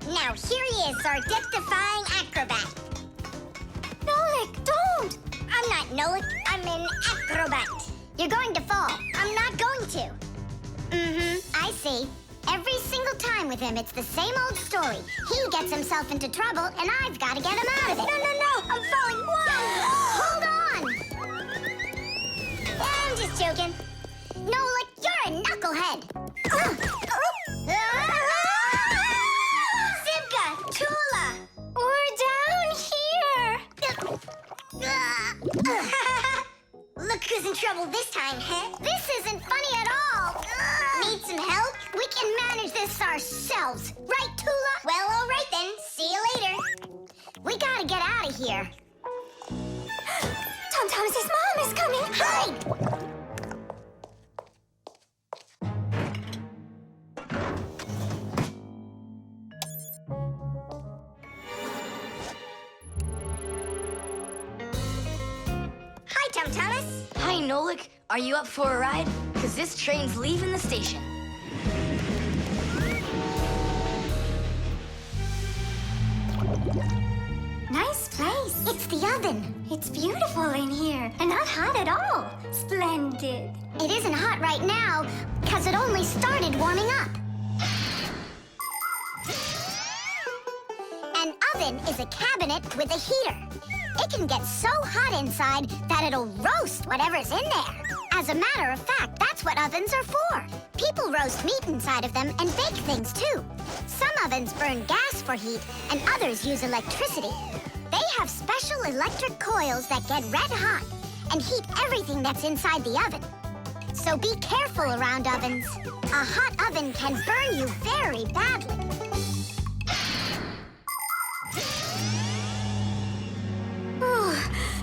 Now here he is, our death-defying acrobat.
Nolik, don't!
I'm not Nolik, I'm an acrobat. You're going to fall. I'm not going to. I see. Every single time with him, it's the same old story. He gets himself into trouble, and I've got to get him out of it.
No, I'm falling. Whoa!
Hold on! I'm just joking. Nolik, you're a knucklehead. Simka, Tula,
We're down here.
Look who's in trouble this time, huh? This isn't funny at all. Need some help? We can manage this ourselves. Right, Tula? Well, all right then. See you later. We gotta get out of here.
Thomas's mom is coming.
Hide! Hi, Thomas.
Hi, Nolik. Are you up for a ride? Because this train's leaving the station.
Nice place.
It's the oven.
It's beautiful in here and not hot at all. Splendid.
It isn't hot right now because it only started warming up. An oven is a cabinet with a heater. It can get so hot inside that it'll roast whatever's in there. As a matter of fact, that's what ovens are for. People roast meat inside of them and bake things too. Some ovens burn gas for heat and others use electricity. They have special electric coils that get red hot and heat everything that's inside the oven. So be careful around ovens. A hot oven can burn you very badly.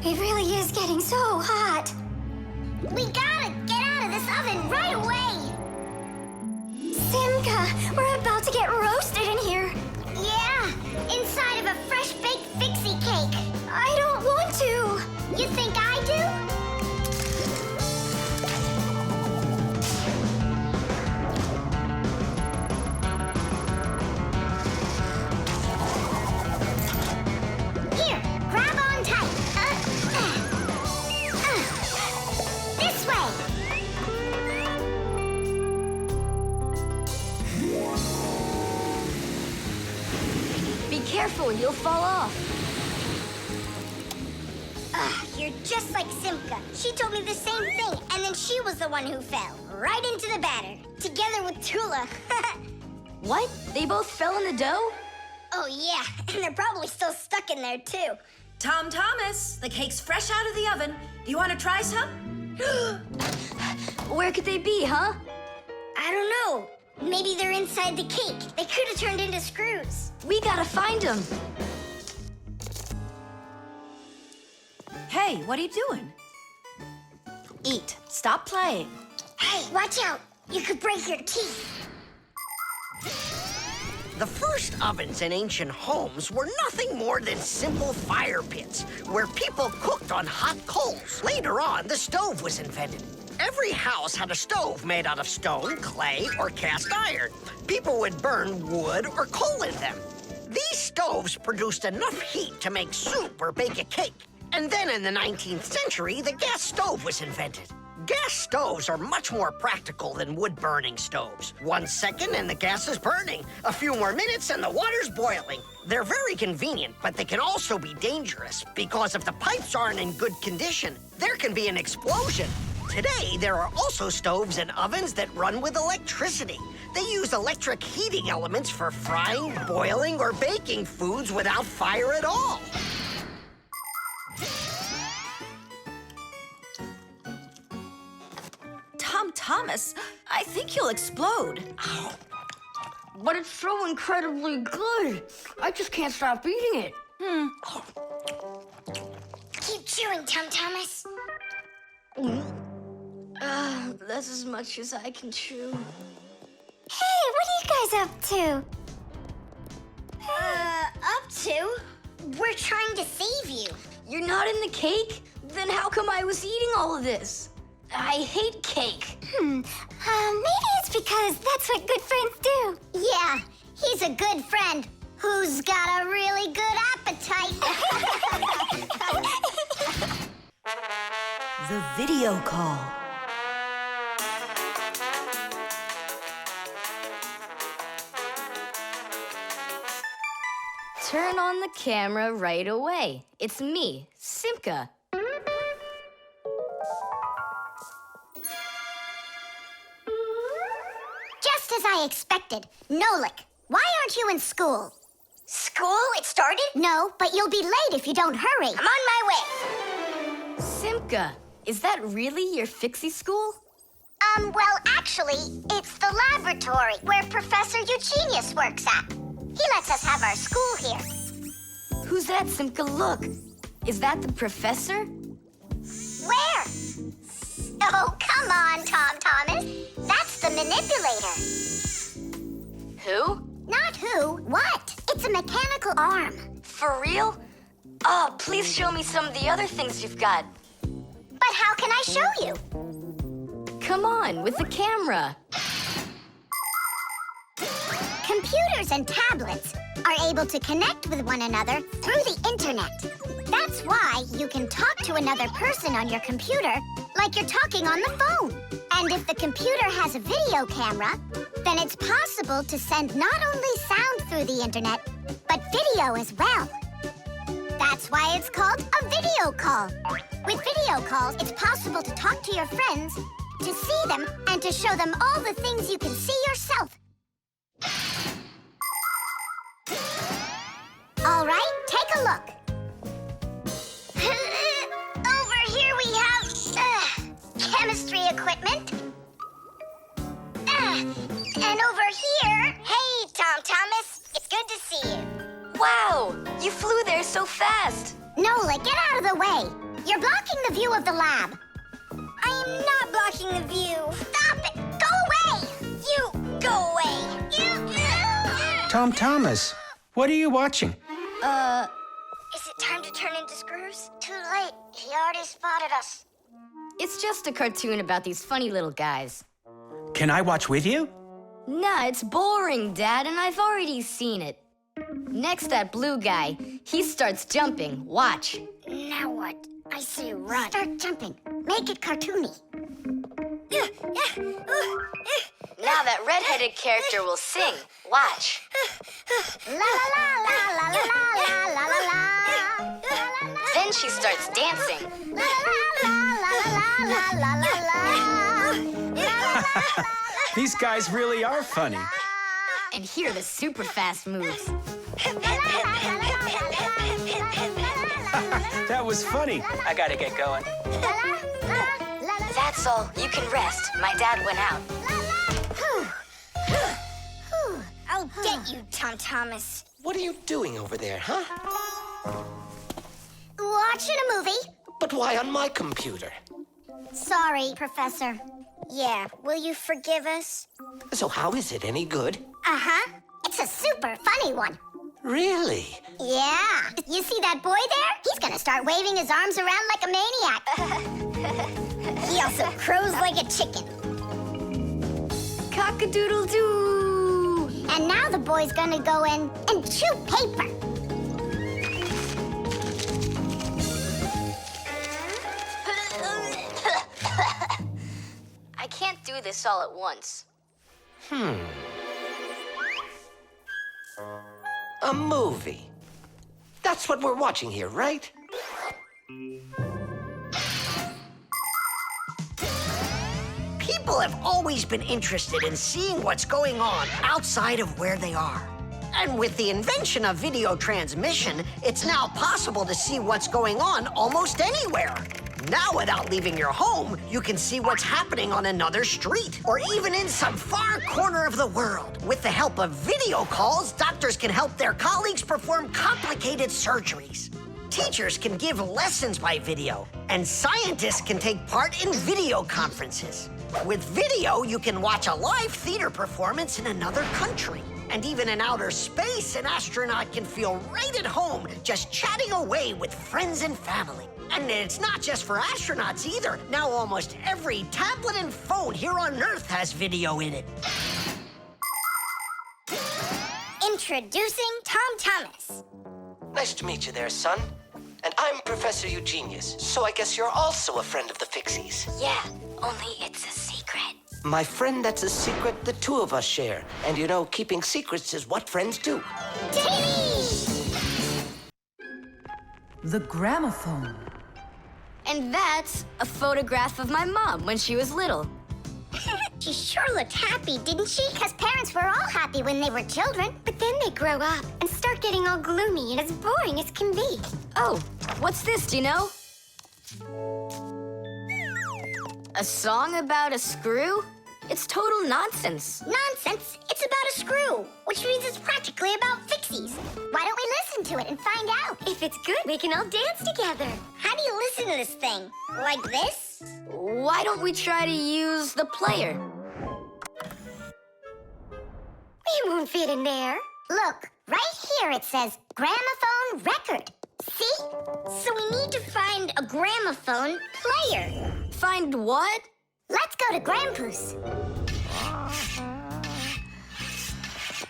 It really is getting so hot.
We gotta get out of this oven right away!
Simka, we're about to get roasted in here.
Yeah, inside of a fresh-baked Fixie cake.
I don't want to.
You think I do?
careful, you'll fall off.
You're just like Simka. She told me the same thing, and then she was the one who fell. Right into the batter. Together with Tula.
What? They both fell in the dough?
Oh, yeah. And they're probably still stuck in there, too.
Tom Thomas, the cake's fresh out of the oven. Do you want to try some?
Where could they be, huh?
I don't know. Maybe they're inside the cake. They could have turned into screws.
We gotta find them.
Hey, what are you doing? Eat. Stop playing.
Hey, watch out. You could break your teeth.
The first ovens in ancient homes were nothing more than simple fire pits where people cooked on hot coals. Later on, the stove was invented. Every house had a stove made out of stone, clay, or cast iron. People would burn wood or coal in them. These stoves produced enough heat to make soup or bake a cake. And then in the 19th century, the gas stove was invented. Gas stoves are much more practical than wood-burning stoves. 1 second and the gas is burning. A few more minutes and the water's boiling. They're very convenient, but they can also be dangerous because if the pipes aren't in good condition, there can be an explosion. Today, there are also stoves and ovens that run with electricity. They use electric heating elements for frying, boiling, or baking foods without fire at all.
Tom Thomas, I think you'll explode.
But it's so incredibly good. I just can't stop eating it.
Keep chewing, Tom Thomas.
That's as much as I can chew.
Hey, what are you guys up to?
Up to? We're trying to save you.
You're not in the cake? Then how come I was eating all of this? I hate cake.
Maybe it's because that's what good friends do.
Yeah, he's a good friend who's got a really good appetite.
The video call.
Turn on the camera right away. It's me, Simka.
Just as I expected. Nolik, why aren't you in school? School? It started? No, but you'll be late if you don't hurry. I'm on my way.
Simka, is that really your Fixie school?
Well, actually, it's the laboratory where Professor Eugenius works at. He lets us have our school here.
Who's that, Simka? Look. Is that the professor?
Where? Oh, come on, Tom Thomas. That's the Manipulator.
Who?
Not who, what? It's a mechanical arm.
For real? Oh, please show me some of the other things you've got.
But how can I show you?
Come on, with the camera.
Computers and tablets are able to connect with one another through the internet. That's why you can talk to another person on your computer like you're talking on the phone. And if the computer has a video camera, then it's possible to send not only sound through the internet, but video as well. That's why it's called a video call. With video calls, it's possible to talk to your friends, to see them, and to show them all the things you can see yourself. All right, take a look. Over here we have chemistry equipment. And over here, hey, Tom Thomas, it's good to see you.
Wow, you flew there so fast.
Nola, get out of the way. You're blocking the view of the lab. I am not blocking the view. Stop it. Go away. You, go away.
Tom Thomas, what are you watching?
Is it time to turn into screws? Too late. He already spotted us.
It's just a cartoon about these funny little guys.
Can I watch with you?
Nah, it's boring, Dad, and I've already seen it. Next, that blue guy, he starts jumping. Watch.
Now what? I say run. Start jumping. Make it cartoony.
Now that redheaded character will sing. Watch.
La la la la la la la la la.
Then she starts dancing.
La la la la la la la.
These guys really are funny.
And here are the super fast moves.
That was funny. I gotta get going.
That's all. You can rest. My dad went out.
I'll get you, Tom Thomas.
What are you doing over there, huh?
Watching a movie.
But why on my computer?
Sorry, Professor.
Yeah, will you forgive us?
So how is it any good?
Uh-huh. It's a super funny one.
Really?
Yeah. You see that boy there? He's gonna start waving his arms around like a maniac. He also crows like a chicken.
Cock-a-doodle-doo!
And now the boy's gonna go in and chew paper.
I can't do this all at once.
A movie. That's what we're watching here, right?
People have always been interested in seeing what's going on outside of where they are. And with the invention of video transmission, it's now possible to see what's going on almost anywhere. Now, without leaving your home, you can see what's happening on another street, or even in some far corner of the world. With the help of video calls, doctors can help their colleagues perform complicated surgeries. Teachers can give lessons by video, and scientists can take part in video conferences. With video, you can watch a live theater performance in another country. And even in outer space, an astronaut can feel right at home just chatting away with friends and family. And it's not just for astronauts either. Now almost every tablet and phone here on Earth has video in it.
Introducing Tom Thomas.
Nice to meet you there, son. And I'm Professor Eugenius, so I guess you're also a friend of the Fixies.
Yeah, only it's a secret.
My friend, that's a secret the two of us share. And you know, keeping secrets is what friends do.
The gramophone.
And that's a photograph of my mom when she was little.
She sure looked happy, didn't she? Because parents were all happy when they were children.
But then they grow up and start getting all gloomy and as boring as can be.
Oh, what's this, do you know? A song about a screw? It's total nonsense.
Nonsense? It's about a screw, which means it's practically about Fixies. Why don't we listen to it and find out?
If it's good, we can all dance together.
How do you listen to this thing? Like this?
Why don't we try to use the player?
We won't fit in there.
Look, right here it says gramophone record. See? So we need to find a gramophone player.
Find what?
Let's go to Grandpoos.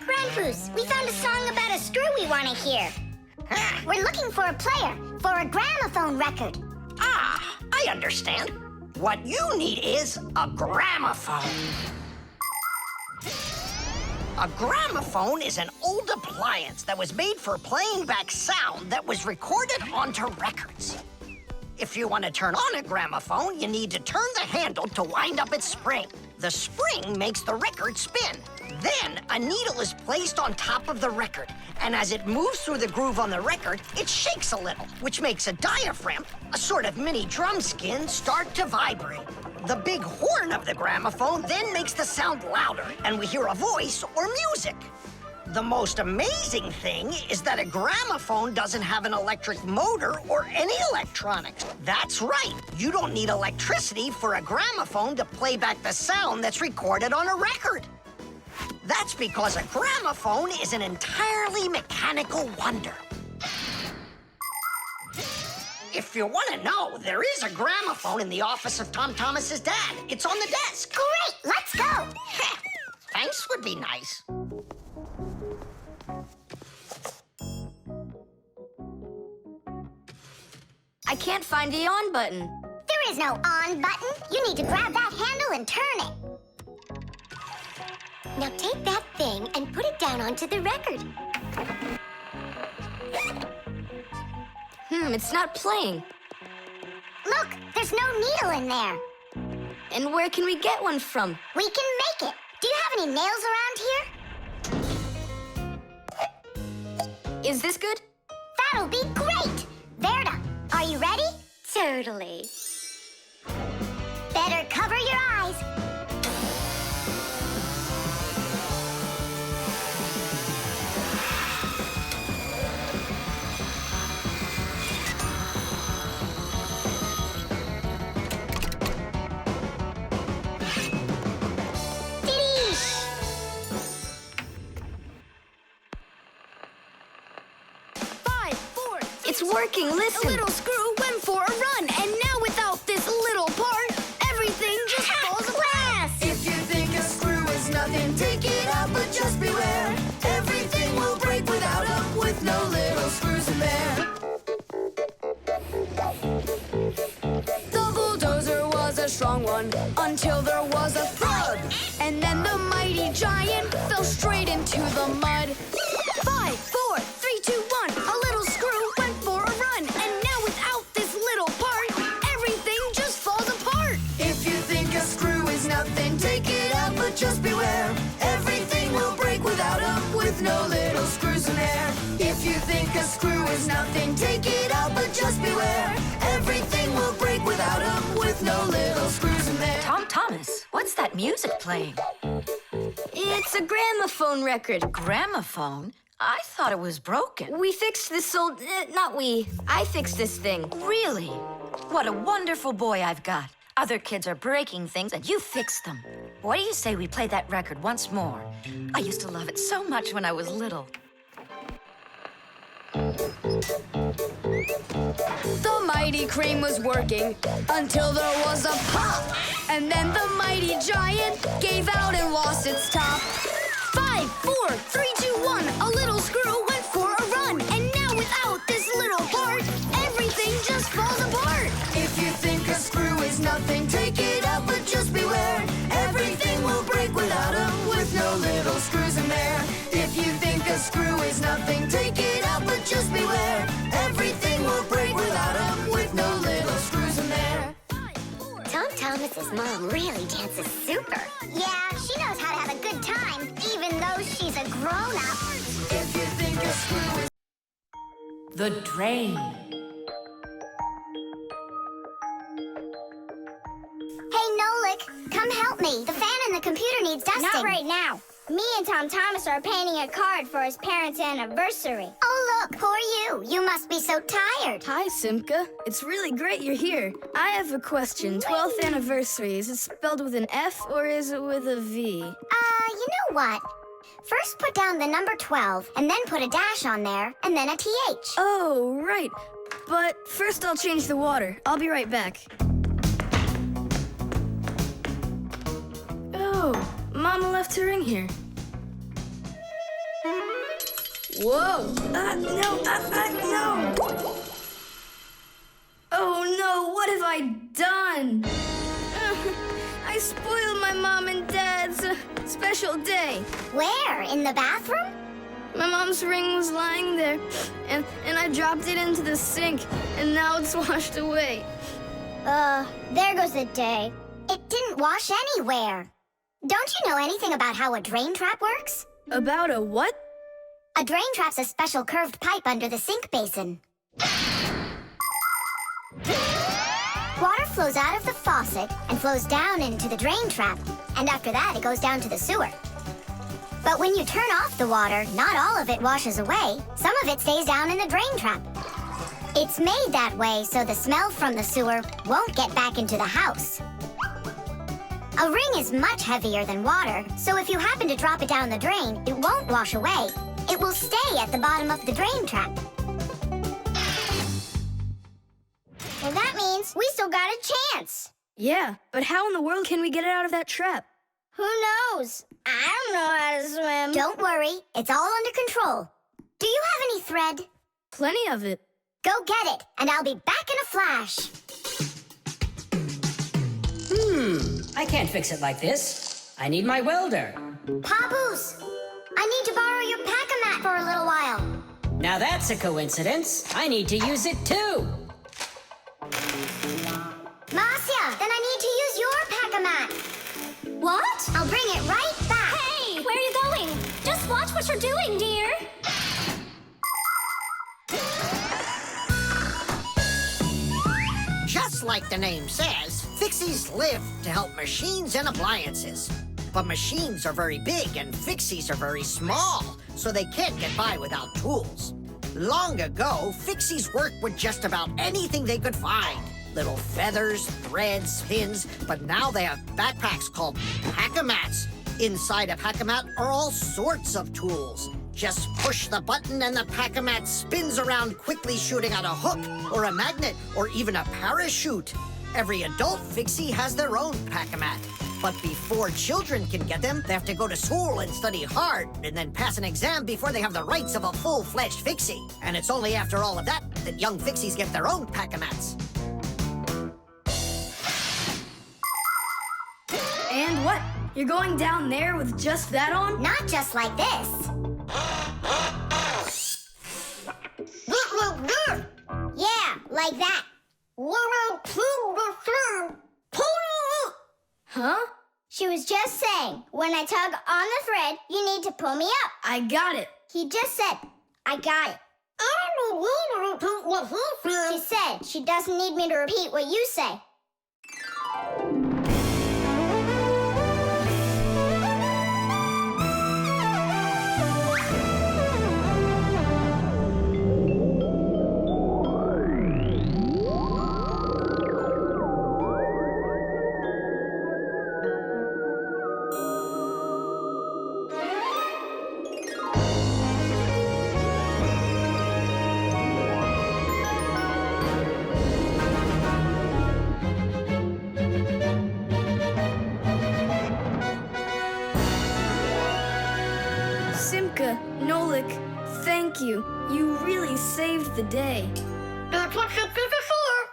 Grandpoos, we found a song about a screw we want to hear. We're looking for a player for a gramophone record.
Ah, I understand. What you need is a gramophone. A gramophone is an old appliance that was made for playing back sound that was recorded onto records. If you want to turn on a gramophone, you need to turn the handle to wind up its spring. The spring makes the record spin. Then, a needle is placed on top of the record, and as it moves through the groove on the record, it shakes a little, which makes a diaphragm, a sort of mini drum skin, start to vibrate. The big horn of the gramophone then makes the sound louder, and we hear a voice or music. The most amazing thing is that a gramophone doesn't have an electric motor or any electronics. That's right. You don't need electricity for a gramophone to play back the sound that's recorded on a record. That's because a gramophone is an entirely mechanical wonder. If you want to know, there is a gramophone in the office of Tom Thomas's dad. It's on the desk.
Great, let's go.
Thanks would be nice.
I can't find the on button.
There is no on button. You need to grab that handle and turn it.
Now take that thing and put it down onto the record.
It's not playing.
Look, there's no needle in there.
And where can we get one from?
We can make it. Do you have any nails around here?
Is this good?
That'll be great. Verda, are you ready?
Totally.
Better cover your eyes.
It's working, listen.
A little screw went for a run, and now without this little part, everything just falls apart.
If you think a screw is nothing, take it out, but just beware. Everything will break without them, with no little screws in there. The bulldozer was a strong one, until there was a thud.
And then the mighty giant fell straight into the mud. 5, 4, 3, 2, 1. A little screw went for a run, and now without this little part, everything just falls apart.
If you think a screw is nothing, take it out, but just beware. Everything will break without them, with no little screws in there. If you think a screw is nothing, take it out, but just beware. Everything will break without them, with no little screws in there.
Thomas, what's that music playing?
It's a gramophone record.
Gramophone? I thought it was broken.
We fixed this old... not we. I fixed this thing.
Really? What a wonderful boy I've got. Other kids are breaking things and you fix them. What do you say we play that record once more? I used to love it so much when I was little.
The mighty crane was working until there was a pop. And then the mighty giant gave out and lost its top. 5, 4, 3, 2, 1. A little screw went for a run. And now without this little part, everything just falls apart.
If you think a screw is nothing, take it out, but just beware. Everything will break without them, with no little screws in there. If you think a screw is nothing, take it out, but just beware. Everything will break without them, with no little screws in there.
Thomas's mom really dances super.
Yeah, she knows how to have a good time, even though she's a grown-up.
If you think a screw is...
The drain.
Hey, Nolik, come help me. The fan in the computer needs dusting.
Not right now. Me and Thomas are painting a card for his parents' anniversary.
Oh, look, poor you. You must be so tired.
Hi, Simka. It's really great you're here. I have a question. 12th anniversary, is it spelled with an F or is it with a V?
You know what? First put down the number 12, and then put a dash on there, and then a TH.
Oh, right. But first I'll change the water. I'll be right back. Oh, Mama left her in here. Whoa! No! Oh no, what have I done? I spoiled my mom and dad's special day.
Where? In the bathroom?
My mom's ring was lying there, and I dropped it into the sink, and now it's washed away.
There goes the day. It didn't wash anywhere. Don't you know anything about how a drain trap works?
About a what?
A drain trap's a special curved pipe under the sink basin. Water flows out of the faucet and flows down into the drain trap, and after that it goes down to the sewer. But when you turn off the water, not all of it washes away. Some of it stays down in the drain trap. It's made that way so the smell from the sewer won't get back into the house. A ring is much heavier than water, so if you happen to drop it down the drain, it won't wash away. It will stay at the bottom of the drain trap.
Well, that means we still got a chance.
Yeah, but how in the world can we get it out of that trap?
Who knows? I don't know how to swim.
Don't worry, it's all under control. Do you have any thread?
Plenty of it.
Go get it, and I'll be back in a flash.
I can't fix it like this. I need my welder.
Papoose, I need to borrow your pack-a-mat for a little while.
Now that's a coincidence. I need to use it too.
Marcia, then I need to use your pack-a-mat.
What?
I'll bring it right back.
Hey, where are you going? Just watch what you're doing, dear.
Just like the name says, Fixies live to help machines and appliances. But machines are very big and Fixies are very small, so they can't get by without tools. Long ago, Fixies worked with just about anything they could find. Little feathers, threads, pins, but now they have backpacks called pack-a-mats. Inside a pack-a-mat are all sorts of tools. Just push the button and the pack-a-mat spins around quickly, shooting out a hook or a magnet or even a parachute. Every adult Fixie has their own pack-a-mat. But before children can get them, they have to go to school and study hard and then pass an exam before they have the rights of a full-fledged Fixie. And it's only after all of that that young Fixies get their own pack-a-mats.
And what? You're going down there with just that on?
Not just like this. Yeah, like that.
Huh?
She was just saying, when I tug on the thread, you need to pull me up.
I got it.
He just said, I got it. I don't need you to repeat what he said. She said she doesn't need me to repeat what you say.
Simka, Nolik, thank you. You really saved the day.
That's what Fixies are for.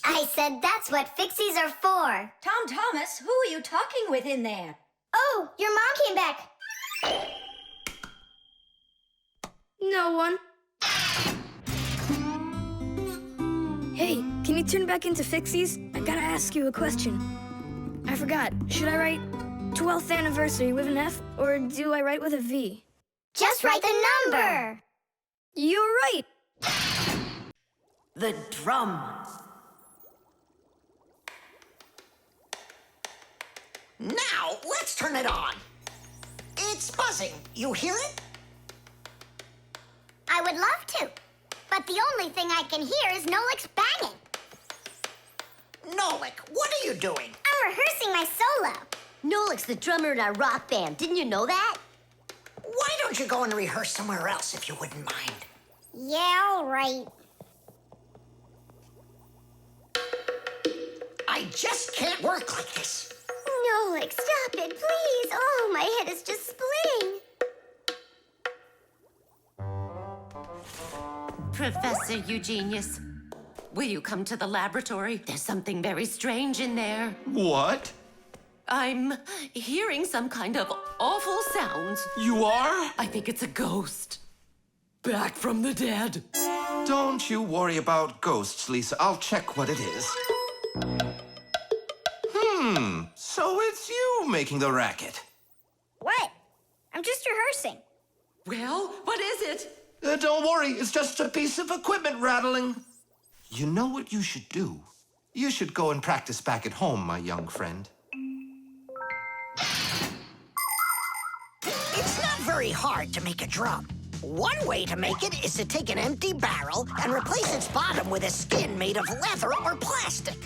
I said that's what Fixies are for.
Thomas, who are you talking with in there?
Oh, your mom came back.
No one. Hey, can you turn back into Fixies? I gotta ask you a question. I forgot. Should I write 12th anniversary with an F, or do I write with a V?
Just write the number.
You're right.
The drum.
Now, let's turn it on. It's buzzing. You hear it?
I would love to, but the only thing I can hear is Nolik's banging.
Nolik, what are you doing?
I'm rehearsing my solo.
Nolik's the drummer in our rock band. Didn't you know that?
Why don't you go and rehearse somewhere else if you wouldn't mind?
Yeah, all right.
I just can't work like this.
Nolik, stop it, please. Oh, my head is just splitting.
Professor Eugenius, will you come to the laboratory? There's something very strange in there.
What?
I'm hearing some kind of awful sounds.
You are?
I think it's a ghost. Back from the dead.
Don't you worry about ghosts, Lisa. I'll check what it is. So it's you making the racket.
What? I'm just rehearsing.
Well, what is it?
Don't worry, it's just a piece of equipment rattling. You know what you should do? You should go and practice back at home, my young friend.
It's not very hard to make a drum. One way to make it is to take an empty barrel and replace its bottom with a skin made of leather or plastic.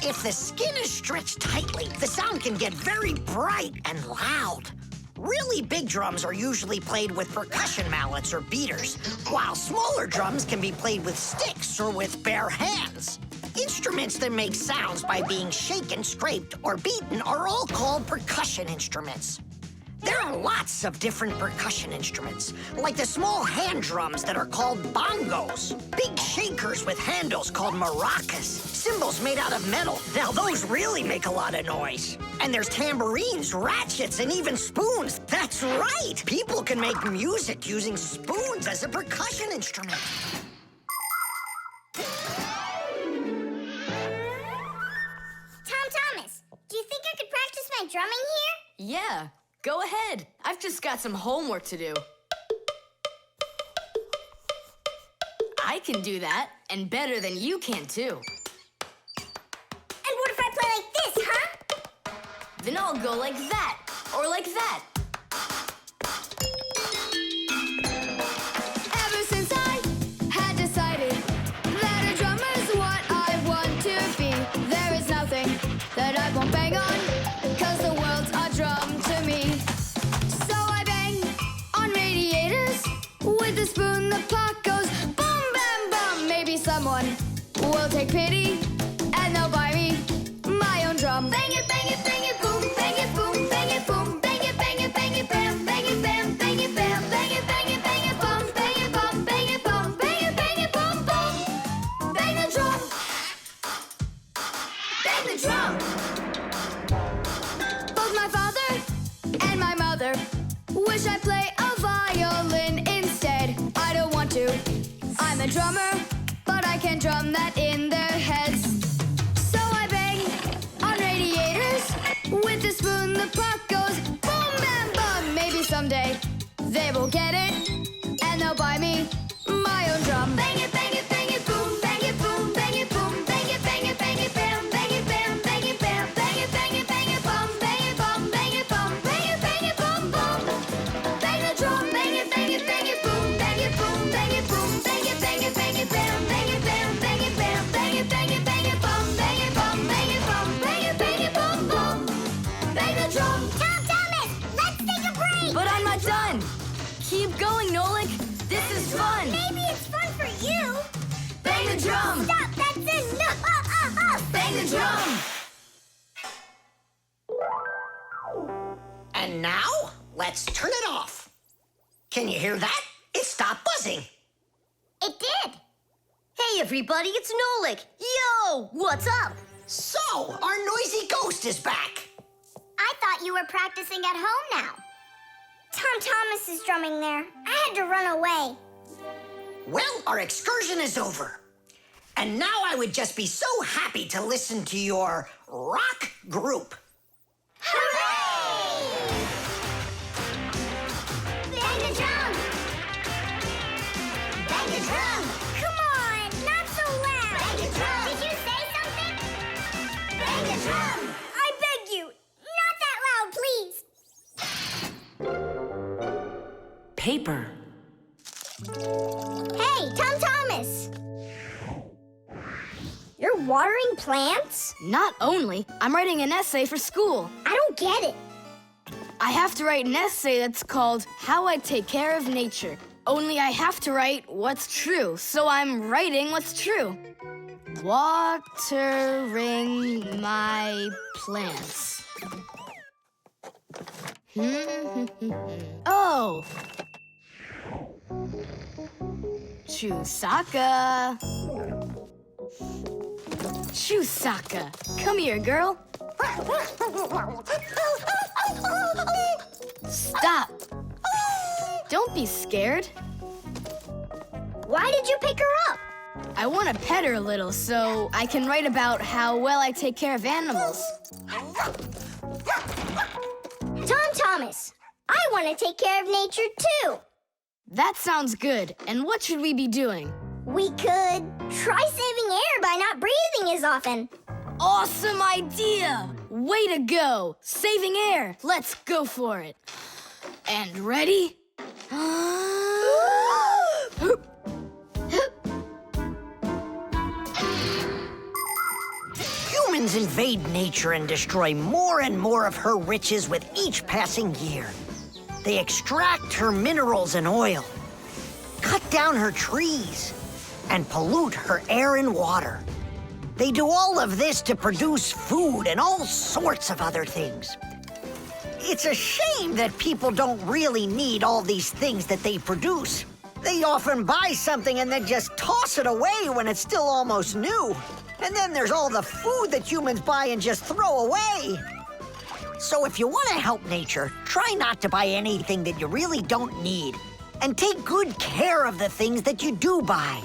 If the skin is stretched tightly, the sound can get very bright and loud. Really big drums are usually played with percussion mallets or beaters, while smaller drums can be played with sticks or with bare hands. Instruments that make sounds by being shaken, scraped, or beaten are all called percussion instruments. There are lots of different percussion instruments, like the small hand drums that are called bongos, big shakers with handles called maracas, cymbals made out of metal. Now those really make a lot of noise. And there's tambourines, ratchets, and even spoons. That's right! People can make music using spoons as a percussion instrument.
Thomas, do you think I could practice my drumming here?
Yeah, go ahead. I've just got some homework to do. I can do that, and better than you can, too.
And what if I play like this, huh?
Then I'll go like that, or like that. Ever since I had decided that a drummer's what I want to be, there is nothing that I won't bang on, 'cause the world's a drum to me. So I bang on radiators with a spoon, the pot goes boom, bam, bum. Maybe someone will take pity and they'll buy me my own drum. Bang it, bang it, bang it, boom, bang it, boom, bang it, boom, bang it, bang it, bang it, bam, bang it, bam, bang it, bam, bang it, bang it, bang it, bum, bang it, bum, bang it, bum, bang it, bum, bum. Bang the drum. Bang the drum. Both my father and my mother wish I play a violin instead. I don't want to. I'm a drummer, but I can drum that in their heads. So I bang on radiators with a spoon. The pot goes boom, bam, bum. Maybe someday they will get it and they'll buy me my own drum. Bang it, bang it, bang it, boom, bang it, boom, bang it, boom, bang it, bang it, bang it, bam, bang it, bam, bang it, bam, bang it, bang it, bang it, bum, bang it, bum, bang it, bum, bang it, bang it, bum, bum. Bang the drum, bang it, bang it, bang it, boom, bang it, boom, bang it, boom, bang it, bang it, bang it, bam, bang it, bam, bang it, bam, bang it, bang it, bang it, bum, bang it, bum, bang it, bum, bang it, bang it, bum, bum. Bang the drum.
Thomas, let's take a break.
But I'm not done. Keep going, Nolik. This is fun.
Maybe it's fun for you.
Bang the drum.
Stop, that's enough.
Bang the drum.
And now, let's turn it off. Can you hear that? It stopped buzzing.
It did.
Hey, everybody, it's Nolik. Yo, what's up?
So, our noisy ghost is back.
I thought you were practicing at home now. Thomas is drumming there. I had to run away.
Well, our excursion is over. And now I would just be so happy to listen to your rock group.
Hooray! Bang the drum! Bang the drum! Come on, not so loud! Bang the drum! Did you say something? Bang the drum! I beg you, not that loud, please!
Paper.
Hey, Thomas! You're watering plants?
Not only, I'm writing an essay for school.
I don't get it.
I have to write an essay that's called How I Take Care of Nature. Only I have to write what's true, so I'm writing what's true. Watering my plants. Oh! Chewsocka. Chewsocka, come here, girl. Stop. Don't be scared.
Why did you pick her up?
I want to pet her a little so I can write about how well I take care of animals.
Thomas, I want to take care of nature too.
That sounds good. And what should we be doing?
We could try saving air by not breathing as often.
Awesome idea! Way to go! Saving air! Let's go for it. And ready?
Humans invade nature and destroy more and more of her riches with each passing year. They extract her minerals and oil, cut down her trees, and pollute her air and water. They do all of this to produce food and all sorts of other things. It's a shame that people don't really need all these things that they produce. They often buy something and then just toss it away when it's still almost new. And then there's all the food that humans buy and just throw away. So if you want to help nature, try not to buy anything that you really don't need. And take good care of the things that you do buy.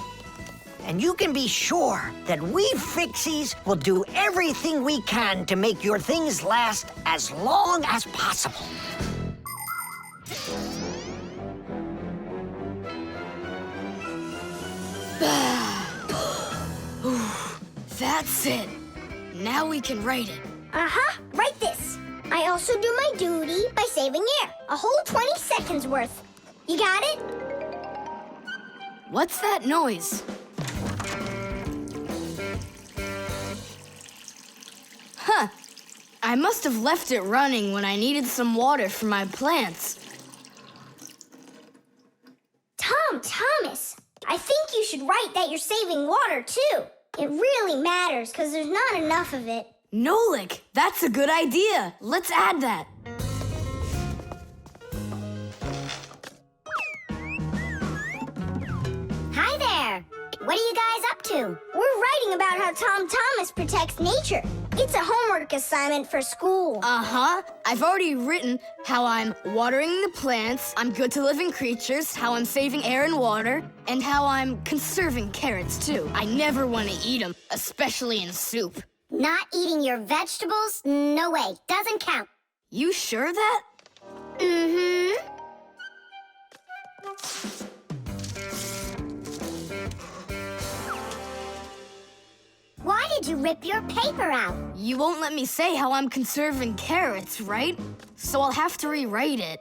And you can be sure that we Fixies will do everything we can to make your things last as long as possible.
That's it. Now we can write it.
Uh-huh, write this. I also do my duty by saving air. A whole 20 seconds worth. You got it?
What's that noise? Huh. I must have left it running when I needed some water for my plants.
Thomas, I think you should write that you're saving water, too. It really matters, because there's not enough of it.
Nolik, that's a good idea. Let's add that.
Hi there. What are you guys up to?
We're writing about how Thomas protects nature. It's a homework assignment for school.
Uh-huh. I've already written how I'm watering the plants, I'm good to living creatures, how I'm saving air and water, and how I'm conserving carrots, too. I never want to eat them, especially in soup.
Not eating your vegetables? No way. Doesn't count.
You sure that?
Mm-hmm.
Why did you rip your paper out?
You won't let me say how I'm conserving carrots, right? So I'll have to rewrite it.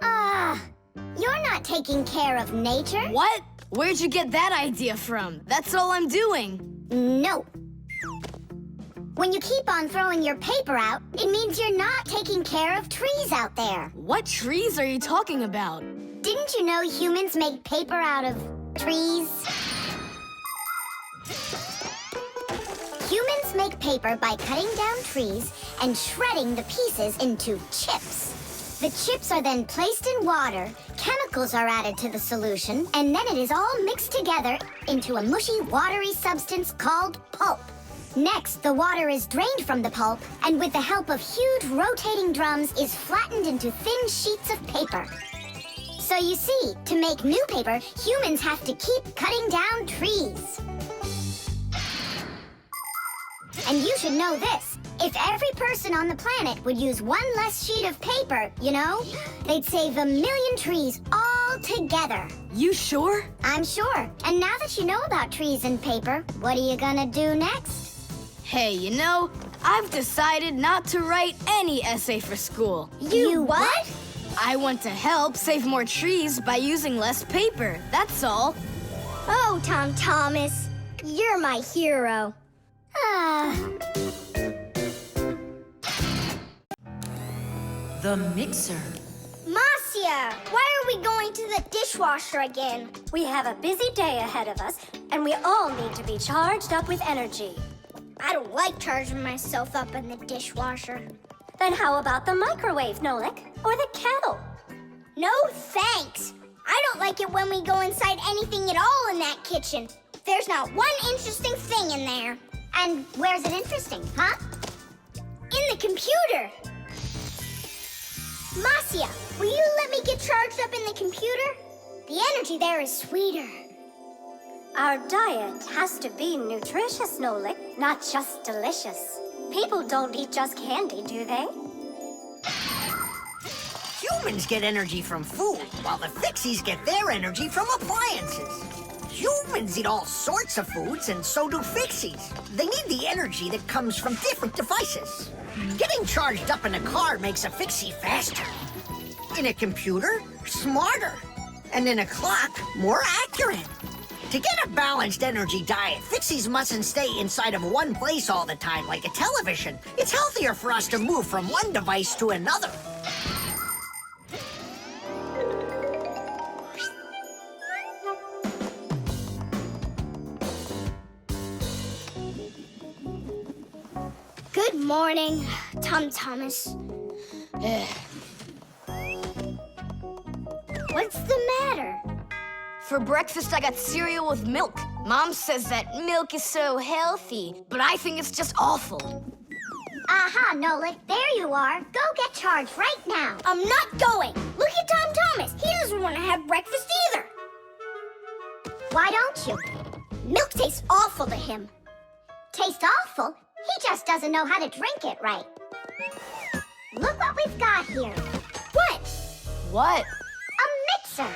You're not taking care of nature.
What? Where'd you get that idea from? That's all I'm doing.
No. When you keep on throwing your paper out, it means you're not taking care of trees out there.
What trees are you talking about?
Didn't you know humans make paper out of trees? Humans make paper by cutting down trees and shredding the pieces into chips. The chips are then placed in water, chemicals are added to the solution, and then it is all mixed together into a mushy, watery substance called pulp. Next, the water is drained from the pulp, and with the help of huge rotating drums, is flattened into thin sheets of paper. So you see, to make new paper, humans have to keep cutting down trees. And you should know this. If every person on the planet would use one less sheet of paper, you know, they'd save 1 million trees all together.
You sure?
I'm sure. And now that you know about trees and paper, what are you gonna do next?
Hey, you know, I've decided not to write any essay for school.
You what?
I want to help save more trees by using less paper, that's all.
Oh, Thomas, you're my hero.
The mixer.
Marcia, why are we going to the dishwasher again?
We have a busy day ahead of us, and we all need to be charged up with energy.
I don't like charging myself up in the dishwasher.
Then how about the microwave, Nolik? Or the kettle?
No thanks. I don't like it when we go inside anything at all in that kitchen. There's not one interesting thing in there.
And where's it interesting, huh?
In the computer. Marcia, will you let me get charged up in the computer? The energy there is sweeter.
Our diet has to be nutritious, Nolik, not just delicious. People don't eat just candy, do they?
Humans get energy from food, while the Fixies get their energy from appliances. Humans eat all sorts of foods, and so do Fixies. They need the energy that comes from different devices. Getting charged up in a car makes a Fixie faster. In a computer, smarter. And in a clock, more accurate. To get a balanced energy diet, Fixies mustn't stay inside of one place all the time like a television. It's healthier for us to move from one device to another.
Good morning, Thomas. What's the matter?
For breakfast, I got cereal with milk. Mom says that milk is so healthy, but I think it's just awful.
Aha, Nolik, there you are. Go get charged right now.
I'm not going. Look at Tom Thomas. He doesn't want to have breakfast either.
Why don't you?
Milk tastes awful to him.
Taste awful? He just doesn't know how to drink it right. Look what we've got here.
What?
What?
A mixer.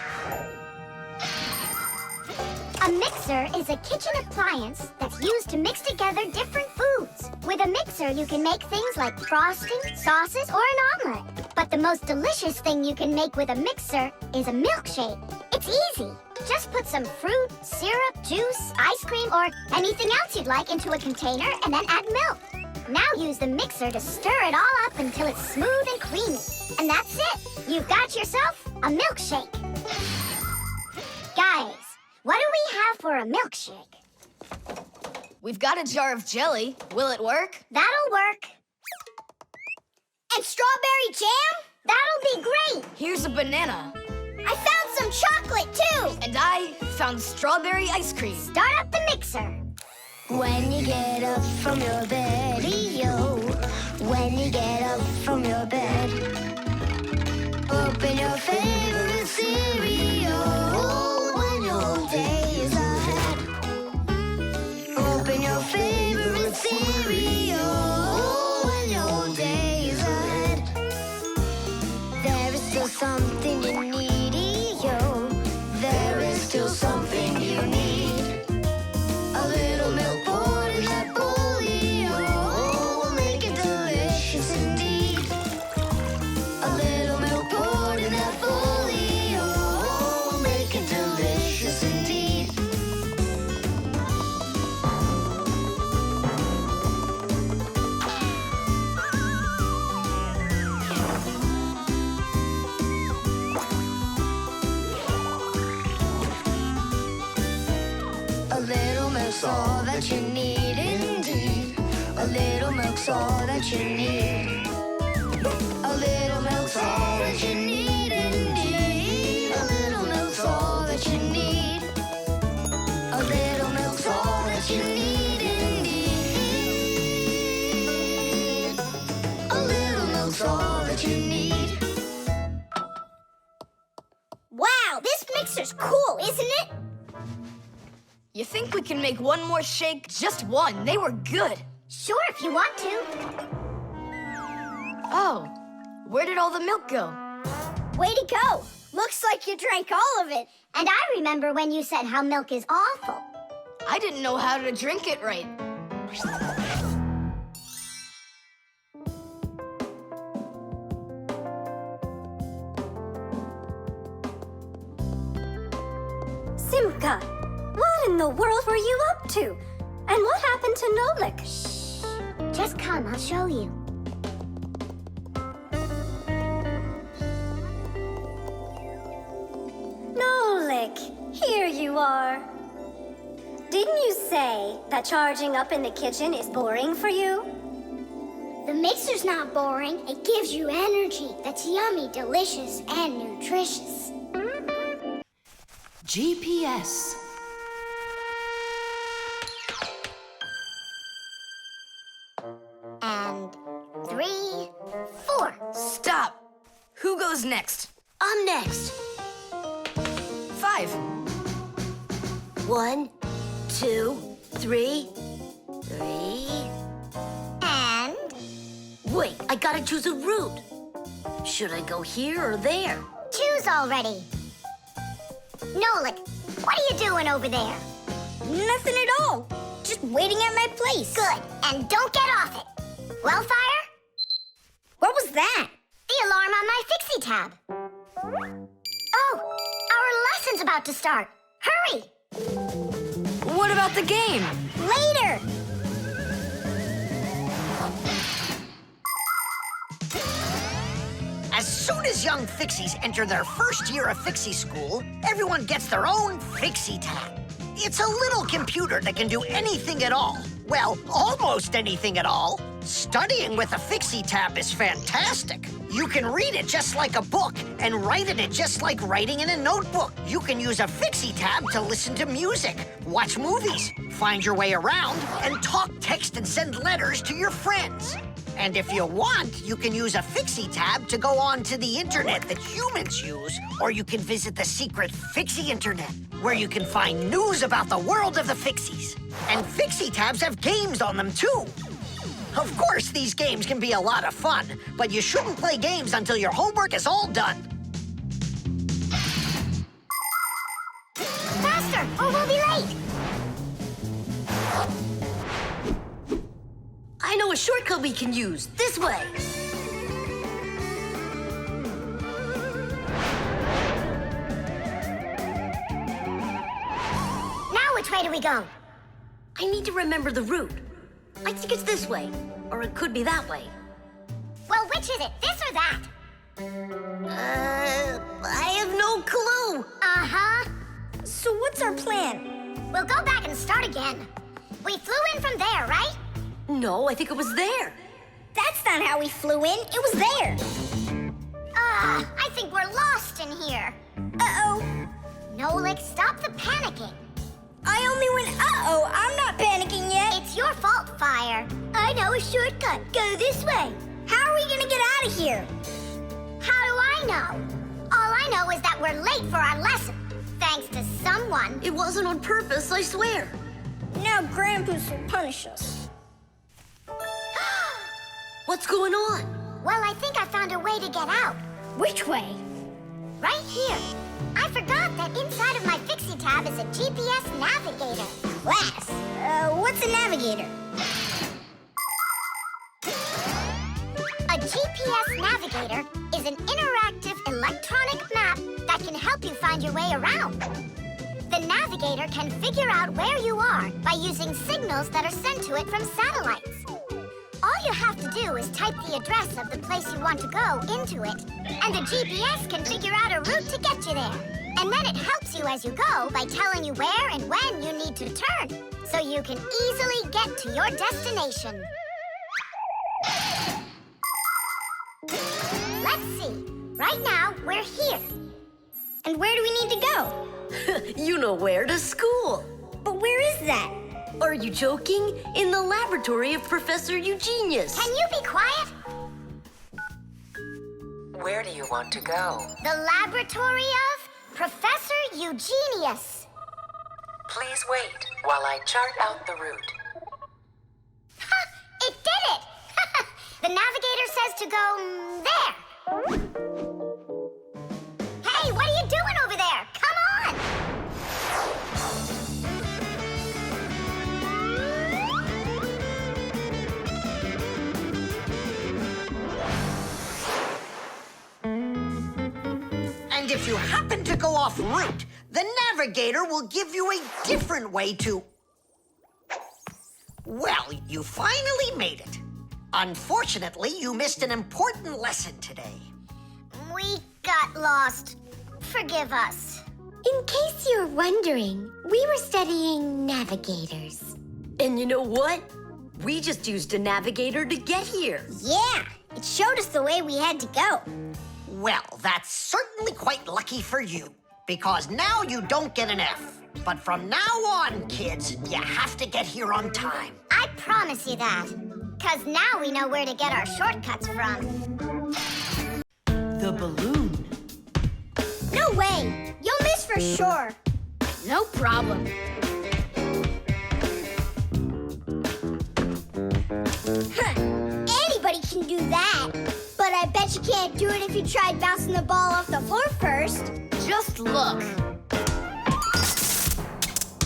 A mixer is a kitchen appliance that's used to mix together different foods. With a mixer, you can make things like frosting, sauces, or an omelet. But the most delicious thing you can make with a mixer is a milkshake. It's easy. Just put some fruit, syrup, juice, ice cream, or anything else you'd like into a container and then add milk. Now use the mixer to stir it all up until it's smooth and creamy. And that's it. You've got yourself a milkshake. Guys, what do we have for a milkshake?
We've got a jar of jelly. Will it work?
That'll work.
And strawberry jam?
That'll be great.
Here's a banana.
I found some chocolate, too.
And I found strawberry ice cream.
Start up the mixer.
When you get up from your bed, yo. When you get up from your bed, open your favorite cereal. When your whole day is ahead, open your favorite cereal. When your whole day is ahead, there is still something you need, yo. There is still something you need. A little milk poured in that bowl, yo, will make it delicious indeed. A little milk poured in that bowl, yo, will make it delicious indeed. A little milk's all that you need indeed. A little milk's all that you need. A little milk's all that you need indeed. A little milk's all that you need. A little milk's all that you need indeed. A little milk's all that you need.
Wow, this mixer's cool, isn't it?
You think we can make one more shake? Just one. They were good.
Sure, if you want to.
Oh, where did all the milk go?
Way to go. Looks like you drank all of it.
And I remember when you said how milk is awful.
I didn't know how to drink it right.
Simka, what in the world were you up to? And what happened to Nolik?
Shh. Just come, I'll show you.
Nolik, here you are. Didn't you say that charging up in the kitchen is boring for you?
The mixer's not boring. It gives you energy that's yummy, delicious, and nutritious.
GPS.
And 3, 4.
Stop. Who goes next?
I'm next.
5.
1, 2, 3. 3.
And?
Wait, I gotta choose a route. Should I go here or there?
Choose already. Nolik, what are you doing over there?
Nothing at all. Just waiting at my place.
Good, and don't get off it. Well, Fire?
What was that?
The alarm on my Fixie tab. Oh, our lesson's about to start. Hurry!
What about the game?
Later!
As soon as young Fixies enter their first year of Fixie school, everyone gets their own Fixie tab. It's a little computer that can do anything at all. Well, almost anything at all. Studying with a Fixie tab is fantastic. You can read it just like a book and write in it just like writing in a notebook. You can use a Fixie tab to listen to music, watch movies, find your way around, and talk, text, and send letters to your friends. And if you want, you can use a Fixie tab to go on to the internet that humans use, or you can visit the secret Fixie internet, where you can find news about the world of the Fixies. And Fixie tabs have games on them, too. Of course, these games can be a lot of fun, but you shouldn't play games until your homework is all done.
Faster, or we'll be late.
I know a shortcut we can use. This way.
Now which way do we go?
I need to remember the route. I think it's this way, or it could be that way.
Well, which is it, this or that?
I have no clue.
Uh-huh.
So what's our plan?
We'll go back and start again. We flew in from there, right?
No, I think it was there.
That's not how we flew in. It was there.
I think we're lost in here.
Uh-oh.
Nolik, stop the panicking.
I only went uh-oh. I'm not panicking yet.
It's your fault, Fire.
I know a shortcut. Go this way. How are we gonna get out of here?
How do I know? All I know is that we're late for our lesson. Thanks to someone.
It wasn't on purpose, I swear.
Now Grandpa's will punish us.
What's going on?
Well, I think I found a way to get out.
Which way?
Right here. I forgot that inside of my Fixie tab is a GPS navigator.
Class. What's a navigator?
A GPS navigator is an interactive electronic map that can help you find your way around. The navigator can figure out where you are by using signals that are sent to it from satellites. All you have to do is type the address of the place you want to go into it, and the GPS can figure out a route to get you there. And then it helps you as you go by telling you where and when you need to turn, so you can easily get to your destination. Let's see. Right now, we're here.
And where do we need to go?
You know where, to school.
But where is that?
Are you joking? In the laboratory of Professor Eugenius.
Can you be quiet?
Where do you want to go?
The laboratory of Professor Eugenius.
Please wait while I chart out the route.
Ha! It did it! The navigator says to go there. Hey, what are you doing over there? Come on!
And if you happen to go off route, the navigator will give you a different way to... Well, you finally made it. Unfortunately, you missed an important lesson today.
We got lost. Forgive us.
In case you're wondering, we were studying navigators.
And you know what? We just used a navigator to get here.
Yeah, it showed us the way we had to go.
Well, that's certainly quite lucky for you, because now you don't get an F. But from now on, kids, you have to get here on time.
I promise you that. Because now we know where to get our shortcuts from.
The balloon.
No way. You'll miss for sure.
No problem.
Anybody can do that. But I bet you can't do it if you tried bouncing the ball off the floor first.
Just look.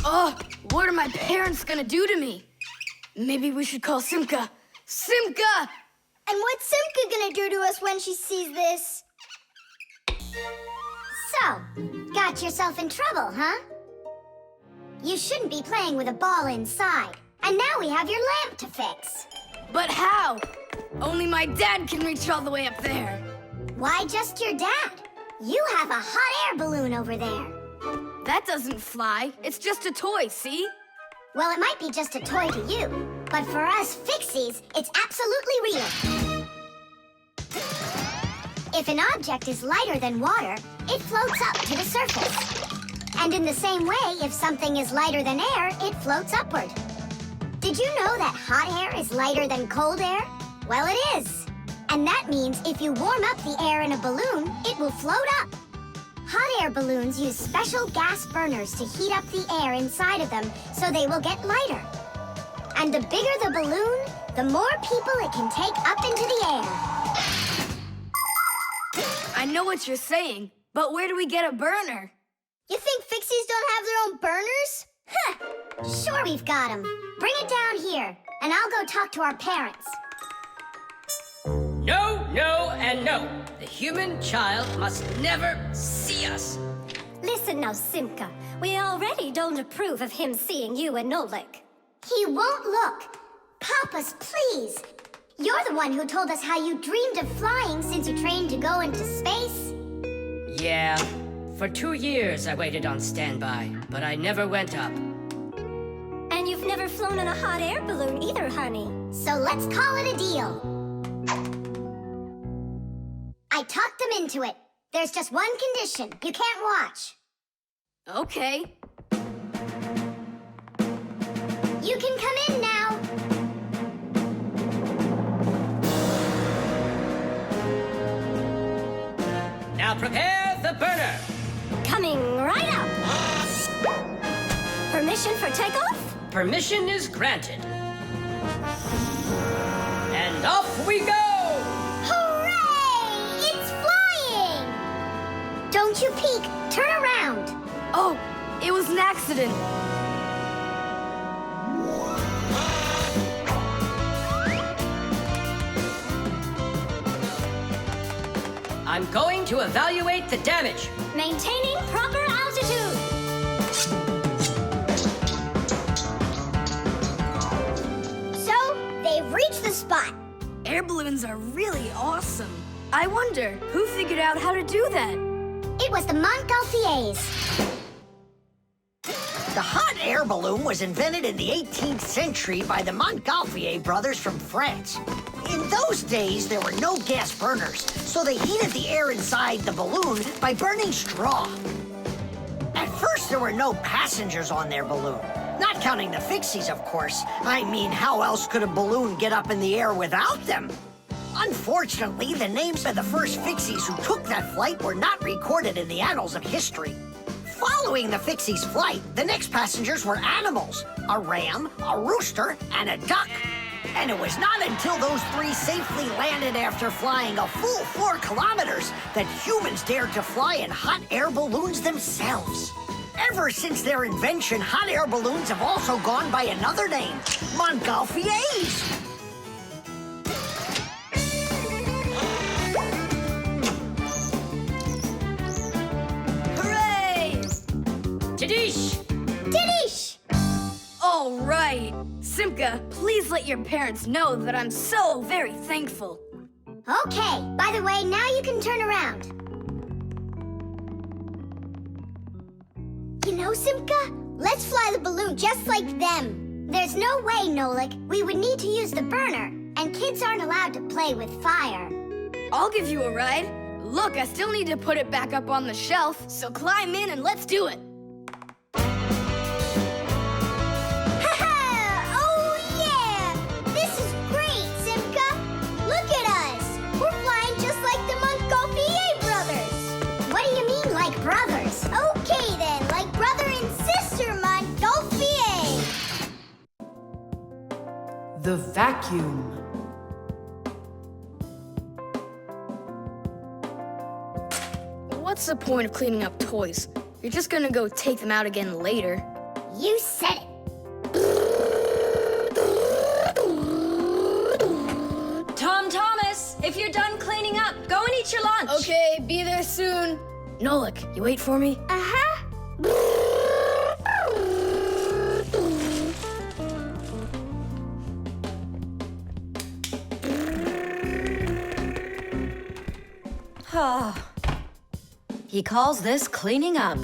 Oh, what are my parents gonna do to me? Maybe we should call Simka. Simka!
And what's Simka gonna do to us when she sees this?
So, got yourself in trouble, huh? You shouldn't be playing with a ball inside. And now we have your lamp to fix.
But how? Only my dad can reach all the way up there.
Why just your dad? You have a hot air balloon over there.
That doesn't fly. It's just a toy, see?
Well, it might be just a toy to you, but for us Fixies, it's absolutely real. If an object is lighter than water, it floats up to the surface. And in the same way, if something is lighter than air, it floats upward. Did you know that hot air is lighter than cold air? Well, it is. And that means if you warm up the air in a balloon, it will float up. Hot air balloons use special gas burners to heat up the air inside of them so they will get lighter. And the bigger the balloon, the more people it can take up into the air.
I know what you're saying, but where do we get a burner?
You think Fixies don't have their own burners? Huh! Sure we've got them. Bring it down here, and I'll go talk to our parents.
No, no, and no. The human child must never see us.
Listen now, Simka. We already don't approve of him seeing you and Nolik.
He won't look. Papas, please. You're the one who told us how you dreamed of flying since you trained to go into space.
Yeah. For 2 years I waited on standby, but I never went up.
And you've never flown in a hot air balloon either, honey.
So let's call it a deal. I talked them into it. There's just one condition. You can't watch.
Okay.
You can come in now.
Now prepare the burner.
Coming right up. Permission for takeoff?
Permission is granted. And off we go!
Hooray! It's flying! Don't you peek. Turn around.
Oh, it was an accident.
I'm going to evaluate the damage.
Maintaining proper altitude.
So, they've reached the spot.
Air balloons are really awesome. I wonder, who figured out how to do that?
It was the Montgolfiers.
The hot air balloon was invented in the 18th century by the Montgolfier brothers from France. In those days, there were no gas burners, so they heated the air inside the balloon by burning straw. At first, there were no passengers on their balloon. Not counting the Fixies, of course. I mean, how else could a balloon get up in the air without them? Unfortunately, the names of the first Fixies who took that flight were not recorded in the annals of history. Following the Fixies' flight, the next passengers were animals: a ram, a rooster, and a duck. And it was not until those three safely landed after flying a full 4 kilometers that humans dared to fly in hot air balloons themselves. Ever since their invention, hot air balloons have also gone by another name: Montgolfiers.
Hooray!
Tadish!
Tadish!
All right. Simka, please let your parents know that I'm so very thankful.
Okay, by the way, now you can turn around. You know, Simka, let's fly the balloon just like them. There's no way, Nolik. We would need to use the burner, and kids aren't allowed to play with fire.
I'll give you a ride. Look, I still need to put it back up on the shelf, so climb in and let's do it.
Brothers. Okay then, like brother and sister, Montgolfier.
The vacuum.
What's the point of cleaning up toys? You're just gonna go take them out again later.
You said it.
Thomas, if you're done cleaning up, go and eat your lunch.
Okay, be there soon. Nolik, you wait for me?
Uh-huh.
He calls this cleaning up.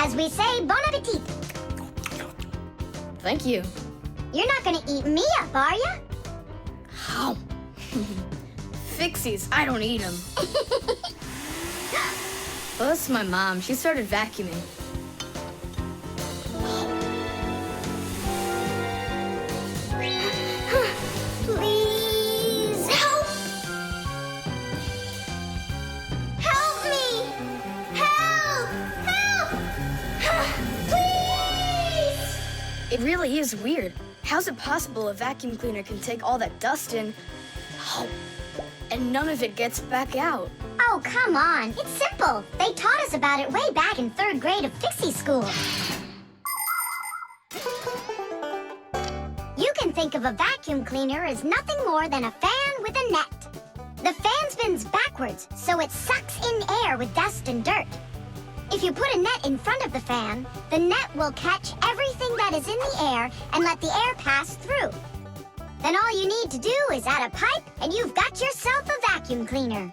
As we say, bon appetit.
Thank you.
You're not gonna eat me up, are ya?
How? Fixies, I don't eat them. Well, that's my mom. She started vacuuming.
Please help! Help me! Help! Help! Please!
It really is weird. How's it possible a vacuum cleaner can take all that dust in, and none of it gets back out?
Oh, come on. It's simple. They taught us about it way back in 3rd grade of Fixie school. You can think of a vacuum cleaner as nothing more than a fan with a net. The fan spins backwards, so it sucks in air with dust and dirt. If you put a net in front of the fan, the net will catch everything that is in the air and let the air pass through. Then all you need to do is add a pipe and you've got yourself a vacuum cleaner.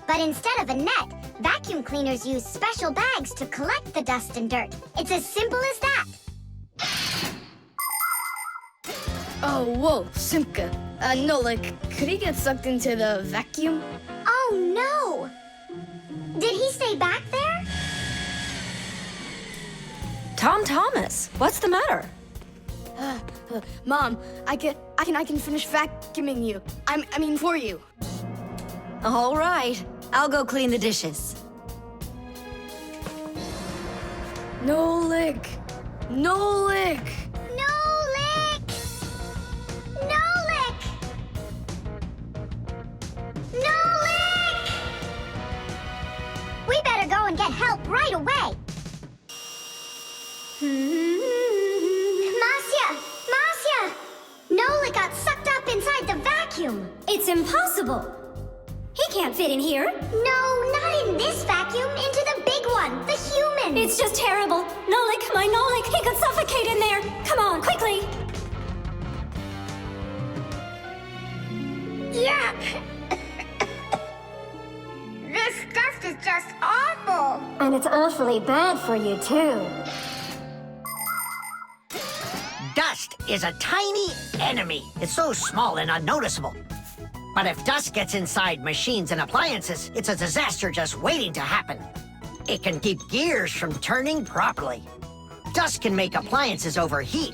But instead of a net, vacuum cleaners use special bags to collect the dust and dirt. It's as simple as that.
Oh, whoa, Simka. Nolik, could he get sucked into the vacuum?
Oh, no! Did he stay back there?
Thomas, what's the matter?
Mom, I can finish vacuuming you. I mean for you.
All right, I'll go clean the dishes.
Nolik! Nolik!
Nolik! Nolik! Nolik! We better go and get help right away. Marcia! Nolik got sucked up inside the vacuum.
It's impossible. He can't fit in here.
No, not in this vacuum. Into the big one, the human.
It's just terrible. Nolik, my Nolik, he could suffocate in there. Come on, quickly.
Yeah. This dust is just awful.
And it's awfully bad for you, too.
Dust is a tiny enemy. It's so small and unnoticeable. But if dust gets inside machines and appliances, it's a disaster just waiting to happen. It can keep gears from turning properly. Dust can make appliances overheat.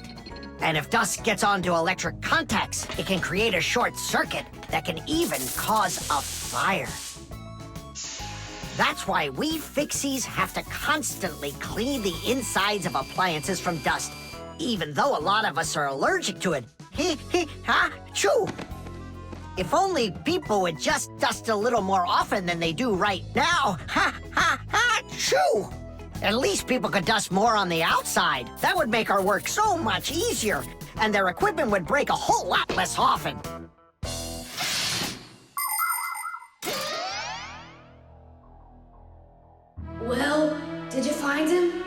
And if dust gets onto electric contacts, it can create a short circuit that can even cause a fire. That's why we Fixies have to constantly clean the insides of appliances from dust, even though a lot of us are allergic to it. Choo! If only people would just dust a little more often than they do right now. Choo! At least people could dust more on the outside. That would make our work so much easier, and their equipment would break a whole lot less often.
Well, did you find him?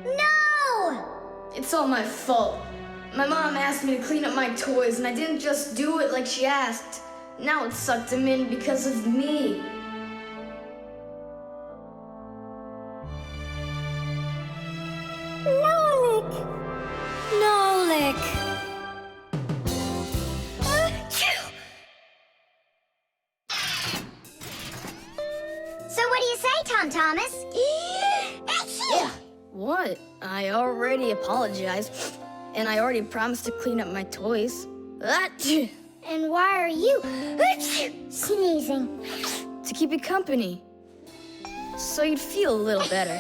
No!
It's all my fault. My mom asked me to clean up my toys, and I didn't just do it like she asked. Now it sucked him in because of me.
Nolik! Nolik!
So what do you say, Thomas?
What? I already apologized, and I already promised to clean up my toys.
And why are you sneezing?
To keep you company, so you'd feel a little better.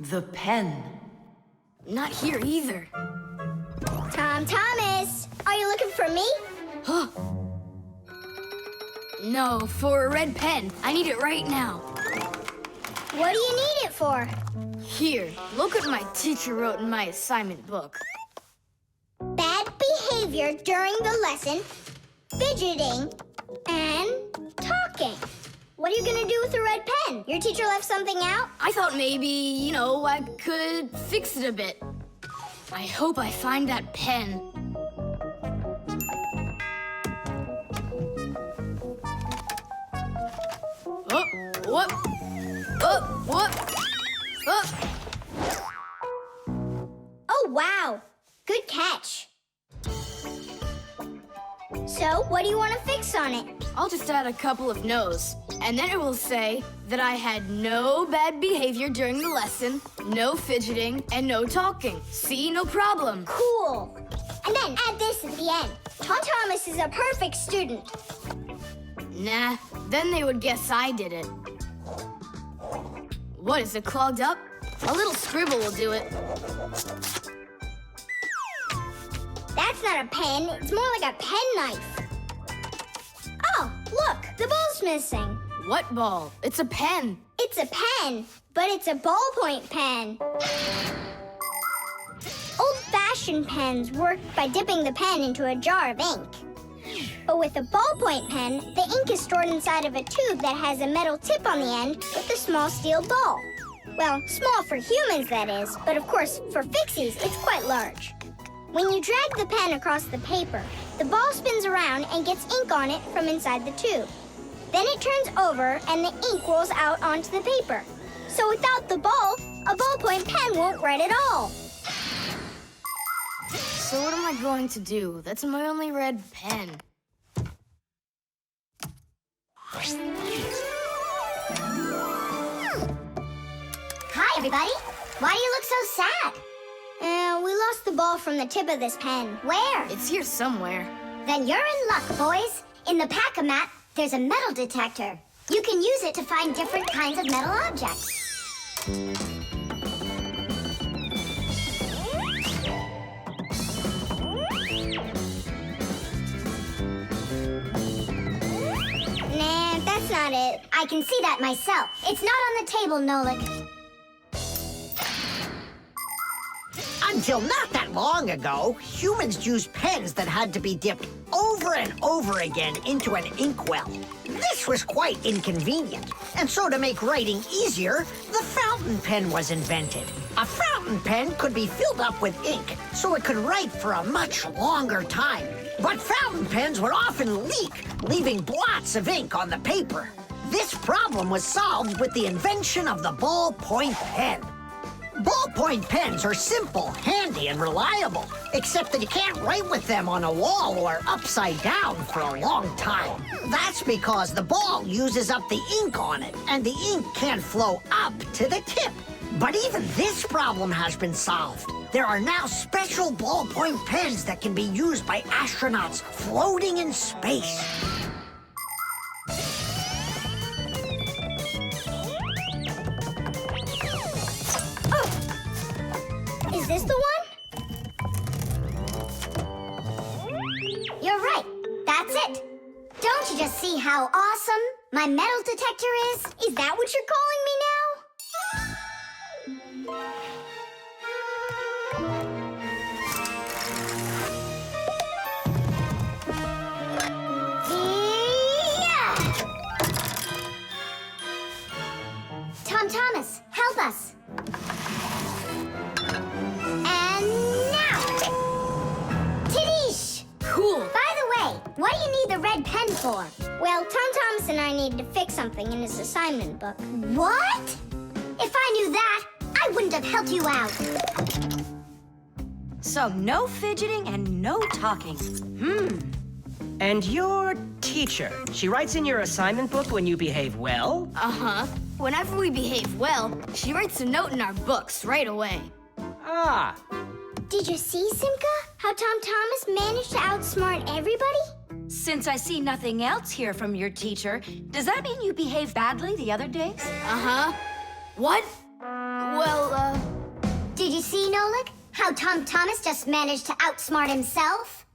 The pen.
Not here either.
Thomas, are you looking for me?
Huh? No, for a red pen. I need it right now.
What do you need it for?
Here, look what my teacher wrote in my assignment book.
Bad behavior during the lesson, fidgeting, and talking. What are you gonna do with the red pen? Your teacher left something out?
I thought maybe, I could fix it a bit. I hope I find that pen. Oh, Whoop! Whoop! Whoop! Whoop!
Oh, wow. Good catch. So, what do you want to fix on it?
I'll just add a couple of no's, and then it will say that I had no bad behavior during the lesson, no fidgeting, and no talking. See, no problem.
Cool. And then add this at the end. Thomas is a perfect student.
Nah, then they would guess I did it. What, is it clogged up? A little scribble will do it.
That's not a pen. It's more like a penknife. Oh, look, the ball's missing.
What ball? It's a pen.
It's a pen, but it's a ballpoint pen. Old-fashioned pens work by dipping the pen into a jar of ink. But with a ballpoint pen, the ink is stored inside of a tube that has a metal tip on the end with a small steel ball. Well, small for humans, that is, but of course, for Fixies, it's quite large. When you drag the pen across the paper, the ball spins around and gets ink on it from inside the tube. Then it turns over and the ink rolls out onto the paper. So without the ball, a ballpoint pen won't write at all.
So what am I going to do? That's my only red pen.
Hi, everybody. Why do you look so sad?
We lost the ball from the tip of this pen.
Where?
It's here somewhere.
Then you're in luck, boys. In the pack-a-mat, there's a metal detector. You can use it to find different kinds of metal objects.
Nah, that's not it.
I can see that myself. It's not on the table, Nolik.
Until not that long ago, humans used pens that had to be dipped over and over again into an inkwell. This was quite inconvenient, and so to make writing easier, the fountain pen was invented. A fountain pen could be filled up with ink, so it could write for a much longer time. But fountain pens would often leak, leaving blots of ink on the paper. This problem was solved with the invention of the ballpoint pen. Ballpoint pens are simple, handy, and reliable, except that you can't write with them on a wall or upside down for a long time. That's because the ball uses up the ink on it, and the ink can't flow up to the tip. But even this problem has been solved. There are now special ballpoint pens that can be used by astronauts floating in space.
Is this the one?
You're right. That's it. Don't you just see how awesome my metal detector is?
Is that what you're calling me now?
Yeah! Thomas, help us. And now! Tidish!
Cool.
By the way, what do you need the red pen for?
Well, Thomas and I need to fix something in his assignment book.
What? If I knew that, I wouldn't have helped you out.
So no fidgeting and no talking.
And your teacher, she writes in your assignment book when you behave well?
Uh-huh. Whenever we behave well, she writes a note in our books right away.
Ah.
Did you see, Simka? How Thomas managed to outsmart everybody?
Since I see nothing else here from your teacher, does that mean you behaved badly the other days?
Uh-huh. What? Well,
Did you see, Nolik? How Thomas just managed to outsmart himself?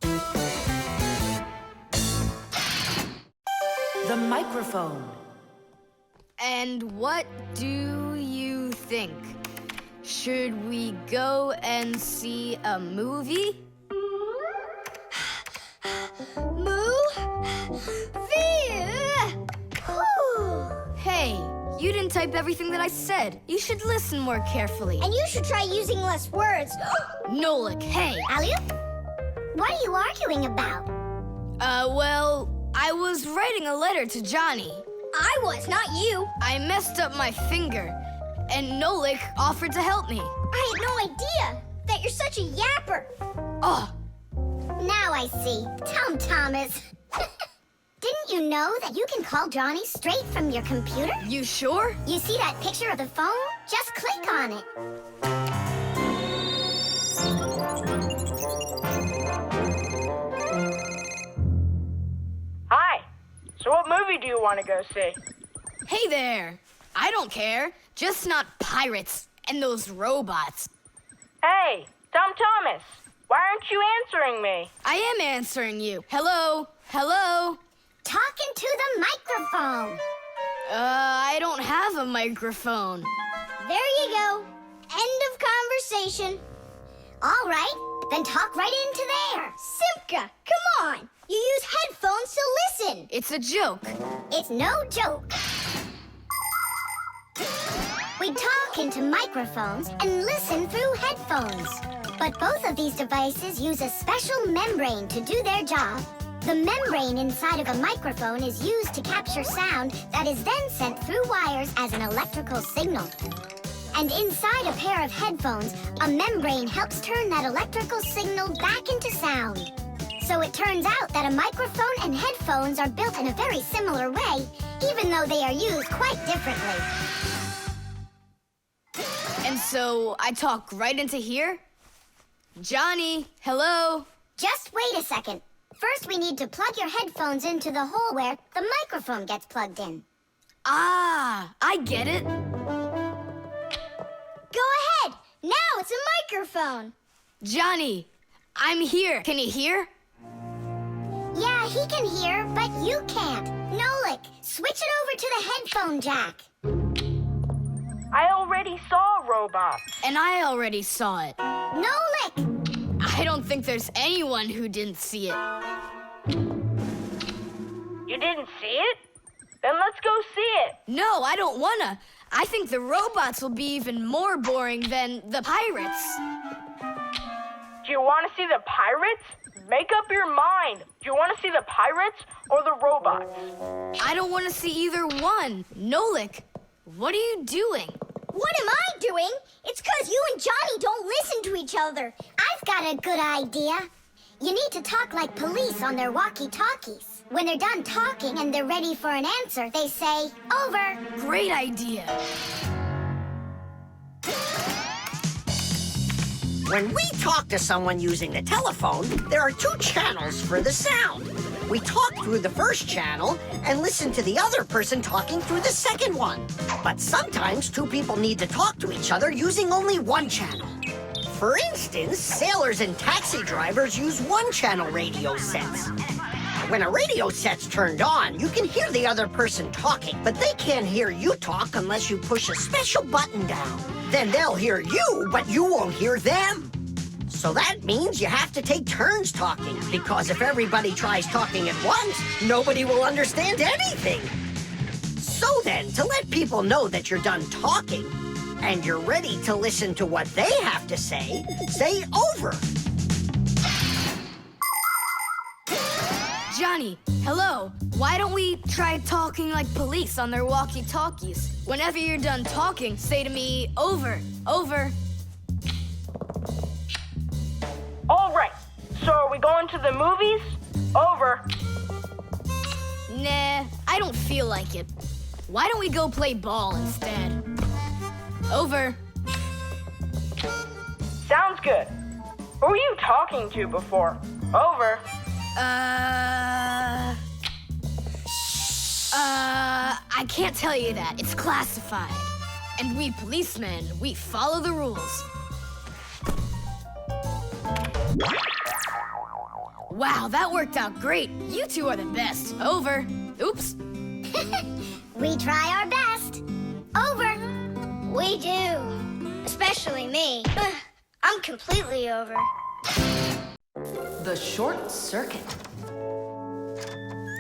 The microphone.
And what do you think? Should we go and see a movie? Hey, you didn't type everything that I said. You should listen more carefully.
And you should try using less words.
Nolik, hey.
Alley-oop? What are you arguing about?
Well, I was writing a letter to Johnny.
I was, not you.
I messed up my finger, and Nolik offered to help me.
I had no idea that you're such a yapper.
Oh,
Now I see. Thomas. Didn't you know that you can call Johnny straight from your computer?
you sure?
You see that picture of the phone? Just click on it.
Hi. So what movie do you want to go see?
Hey there. I don't care. Just not pirates and those robots.
Hey, Thomas. Why aren't you answering me?
I am answering you. Hello? Hello?
Talking to the microphone.
I don't have a microphone.
There you go. End of conversation.
All right, then talk right into there.
Simka, come on. You use headphones to listen.
It's a joke.
It's no joke. We talk into microphones and listen through headphones. But both of these devices use a special membrane to do their job. The membrane inside of a microphone is used to capture sound that is then sent through wires as an electrical signal. And inside a pair of headphones, a membrane helps turn that electrical signal back into sound. So it turns out that a microphone and headphones are built in a very similar way, even though they are used quite differently.
And so I talk right into here? Johnny, hello?
Just wait a second. First, we need to plug your headphones into the hole where the microphone gets plugged in.
Ah, I get it.
Go ahead. Now it's a microphone.
Johnny, I'm here. Can you hear?
Yeah, he can hear, but you can't. Nolik, switch it over to the headphone jack.
I already saw a robot.
And I already saw it.
Nolik!
I don't think there's anyone who didn't see it.
You didn't see it? Then let's go see it.
No, I don't wanna. I think the robots will be even more boring than the pirates.
Do you want to see the pirates? Make up your mind. Do you want to see the pirates or the robots?
I don't want to see either one. Nolik, what are you doing?
What am I doing? It's because you and Johnny don't listen to each other.
I've got a good idea. You need to talk like police on their walkie-talkies. When they're done talking and they're ready for an answer, they say, over.
Great idea.
When we talk to someone using the telephone, there are two channels for the sound. We talk through the first channel and listen to the other person talking through the second one. But sometimes two people need to talk to each other using only one channel. For instance, sailors and taxi drivers use one-channel radio sets. When a radio set's turned on, you can hear the other person talking, but they can't hear you talk unless you push a special button down. Then they'll hear you, but you won't hear them. So that means you have to take turns talking, because if everybody tries talking at once, nobody will understand anything. So then, to let people know that you're done talking, and you're ready to listen to what they have to say over.
Johnny, hello. Why don't we try talking like police on their walkie-talkies? Whenever you're done talking, say to me, over, over.
All right. So are we going to the movies? Over.
Nah, I don't feel like it. Why don't we go play ball instead? Over.
Sounds good. Who were you talking to before? Over.
I can't tell you that. It's classified. And we policemen, we follow the rules. Wow, that worked out great. You two are the best. Over. Oops.
We try our best. Over.
We do. Especially me. I'm completely over.
The short circuit.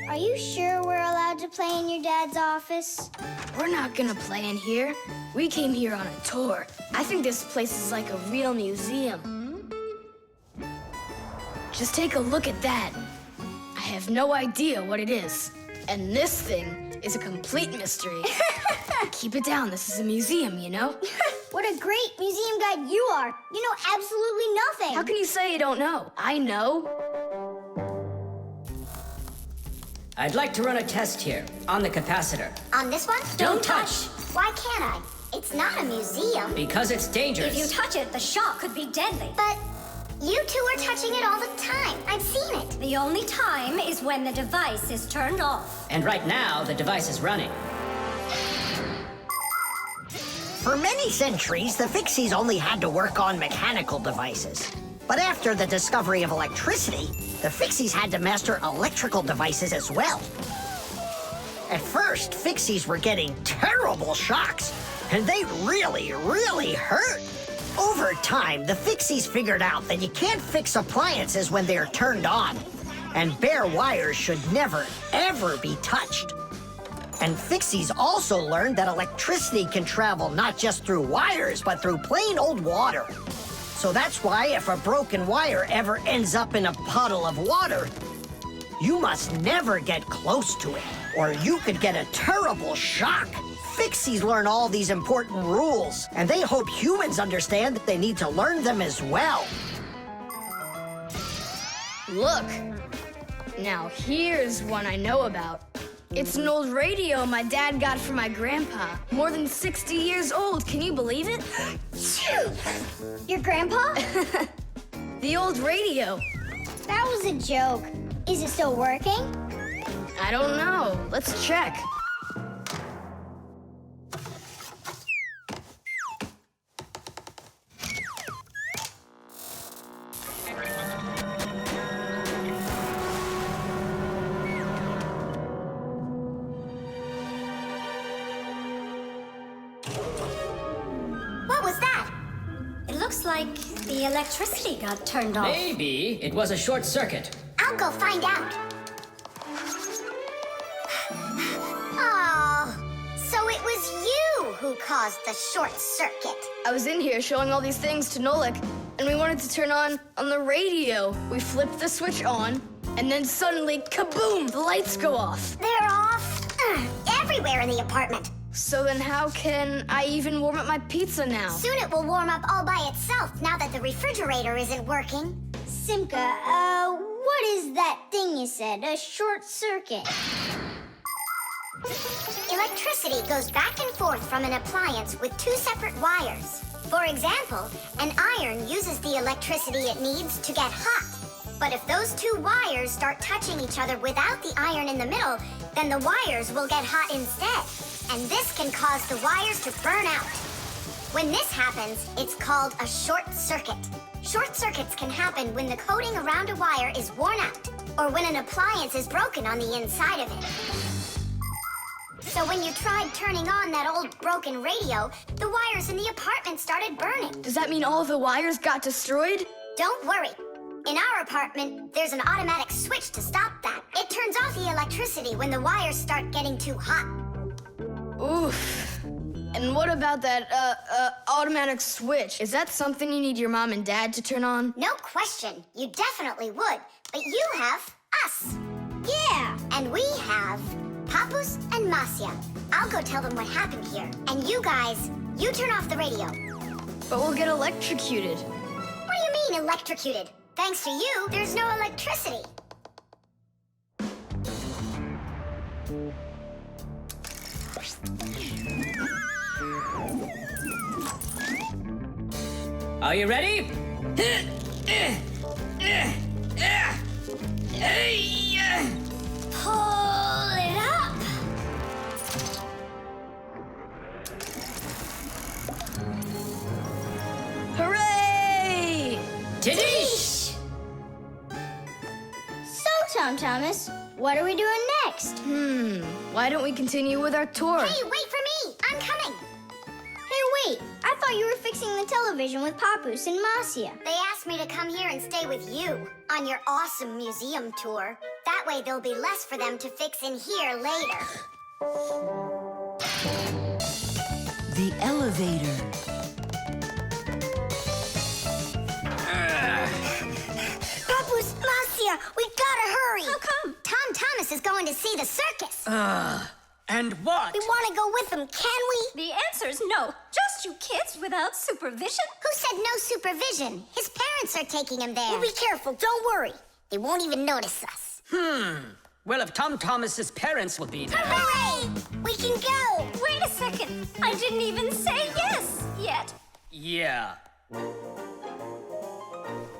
Are you sure we're allowed to play in your dad's office?
We're not gonna play in here. We came here on a tour. I think this place is like a real museum. Just take a look at that. I have no idea what it is. And this thing, is a complete mystery. Keep it down. This is a museum, you know?
What a great museum guide you are. You know absolutely nothing.
How can you say you don't know? I know.
I'd like to run a test here on the capacitor.
On this one?
Don't touch!
Why can't I? It's not a museum.
Because it's dangerous.
If you touch it, the shock could be deadly.
But you two are touching it all the time. I've seen it.
The only time is when the device is turned off.
And right now, the device is running.
For many centuries, the Fixies only had to work on mechanical devices. But after the discovery of electricity, the Fixies had to master electrical devices as well. At first, Fixies were getting terrible shocks, and they really, really hurt. Over time, the Fixies figured out that you can't fix appliances when they're turned on, and bare wires should never, ever be touched. And Fixies also learned that electricity can travel not just through wires, but through plain old water. So that's why if a broken wire ever ends up in a puddle of water, you must never get close to it, or you could get a terrible shock. Fixies learn all these important rules, and they hope humans understand that they need to learn them as well.
Look. Now here's one I know about. It's an old radio my dad got from my grandpa. More than 60 years old, can you believe it?
Your grandpa?
The old radio.
That was a joke. Is it still working?
I don't know. Let's check.
What was that?
It looks like the electricity got turned off.
Maybe it was a short circuit.
I'll go find out. Oh, so it was you who caused the short circuit.
I was in here showing all these things to Nolik, and we wanted to turn on the radio. We flipped the switch on, and then suddenly, kaboom, the lights go off.
They're off everywhere in the apartment.
So then how can I even warm up my pizza now?
Soon it will warm up all by itself now that the refrigerator isn't working.
Simka, what is that thing you said? A short circuit.
Electricity goes back and forth from an appliance with two separate wires. For example, an iron uses the electricity it needs to get hot. But if those two wires start touching each other without the iron in the middle, then the wires will get hot instead. And this can cause the wires to burn out. When this happens, it's called a short circuit. Short circuits can happen when the coating around a wire is worn out, or when an appliance is broken on the inside of it. So when you tried turning on that old broken radio, the wires in the apartment started burning.
Does that mean all of the wires got destroyed?
Don't worry. In our apartment, there's an automatic switch to stop that. It turns off the electricity when the wires start getting too hot.
Oof. And what about that, automatic switch? Is that something you need your mom and dad to turn on?
No question. You definitely would. But you have us. Yeah. And we have Papus and Masya. I'll go tell them what happened here. And you guys, you turn off the radio.
But we'll get electrocuted.
What do you mean electrocuted? Thanks to you, there's no electricity.
Are you ready?
Pull it up.
Hooray!
Tidish!
So, Thomas, what are we doing next?
Why don't we continue with our tour?
Hey, wait for me! I'm coming!
Hey, wait! I thought you were fixing the television with Papus and Masya.
They asked me to come here and stay with you on your awesome museum tour. That way there'll be less for them to fix in here later.
The elevator.
Papus, Masya, we gotta hurry! How come? Thomas is going to see the circus.
And what?
We want to go with them, can we?
The answer's no. Just you kids without supervision.
Who said no supervision? His parents are taking him there.
We'll be careful, don't worry. They won't even notice us.
Well, if Tom Thomas's parents will be there.
Hooray! We can go!
Wait a second. I didn't even say yes yet.
Yeah.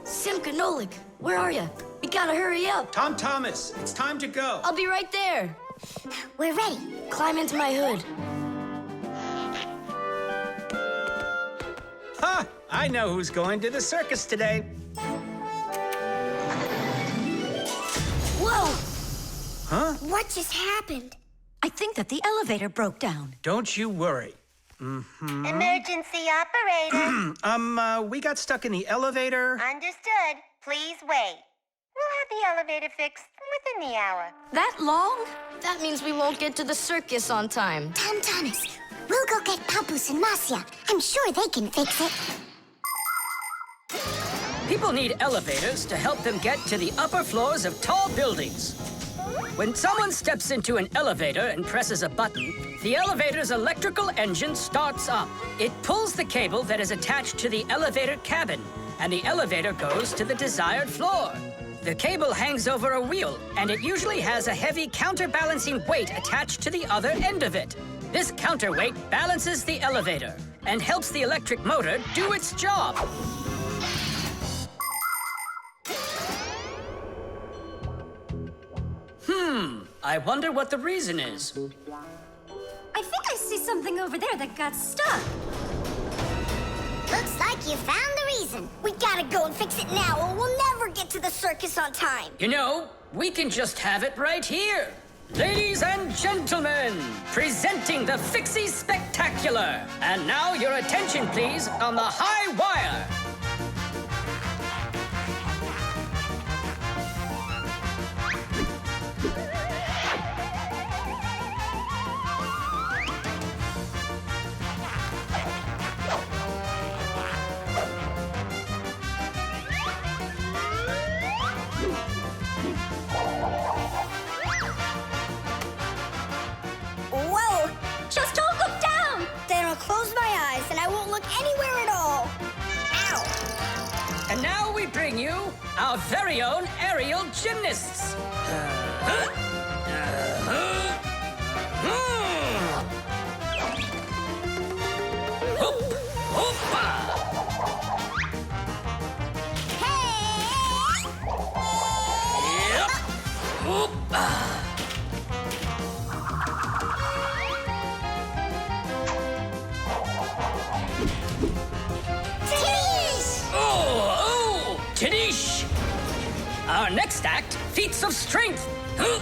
Simka, Nolik, where are you? We gotta hurry up.
Tom Thomas, it's time to go.
I'll be right there.
We're ready.
Climb into my hood.
Ha! I know who's going to the circus today.
Whoa!
Huh?
What just happened?
I think that the elevator broke down.
Don't you worry.
Emergency operator.
We got stuck in the elevator.
Understood. Please wait. We'll have the elevator fixed within the hour.
That long? That means we won't get to the circus on time.
Tom Thomas, we'll go get Papoose and Marcia. I'm sure they can fix it.
People need elevators to help them get to the upper floors of tall buildings. When someone steps into an elevator and presses a button, the elevator's electrical engine starts up. It pulls the cable that is attached to the elevator cabin, and the elevator goes to the desired floor. The cable hangs over a wheel, and it usually has a heavy counterbalancing weight attached to the other end of it. This counterweight balances the elevator and helps the electric motor do its job. I wonder what the reason is.
I think I see something over there that got stuck.
Looks like you found the reason.
We gotta go and fix it now, or we'll never get to the circus on time.
You know, we can just have it right here. Ladies and gentlemen, presenting the Fixies Spectacular. And now your attention, please, on the high wire.
Whoa!
Just don't look down!
Then I'll close my eyes and I won't look anywhere at all. Ow!
And now we bring you our very own aerial gymnasts. Tadish! Our next act, feats of strength.
It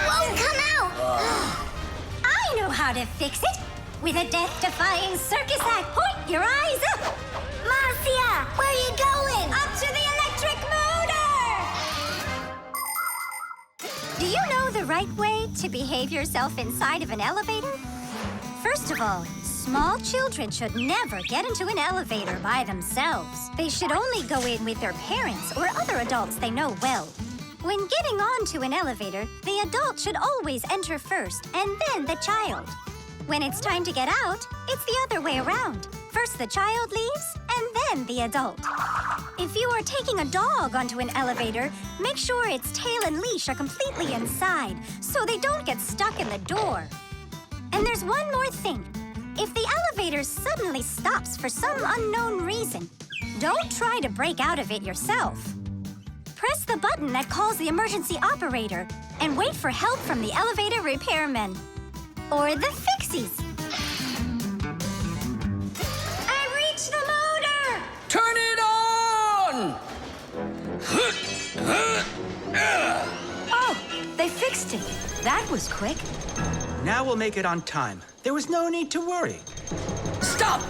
won't come out!
I know how to fix it. With a death-defying circus act. Point your eyes up!
Marcia, where are you going?
Up to the electric motor! Do you know the right way to behave yourself inside of an elevator? First of all, small children should never get into an elevator by themselves. They should only go in with their parents or other adults they know well. When getting onto an elevator, the adult should always enter first and then the child. When it's time to get out, it's the other way around. First the child leaves and then the adult. If you are taking a dog onto an elevator, make sure its tail and leash are completely inside so they don't get stuck in the door. And there's one more thing. If the elevator suddenly stops for some unknown reason, don't try to break out of it yourself. Press the button that calls the emergency operator and wait for help from the elevator repairmen. Or the Fixies. I reached the motor!
Turn it on!
Oh, they fixed it. That was quick.
Now we'll make it on time. There was no need to worry.
Stop!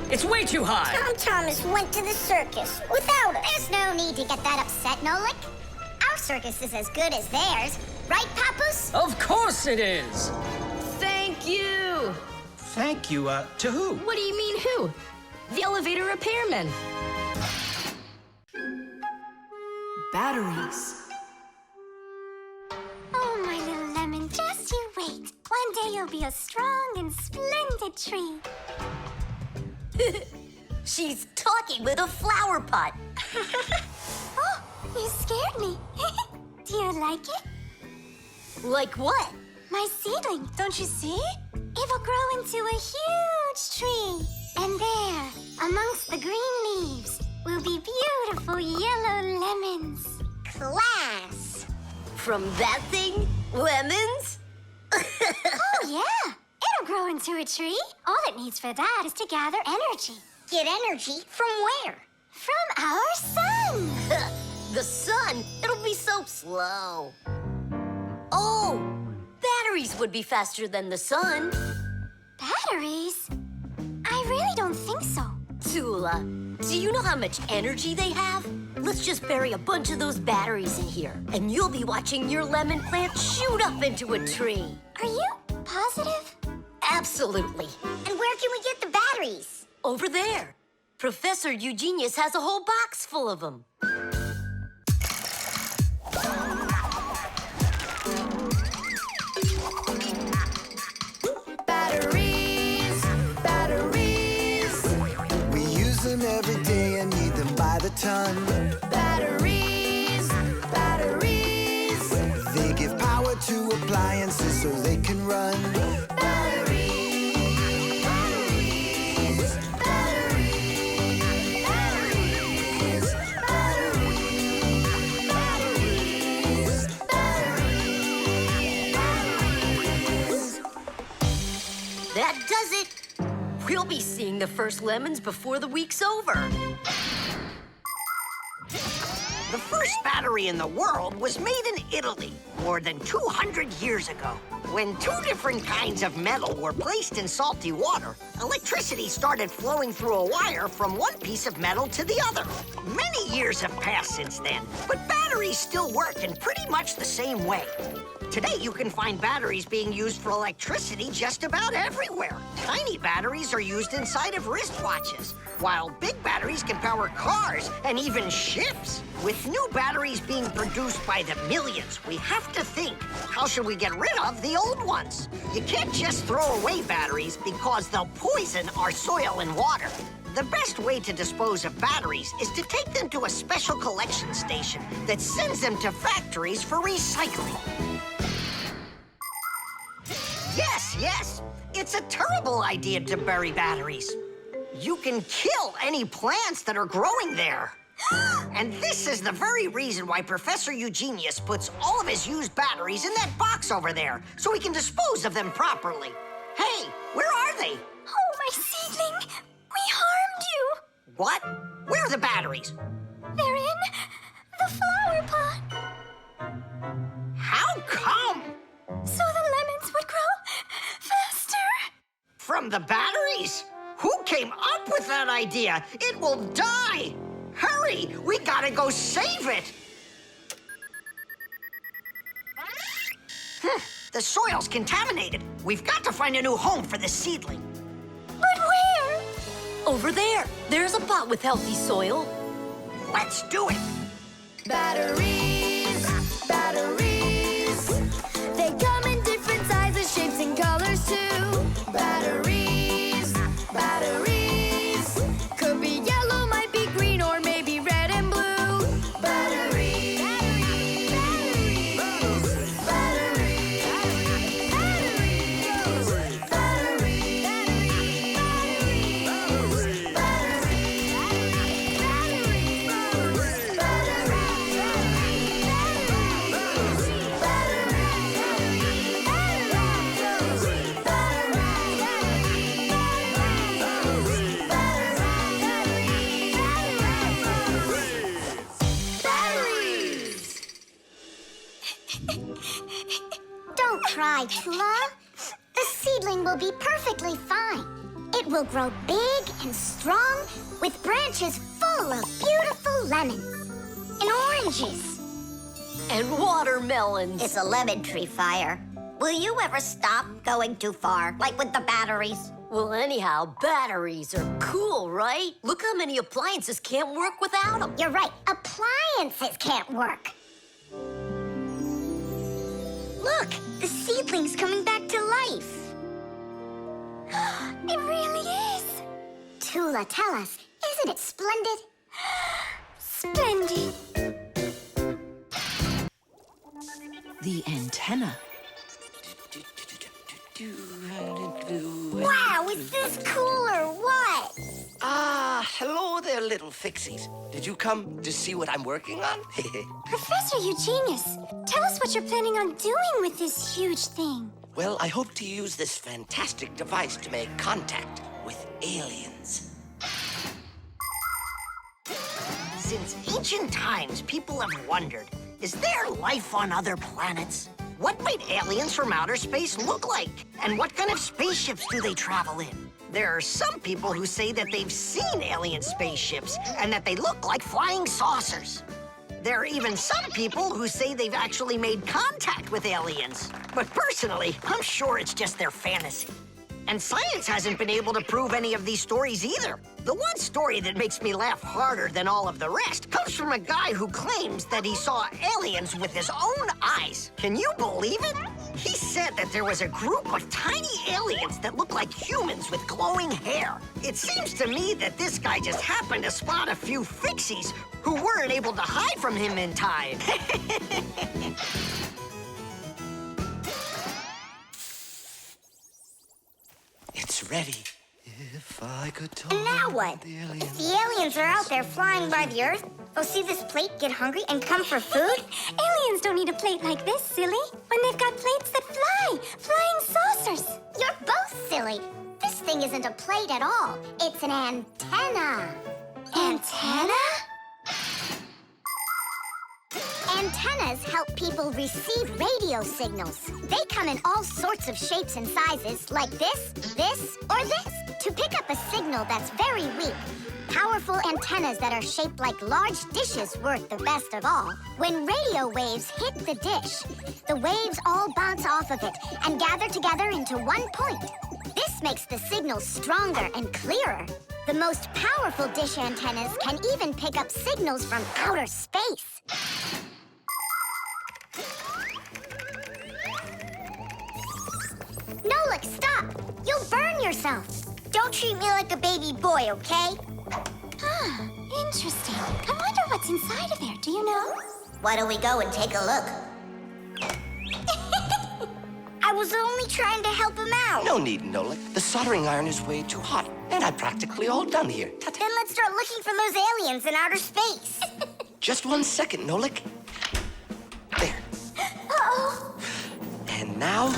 It's way too high.
Tom Thomas went to the circus without us.
There's no need to get that upset, Nolik. Our circus is as good as theirs. Right, Papoose?
Of course it is.
Thank you.
Thank you, to who?
What do you mean who? The elevator repairman.
Batteries.
Someday you'll be a strong and splendid tree.
She's talking with a flower pot.
Oh, you scared me. Do you like it?
Like what?
My seedling, don't you see? It will grow into a huge tree. And there, amongst the green leaves, will be beautiful yellow lemons.
Class!
From that thing? Lemons?
Oh, yeah. It'll grow into a tree. All it needs for that is to gather energy.
Get energy from where?
From our sun.
The sun? It'll be so slow. Oh, batteries would be faster than the sun.
Batteries? I really don't think so.
Tula, do you know how much energy they have? Let's just bury a bunch of those batteries in here, and you'll be watching your lemon plant shoot up into a tree.
Are you positive?
Absolutely.
And where can we get the batteries?
Over there. Professor Eugenius has a whole box full of them.
Batteries, batteries. We use them every day and need them by the ton. Batteries, batteries. They give power to appliances so they can run.
That does it. We'll be seeing the first lemons before the week's over.
The first battery in the world was made in Italy more than 200 years ago. When two different kinds of metal were placed in salty water, electricity started flowing through a wire from one piece of metal to the other. Many years have passed since then, but batteries still work in pretty much the same way. Today, you can find batteries being used for electricity just about everywhere. Tiny batteries are used inside of wristwatches, while big batteries can power cars and even ships. With new batteries being produced by the millions, we have to think, how should we get rid of the old ones? You can't just throw away batteries because they'll poison our soil and water. The best way to dispose of batteries is to take them to a special collection station that sends them to factories for recycling. Yes, it's a terrible idea to bury batteries. You can kill any plants that are growing there. And this is the very reason why Professor Eugenius puts all of his used batteries in that box over there, so he can dispose of them properly. Hey, where are they?
Oh, my seedling! We harmed you!
What? Where are the batteries?
They're in the flower pot.
How come?
So the lemons would grow faster.
From the batteries? Who came up with that idea? It will die! Hurry! We gotta go save it! The soil's contaminated. We've got to find a new home for the seedling.
But where?
Over there. There's a pot with healthy soil.
Let's do it!
Batteries, batteries. They come in different sizes, shapes, and colors too. Batteries, batteries. Could be yellow, might be green, or maybe red and blue. Batteries, batteries, batteries, batteries,
Don't cry, Tula. The seedling will be perfectly fine. It will grow big and strong with branches full of beautiful lemons and oranges.
And watermelons.
It's a lemon tree, Fire. Will you ever stop going too far, like with the batteries?
Well, anyhow, batteries are cool, right? Look how many appliances can't work without them.
You're right. Appliances can't work. Look, The seedling's coming back to life.
It really is.
Tula, tell us, isn't it splendid?
Splendid.
The antenna.
Wow, is this cool or what?
Ah, hello there, little Fixies. Did you come to see what I'm working on?
Professor Eugenius, tell us what you're planning on doing with this huge thing.
Well, I hope to use this fantastic device to make contact with aliens.
Since ancient times, people have wondered, is there life on other planets? What might aliens from outer space look like? And what kind of spaceships do they travel in? There are some people who say that they've seen alien spaceships and that they look like flying saucers. There are even some people who say they've actually made contact with aliens. But personally, I'm sure it's just their fantasy. And science hasn't been able to prove any of these stories either. The one story that makes me laugh harder than all of the rest comes from a guy who claims that he saw aliens with his own eyes. Can you believe it? He said that there was a group of tiny aliens that looked like humans with glowing hair. It seems to me that this guy just happened to spot a few Fixies who weren't able to hide from him in time.
It's ready. If I could talk.
And now what? If the aliens are out there flying by the Earth, they'll see this plate, get hungry, and come for food?
Aliens don't need a plate like this, silly. When they've got plates that fly, flying saucers.
You're both silly. This thing isn't a plate at all. It's an antenna.
Antenna?
Antennas help people receive radio signals. They come in all sorts of shapes and sizes, like this, or this, to pick up a signal that's very weak. Powerful antennas that are shaped like large dishes work the best of all. When radio waves hit the dish, the waves all bounce off of it and gather together into one point. This makes the signal stronger and clearer. The most powerful dish antennas can even pick up signals from outer space. Nolik, stop! You'll burn yourself. Don't treat me like a baby boy, okay?
Ah, interesting. I wonder what's inside of there. Do you know?
Why don't we go and take a look? I was only trying to help him out.
No need, Nolik. The soldering iron is way too hot, and I'm practically all done here.
Then let's start looking for those aliens in outer space.
Just 1 second, Nolik. There.
Uh-oh.
And now,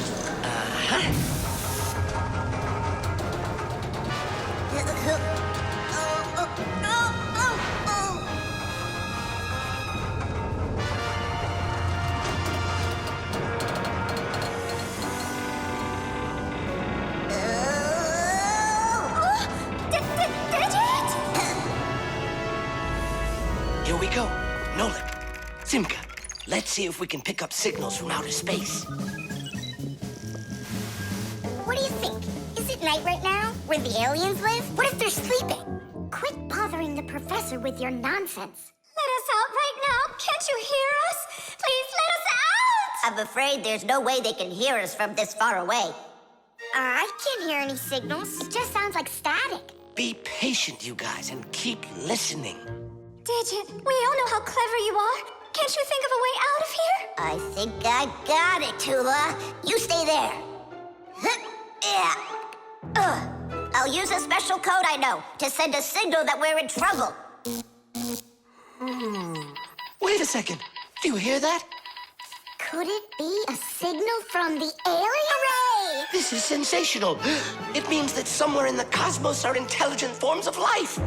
Here we go. Nolik, Simka, let's see if we can pick up signals from outer space.
What do you think? Is it night right now, where the aliens live? What if they're sleeping? Quit bothering the professor with your nonsense.
Let us out right now. Can't you hear us? Please let us out.
I'm afraid there's no way they can hear us from this far away. I can't hear any signals. It just sounds like static.
Be patient, you guys, and keep listening.
Digit, we all know how clever you are. Can't you think of a way out of here?
I think I got it, Tula. You stay there. I'll use a special code I know to send a signal that we're in trouble.
Wait a second. Do you hear that?
Could it be a signal from the aliens? Hooray!
This is sensational. It means that somewhere in the cosmos are intelligent forms of life.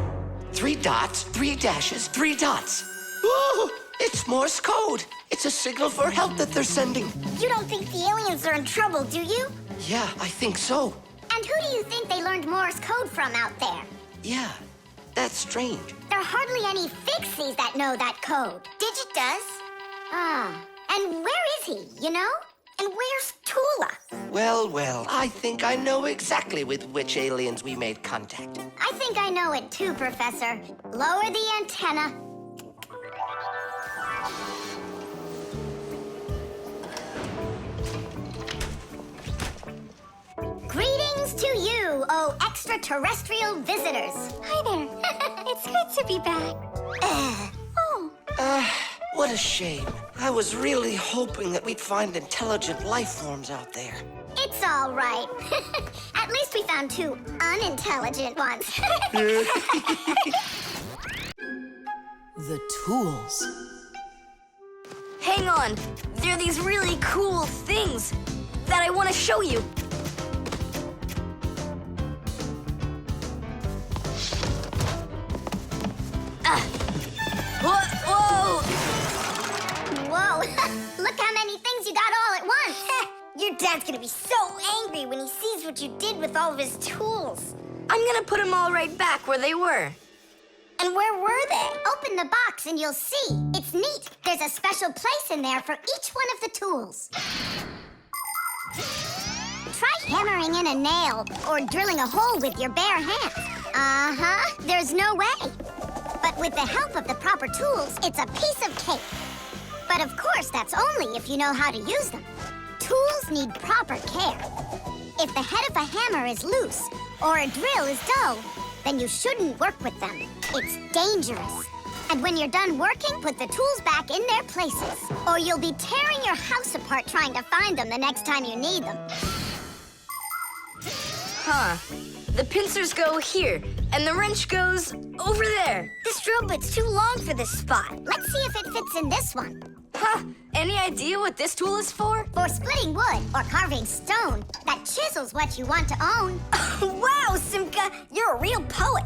3 dots, 3 dashes, 3 dots. Ooh, it's Morse code. It's a signal for help that they're sending.
You don't think the aliens are in trouble, do you?
Yeah, I think so.
And who do you think they learned Morse code from out there?
Yeah, that's strange.
There are hardly any Fixies that know that code. Digit does. And where is he, you know? And where's Tula?
Well, I think I know exactly with which aliens we made contact.
I think I know it too, Professor. Lower the antenna. extraterrestrial visitors.
Hi there. It's good to be back.
What a shame. I was really hoping that we'd find intelligent life forms out there.
It's all right. At least we found 2 unintelligent ones.
The tools.
Hang on. There are these really cool things that I want to show you. Whoa!
Whoa, look how many things you got all at once. Your dad's gonna be so angry when he sees what you did with all of his tools.
I'm gonna put them all right back where they were.
And where were they? Open the box and you'll see. It's neat. There's a special place in there for each one of the tools. Try hammering in a nail or drilling a hole with your bare hands. Uh-huh, there's no way. But with the help of the proper tools, it's a piece of cake. But of course, that's only if you know how to use them. Tools need proper care. If the head of a hammer is loose or a drill is dull, then you shouldn't work with them. It's dangerous. And when you're done working, put the tools back in their places, or you'll be tearing your house apart trying to find them the next time you need them.
Huh. The pincers go here, and the wrench goes over there.
This drill bit's too long for this spot. Let's see if it fits in this one.
Huh. Any idea what this tool is for?
For splitting wood or carving stone. That chisels what you want to own. Wow, Simka, you're a real poet.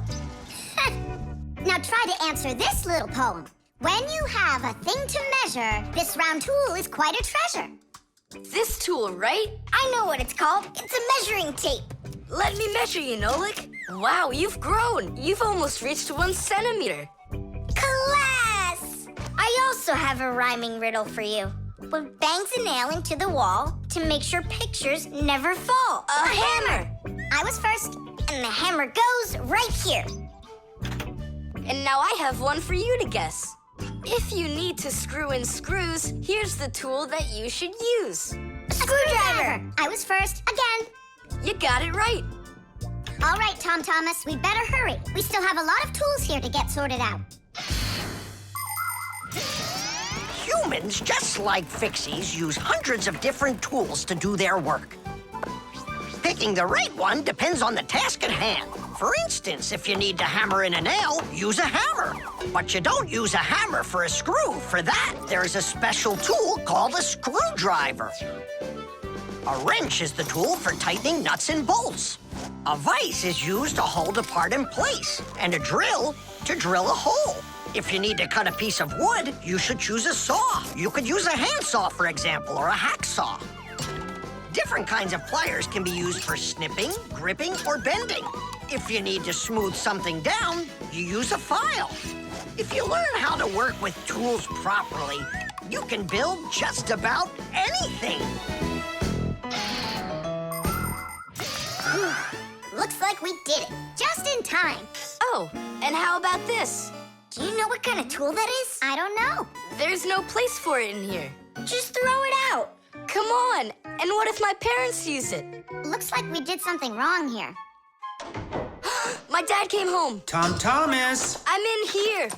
Now try to answer this little poem. When you have a thing to measure, this round tool is quite a treasure.
This tool, right?
I know what it's called. It's a measuring tape.
Let me measure you, Nolik. Wow, you've grown. You've almost reached 1 centimeter.
Class! I also have a rhyming riddle for you. What bangs a nail into the wall to make sure pictures never fall?
A hammer!
I was first, and the hammer goes right here.
And now I have one for you to guess. If you need to screw in screws, here's the tool that you should use.
A screwdriver! I was first, again.
You got it right.
All right, Thomas, we better hurry. We still have a lot of tools here to get sorted out.
Humans, just like Fixies, use hundreds of different tools to do their work. Picking the right one depends on the task at hand. For instance, if you need to hammer in a nail, use a hammer. But you don't use a hammer for a screw. For that, there's a special tool called a screwdriver. A wrench is the tool for tightening nuts and bolts. A vise is used to hold a part in place, and a drill to drill a hole. If you need to cut a piece of wood, you should choose a saw. You could use a handsaw, for example, or a hacksaw. Different kinds of pliers can be used for snipping, gripping, or bending. If you need to smooth something down, you use a file. If you learn how to work with tools properly, you can build just about anything.
Looks like we did it, just in time.
Oh, and how about this?
Do you know what kind of tool that is? I don't know.
There's no place for it in here.
Just throw it out.
Come on, and what if my parents use it?
Looks like we did something wrong here.
My dad came home.
Thomas!
I'm in here.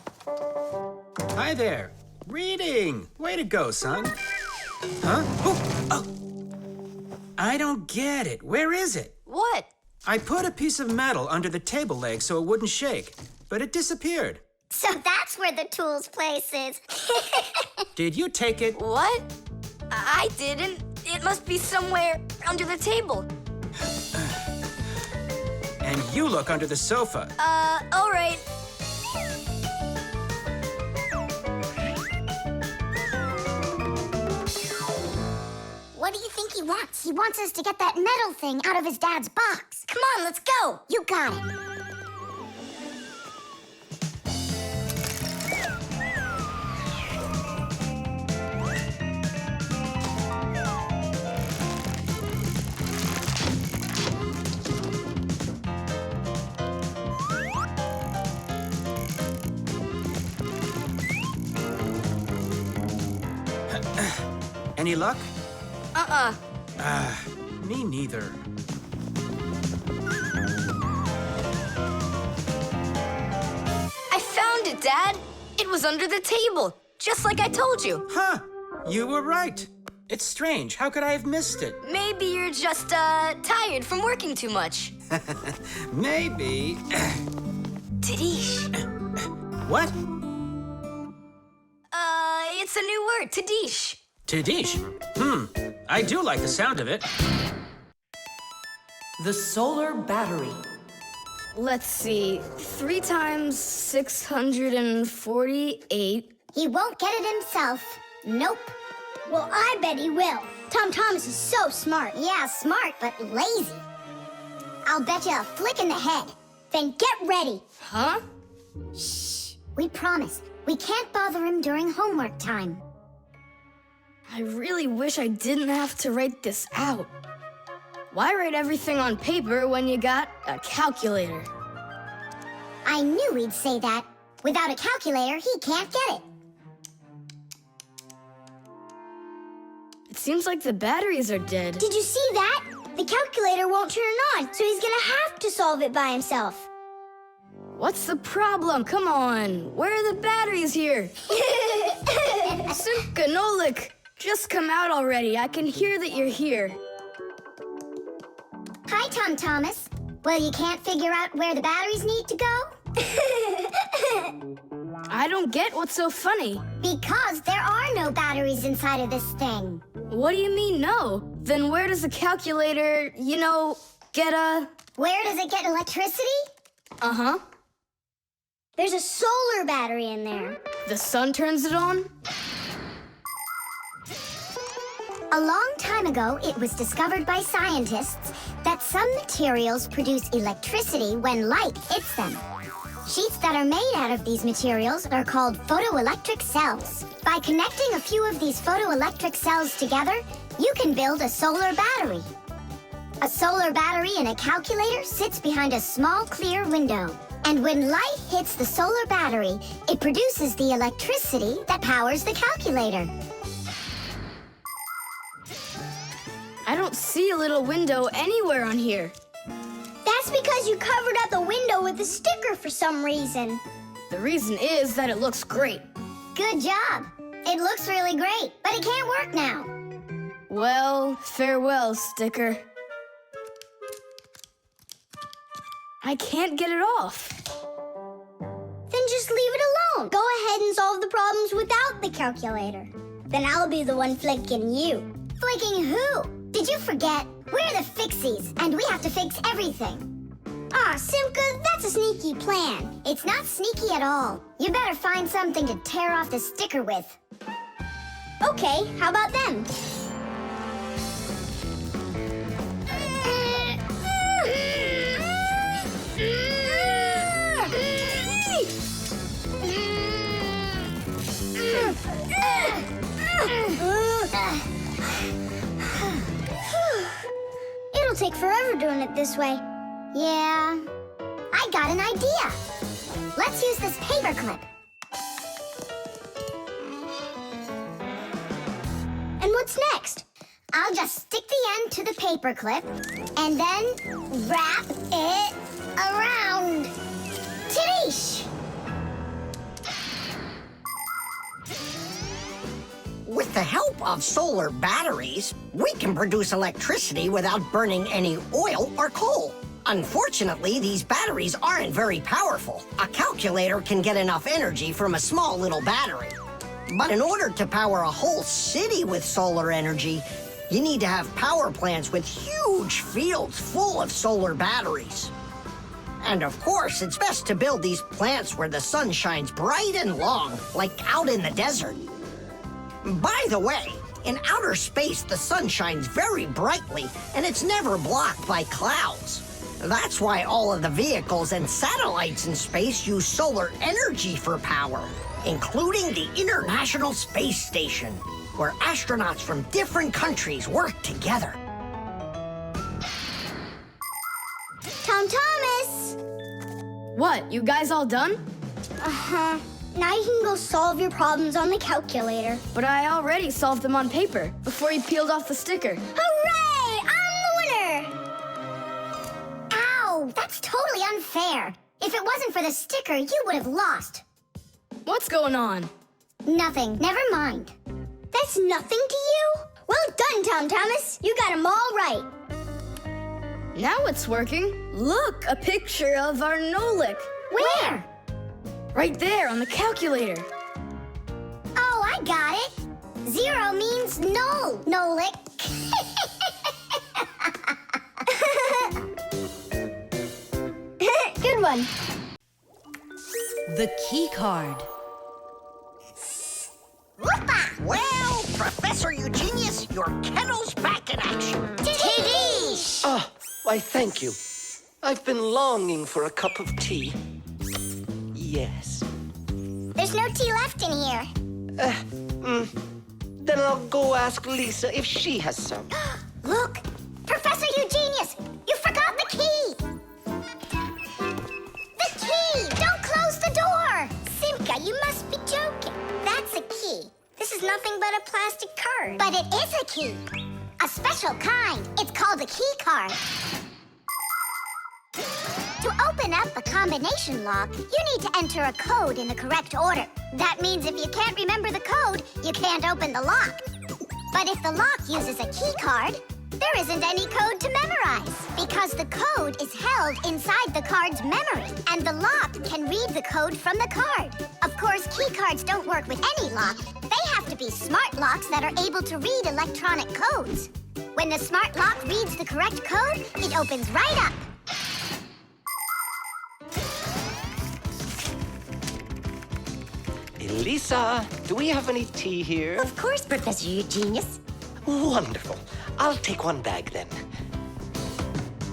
Hi there. Reading. Way to go, son. Huh? Oh! I don't get it. Where is it?
What?
I put a piece of metal under the table leg so it wouldn't shake, but it disappeared.
So that's where the tools place is.
Did you take it?
What? I didn't. It must be somewhere under the table.
And you look under the sofa.
All right.
What do you think he wants? He wants us to get that metal thing out of his dad's box. Come on, let's go. You got it.
Any luck?
Uh-uh.
Me neither.
Dad. It was under the table, just like I told you.
Huh. You were right. It's strange. How could I have missed it?
Maybe you're just, tired from working too much.
Maybe.
Tadish.
What?
It's a new word, Tadish.
Tadish. I do like the sound of it.
The solar battery.
Let's see. 3 times 648.
He won't get it himself. Nope. Well, I bet he will. Tom Thomas is so smart. Yeah, smart, but lazy. I'll bet you a flick in the head. Then get ready.
Huh?
Shh. We promise. We can't bother him during homework time.
I really wish I didn't have to write this out. Why write everything on paper when you got a calculator?
I knew he'd say that. Without a calculator, he can't get it.
It seems like the batteries are dead.
Did you see that? The calculator won't turn on, so he's gonna have to solve it by himself.
What's the problem? Come on. Where are the batteries here? Simka, Nolik, just come out already. I can hear that you're here.
Hi, Tom Thomas. Well, you can't figure out where the batteries need to go?
I don't get what's so funny.
Because there are no batteries inside of this thing.
What do you mean, no? Then where does the calculator, get a...
Where does it get electricity?
Uh-huh.
There's a solar battery in there.
The sun turns it on?
A long time ago, it was discovered by scientists that some materials produce electricity when light hits them. Sheets that are made out of these materials are called photoelectric cells. By connecting a few of these photoelectric cells together, you can build a solar battery. A solar battery in a calculator sits behind a small clear window. And when light hits the solar battery, it produces the electricity that powers the calculator.
I don't see a little window anywhere on here.
That's because you covered up the window with a sticker for some reason.
The reason is that it looks great.
Good job. It looks really great, but it can't work now.
Well, farewell, sticker. I can't get it off.
Then just leave it alone. Go ahead and solve the problems without the calculator. Then I'll be the one flicking you.
Flicking who? Did you forget? We're the Fixies, and we have to fix everything.
Ah, Simka, that's a sneaky plan.
It's not sneaky at all. You better find something to tear off the sticker with.
Okay, how about them?
It'll take forever doing it this way. Yeah, I got an idea. Let's use this paper clip.
And what's next?
I'll just stick the end to the paper clip and then wrap it around. Tadish!
With the help of solar batteries, we can produce electricity without burning any oil or coal. Unfortunately, these batteries aren't very powerful. A calculator can get enough energy from a small little battery. But in order to power a whole city with solar energy, you need to have power plants with huge fields full of solar batteries. And of course, it's best to build these plants where the sun shines bright and long, like out in the desert. By the way, in outer space, the sun shines very brightly, and it's never blocked by clouds. That's why all of the vehicles and satellites in space use solar energy for power, including the International Space Station, where astronauts from different countries work together.
Tom Thomas!
What, you guys all done?
Uh-huh. Now you can go solve your problems on the calculator.
But I already solved them on paper before you peeled off the sticker.
Hooray! I'm the winner!
Ow! That's totally unfair. If it wasn't for the sticker, you would have lost.
What's going on?
Nothing. Never mind.
That's nothing to you? Well done, Tom Thomas. You got 'em all right.
Now it's working. Look, a picture of our Nolik.
Where?
Right there on the calculator.
Oh, I got it. 0 means null, Nolik.
Good one.
The Keycard.
Well, Professor Eugenius, your kettle's back in action.
Tiggy!
Ah, why, thank you. I've been longing for a cup of tea. Yes.
There's no tea left in here.
Then I'll go ask Lisa if she has some.
Look, Professor Eugenius, you forgot the key. The key! Don't close the door! Simka, you must be joking. That's a key. This is nothing but a plastic card. But it is a key. A special kind. It's called a Keycard. To open up a combination lock, you need to enter a code in the correct order. That means if you can't remember the code, you can't open the lock. But if the lock uses a key card, there isn't any code to memorize because the code is held inside the card's memory, and the lock can read the code from the card. Of course, key cards don't work with any lock. They have to be smart locks that are able to read electronic codes. When the smart lock reads the correct code, it opens right up.
Lisa, do we have any tea here?
Of course, Professor Eugenius.
Wonderful. I'll take one bag then.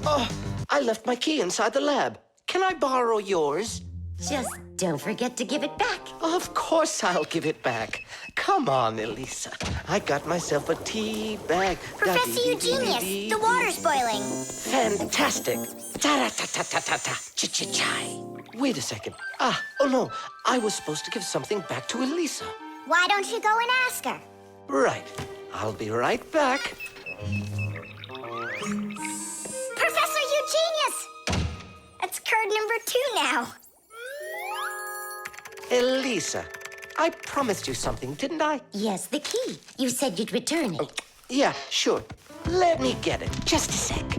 Oh, I left my key inside the lab. Can I borrow yours?
Just don't forget to give it back.
Of course I'll give it back. Come on, Elisa. I got myself a tea bag.
Professor Eugenius, the water's boiling.
Fantastic. Ta-ra-ta-ta-ta-ta-ta. Ch-ch-chai. Wait a second. Oh no. I was supposed to give something back to Elisa.
Why don't you go and ask her?
Right. I'll be right back.
Professor Eugenius! That's card number 2 now.
Elisa, I promised you something, didn't I?
Yes, the key. You said you'd return it.
Yeah, sure. Let me get it. Just a sec.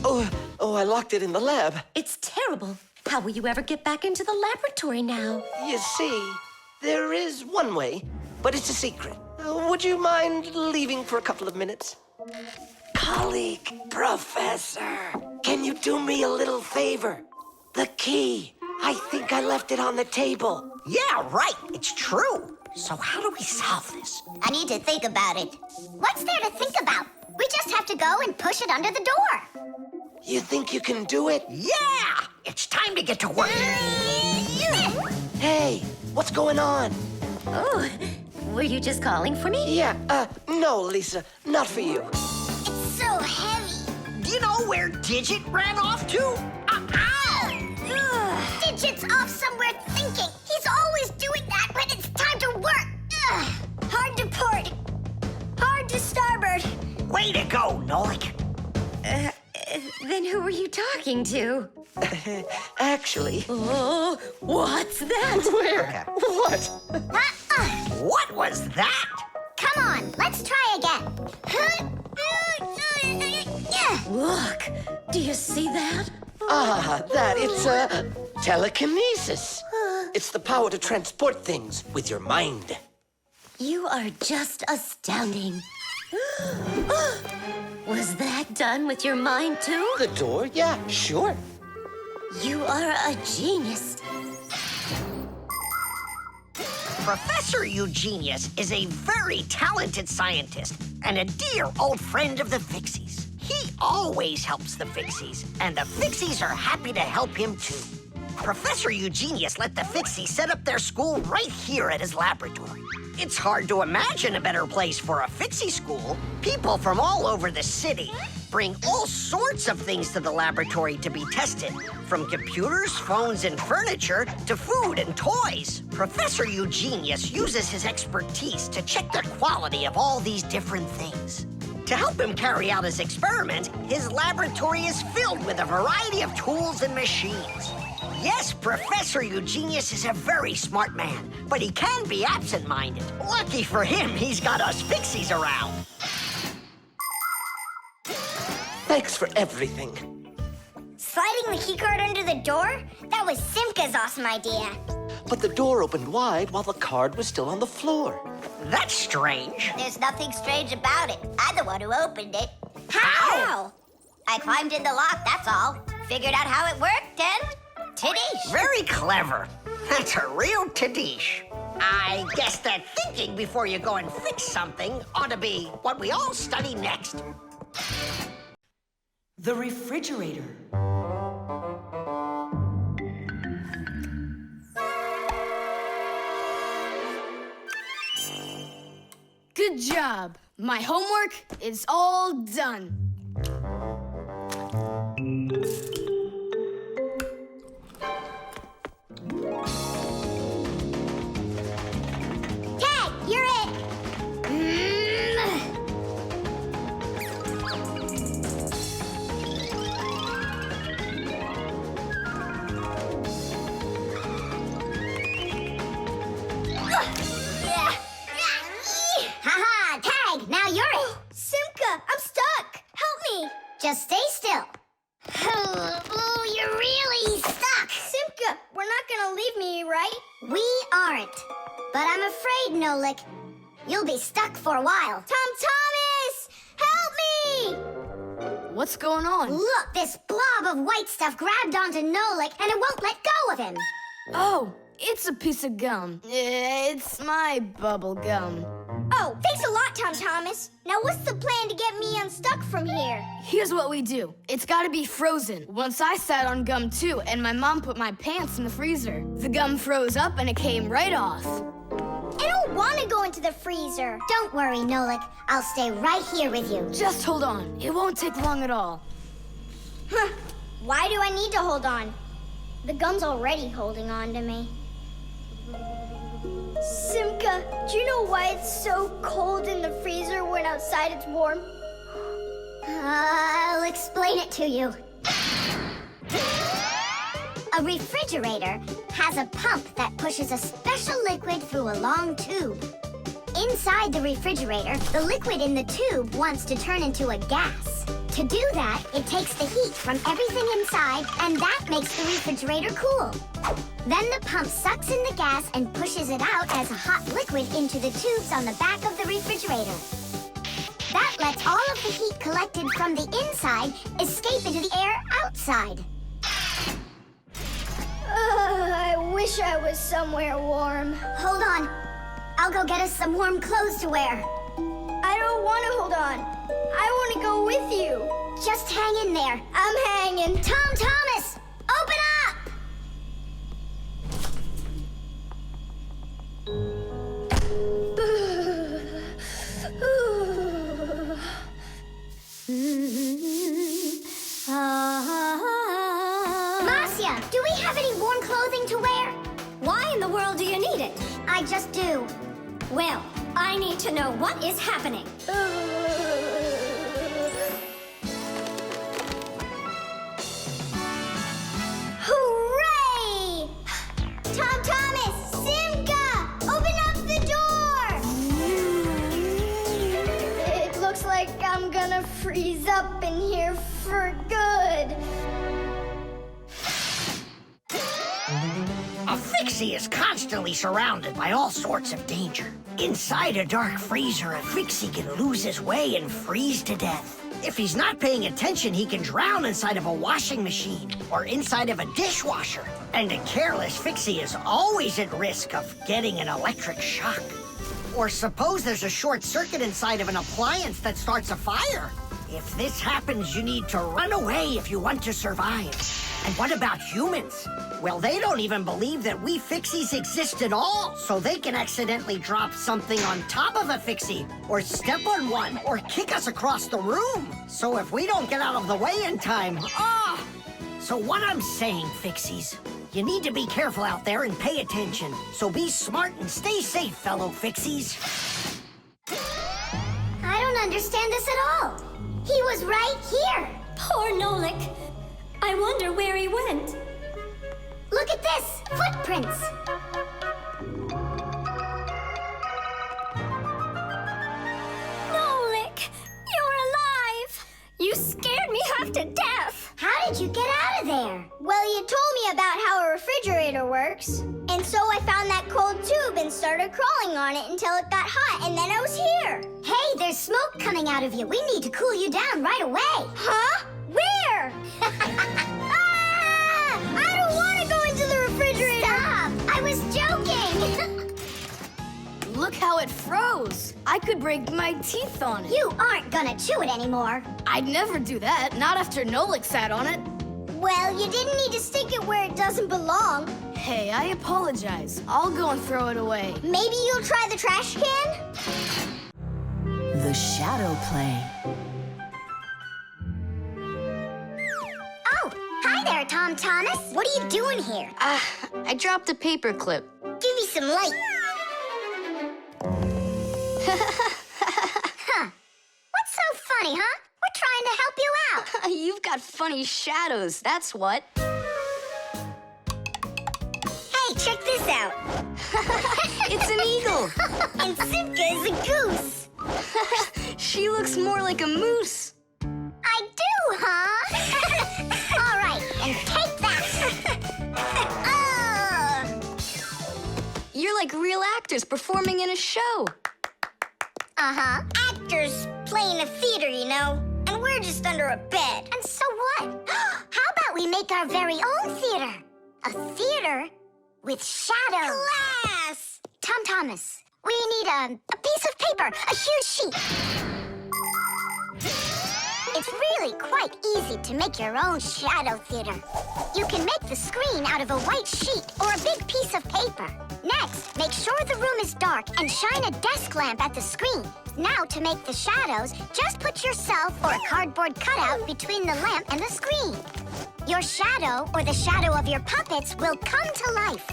Oh, I locked it in the lab.
It's terrible. How will you ever get back into the laboratory now?
You see, there is one way, but it's a secret. Would you mind leaving for a couple of minutes? Colleague, Professor, can you do me a little favor? The key. I think I left it on the table.
Yeah, right. It's true. So how do we solve this?
I need to think about it. What's there to think about? We just have to go and push it under the door.
You think you can do it?
Yeah! It's time to get to work.
Hey, what's going on?
Oh, were you just calling for me?
Yeah, no, Lisa, not for you.
It's so heavy.
Do you know where Digit ran off to? Ow!
Digit's off somewhere thinking. He's always doing that when it's time to work. Hard to port. Hard to starboard.
Way to go, Nolik.
Then who were you talking to?
Actually...
Oh, what's that?
Where? What?
What was that?
Come on, let's try again.
Look, do you see that?
It's telekinesis. It's the power to transport things with your mind.
You are just astounding. Was that done with your mind, too?
The door? Yeah, sure.
You are a genius.
Professor Eugenius is a very talented scientist and a dear old friend of the Fixies. He always helps the Fixies, and the Fixies are happy to help him, too. Professor Eugenius let the Fixies set up their school right here at his laboratory. It's hard to imagine a better place for a Fixie school. People from all over the city bring all sorts of things to the laboratory to be tested, from computers, phones, and furniture to food and toys. Professor Eugenius uses his expertise to check the quality of all these different things. To help him carry out his experiment, his laboratory is filled with a variety of tools and machines. Yes, Professor Eugenius is a very smart man, but he can be absent-minded. Lucky for him, he's got us Fixies around.
Thanks for everything.
Sliding the keycard under the door? That was Simka's awesome idea.
But the door opened wide while the card was still on the floor.
That's strange.
There's nothing strange about it. I'm the one who opened it.
How?
I climbed in the lock, that's all. Figured out how it worked, and Tadish.
Very clever. That's a real Tadish. I guess that thinking before you go and fix something ought to be what we all study next.
The refrigerator.
Good job. My homework is all done.
Tag, you're it.
Haha, Tag, now you're it.
Simka, I'm stuck. Help me.
Just stay still. Oh, you're really stuck.
Simka, we're not gonna leave me, right?
We aren't. But I'm afraid, Nolik, you'll be stuck for a while.
Thomas, help me!
What's going on?
Look, this blob of white stuff grabbed onto Nolik and it won't let go of him.
Oh, it's a piece of gum. It's my bubble gum.
Oh, thanks a lot, Thomas. Now what's the plan to get me unstuck from here?
Here's what we do. It's gotta be frozen. Once I sat on gum too, and my mom put my pants in the freezer. The gum froze up and it came right off.
I don't want to go into the freezer.
Don't worry, Nolik. I'll stay right here with you.
Just hold on. It won't take long at all.
Huh. Why do I need to hold on? The gum's already holding on to me. Simka, do you know why it's so cold in the freezer when outside it's warm?
I'll explain it to you. A refrigerator has a pump that pushes a special liquid through a long tube. Inside the refrigerator, the liquid in the tube wants to turn into a gas. To do that, it takes the heat from everything inside, and that makes the refrigerator cool. Then the pump sucks in the gas and pushes it out as a hot liquid into the tubes on the back of the refrigerator. That lets all of the heat collected from the inside escape into the air outside.
I wish I was somewhere warm.
Hold on. I'll go get us some warm clothes to wear.
I don't want to hold on. I want to go with you.
Just hang in there.
I'm hanging.
Thomas! Open up! Marcia, do we have any warm clothing to wear?
Why in the world do you need it?
I just do.
Well, I need to know what is happening.
Hooray! Thomas! Simka! Open up the door! It looks like I'm gonna freeze up in here for good.
A Fixie is constantly surrounded by all sorts of danger. Inside a dark freezer, a Fixie can lose his way and freeze to death. If he's not paying attention, he can drown inside of a washing machine or inside of a dishwasher. And a careless Fixie is always at risk of getting an electric shock. Or suppose there's a short circuit inside of an appliance that starts a fire. If this happens, you need to run away if you want to survive. And what about humans? Well, they don't even believe that we Fixies exist at all, so they can accidentally drop something on top of a Fixie, or step on one, or kick us across the room. So if we don't get out of the way in time, So what I'm saying, Fixies, you need to be careful out there and pay attention. So be smart and stay safe, fellow Fixies.
I don't understand this at all. He was right here.
Poor Nolik. I wonder where he went.
Look at this! Footprints!
Nolik, you're alive! You scared me half to death!
How did you get out of there?
Well, you told me about how a refrigerator works. And so I found that cold tube and started crawling on it until it got hot, and then I was here.
Hey, there's smoke coming out of you. We need to cool you down right away.
Huh? Where? Ah! I don't want to go into the refrigerator!
Stop! I was joking!
Look how it froze. I could break my teeth on it.
You aren't gonna chew it anymore.
I'd never do that, not after Nolik sat on it.
Well, you didn't need to stick it where it doesn't belong.
Hey, I apologize. I'll go and throw it away.
Maybe you'll try the trash can?
The shadow play.
Oh, hi there, Tom Thomas. What are you doing here?
I dropped a paper clip.
Give me some light. Huh. What's so funny, huh? We're trying to help you out.
You've got funny shadows, that's what.
Hey, check this out.
It's an eagle.
And Simka is a goose.
She looks more like a moose.
I do, huh? All right, and take that.
You're like real actors performing in a show.
Uh-huh. Actors playing a theater, you know. And we're just under a bed.
And so what? How about we make our very own theater? A theater with shadows.
Class!
Tom Thomas, we need a piece of paper, a huge sheet. It's really quite easy to make your own shadow theater. You can make the screen out of a white sheet or a big piece of paper. Next, make sure the room is dark and shine a desk lamp at the screen. Now, to make the shadows, just put yourself or a cardboard cutout between the lamp and the screen. Your shadow or the shadow of your puppets will come to life.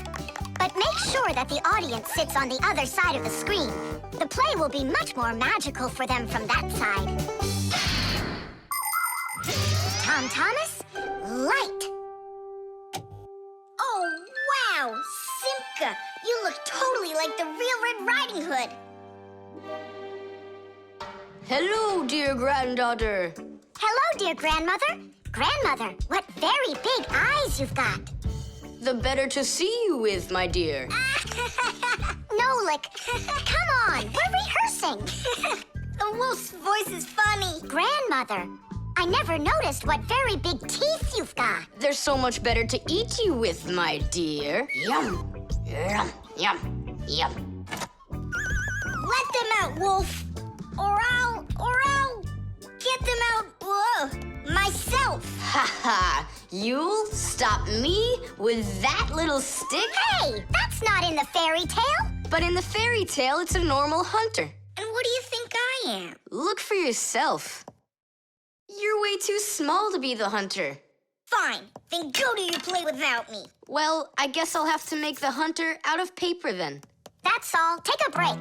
But make sure that the audience sits on the other side of the screen. The play will be much more magical for them from that side. Tom Thomas, light.
Oh, wow! Simka, you look totally like the real Red Riding Hood.
Hello, dear granddaughter.
Hello, dear grandmother. Grandmother, what very big eyes you've got.
The better to see you with, my dear.
Nolik, come on, we're rehearsing.
The wolf's voice is funny.
Grandmother, I never noticed what very big teeth you've got.
They're so much better to eat you with, my dear. Yum, yum, yum, yum.
Let them out, wolf. Or I'll get them out, myself.
Ha ha! You'll stop me with that little stick?
Hey, that's not in the fairy tale.
But in the fairy tale, it's a normal hunter.
And what do you think I am?
Look for yourself. You're way too small to be the hunter.
Fine, then go do your play without me.
Well, I guess I'll have to make the hunter out of paper then.
That's all. Take a break.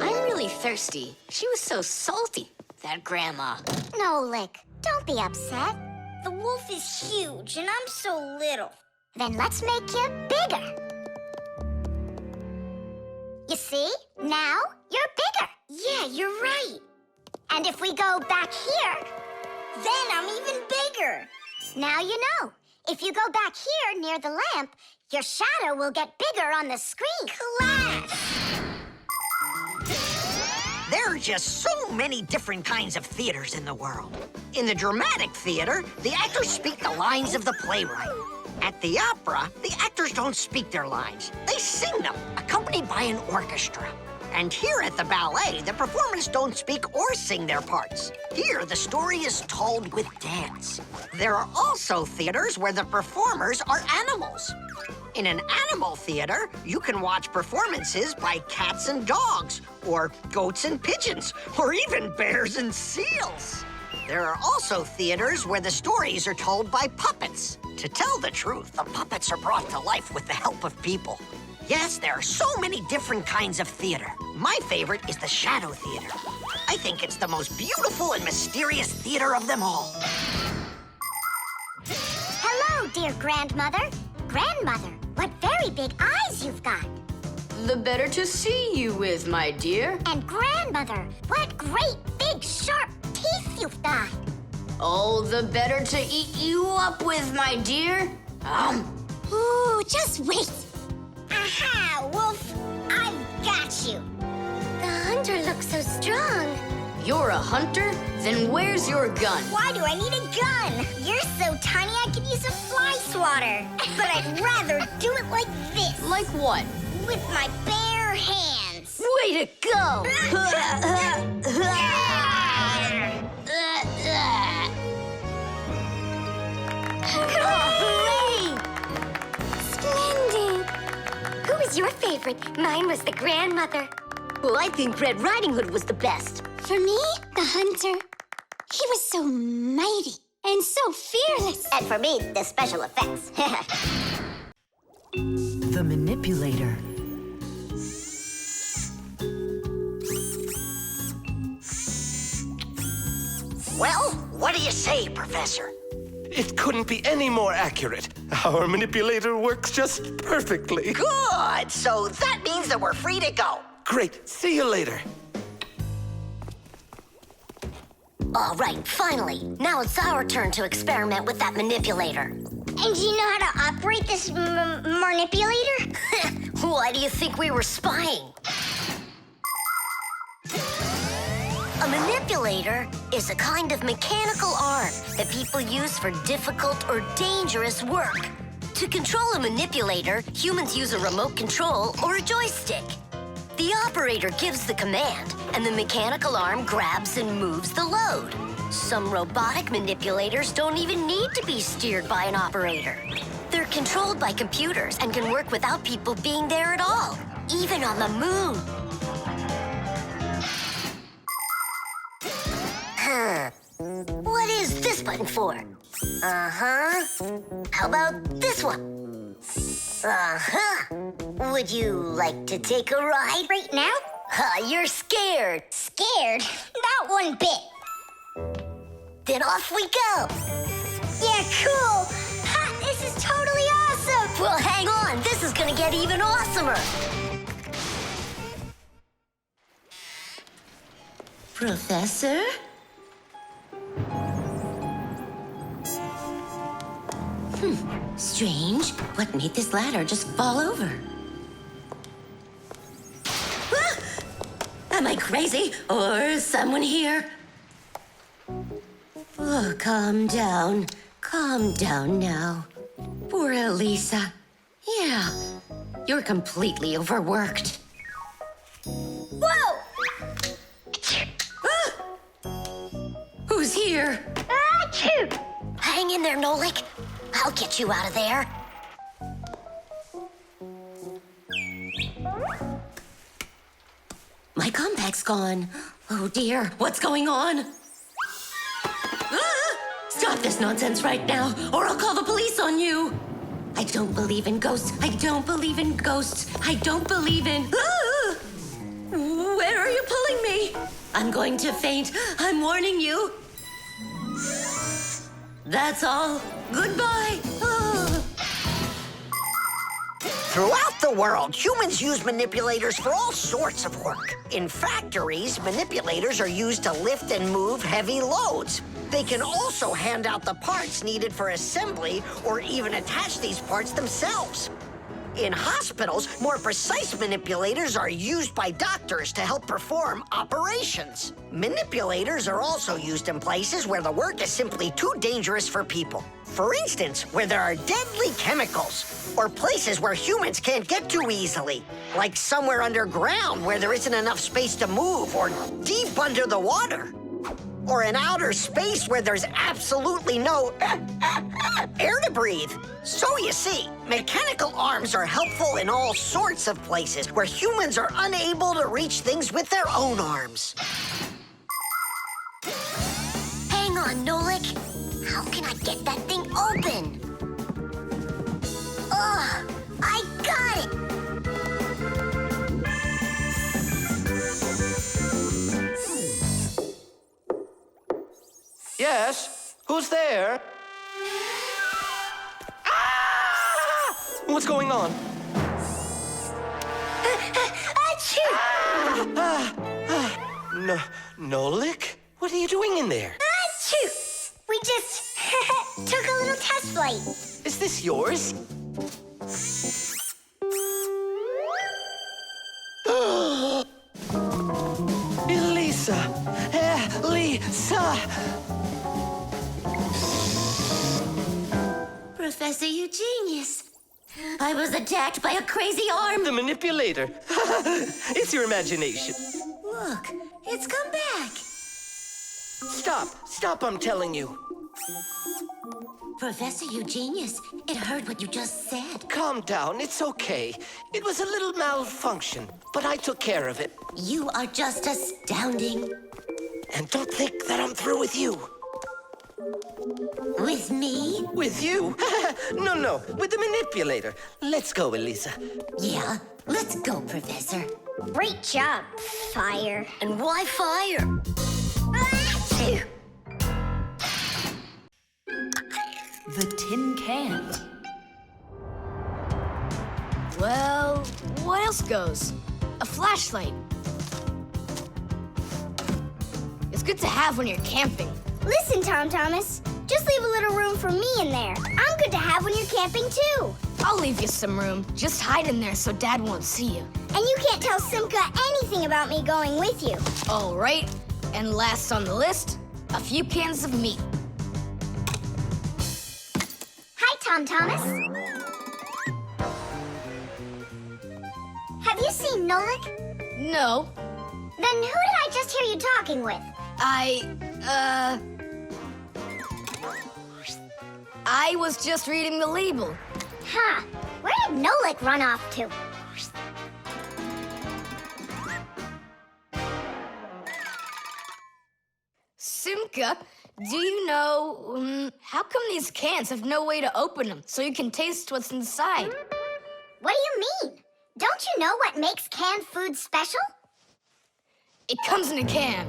I'm really thirsty. She was so salty, that grandma.
Nolik, don't be upset.
The wolf is huge, and I'm so little.
Then let's make you bigger. You see? Now you're bigger.
Yeah, you're right.
And if we go back here,
then I'm even bigger.
Now you know. If you go back here near the lamp, your shadow will get bigger on the screen.
Class!
There are just so many different kinds of theaters in the world. In the dramatic theater, the actors speak the lines of the playwright. At the opera, the actors don't speak their lines. They sing them, accompanied by an orchestra. And here at the ballet, the performers don't speak or sing their parts. Here, the story is told with dance. There are also theaters where the performers are animals. In an animal theater, you can watch performances by cats and dogs, or goats and pigeons, or even bears and seals. There are also theaters where the stories are told by puppets. To tell the truth, the puppets are brought to life with the help of people. Yes, there are so many different kinds of theater. My favorite is the shadow theater. I think it's the most beautiful and mysterious theater of them all.
Hello, dear grandmother. Grandmother, what very big eyes you've got.
The better to see you with, my dear.
And Grandmother, what great big sharp teeth you've got.
Oh, the better to eat you up with, my dear.
Ooh, just wait. Aha, Wolf, I've got you.
The hunter looks so strong.
You're a hunter? Then where's your gun?
Why do I need a gun? You're so tiny I could use a fly swatter. But I'd rather do it like this.
Like what?
With my bare hands.
Way to go!
Hooray! Splendid! Who was your favorite? Mine was the grandmother.
Well, I think Red Riding Hood was the best.
For me, the hunter. He was so mighty and so fearless.
And for me, the special effects.
The Manipulator.
Well, what do you say, Professor?
It couldn't be any more accurate. Our manipulator works just perfectly.
Good! So that means that we're free to go.
Great. See you later.
All right, finally. Now it's our turn to experiment with that manipulator.
And do you know how to operate this manipulator?
Why do you think we were spying? A manipulator is a kind of mechanical arm that people use for difficult or dangerous work. To control a manipulator, humans use a remote control or a joystick. The operator gives the command, and the mechanical arm grabs and moves the load. Some robotic manipulators don't even need to be steered by an operator. They're controlled by computers and can work without people being there at all, even on the moon. What is this button for? Uh-huh. How about this one? Uh-huh. Would you like to take a ride?
Right now?
You're scared.
Scared? Not one bit.
Then off we go.
Yeah, cool. Ha, this is totally awesome.
Well, hang on. This is gonna get even awesomer.
Professor? Strange. What made this ladder just fall over? Ah! Am I crazy? Or is someone here? Oh, calm down. Calm down now. Poor Elisa. Yeah, you're completely overworked.
Whoa!
Ah! Who's here?
Achoo!
Hang in there, Nolik. I'll get you out of there.
My compact's gone. Oh dear, what's going on? Ah! Stop this nonsense right now, or I'll call the police on you. I don't believe in ghosts. I don't believe in ghosts. I don't believe in... Ah! Where are you pulling me? I'm going to faint. I'm warning you. That's all. Goodbye. Ah.
Throughout the world, humans use manipulators for all sorts of work. In factories, manipulators are used to lift and move heavy loads. They can also hand out the parts needed for assembly or even attach these parts themselves. In hospitals, more precise manipulators are used by doctors to help perform operations. Manipulators are also used in places where the work is simply too dangerous for people. For instance, where there are deadly chemicals, or places where humans can't get to easily, like somewhere underground where there isn't enough space to move, or deep under the water. Or in outer space where there's absolutely no air to breathe. So you see, mechanical arms are helpful in all sorts of places where humans are unable to reach things with their own arms.
Hang on, Nolik. How can I get that thing open? Ugh, I got it!
Yes? Who's there? Ah! What's going on? No, Nolik? What are you doing in there?
Achoo! We just took a little test flight.
Is this yours? Elisa! Elisa!
Professor, you genius. I was attacked by a crazy arm.
The manipulator. It's your imagination.
Look, it's come back.
Stop, I'm telling you.
Professor, you genius. It heard what you just said.
Calm down, it's okay. It was a little malfunction, but I took care of it.
You are just astounding.
And don't think that I'm through with you.
With me?
With you? No, with the manipulator. Let's go, Elisa.
Yeah, let's go, Professor.
Great job, Fire.
And why fire?
Achoo!
The tin can.
Well, what else goes? A flashlight. It's good to have when you're camping.
Listen, Thomas. Just leave a little room for me in there. I'm good to have when you're camping, too.
I'll leave you some room. Just hide in there so Dad won't see you.
And you can't tell Simka anything about me going with you.
All right. And last on the list, a few cans of meat.
Hi, Thomas. Have you seen Nolik?
No.
Then who did I just hear you talking with?
I was just reading the label.
Huh. Where did Nolik run off to?
Simka, do you know, how come these cans have no way to open them so you can taste what's inside?
What do you mean? Don't you know what makes canned food special?
It comes in a can.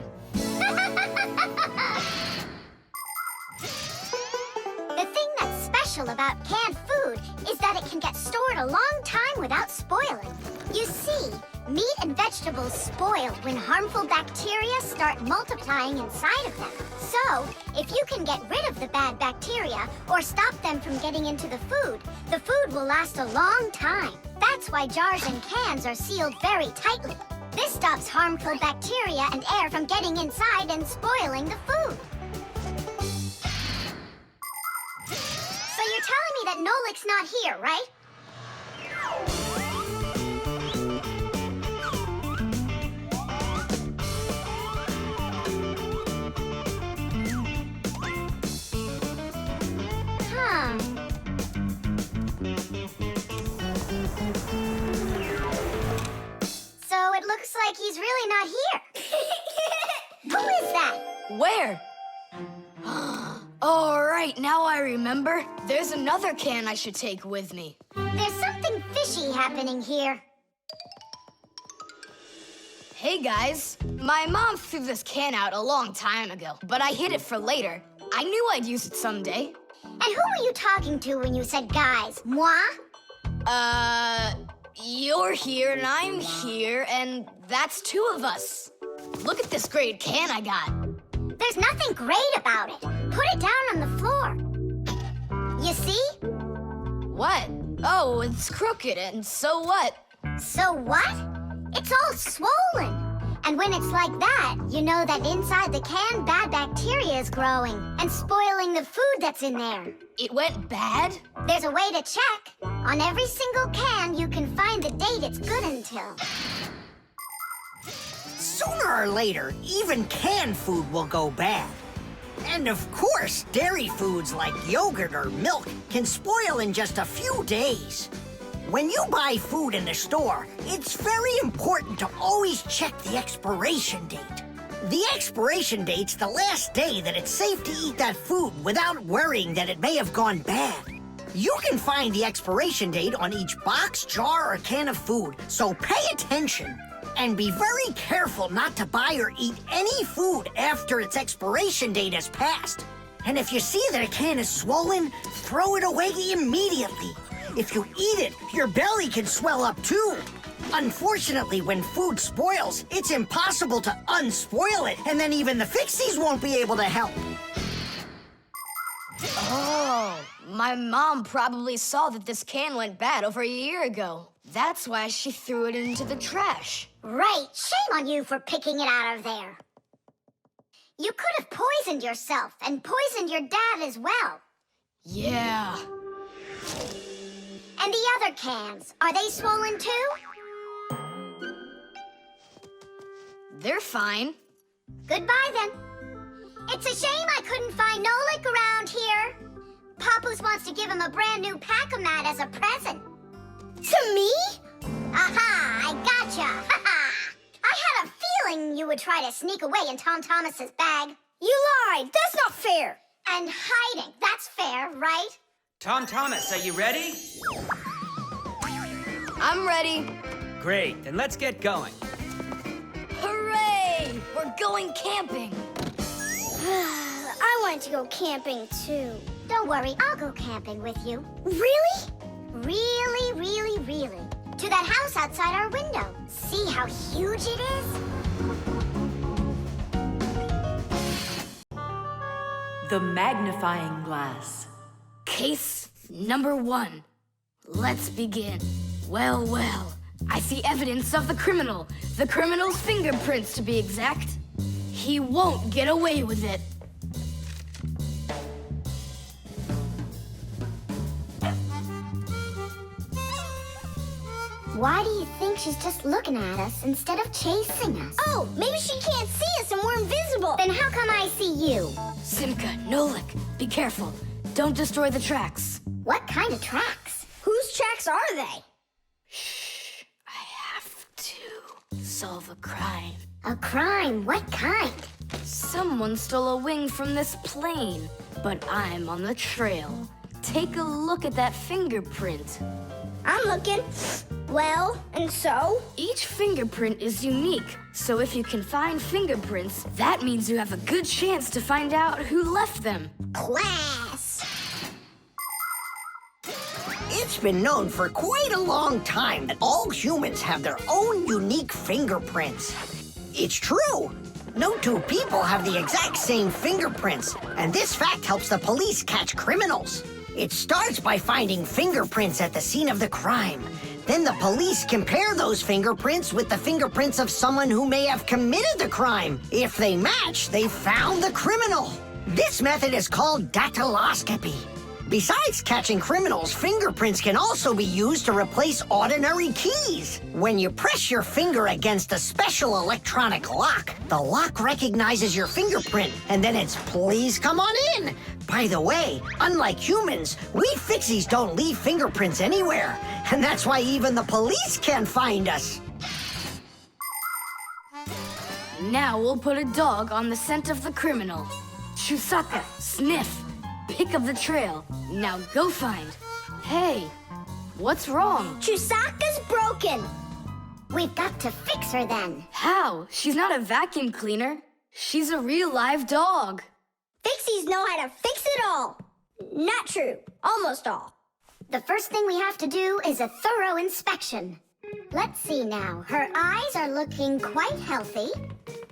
The thing that's special about canned food is that it can get stored a long time without spoiling. You see, meat and vegetables spoil when harmful bacteria start multiplying inside of them. So, if you can get rid of the bad bacteria or stop them from getting into the food will last a long time. That's why jars and cans are sealed very tightly. This stops harmful bacteria and air from getting inside and spoiling the food. So you're telling me that Nolik's not here, right? Huh. So it looks like he's really not here. Who is that?
Where? All right, now I remember. There's another can I should take with me.
There's something fishy happening here.
Hey, guys. My mom threw this can out a long time ago, but I hid it for later. I knew I'd use it someday.
And who were you talking to when you said guys? Moi?
You're here and I'm here, and that's two of us. Look at this great can I got.
There's nothing great about it. Put it down on the floor. You see?
What? Oh, it's crooked, and so what?
So what? It's all swollen. And when it's like that, you know that inside the can, bad bacteria is growing and spoiling the food that's in there.
It went bad?
There's a way to check. On every single can, you can find the date it's good until.
Sooner or later, even canned food will go bad. And of course, dairy foods like yogurt or milk can spoil in just a few days. When you buy food in the store, it's very important to always check the expiration date. The expiration date's the last day that it's safe to eat that food without worrying that it may have gone bad. You can find the expiration date on each box, jar, or can of food, so pay attention. And be very careful not to buy or eat any food after its expiration date has passed. And if you see that a can is swollen, throw it away immediately. If you eat it, your belly can swell up too. Unfortunately, when food spoils, it's impossible to unspoil it, and then even the Fixies won't be able to help.
Oh, my mom probably saw that this can went bad over a year ago. That's why she threw it into the trash.
Right. Shame on you for picking it out of there. You could have poisoned yourself and poisoned your dad as well.
Yeah.
And the other cans, are they swollen too?
They're fine.
Goodbye then. It's a shame I couldn't find Nolik around here. Papoose wants to give him a brand new Pack-O-Mat as a present. To me? Aha, I gotcha. Ha-ha. I had a feeling you would try to sneak away in Tom Thomas's bag. You lied. That's not fair. And hiding, that's fair, right?
Tom Thomas, are you ready?
I'm ready.
Great, then let's get going.
Hooray! We're going camping.
I wanted to go camping too.
Don't worry, I'll go camping with you. Really? Really, really, really. To that house outside our window. See how huge it is?
The Magnifying Glass.
Case number 1. Let's begin. Well, well. I see evidence of the criminal. The criminal's fingerprints, to be exact. He won't get away with it.
Why do you think she's just looking at us instead of chasing us?
Oh, maybe she can't see us and we're invisible.
Then how come I see you?
Simka, Nolik, be careful. Don't destroy the tracks.
What kind of tracks?
Whose tracks are they?
Shh. I have to solve a crime.
A crime? What kind?
Someone stole a wing from this plane, but I'm on the trail. Take a look at that fingerprint.
I'm looking. Well, and so?
Each fingerprint is unique, so if you can find fingerprints, that means you have a good chance to find out who left them.
Class!
It's been known for quite a long time that all humans have their own unique fingerprints. It's true. No two people have the exact same fingerprints, and this fact helps the police catch criminals. It starts by finding fingerprints at the scene of the crime. Then the police compare those fingerprints with the fingerprints of someone who may have committed the crime. If they match, they found the criminal. This method is called dactyloscopy. Besides catching criminals, fingerprints can also be used to replace ordinary keys. When you press your finger against a special electronic lock, the lock recognizes your fingerprint, and then it's "please come on in." By the way, unlike humans, we Fixies don't leave fingerprints anywhere, and that's why even the police can't find us.
Now we'll put a dog on the scent of the criminal. Chewsocka, sniff. Pick up the trail. Now go find. Hey, what's wrong?
Chewsocka's broken.
We've got to fix her then.
How? She's not a vacuum cleaner. She's a real live dog.
Fixies know how to fix it all. Not true. Almost all.
The first thing we have to do is a thorough inspection. Let's see now. Her eyes are looking quite healthy.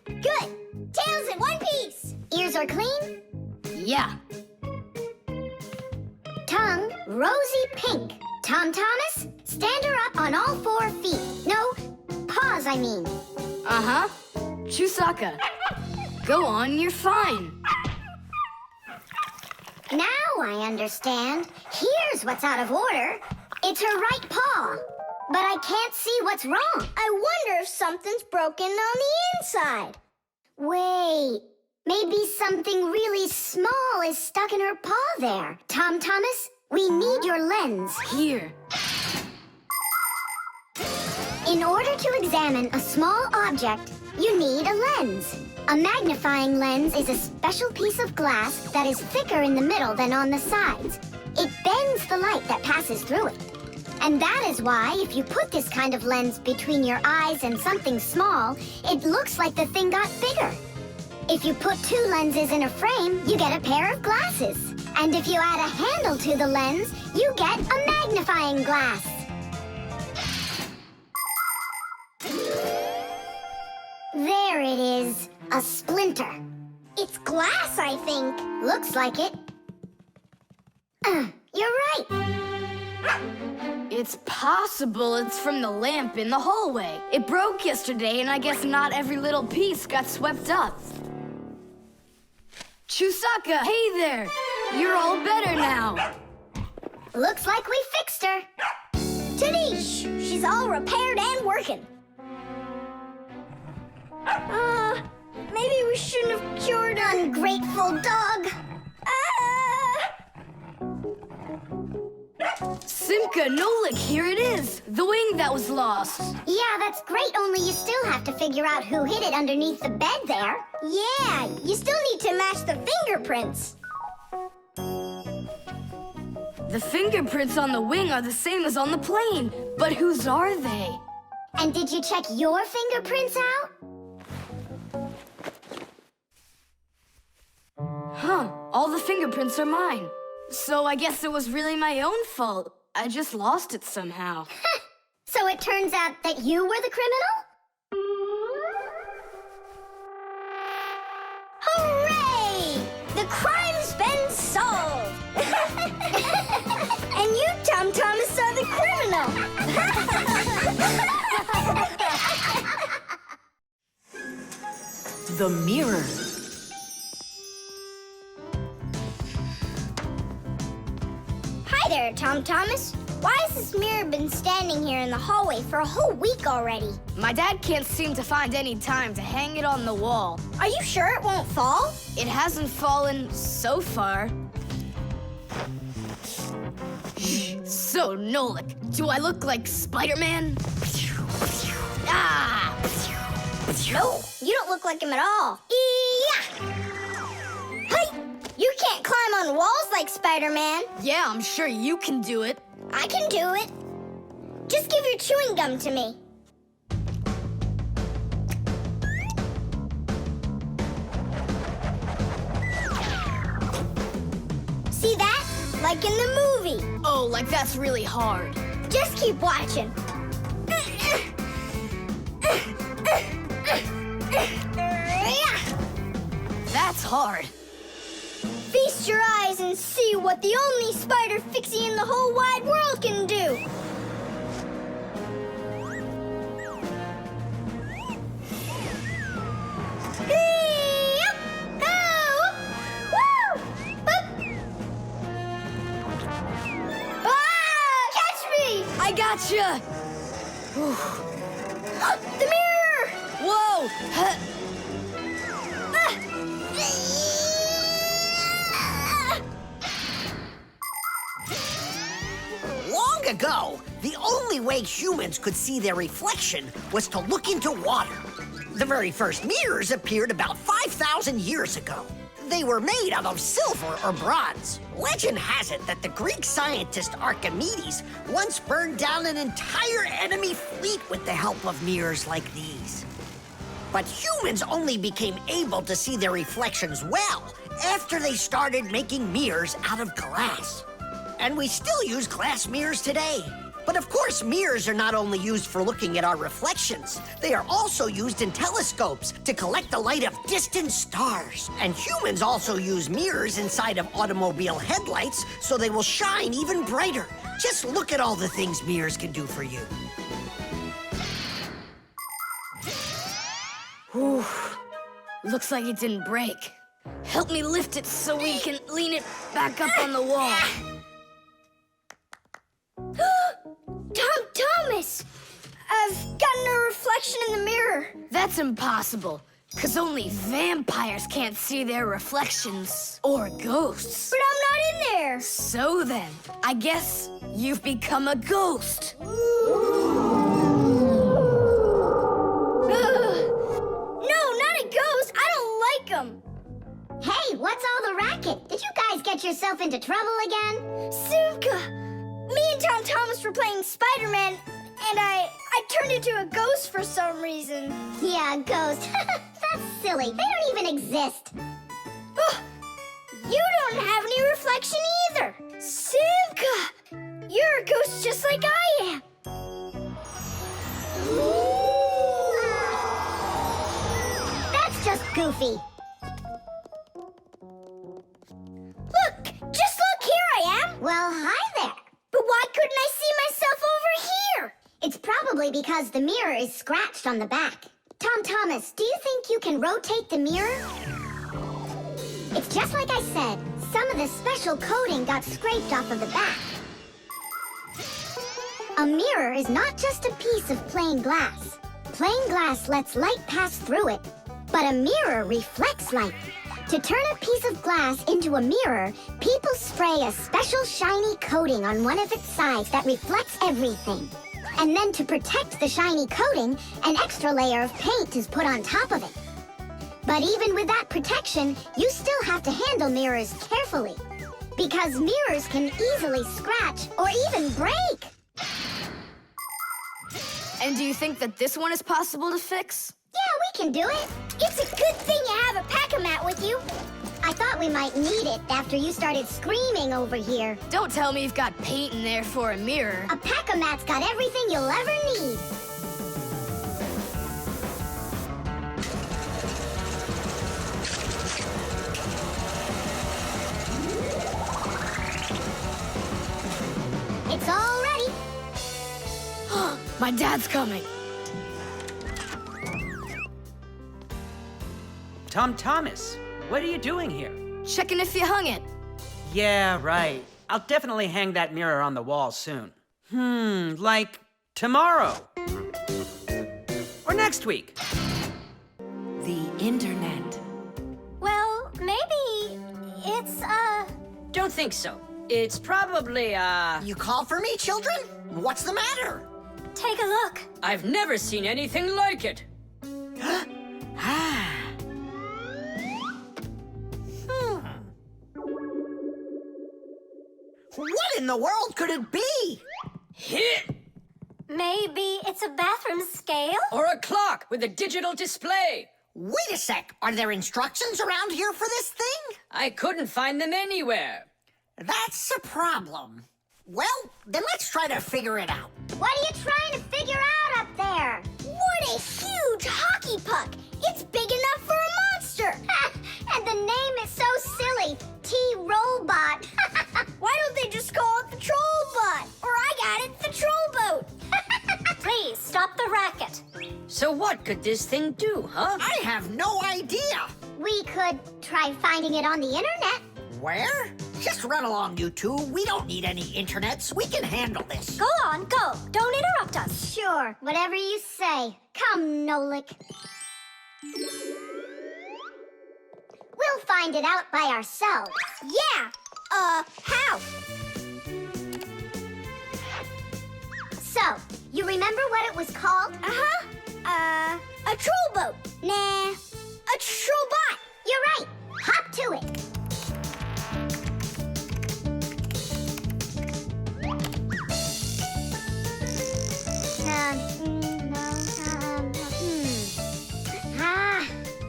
Good. Tail's in one piece.
Ears are clean.
Yeah.
Tongue, rosy pink. Tom Thomas, stand her up on all 4 feet. No, paws, I mean.
Uh-huh. Chewsocka, go on, you're fine.
Now I understand. Here's what's out of order. It's her right paw. But I can't see what's wrong.
I wonder if something's broken on the inside.
Wait. Maybe something really small is stuck in her paw there. Tom Thomas, we need your lens.
Here.
In order to examine a small object, you need a lens. A magnifying lens is a special piece of glass that is thicker in the middle than on the sides. It bends the light that passes through it. And that is why if you put this kind of lens between your eyes and something small, it looks like the thing got bigger. If you put 2 lenses in a frame, you get a pair of glasses. And if you add a handle to the lens, you get a magnifying glass. There it is, a splinter. It's glass, I think. Looks like it. You're right.
It's possible it's from the lamp in the hallway. It broke yesterday, and I guess not every little piece got swept up. Chewsocka, hey there! You're all better now.
Looks like we fixed her. Tadoosh! She's all repaired and working. Maybe we shouldn't have cured her. Ungrateful dog.
Simka, Nolik, here it is. The wing that was lost.
Yeah, that's great, only you still have to figure out who hid it underneath the bed there. Yeah, you still need to match the fingerprints.
The fingerprints on the wing are the same as on the plane, but whose are they?
And did you check your fingerprints out?
Huh, all the fingerprints are mine. So I guess it was really my own fault. I just lost it somehow.
So it turns out that you were the criminal? Hooray! The crime's been solved! And you, Tom Thomas, are the criminal!
The mirror.
Hi there, Tom Thomas. Why has this mirror been standing here in the hallway for a whole week already?
My dad can't seem to find any time to hang it on the wall.
Are you sure it won't fall?
It hasn't fallen so far. So, Nolik, do I look like Spider-Man? Ah!
No, you don't look like him at all. Yeah! Hey! You can't climb on walls like Spider-Man.
Yeah, I'm sure you can do it.
I can do it. Just give your chewing gum to me. See that? Like in the movie.
Oh, like that's really hard.
Just keep watching.
That's hard.
Feast your eyes and see what the only spider fixie in the whole wide world can do. Catch me!
I gotcha!
The mirror!
Whoa!
Long ago, the only way humans could see their reflection was to look into water. The very first mirrors appeared about 5,000 years ago. They were made out of silver or bronze. Legend has it that the Greek scientist Archimedes once burned down an entire enemy fleet with the help of mirrors like these. But humans only became able to see their reflections well after they started making mirrors out of glass. And we still use glass mirrors today. But of course, mirrors are not only used for looking at our reflections, they are also used in telescopes to collect the light of distant stars. And humans also use mirrors inside of automobile headlights so they will shine even brighter. Just look at all the things mirrors can do for you.
Whew. Looks like it didn't break. Help me lift it so we can lean it back up on the wall.
Tom Thomas! I've gotten a reflection in the mirror.
That's impossible, because only vampires can't see their reflections. Or ghosts.
But I'm not in there.
So then, I guess you've become a ghost.
No, not a ghost. I don't like them.
Hey, what's all the racket? Did you guys get yourself into trouble again?
Simka! Me and Tom Thomas were playing Spider-Man, and I turned into a ghost for some reason.
Yeah, a ghost. That's silly. They don't even exist.
You don't have any reflections. reflection either. Simka! You're a ghost just like I am.
That's just goofy.
Look! Just look! Here I am!
Well, hi there.
But why couldn't I see myself over here?
It's probably because the mirror is scratched on the back. Thomas, do you think you can rotate the mirror? It's just like I said. Some of the special coating got scraped off of the back. A mirror is not just a piece of plain glass. Plain glass lets light pass through it, but a mirror reflects light. To turn a piece of glass into a mirror, people spray a special shiny coating on one of its sides that reflects everything. And then to protect the shiny coating, an extra layer of paint is put on top of it. But even with that protection, you still have to handle mirrors carefully, because mirrors can easily scratch or even break.
And do you think that this one is possible to fix?
Yeah, we can do it.
It's a good thing you have a pack-a-mat with you.
I thought we might need it after you started screaming over here.
Don't tell me you've got paint in there for a mirror.
A pack-a-mat's got everything you'll ever need. It's all ready.
My dad's coming.
Thomas, what are you doing here?
Checking if you hung it.
Yeah, right. I'll definitely hang that mirror on the wall soon. Like tomorrow. Or next week.
The internet.
Well, maybe it's,
Don't think so. It's probably,
You call for me, children? What's the matter?
Take a look.
I've never seen anything like it.
What in the world could it be?
Hit!
Maybe it's a bathroom scale?
Or a clock with a digital display.
Wait a sec. Are there instructions around here for this thing?
I couldn't find them anywhere.
That's a problem. Well, then let's try to figure it out.
What are you trying to figure out up there?
What a huge hockey puck! It's big enough for a monster!
And the name is so silly. T-Robot.
Why don't they just call it the Trollbot? Or I got it, the Trollboat!
Please, stop the racket.
So what could this thing do, huh?
I have no idea.
We could try finding it on the internet.
Where? Just run along, you two. We don't need any internets. We can handle this.
Go on, go. Don't interrupt us.
Sure, whatever you say. Come, Nolik. We'll find it out by ourselves.
Yeah! How?
So, you remember what it was called?
A Trollboat. Nah, a Trollbot.
You're right. Hop to it.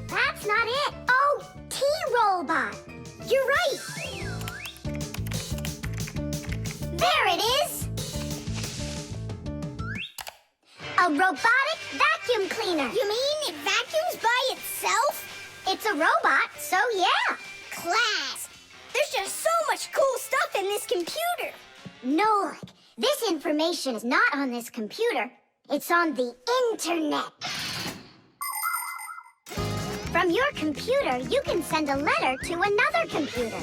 That's not it. Oh, T-Robot. You're right. There it is. A robotic vacuum cleaner.
You mean it vacuums by itself?
It's a robot, so yeah.
Class. There's just so much cool stuff in this computer.
Nolik, this information is not on this computer. It's on the internet. From your computer, you can send a letter to another computer.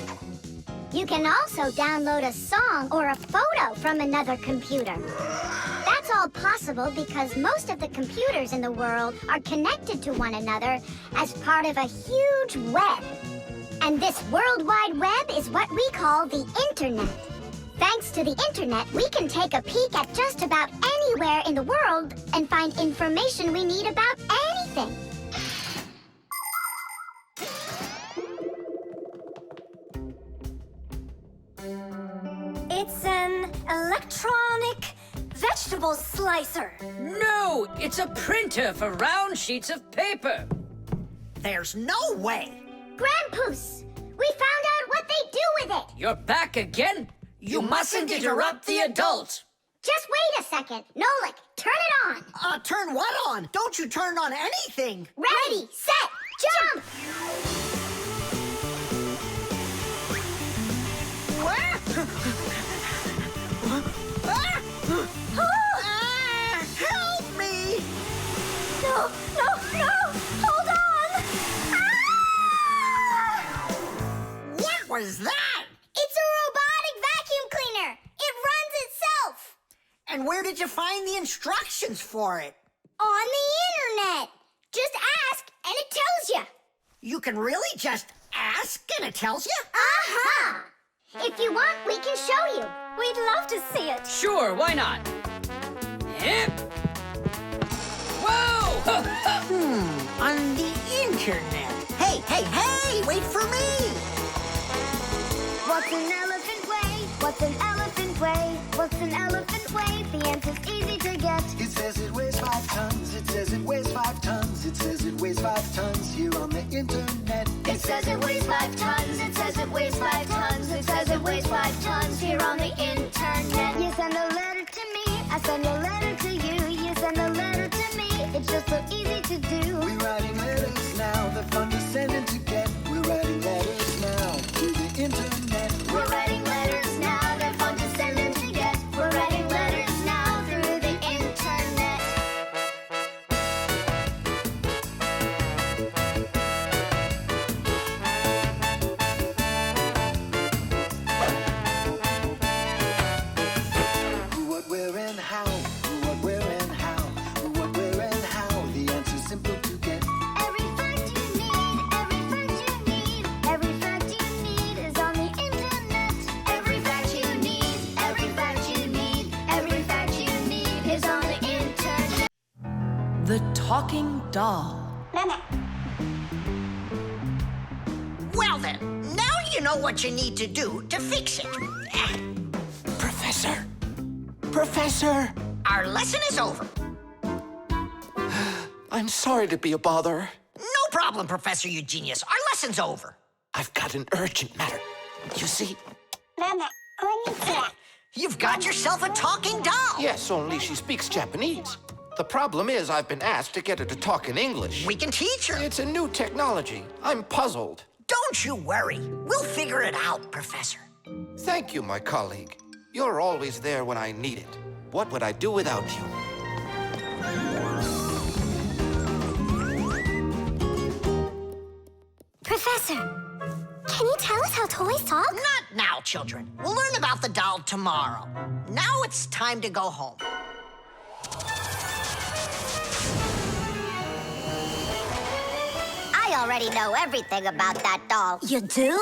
You can also download a song or a photo from another computer. That's all possible because most of the computers in the world are connected to one another as part of a huge web. And this World Wide Web is what we call the internet. Thanks to the internet, we can take a peek at just about anywhere in the world and find information we need about anything.
It's an electronic vegetable slicer.
No, it's a printer for round sheets of paper.
There's no way.
Grandpoos, we found out what what they do with it.
You're back again? You mustn't interrupt the adult.
Just wait a second. Nolik, turn it on.
Turn what on? Don't you turn on anything.
Ready, set, jump!
Help me!
No! Hold on!
What was that?
It's a robotic vacuum cleaner. It runs itself.
And where did you find the instructions for it?
On the internet. Just ask and it tells you.
You can really just ask and it tells you?
Uh-huh.
If you want, we can show you.
We'd love to see it.
Sure, why not? Hip. Whoa!
On the internet. Hey, wait for me!
What's an elephant weigh? What's an elephant weigh? What's an elephant weigh? The answer's easy to get.
It says it weighs 5 tons. It says it weighs 5 tons. It says it weighs 5 tons here on the internet.
It says it weighs 5 tons. It says it weighs 5 tons. It says it weighs 5 tons here on the internet.
You send a letter to me, I send a letter to you. You send a letter to me, it's just so easy to do.
We're writing letters now. They're fun to send and to get. We're writing letters now through the internet.
We're writing letters now. They're fun to send and to get. We're writing letters now through the internet.
Who, what, where, and how. Who, what, where, and how. Who, what, where, and how. The answer's simple to get.
Every fact you need, every fact you need is on the internet.
Every fact you need, every fact you need, every fact you need is on the internet.
The talking doll.
Well then, now you know what you need to do to fix it.
Professor!
Our lesson is over.
I'm sorry to be a bother.
No problem, Professor Eugenius. Our lesson's over.
I've got an urgent matter. You see?
You've got yourself a talking doll.
Yes, only she speaks Japanese. The problem is I've been asked to get her to talk in English.
We can teach her.
It's a new technology. I'm puzzled.
Don't you worry. We'll figure it out, Professor.
Thank you, my colleague. You're always there when I need it. What would I do without you?
Professor, can you tell us how toys talk?
Not now, children. We'll learn about the doll tomorrow. Now it's time to go home.
I already know everything about that doll.
You do?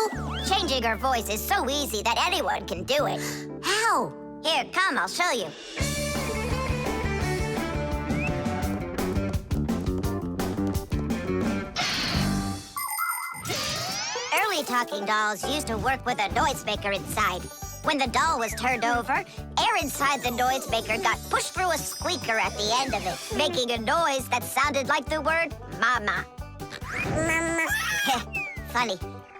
Changing her voice is so easy that anyone can do it.
How?
Here, come, I'll show you. Early talking dolls used to work with a noisemaker inside. When the doll was turned over, air inside the noisemaker got pushed through a squeaker at the end of it, making a noise that sounded like the word mama. Mama. Funny.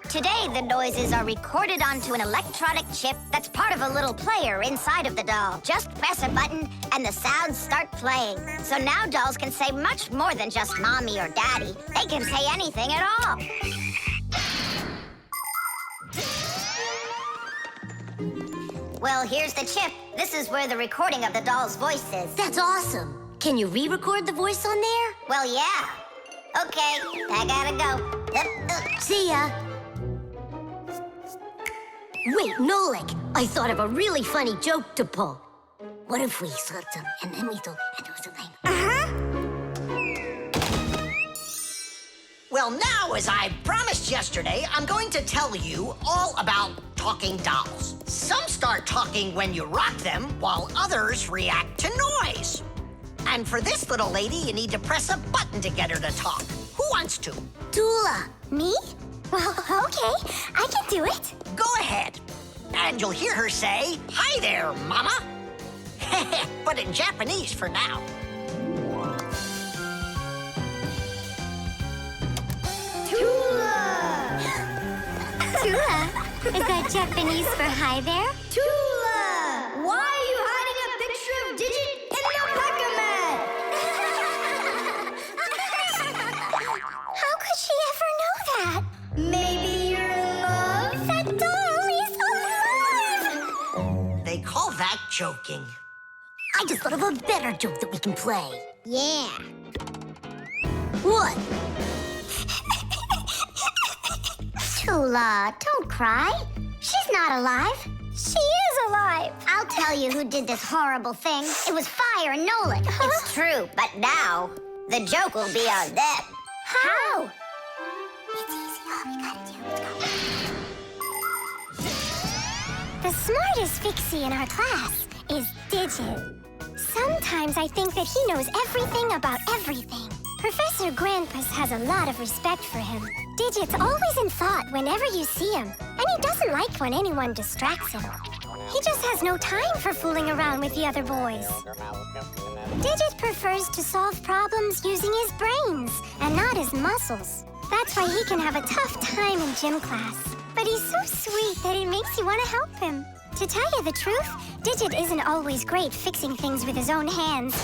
Today, the noises are recorded onto an electronic chip that's part of a little player inside of the doll. Just press a button and the sounds start playing. So now dolls can say much more than just mommy or daddy. They can say anything at all. Well, here's the chip. This is where the recording of the doll's voice is.
That's awesome. Can you re-record the voice on there?
Well, yeah. Okay, I gotta go.
See ya. Wait, Nolik, I thought of a really funny joke to pull. What if we slipped them and then we do and do something?
Well, now, as I promised yesterday, I'm going to tell you all about talking dolls. Some start talking when you rock them, while others react to noise. And for this little lady, you need to press a button to get her to talk. Who wants to?
Dula.
Me? Well, okay, I can do it.
Go ahead. And you'll hear her say, "Hi there, Mama." But in Japanese for now.
Tula!
Is that Japanese for hi there?
Tula! Why are you hiding a picture of Digit in the alpaca mat?
How could she ever know that?
Maybe you're in love?
That doll is alive!
They call that joking.
I just thought of a better joke that we can play.
Yeah.
What?
Tula, don't cry. She's not alive.
She is alive.
I'll tell you who did this horrible thing. It was Fire and Nolik.
It's true, but now the joke will be on them.
How?
It's easy. All we gotta do is go. The smartest Fixie in our class is Digit. Sometimes I think that he knows everything about everything. Professor Grandpus has a lot of respect for him. Digit's always in thought whenever you see him, and he doesn't like when anyone distracts him. He just has no time for fooling around with the other boys. Digit prefers to solve problems using his brains and not his muscles. That's why he can have a tough time in gym class. But he's so sweet that it makes you want to help him. To tell you the truth, Digit isn't always great fixing things with his own hands.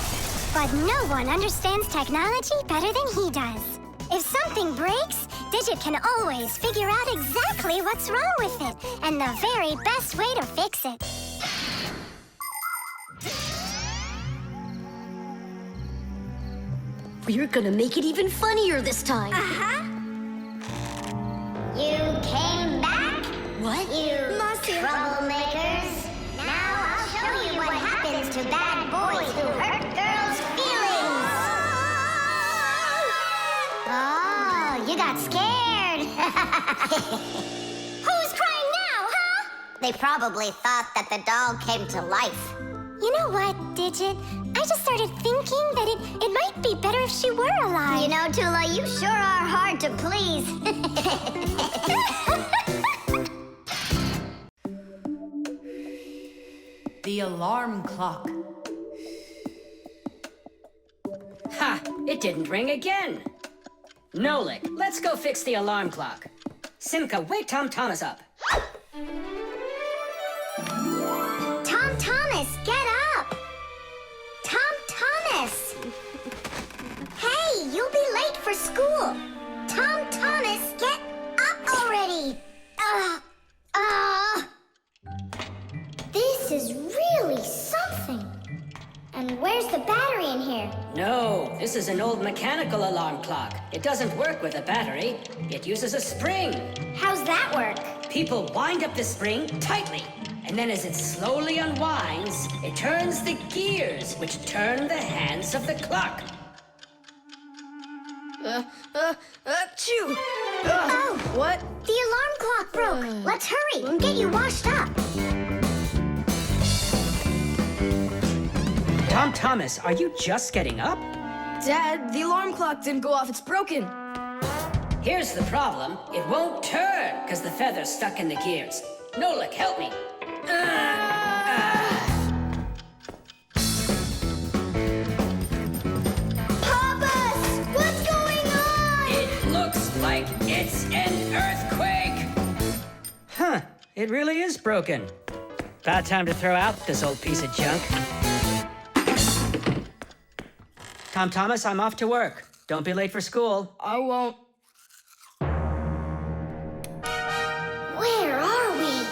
But no one understands technology better than he does. If something breaks, Digit can always figure out exactly what's wrong with it and the very best way to fix it.
We're gonna make it even funnier this time.
You came back?
What?
You troublemakers. Now I'll show you what happens to bad boys who hurt girls' feelings. Oh, you got scared.
Who's crying now, huh?
They probably thought that the doll came to life.
You know what, Digit? I just started thinking that it might be better if she were alive.
You know, Tula, you sure are hard to please.
The alarm clock.
Ha! It didn't ring again. Nolik, let's go fix the alarm clock. Simka, wake Tom Thomas up.
Tom Thomas, get up! Tom Thomas! Hey, you'll be late for school. Tom Thomas, get up already!
This is really something. And where's the battery in here?
No, this is an old mechanical alarm clock. It doesn't work with a battery. It uses a spring.
How's that work?
People wind up the spring tightly, and then as it slowly unwinds, it turns the gears, which turn the hands of the clock.
Achoo!
Oh!
What?
The alarm clock broke. Let's hurry and get you washed up.
Tom Thomas, are you just getting up?
Dad, the alarm clock didn't go off. It's broken.
Here's the problem. It won't turn because the feather's stuck in the gears. Nolik, help me.
Papas! What's going on?
It looks like it's an earthquake. Huh, it really is broken. About time to throw out this old piece of junk. Tom Thomas, I'm off to work. Don't be late for school.
I won't.
Where are we?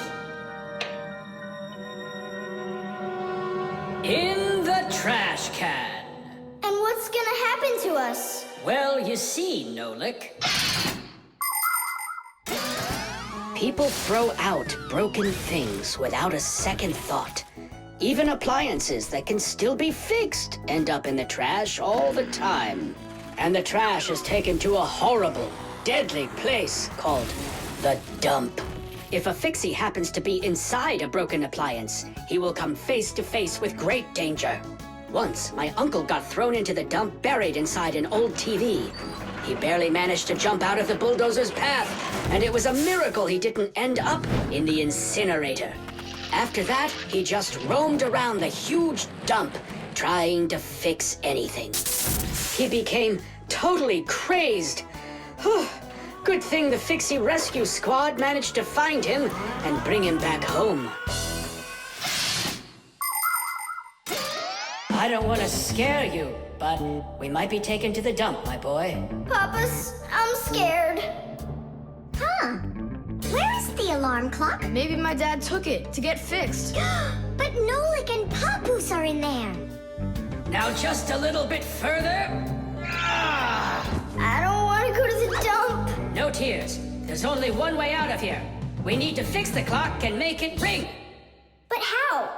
In the trash can.
And what's gonna happen to us?
Well, you see, Nolik. People throw out broken things without a second thought. Even appliances that can still be fixed end up in the trash all the time. And the trash is taken to a horrible, deadly place called the dump. If a Fixie happens to be inside a broken appliance, he will come face to face with great danger. Once, my uncle got thrown into the dump buried inside an old TV. He barely managed to jump out of the bulldozer's path, and it was a miracle he didn't end up in the incinerator. After that, he just roamed around the huge dump, trying to fix anything. He became totally crazed. Good thing the Fixie rescue squad managed to find him and bring him back home. I don't want to scare you, but we might be taken to the dump, my boy.
Papa's, I'm scared. Huh? Where is the alarm clock?
Maybe my dad took it to get fixed.
But Nolik and Papoose are in there.
Now just a little bit further.
I don't want to go to the dump.
No tears. There's only one way out of here. We need to fix the clock and make it ring.
But how?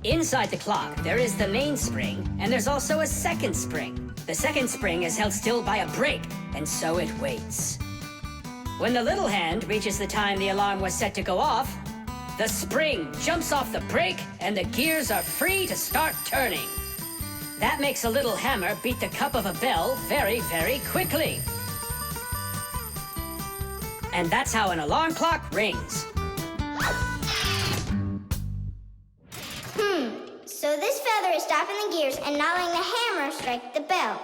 Inside the clock, there is the main spring, and there's also a second spring. The second spring is held still by a brake, and so it waits. When the little hand reaches the time the alarm was set to go off, the spring jumps off the brake, and the gears are free to start turning. That makes a little hammer beat the cup of a bell very, very quickly. And that's how an alarm clock rings.
So this feather is stopping the gears and not letting the hammer strike the bell.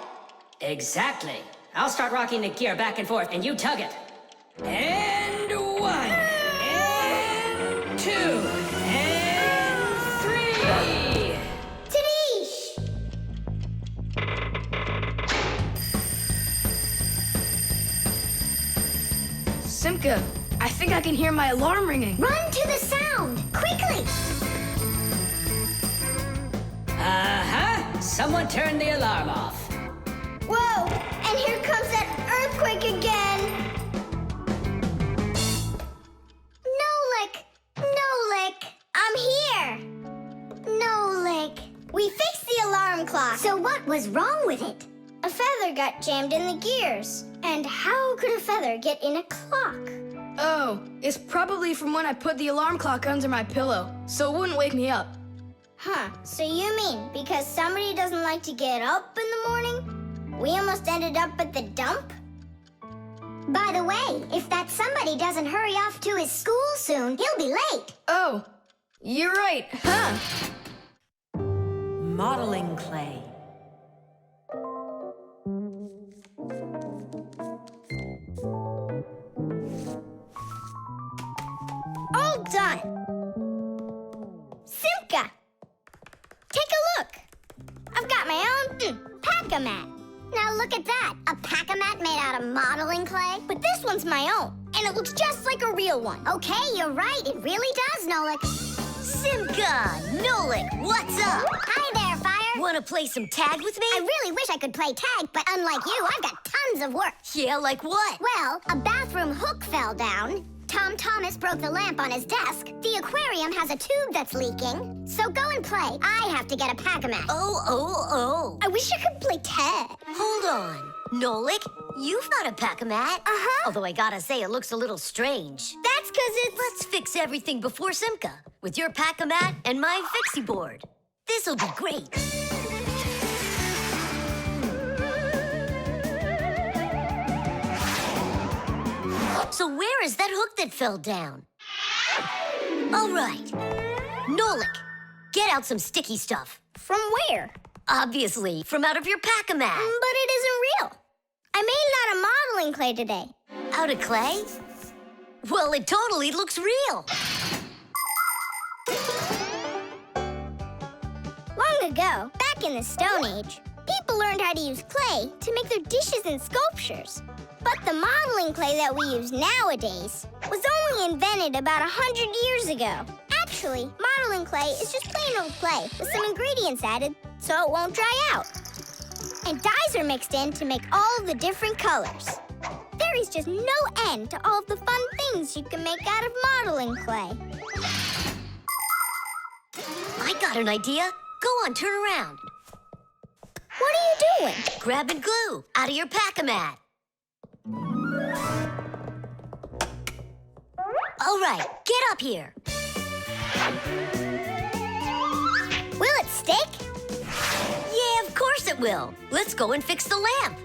Exactly. I'll start rocking the gear back and forth, and you tug it. And 1, and 2, and 3.
Tadish!
Simka, I think I can hear my alarm ringing.
Run to the sound, quickly!
Someone turn the alarm off.
Whoa! And here comes that earthquake again! Nolik! I'm here! Nolik! We fixed the alarm clock. So what was wrong with it? A feather got jammed in the gears. And how could a feather get in a clock?
Oh, it's probably from when I put the alarm clock under my pillow, so it wouldn't wake me up.
Huh, so you mean because somebody doesn't like to get up in the morning? We almost ended up at the dump? By the way, if that somebody doesn't hurry off to his school soon, he'll be late.
Oh, you're right, huh?
Modeling clay.
All done. Simka! Take a look. I've got my own pack-a-mat. Now look at that. A pack-a-mat made out of modeling clay. But this one's my own, and it looks just like a real one. Okay, you're right. It really does, Nolik.
Simka! Nolik, what's up?
Hi there, Fire.
Want to play some tag with me?
I really wish I could play tag, but unlike you, I've got tons of work.
Yeah, like what?
Well, a bathroom hook fell down. Thomas broke the lamp on his desk. The aquarium has a tube that's leaking. So go and play. I have to get a pack-a-mat.
Oh.
I wish I could play tag.
Hold on. Nolik, you've got a pack-a-mat.
Uh-huh.
Although I gotta say, it looks a little strange.
That's because it's...
Let's fix everything before Simka with your pack-a-mat and my fixie board. This'll be great. So where is that hook that fell down? All right. Nolik, get out some sticky stuff.
From where?
Obviously, from out of your pack-a-mat.
But it isn't real. I made it out of modeling clay today.
Out of clay? Well, it totally looks real.
Long ago, back in the Stone Age, people learned how to use clay to make their dishes and sculptures. But the modeling clay that we use nowadays was only invented about 100 years ago. Actually, modeling clay is just plain old clay with some ingredients added so it won't dry out. And dyes are mixed in to make all the different colors. There is just no end to all of the fun things you can make out of modeling clay.
I got an idea. Go on, turn around.
What are you doing?
Grabbing glue out of your pack-a-mat. All right, get up here.
Will it stick?
Yeah, of course it will. Let's go and fix the lamp.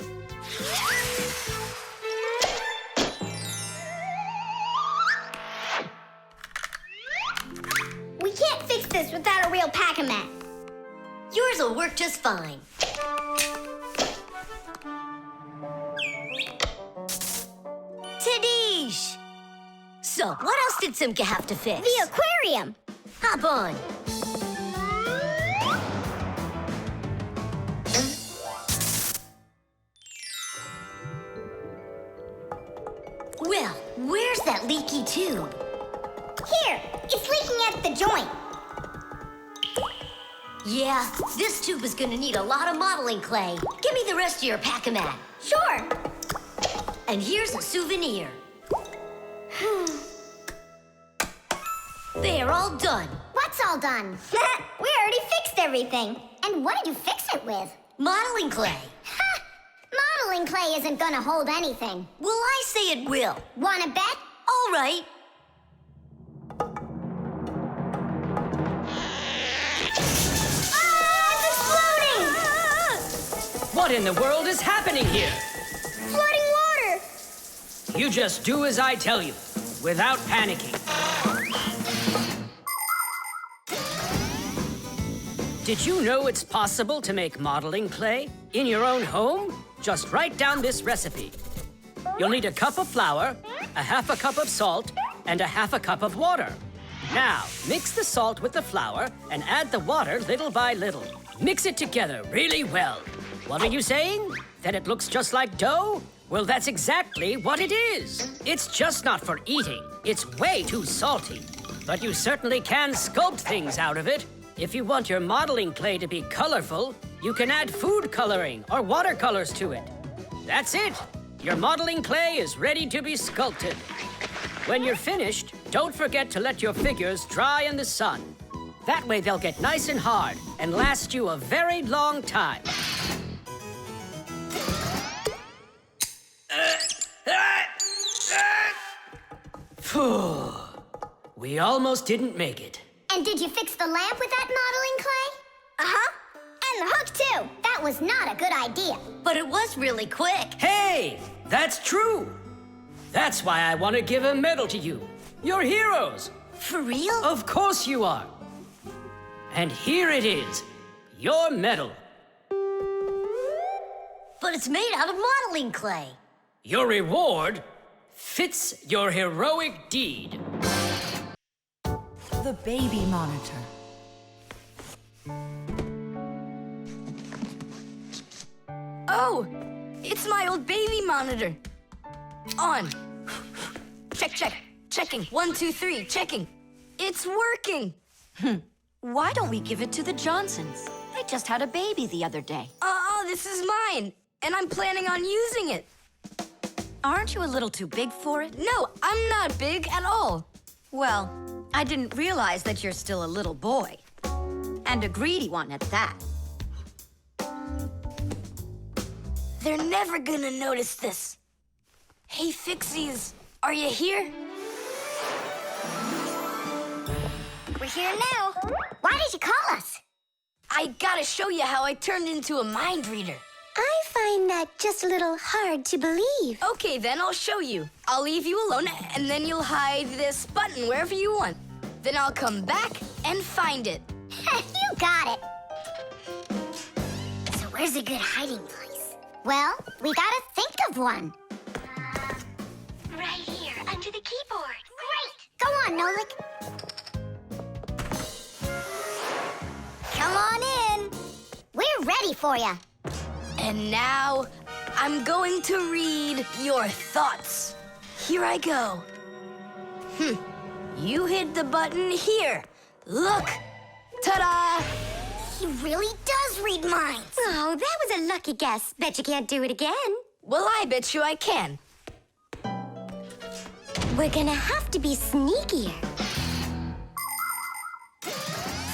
We can't fix this without a real pack-a-mat.
Yours will work just fine. So, what else did Simka have to fix?
The aquarium.
Hop on. Well, where's that leaky tube?
Here, it's leaking at the joint.
Yeah, this tube is gonna need a lot of modeling clay. Give me the rest of your pack-a-mat.
Sure.
And here's a souvenir. They're all done.
What's all done? We already fixed everything. And what did you fix it with?
Modeling clay.
Ha! Modeling clay isn't gonna hold anything.
Well, I say it will.
Wanna bet?
All right.
It's exploding!
What in the world is happening here?
Flooding water.
You just do as I tell you, without panicking. Did you know it's possible to make modeling clay in your own home? Just write down this recipe. You'll need a cup of flour, a half a cup of salt, and a half a cup of water. Now, mix the salt with the flour and add the water little by little. Mix it together really well. What are you saying? That it looks just like dough? Well, that's exactly what it is. It's just not for eating. It's way too salty. But you certainly can sculpt things out of it. If you want your modeling clay to be colorful, you can add food coloring or watercolors to it. That's it. Your modeling clay is ready to be sculpted. When you're finished, don't forget to let your figures dry in the sun. That way they'll get nice and hard and last you a very long time. Phew. We almost didn't make it.
And did you fix the lamp with that modeling clay? Uh-huh. And the hook, too. That was not a good idea.
But it was really quick.
Hey, that's true. That's why I want to give a medal to you. You're heroes.
For real?
Of course you are. And here it is, your medal.
But it's made out of modeling clay.
Your reward fits your heroic deed.
The baby monitor.
Oh, it's my old baby monitor. On. Checking. 1, 2, 3, checking. It's working.
Why don't we give it to the Johnsons? They just had a baby the other day.
This is mine, and I'm planning on using it.
Aren't you a little too big for it?
No, I'm not big at all.
Well, I didn't realize that you're still a little boy. And a greedy one at that.
They're never gonna notice this. Hey, Fixies, are you here?
We're here now. Why did you call us?
I gotta show you how I turned into a mind reader.
I find that just a little hard to believe.
Okay, then I'll show you. I'll leave you alone, and then you'll hide this button wherever you want. Then I'll come back and find it.
You got it. So where's a good hiding place? Well, we gotta think of one.
Right here, under the keyboard.
Great! Go on, Nolik. Come on in. We're ready for you.
And now, I'm going to read your thoughts. Here I go. You hid the button here. Look. Ta-da!
He really does read minds.
Oh, that was a lucky guess. Bet you can't do it again.
Well, I bet you I can.
We're gonna have to be sneakier.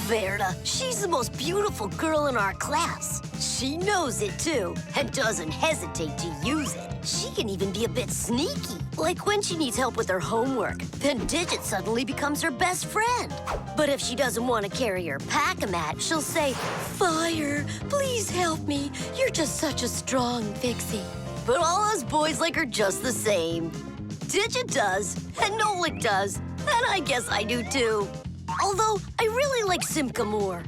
Verda, she's the most beautiful girl in our class. She knows it, too, and doesn't hesitate to use it. She can even be a bit sneaky, like when she needs help with her homework. Then Digit suddenly becomes her best friend. But if she doesn't want to carry her pack-a-mat, she'll say, "Fire, please help me. You're just such a strong Fixie." But all us boys like her just the same. Digit does, and Nolik does, and I guess I do, too. Although, I really like Simka more.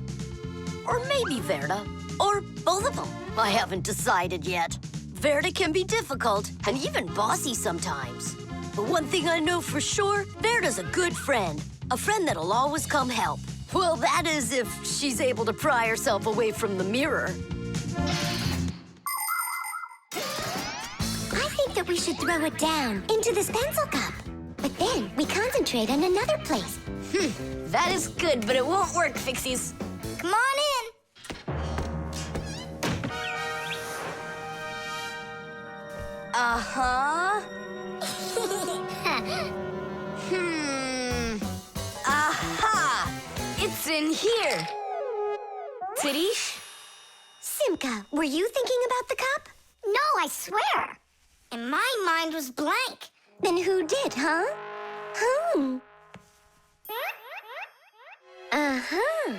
Or maybe Verda. Or both of them. I haven't decided yet. Verda can be difficult and even bossy sometimes. But one thing I know for sure, Verda's a good friend. A friend that'll always come help. Well, that is if she's able to pry herself away from the mirror.
I think that we should throw it down into this pencil cup. But then we concentrate on another place.
That is good, but it won't work, Fixies.
Come on in.
Uh-huh. Aha! It's in here. Tidish?
Simka, were you thinking about the cup?
No, I swear. And my mind was blank.
Then who did, huh? Uh-huh.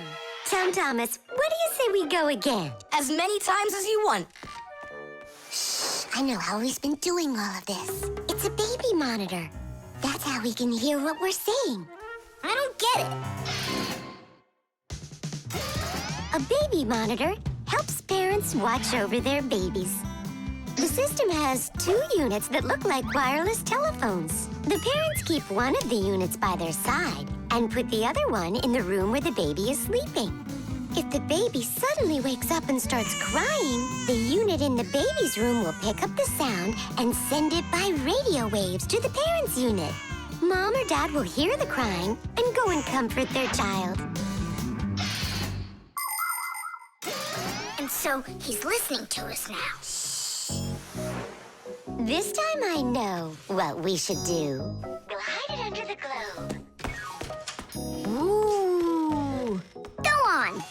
Thomas, what do you say we go again?
As many times as you want.
I know how he's been doing all of this. It's a baby monitor. That's how we can hear what we're saying.
I don't get it.
A baby monitor helps parents watch over their babies. The system has 2 units that look like wireless telephones. The parents keep one of the units by their side and put the other one in the room where the baby is sleeping. If the baby suddenly wakes up and starts crying, the unit in the baby's room will pick up the sound and send it by radio waves to the parents' unit. Mom or Dad will hear the crying and go and comfort their child.
And so he's listening to us now.
This time I know what we should do. Go hide it under the globe.
Ooh. Go on.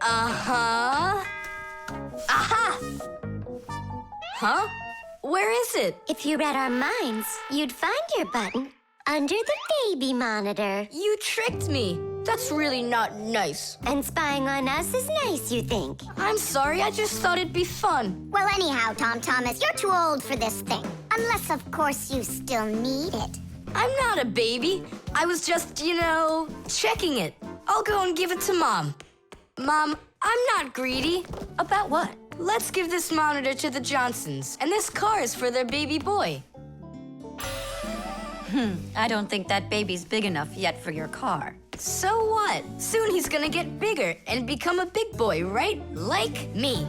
Uh-huh. Aha! Huh? Where is it?
If you read our minds, you'd find your button under the baby monitor.
You tricked me. That's really not nice.
And spying on us is nice, you think?
I'm sorry, I just thought it'd be fun.
Well, anyhow, Thomas, you're too old for this thing. Unless, of course, you still need it.
I'm not a baby. I was just, checking it. I'll go and give it to Mom. Mom, I'm not greedy.
About what?
Let's give this monitor to the Johnsons, and this car is for their baby boy.
I don't think that baby's big enough yet for your car.
So what? Soon he's gonna get bigger and become a big boy, right? Like me.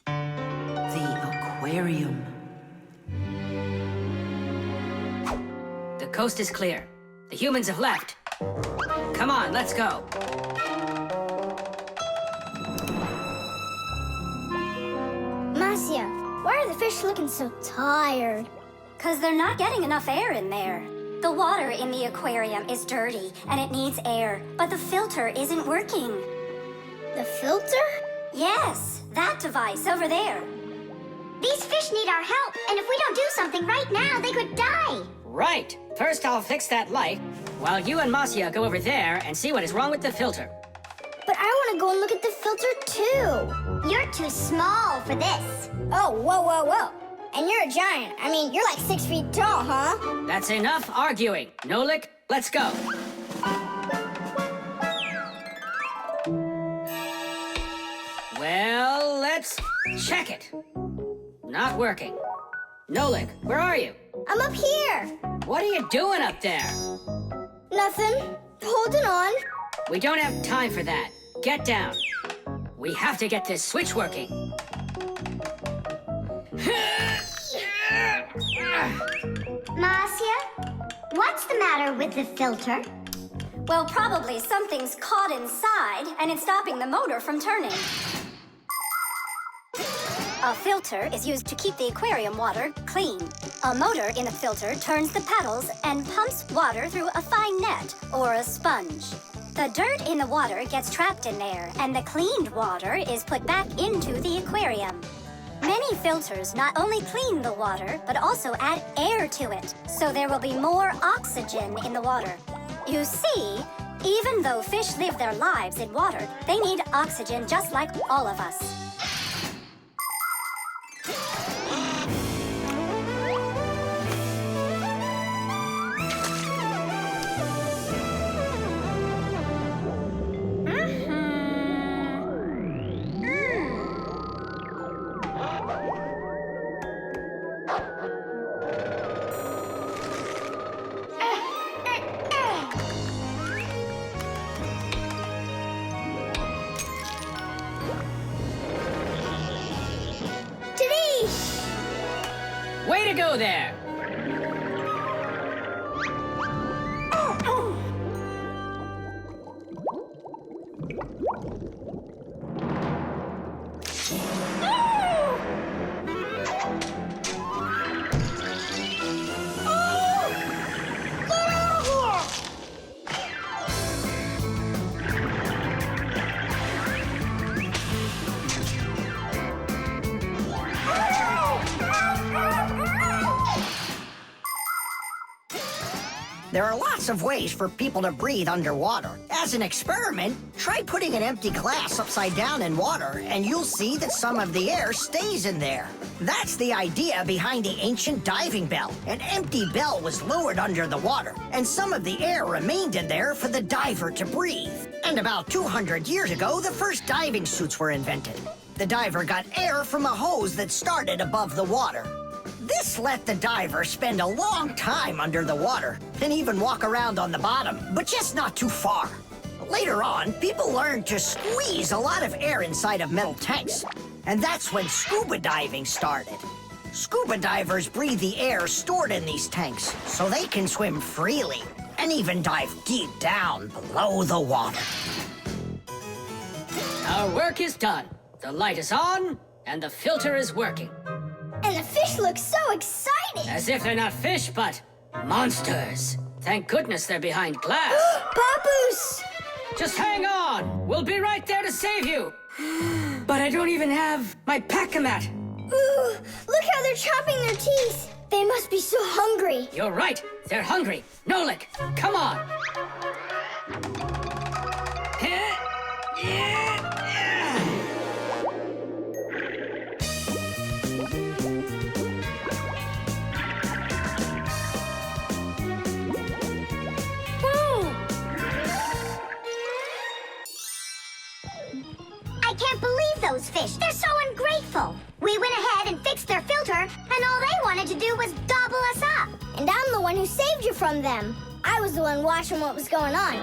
The aquarium.
The coast is clear. The humans have left. Come on, let's go.
Marcia, why are the fish looking so tired?
'Cause they're not getting enough air in there. The water in the aquarium is dirty and it needs air, but the filter isn't working.
The filter?
Yes, that device over there.
These fish need our help, and if we don't do something right now, they could die.
Right. First, I'll fix that light, while you and Marcia go over there and see what is wrong with the filter.
But I want to go and look at the filter, too.
You're too small for this.
Oh, whoa. And you're a giant. I mean, you're like 6 feet tall, huh?
That's enough arguing. Nolik, let's go. Well, let's check it. Not working. Nolik, where are you?
I'm up here.
What are you doing up there?
Nothing. Holding on.
We don't have time for that. Get down. We have to get this switch working.
Marcia, what's the matter with the filter?
Well, probably something's caught inside and it's stopping the motor from turning. A filter is used to keep the aquarium water clean. A motor in the filter turns the paddles and pumps water through a fine net or a sponge. The dirt in the water gets trapped in there, and the cleaned water is put back into the aquarium. Many filters not only clean the water, but also add air to it, so there will be more oxygen in the water. You see, even though fish live their lives in water, they need oxygen just like all of us.
to go there.
There are lots of ways for people to breathe underwater. As an experiment, try putting an empty glass upside down in water, and you'll see that some of the air stays in there. That's the idea behind the ancient diving bell. An empty bell was lowered under the water, and some of the air remained in there for the diver to breathe. And about 200 years ago, the first diving suits were invented. The diver got air from a hose that started above the water. This let the diver spend a long time under the water and even walk around on the bottom, but just not too far. Later on, people learned to squeeze a lot of air inside of metal tanks, and that's when scuba diving started. Scuba divers breathe the air stored in these tanks so they can swim freely and even dive deep down below the water.
Our work is done. The light is on, and the filter is working.
And the fish look so excited!
As if they're not fish, but monsters. Thank goodness they're behind glass.
Papoose!
Just hang on. We'll be right there to save you. But I don't even have my pack-a-mat.
Ooh, look how they're chopping their teeth. They must be so hungry.
You're right. They're hungry. Nolik, come on.
I can't believe those fish. They're so ungrateful. We went ahead and fixed their filter, and all they wanted to do was gobble us up.
And I'm the one who saved you from them. I was the one watching what was going on.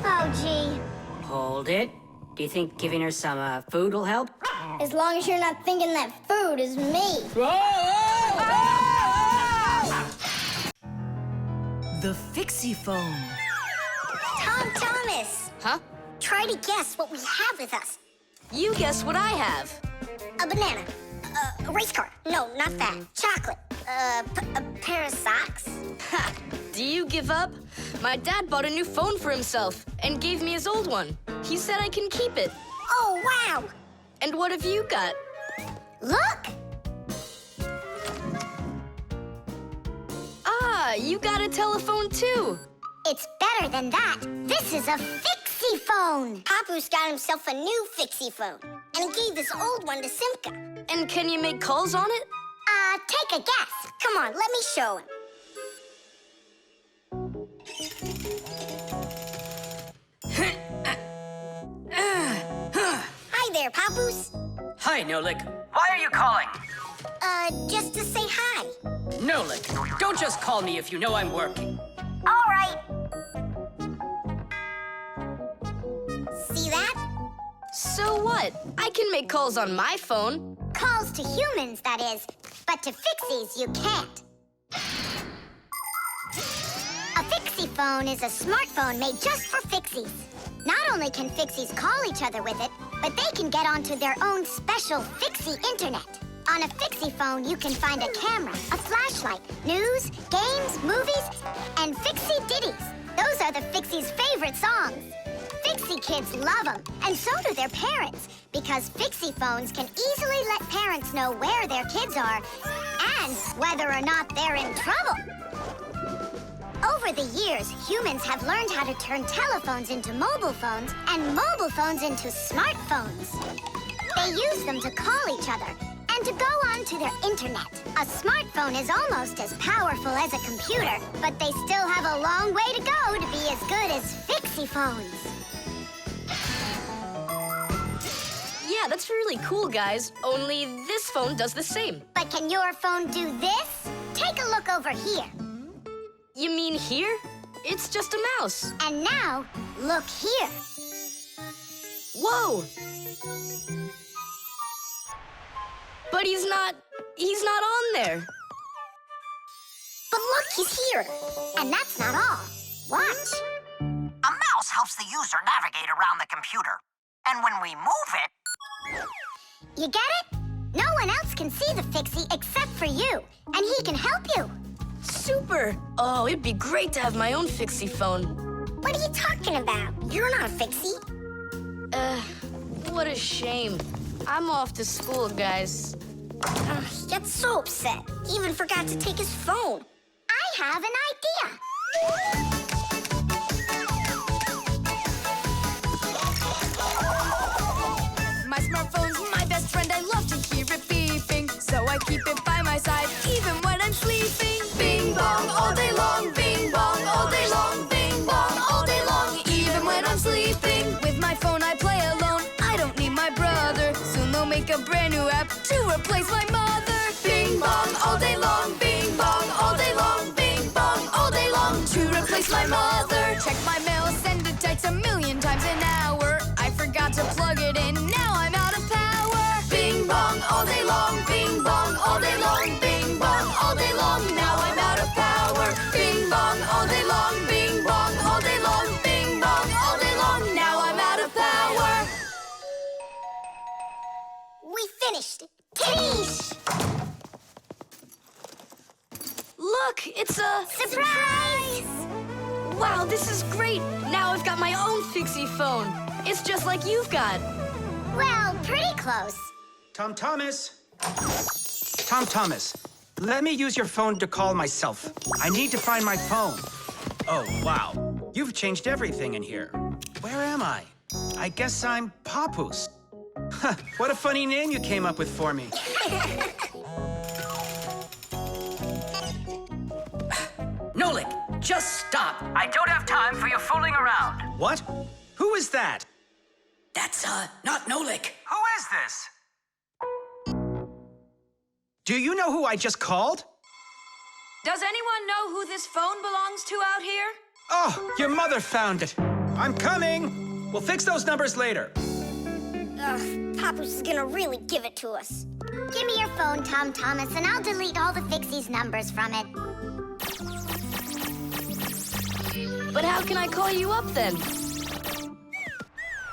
Oh, gee.
Hold it. Do you think giving her some food will help?
As long as you're not thinking that food is me.
The Fixiephone.
Thomas.
Huh?
Try to guess what we have with us.
You guess what I have.
A banana. A race car. No, not that. Chocolate. A pair of socks.
Ha! Do you give up? My dad bought a new phone for himself and gave me his old one. He said I can keep it.
Oh, wow!
And what have you got?
Look!
Ah, you got a telephone too.
It's better than that. This is a Fixiphone.
Papoose got himself a new Fixiephone, and he gave this old one to Simka.
And can you make calls on it?
Take a guess. Come on, let me show him. Hi there, Papoose.
Hi, Nolik. Why are you calling?
Just to say hi.
Nolik, don't just call me if you know I'm working.
All right. See that?
So what? I can make calls on my phone.
Calls to humans, that is. But to Fixies, you can't. A Fixiphone is a smartphone made just for Fixies. Not only can Fixies call each other with it, but they can get onto their own special Fixie internet. On a Fixiphone, you can find a camera, a flashlight, news, games, movies, and Fixie ditties. Those are the Fixies' favorite songs. Fixie kids love them, and so do their parents, because Fixiphones can easily let parents know where their kids are and whether or not they're in trouble. Over the years, humans have learned how to turn telephones into mobile phones and mobile phones into smartphones. They use them to call each other and to go onto their internet. A smartphone is almost as powerful as a computer, but they still have a long way to go to be as good as Fixiphones.
Yeah, that's really cool, guys. Only this phone does the same.
But can your phone do this? Take a look over here.
You mean here? It's just a mouse.
And now, look here.
Whoa! But he's not on there.
But look, he's here. And that's not all. Watch.
A mouse helps the user navigate around the computer. And when we move it...
You get it? No one else can see the Fixie except for you. And he can help you.
Super! Oh, it'd be great to have my own Fixiephone.
What are you talking about? You're not a Fixie.
What a shame. I'm off to school, guys.
He gets so upset. He even forgot to take his phone.
I have an idea.
My smartphone's my best friend. I love to hear it beeping, so I keep it by my side even when I'm sleeping. Bing bong all day long, bing bong all day long, bing bong all day long, even when I'm sleeping. With my phone I play alone. I don't need my brother. Soon they'll make a brand new app to replace my mother. Bing bong all day long, bing bong all day long, bing bong all day long, to replace my mother. Check my mail, send it text 1,000,000 times an hour. I forgot to plug it in, now I'm out of power. Bing bong all day long, bing bong all day long, bing bong all day long, now I'm out of power. Bing bong all day long, bing bong all day long, bing bong all day long, now I'm out of power.
We finished. Tadoosh!
Look, it's a...
Surprise!
Wow, this is great! Now I've got my own Fixiephone. It's just like you've got.
Well, pretty close.
Tom Thomas! Tom Thomas, let me use your phone to call myself. I need to find my phone. Oh, wow. You've changed everything in here. Where am I? I guess I'm Papoose. Huh, what a funny name you came up with for me.
Nolik, just stop. I don't have time for your fooling around.
What? Who is that?
That's, not Nolik.
Who is this? Do you know who I just called?
Does anyone know who this phone belongs to out here?
Oh, your mother found it. I'm coming. We'll fix those numbers later.
Ugh, Papoose is gonna really give it to us.
Give me your phone, Tom Thomas, and I'll delete all the Fixie's numbers from it.
But how can I call you up then?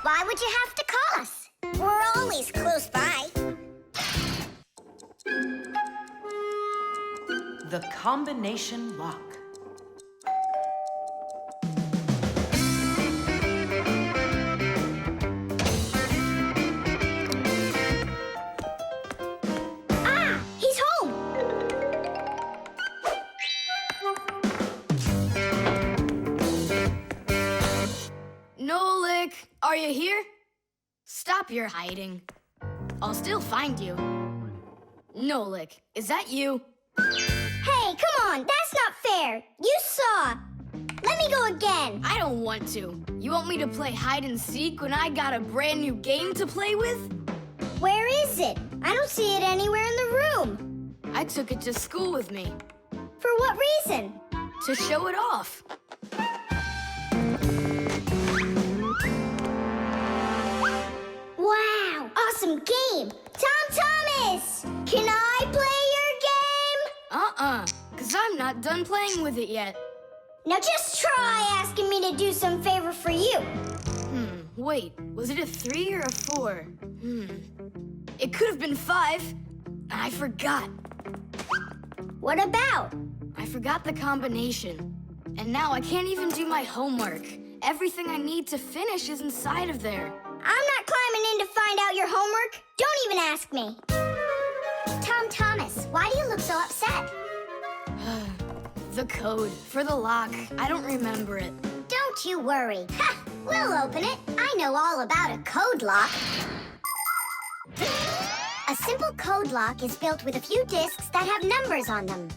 Why would you have to call us?
We're always close by.
The combination lock.
Ah, he's home.
Nolik, are you here? Stop your hiding. I'll still find you. Nolik, is that you?
Hey, come on, that's not fair. You saw. Let me go again.
I don't want to. You want me to play hide and seek when I got a brand new game to play with?
Where is it? I don't see it anywhere in the room.
I took it to school with me.
For what reason?
To show it off.
Wow, awesome game. Tom Thomas, can I play your game?
Because I'm not done playing with it yet.
Now just try asking me to do some favor for you.
Wait, was it a 3 or a 4? It could have been 5. I forgot.
What about?
I forgot the combination. And now I can't even do my homework. Everything I need to finish is inside of there.
I'm not climbing in to find out your homework. Don't even ask me.
Tom Thomas, why do you look so upset?
The code for the lock. I don't remember it.
Don't you worry. Ha! We'll open it. I know all about a code lock. A simple code lock is built with a few discs that have numbers on them.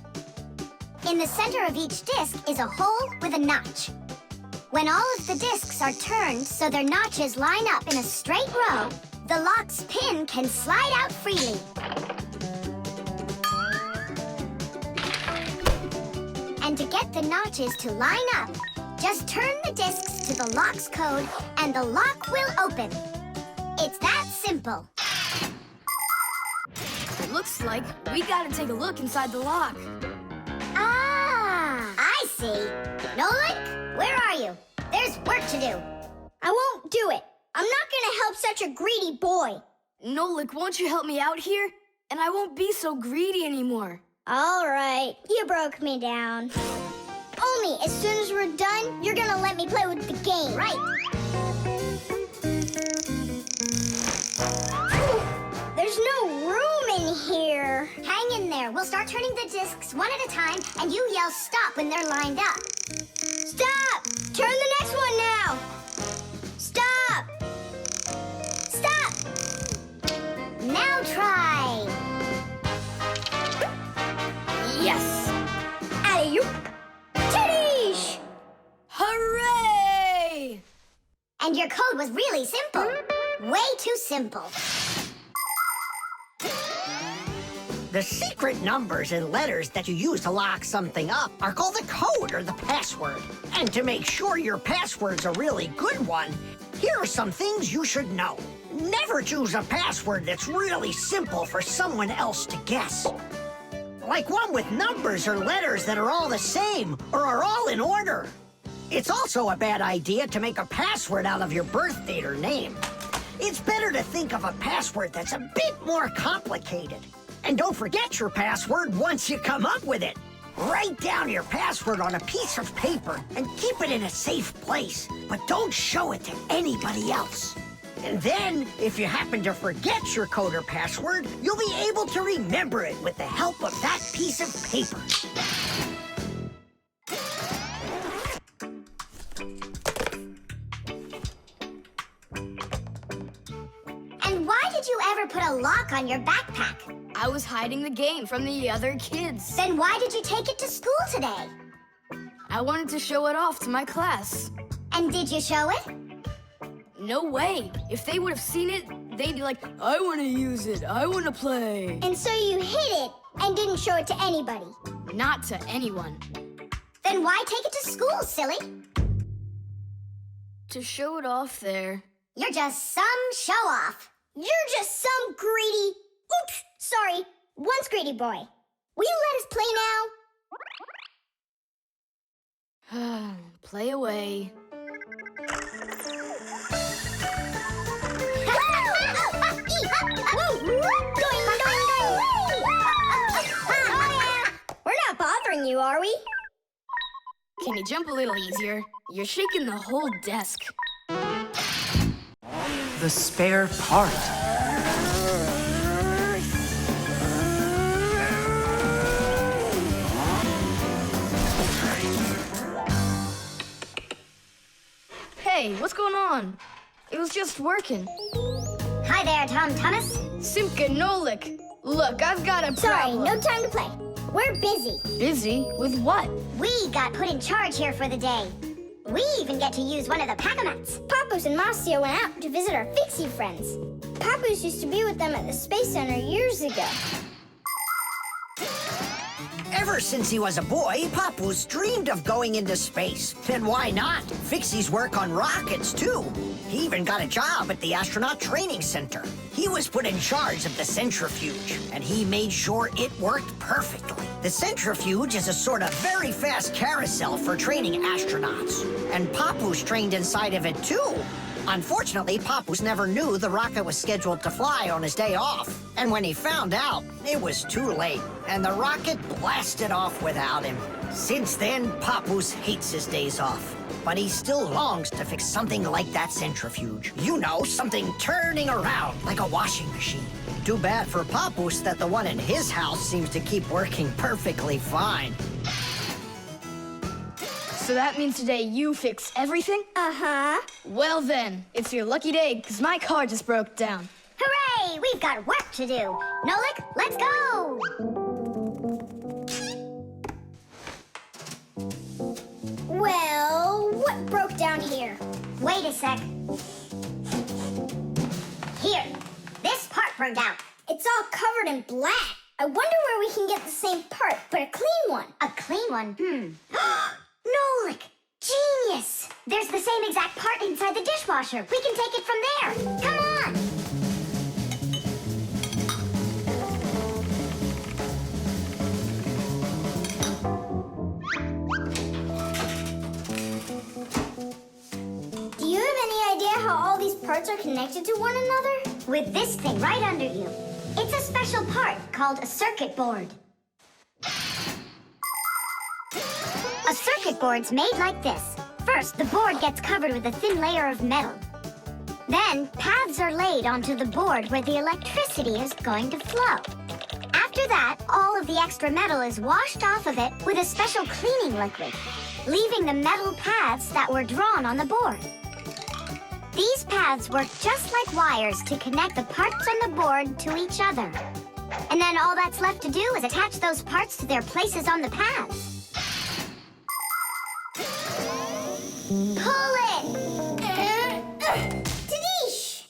In the center of each disc is a hole with a notch. When all of the discs are turned so their notches line up in a straight row, the lock's pin can slide out freely. And to get the notches to line up, just turn the discs to the lock's code and the lock will open. It's that simple.
It looks like we gotta take a look inside the lock.
Ah, I see. Nolik, where are you? There's work to do.
I won't do it. I'm not gonna help such a greedy boy.
Nolik, won't you help me out here? And I won't be so greedy anymore.
All right, you broke me down. Only as soon as we're done, you're gonna let me play with the game.
Right.
There's no room in here.
Hang in there. We'll start turning the discs one at a time, and you yell stop when they're lined up.
Stop! Turn the next one now. Stop! Stop!
Now try.
Yes!
Alley-oop! Titties!
Hooray!
And your code was really simple. Way too simple.
The secret numbers and letters that you use to lock something up are called the code or the password. And to make sure your password's a really good one, here are some things you should know. Never choose a password that's really simple for someone else to guess. Like one with numbers or letters that are all the same or are all in order. It's also a bad idea to make a password out of your birth date or name. It's better to think of a password that's a bit more complicated. And don't forget your password once you come up with it. Write down your password on a piece of paper and keep it in a safe place, but don't show it to anybody else. And then, if you happen to forget your code or password, you'll be able to remember it with the help of that piece of paper.
And why did you ever put a lock on your backpack?
I was hiding the game from the other kids.
Then why did you take it to school today?
I wanted to show it off to my class.
And did you show it?
No way. If they would have seen it, they'd be like, I want to use it. I want to play.
And so you hid it and didn't show it to anybody.
Not to anyone.
Then why take it to school, silly?
To show it off there.
You're just some show-off.
You're just some greedy... Oops, sorry. Once greedy boy. Will you let us play now?
Play away.
We're not bothering you, are we?
Can you jump a little easier? You're shaking the whole desk.
The spare part.
Hey, what's going on? It was just working.
Hi there, Thomas.
Simka, Nolik. Look, I've got a
Sorry,
problem.
no time to play. We're busy.
Busy? With what?
We got put in charge here for the day. We even get to use one of the pack-a-mats.
Papoose and Marcia went out to visit our Fixie friends. Papoose used to be with them at the Space Center years ago.
Ever since he was a boy, Papoose dreamed of going into space. And why not? Fixies work on rockets, too. He even got a job at the Astronaut Training Center. He was put in charge of the centrifuge, and he made sure it worked perfectly. The centrifuge is a sort of very fast carousel for training astronauts. And Papoose trained inside of it, too. Unfortunately, Papoose never knew the rocket was scheduled to fly on his day off. And when he found out, it was too late, and the rocket blasted off without him. Since then, Papoose hates his days off. But he still longs to fix something like that centrifuge. You know, something turning around like a washing machine. Too bad for Papoose that the one in his house seems to keep working perfectly fine.
So that means today you fix everything?
Uh-huh.
Well then, it's your lucky day, because my car just broke down.
Hooray! We've got work to do. Nolik, let's go!
Well, what broke down here?
Wait a sec. Here, this part burned out.
It's all covered in black. I wonder where we can get the same part, but a clean one.
A clean one? Nolik! Genius! There's the same exact part inside the dishwasher. We can take it from there. Come on! parts are connected to one another? With this thing right under you. It's a special part called a circuit board. A circuit board's made like this. First, the board gets covered with a thin layer of metal. Then, paths are laid onto the board where the electricity is going to flow. After that, all of the extra metal is washed off of it with a special cleaning liquid, leaving the metal paths that were drawn on the board. These paths work just like wires to connect the parts on the board to each other. And then all that's left to do is attach those parts to their places on the paths. Pull it! Tadish!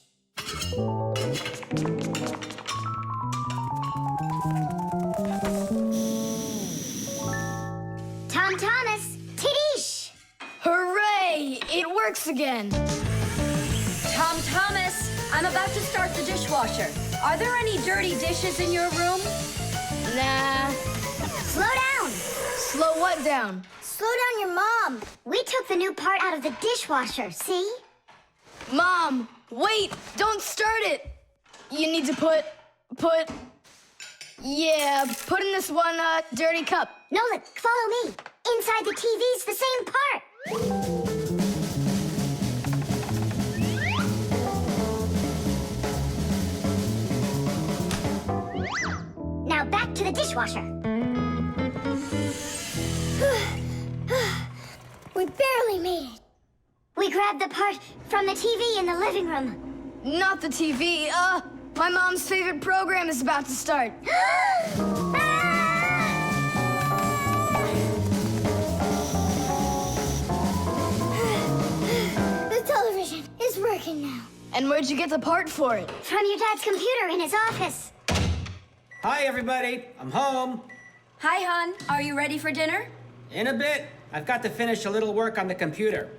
Thomas, Tadish!
Hooray! It works again!
Thomas, I'm about to start the dishwasher. Are there any dirty dishes in your room?
Nah.
Slow down!
Slow what down?
Slow down your mom. We took the new part out of the dishwasher, see?
Mom, wait! Don't start it! You need to put in this one, dirty cup.
Nolik, follow me. Inside the TV's the same part. Now back to the dishwasher. We barely made it. We grabbed the part from the TV in the living room.
Not the TV, my mom's favorite program is about to start.
The television is working now.
And where'd you get the part for it?
From your dad's computer in his office.
Hi, everybody. I'm home.
Hi, hon. Are you ready for dinner?
In a bit. I've got to finish a little work on the computer.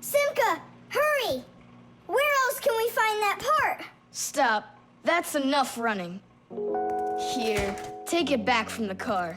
Simka, hurry! Where else can we find that part?
Stop. That's enough running. Here, take it back from the car.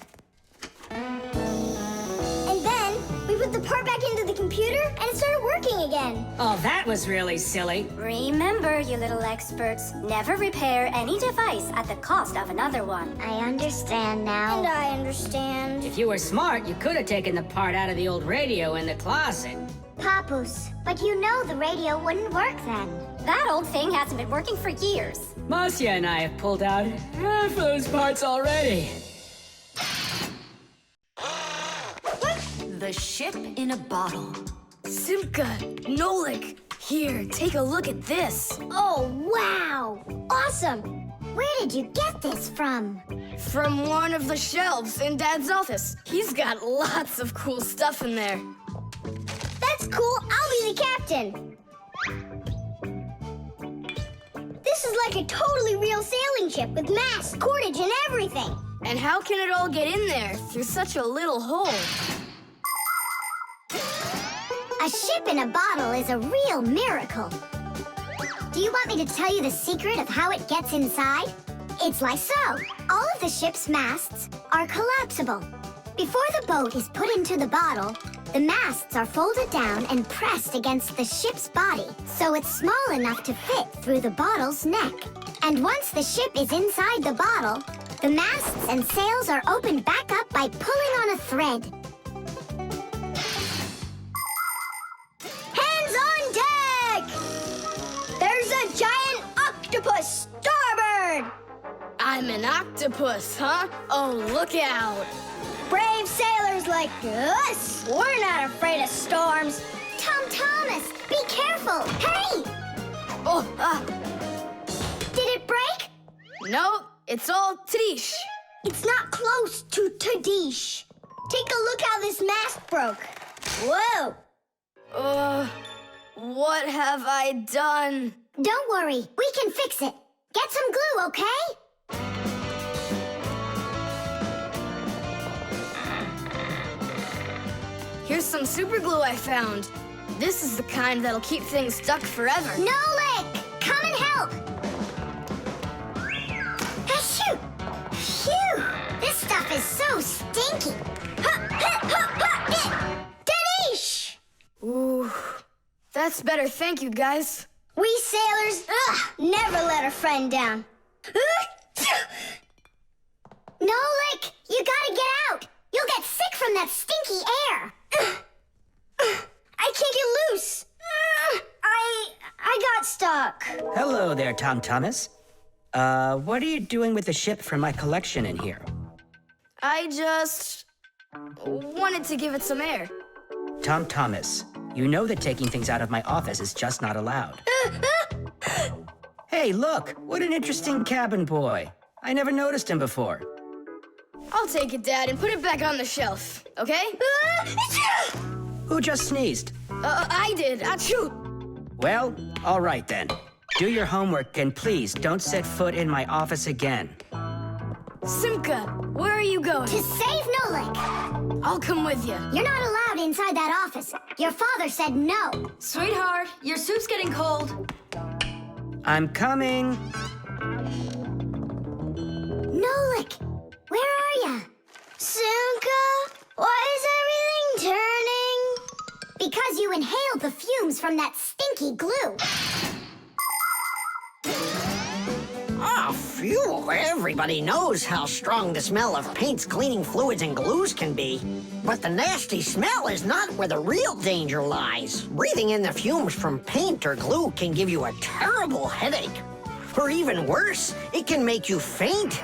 And then we put the part back into the computer and it started working again.
Oh, that was really silly.
Remember, you little experts, never repair any device at the cost of another one.
I understand now.
And I understand.
If you were smart, you could have taken the part out of the old radio in the closet.
Papus, but you know the radio wouldn't work then.
That old thing hasn't been working for years.
Marcia and I have pulled out half those parts already.
The ship in a bottle.
Simka, Nolik, here, take a look at this.
Oh, wow! Awesome! Where did you get this from?
From one of the shelves in Dad's office. He's got lots of cool stuff in there.
That's cool. I'll be the captain. This is like a totally real sailing ship with masts, cordage, and everything.
And how can it all get in there through such a little hole?
A ship in a bottle is a real miracle. Do you want me to tell you the secret of how it gets inside? It's like so. All of the ship's masts are collapsible. Before the boat is put into the bottle, the masts are folded down and pressed against the ship's body, so it's small enough to fit through the bottle's neck. And once the ship is inside the bottle, the masts and sails are opened back up by pulling on a thread.
Hands on deck! There's a giant octopus starboard!
I'm an octopus, huh? Oh, look out!
Brave sailors like us, we're not afraid of storms.
Thomas, be careful! Hey!
Oh,
Did it break?
No, it's all Tadish.
It's not close to Tadish. Take a look how this mast broke. Whoa!
What have I done?
Don't worry, we can fix it. Get some glue, okay?
Here's some super glue I found. This is the kind that'll keep things stuck forever.
Nolik, come and help! Achoo! Phew! This stuff is so stinky.
Danish!
Ooh, that's better. Thank you, guys.
We sailors, never let a friend down. Nolik, you gotta get out. You'll get sick from that stinky air. I can't get loose. I got stuck.
Hello there, Tom Thomas. What are you doing with the ship from my collection in here?
I just wanted to give it some air.
Tom Thomas, you know that taking things out of my office is just not allowed. Hey, look, what an interesting cabin boy. I never noticed him before.
I'll take it, Dad, and put it back on the shelf, okay?
Who just sneezed?
I did. Achoo!
Well, all right then. Do your homework and please don't set foot in my office again.
Simka, where are you going?
To save Nolik.
I'll come with you.
You're not allowed inside that office. Your father said no.
Sweetheart, your soup's getting cold.
I'm coming.
Nolik, where are ya? Simka, why is everything turning? Because you inhaled the fumes from that stinky glue.
Ah, phew. Everybody knows how strong the smell of paints, cleaning fluids, and glues can be. But the nasty smell is not where the real danger lies. Breathing in the fumes from paint or glue can give you a terrible headache. Or even worse, it can make you faint.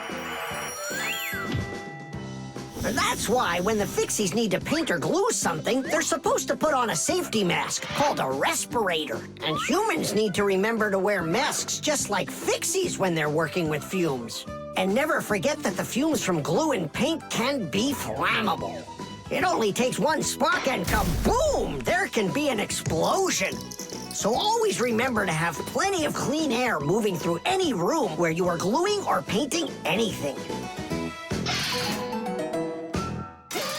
That's why when the Fixies need to paint or glue something, they're supposed to put on a safety mask called a respirator. And humans need to remember to wear masks just like Fixies when they're working with fumes. And never forget that the fumes from glue and paint can be flammable. It only takes one spark and kaboom! There can be an explosion. So always remember to have plenty of clean air moving through any room where you are gluing or painting anything.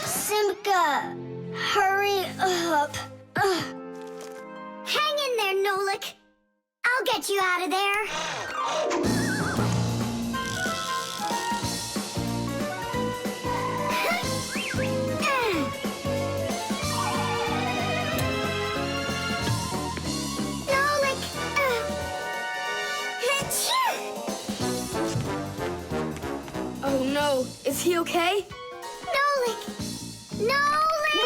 Simka, hurry up. Hang in there, Nolik. I'll get you out of there. Nolik.
Oh no, is he okay?
Nolik! Nolik!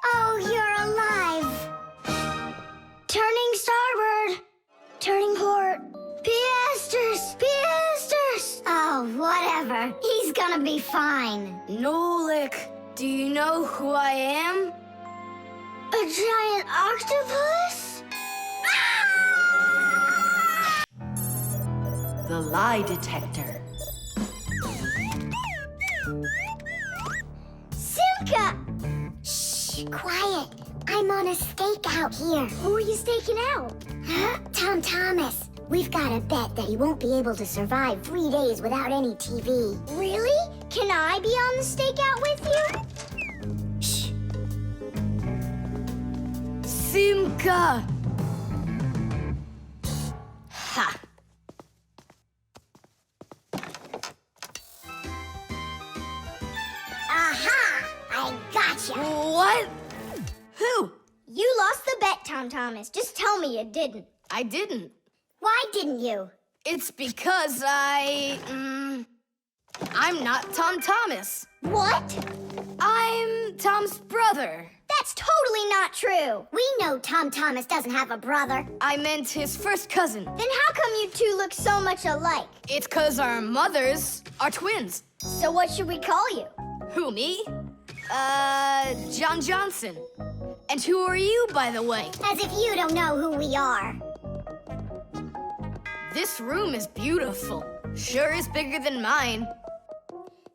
Oh, you're alive. Turning starboard. Turning port. Piasters! Piasters! Oh, whatever. He's gonna be fine.
Nolik, do you know who I am?
A giant octopus?
The Lie Detector.
Simka! Shh, quiet. I'm on a stakeout here. Who are you staking out? Huh? Tom Thomas. We've got a bet that he won't be able to survive 3 days without any TV. Really? Can I be on the stakeout with you? Shh.
Simka!
Ha!
Aha! I gotcha.
What? Who?
You lost the bet, Tom Thomas. Just tell me you didn't.
I didn't.
Why didn't you?
It's because I'm not Tom Thomas.
What?
I'm Tom's brother.
That's totally not true. We know Tom Thomas doesn't have a brother.
I meant his first cousin.
Then how come you two look so much alike?
It's 'cause our mothers are twins.
So what should we call you?
Who, me? John Johnson. And who are you, by the way?
As if you don't know who we are.
This room is beautiful. Sure is bigger than mine.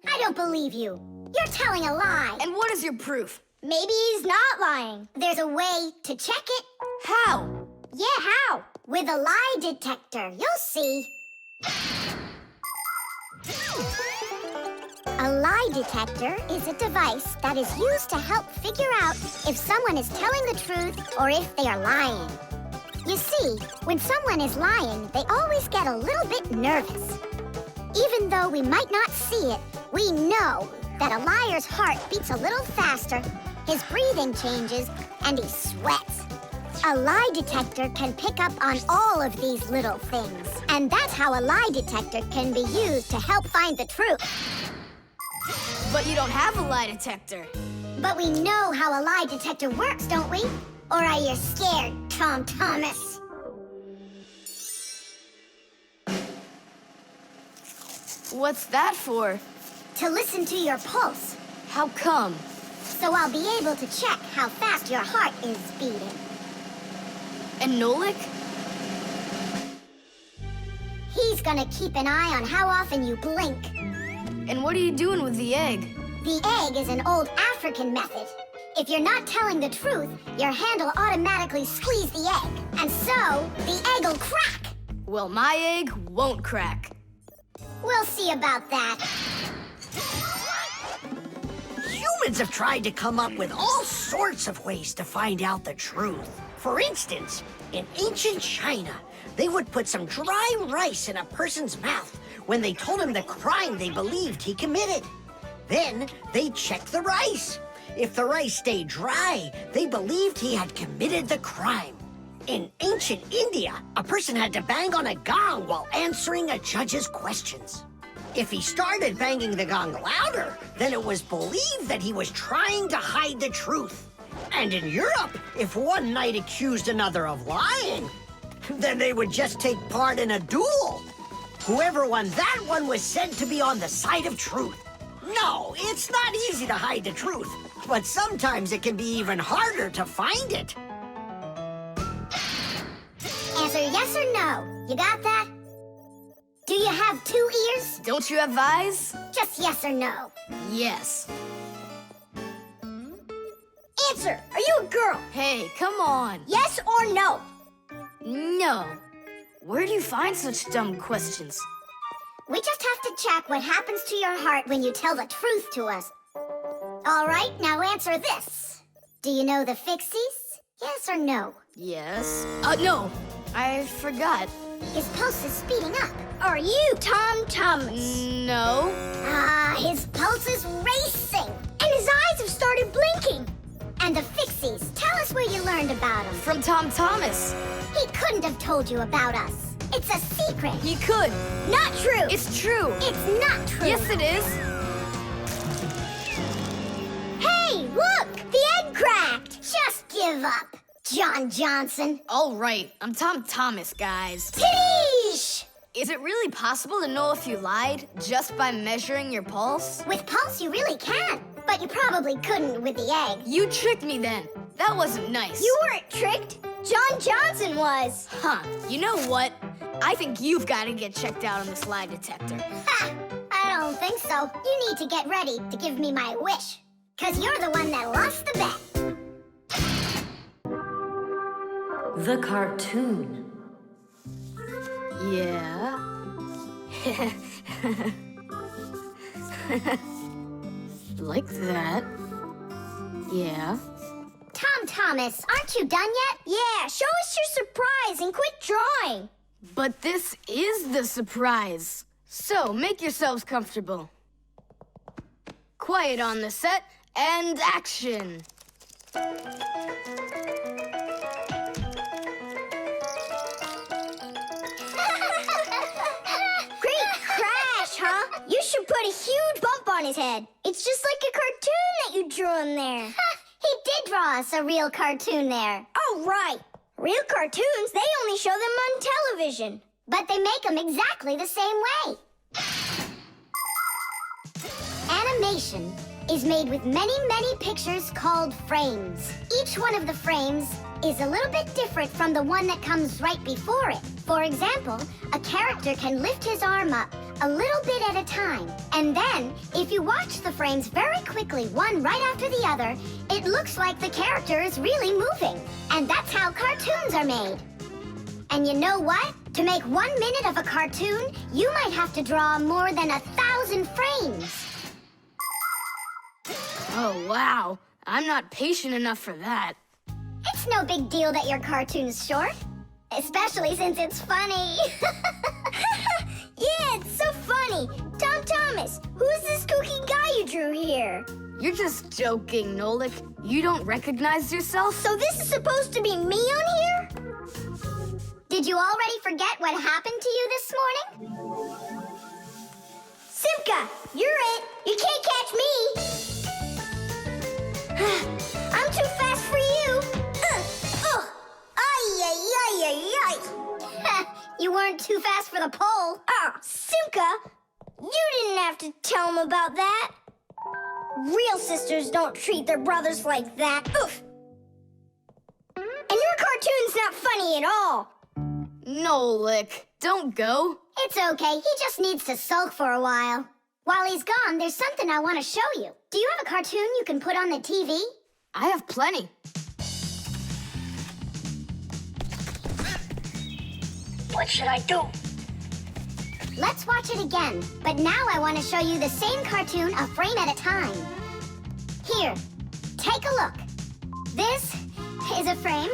I don't believe you. You're telling a lie.
And what is your proof?
Maybe he's not lying. There's a way to check it.
How?
Yeah, how? With a lie detector. You'll see. A lie detector is a device that is used to help figure out if someone is telling the truth or if they are lying. You see, when someone is lying, they always get a little bit nervous. Even though we might not see it, we know that a liar's heart beats a little faster, his breathing changes, and he sweats. A lie detector can pick up on all of these little things. And that's how a lie detector can be used to help find the truth.
But you don't have a lie detector.
But we know how a lie detector works, don't we? Or are you scared, Tom Thomas?
What's that for?
To listen to your pulse.
How come?
So I'll be able to check how fast your heart is beating.
And Nolik?
He's gonna keep an eye on how often you blink.
And what are you doing with the egg?
The egg is an old African method. If you're not telling the truth, your hand will automatically squeeze the egg. And so, the egg'll crack.
Well, my egg won't crack.
We'll see about that.
Humans have tried to come up with all sorts of ways to find out the truth. For instance, in ancient China, they would put some dry rice in a person's mouth when they told him the crime they believed he committed. Then they'd check the rice. If the rice stayed dry, they believed he had committed the crime. In ancient India, a person had to bang on a gong while answering a judge's questions. If he started banging the gong louder, then it was believed that he was trying to hide the truth. And in Europe, if one knight accused another of lying, then they would just take part in a duel. Whoever won that one was said to be on the side of truth. No, it's not easy to hide the truth, but sometimes it can be even harder to find it.
Answer yes or no. You got that? Do you have 2 ears?
Don't you have eyes?
Just yes or no.
Yes.
Answer! Are you a girl?
Hey, come on.
Yes or no?
No. Where do you find such dumb questions?
We just have to check what happens to your heart when you tell the truth to us. All right, now answer this. Do you know the Fixies? Yes or no?
Yes. No. I forgot.
His pulse is speeding up. Are you Tom Thomas?
No.
His pulse is racing. And his eyes have started blinking. And the Fixies, tell us where you learned about them.
From Tom Thomas.
He couldn't have told you about us. It's a secret.
He could.
Not true.
It's true.
It's not true.
Yes, it is.
Hey, look! The egg cracked. Just give up, John Johnson.
All right, I'm Tom Thomas, guys.
Tish!
Is it really possible to know if you lied just by measuring your pulse?
With pulse, you really can. But you probably couldn't with the egg.
You tricked me then. That wasn't nice.
You weren't tricked. John Johnson was.
Huh. You know what? I think you've got to get checked out on this lie detector.
Ha! I don't think so. You need to get ready to give me my wish. 'Cause you're the one that lost the bet.
The cartoon.
Yeah. Like that. Yeah.
Tom Thomas, aren't you done yet? Yeah, show us your surprise and quit drawing.
But this is the surprise. So make yourselves comfortable. Quiet on the set and action.
Great crash, huh? You should put a huge bump on his head. It's just like a cartoon that you drew in there. He did draw us a real cartoon there. Oh, right. Real cartoons, they only show them on television. But they make them exactly the same way. Animation is made with many, many pictures called frames. Each one of the frames is a little bit different from the one that comes right before it. For example, a character can lift his arm up a little bit at a time. And then, if you watch the frames very quickly, one right after the other, it looks like the character is really moving. And that's how cartoons are made. And you know what? To make 1 minute of a cartoon, you might have to draw more than 1,000 frames.
Oh, wow. I'm not patient enough for that.
It's no big deal that your cartoon's short. Especially since it's funny. Yeah, it's so funny. Tom Thomas, who's this kooky guy you drew here?
You're just joking, Nolik. You don't recognize yourself?
So this is supposed to be me on here?
Did you already forget what happened to you this morning?
Simka, you're it. You can't catch me. I'm too fast for you.
You weren't too fast for the pole.
Simka, you didn't have to tell him about that. Real sisters don't treat their brothers like that. Oof. And your cartoon's not funny at all.
Nolik, don't go.
It's okay. He just needs to sulk for a while. While he's gone, there's something I want to show you. Do you have a cartoon you can put on the TV?
I have plenty.
What should I do? Let's watch it again. But now I want to show you the same cartoon a frame at a time. Here, take a look. This is a frame,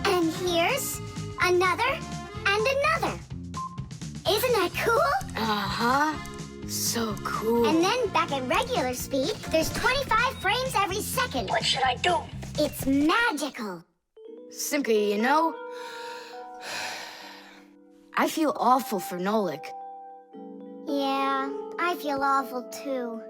and here's another and another. Isn't that cool?
Uh-huh. So cool.
And then back at regular speed, there's 25 frames every second. What should I do? It's magical.
Simka, you know, I feel awful for Nolik.
Yeah, I feel awful too.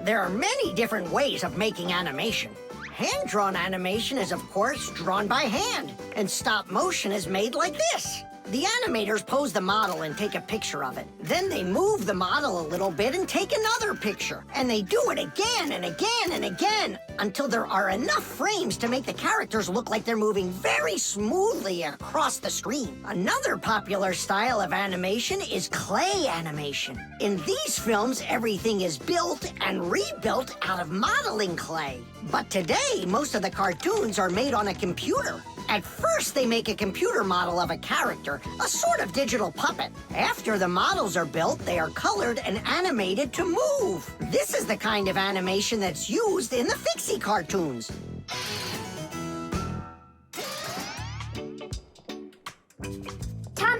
There are many different ways of making animation. Hand-drawn animation is, of course, drawn by hand, and stop motion is made like this. The animators pose the model and take a picture of it. Then they move the model a little bit and take another picture. And they do it again and again and again until there are enough frames to make the characters look like they're moving very smoothly across the screen. Another popular style of animation is clay animation. In these films, everything is built and rebuilt out of modeling clay. But today, most of the cartoons are made on a computer. At first, they make a computer model of a character, a sort of digital puppet. After the models are built, they are colored and animated to move. This is the kind of animation that's used in the Fixie cartoons.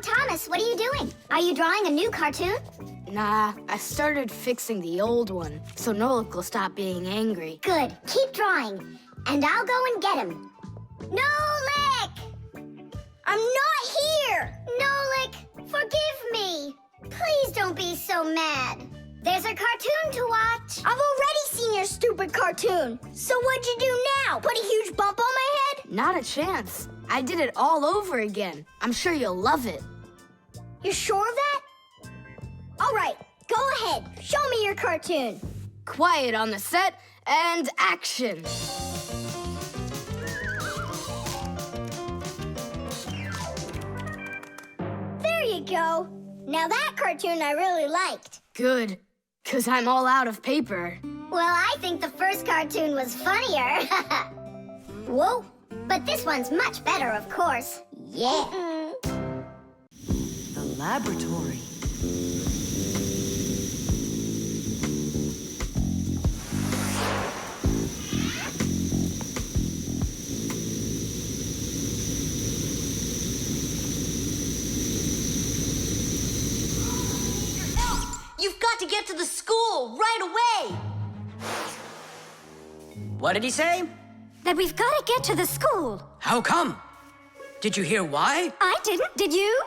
Thomas, what are you doing? Are you drawing a new cartoon?
Nah, I started fixing the old one, so Nolik will stop being angry.
Good. Keep drawing, and I'll go and get him. Nolik!
I'm not here!
Nolik, forgive me. Please don't be so mad. There's a cartoon to watch.
I've already seen your stupid cartoon. So what'd you do now? Put a huge bump on my head?
Not a chance. I did it all over again. I'm sure you'll love it.
You're sure of that? All right, go ahead. Show me your cartoon.
Quiet on the set, and action.
There you go. Now that cartoon I really liked.
Good, 'cause I'm all out of paper.
Well, I think the first cartoon was funnier. Whoa, but this one's much better, of course. Yeah.
The laboratory.
You've got to get to the school right away!
What did he say?
That we've got to get to the school.
How come? Did you hear why?
I didn't, did you?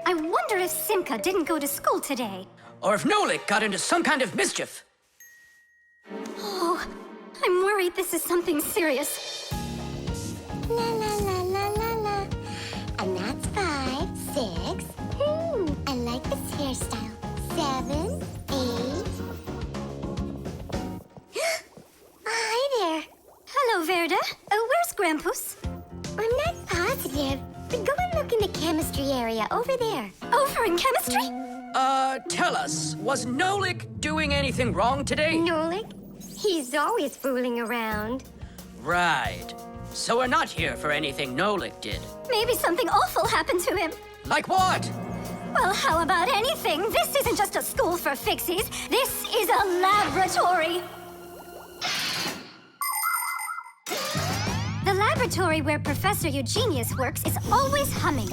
I wonder if Simka didn't go to school today.
Or if Nolik got into some kind of mischief.
Oh, I'm worried this is something serious.
La la la la la la. And that's 5, 6. I like this hairstyle. 7, 8. Hi there.
Hello, Verda. Where's Grampus?
I'm not positive, but go and look in the chemistry area over there.
Over in chemistry?
Tell us, was Nolik doing anything wrong today?
Nolik? He's always fooling around.
Right. So we're not here for anything Nolik did.
Maybe something awful happened to him.
Like what?
Well, how about anything? This isn't just a school for Fixies. This is a laboratory. The laboratory where Professor Eugenius works is always humming.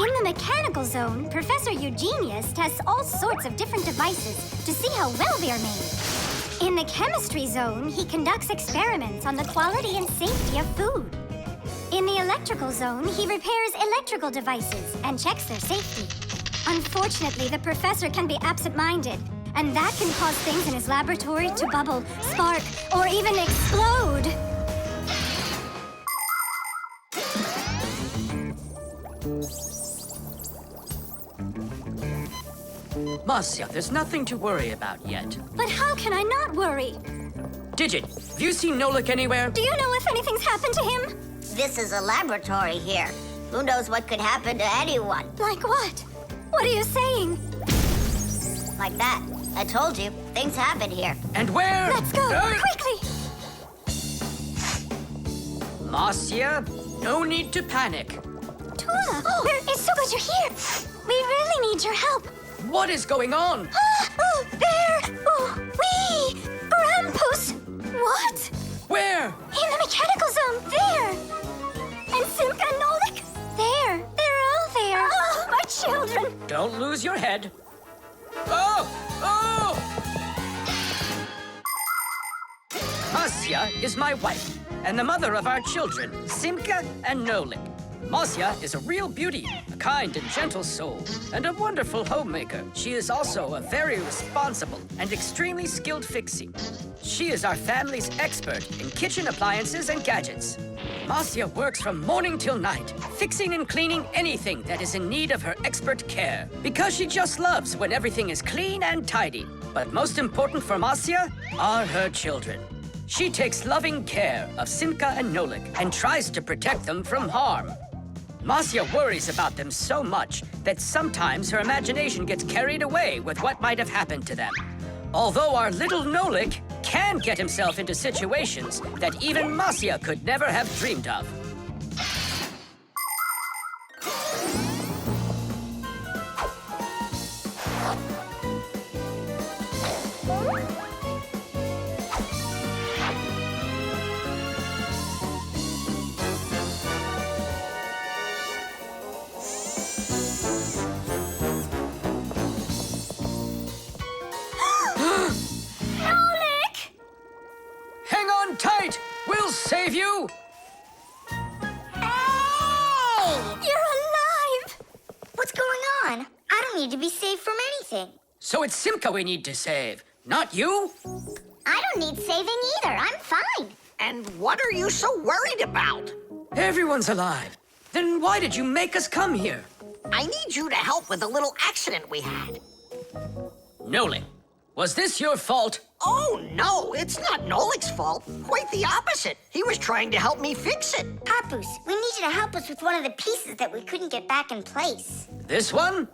In the mechanical zone, Professor Eugenius tests all sorts of different devices to see how well they are made. In the chemistry zone, he conducts experiments on the quality and safety of food. In the electrical zone, he repairs electrical devices and checks their safety. Unfortunately, the professor can be absent-minded, and that can cause things in his laboratory to bubble, spark, or even explode.
Marcia, there's nothing to worry about yet.
But how can I not worry?
Digit, have you seen Nolik anywhere?
Do you know if anything's happened to him?
This is a laboratory here. Who knows what could happen to anyone?
Like what? What are you saying?
Like that. I told you, things happen here.
And where?
Let's go, quickly!
Marcia, no need to panic.
Tuna, it's so good you're here. We really need your help.
What is going on?
There! Wee! Grampus! What?
Where?
In the mechanical zone, there! And Simka and Nolik? There! They're all there! Oh, my children!
Don't lose your head. Oh! Oh! Marcia is my wife, and the mother of our children, Simka and Nolik. Marcia is a real beauty, a kind and gentle soul, and a wonderful homemaker. She is also a very responsible and extremely skilled fixie. She is our family's expert in kitchen appliances and gadgets. Marcia works from morning till night, fixing and cleaning anything that is in need of her expert care, because she just loves when everything is clean and tidy. But most important for Marcia are her children. She takes loving care of Simka and Nolik and tries to protect them from harm. Marcia worries about them so much that sometimes her imagination gets carried away with what might have happened to them. Although our little Nolik can get himself into situations that even Marcia could never have dreamed of. Hang on tight! We'll save you!
Hey!
You're alive!
What's going on? I don't need to be saved from anything.
So it's Simka we need to save, not you?
I don't need saving either. I'm fine.
And what are you so worried about?
Everyone's alive. Then why did you make us come here?
I need you to help with a little accident we had.
Nolik, was this your fault?
Oh, no, it's not Nolik's fault. Quite the opposite. He was trying to help me fix it.
Papoose, we need you to help us with one of the pieces that we couldn't get back in place.
This one?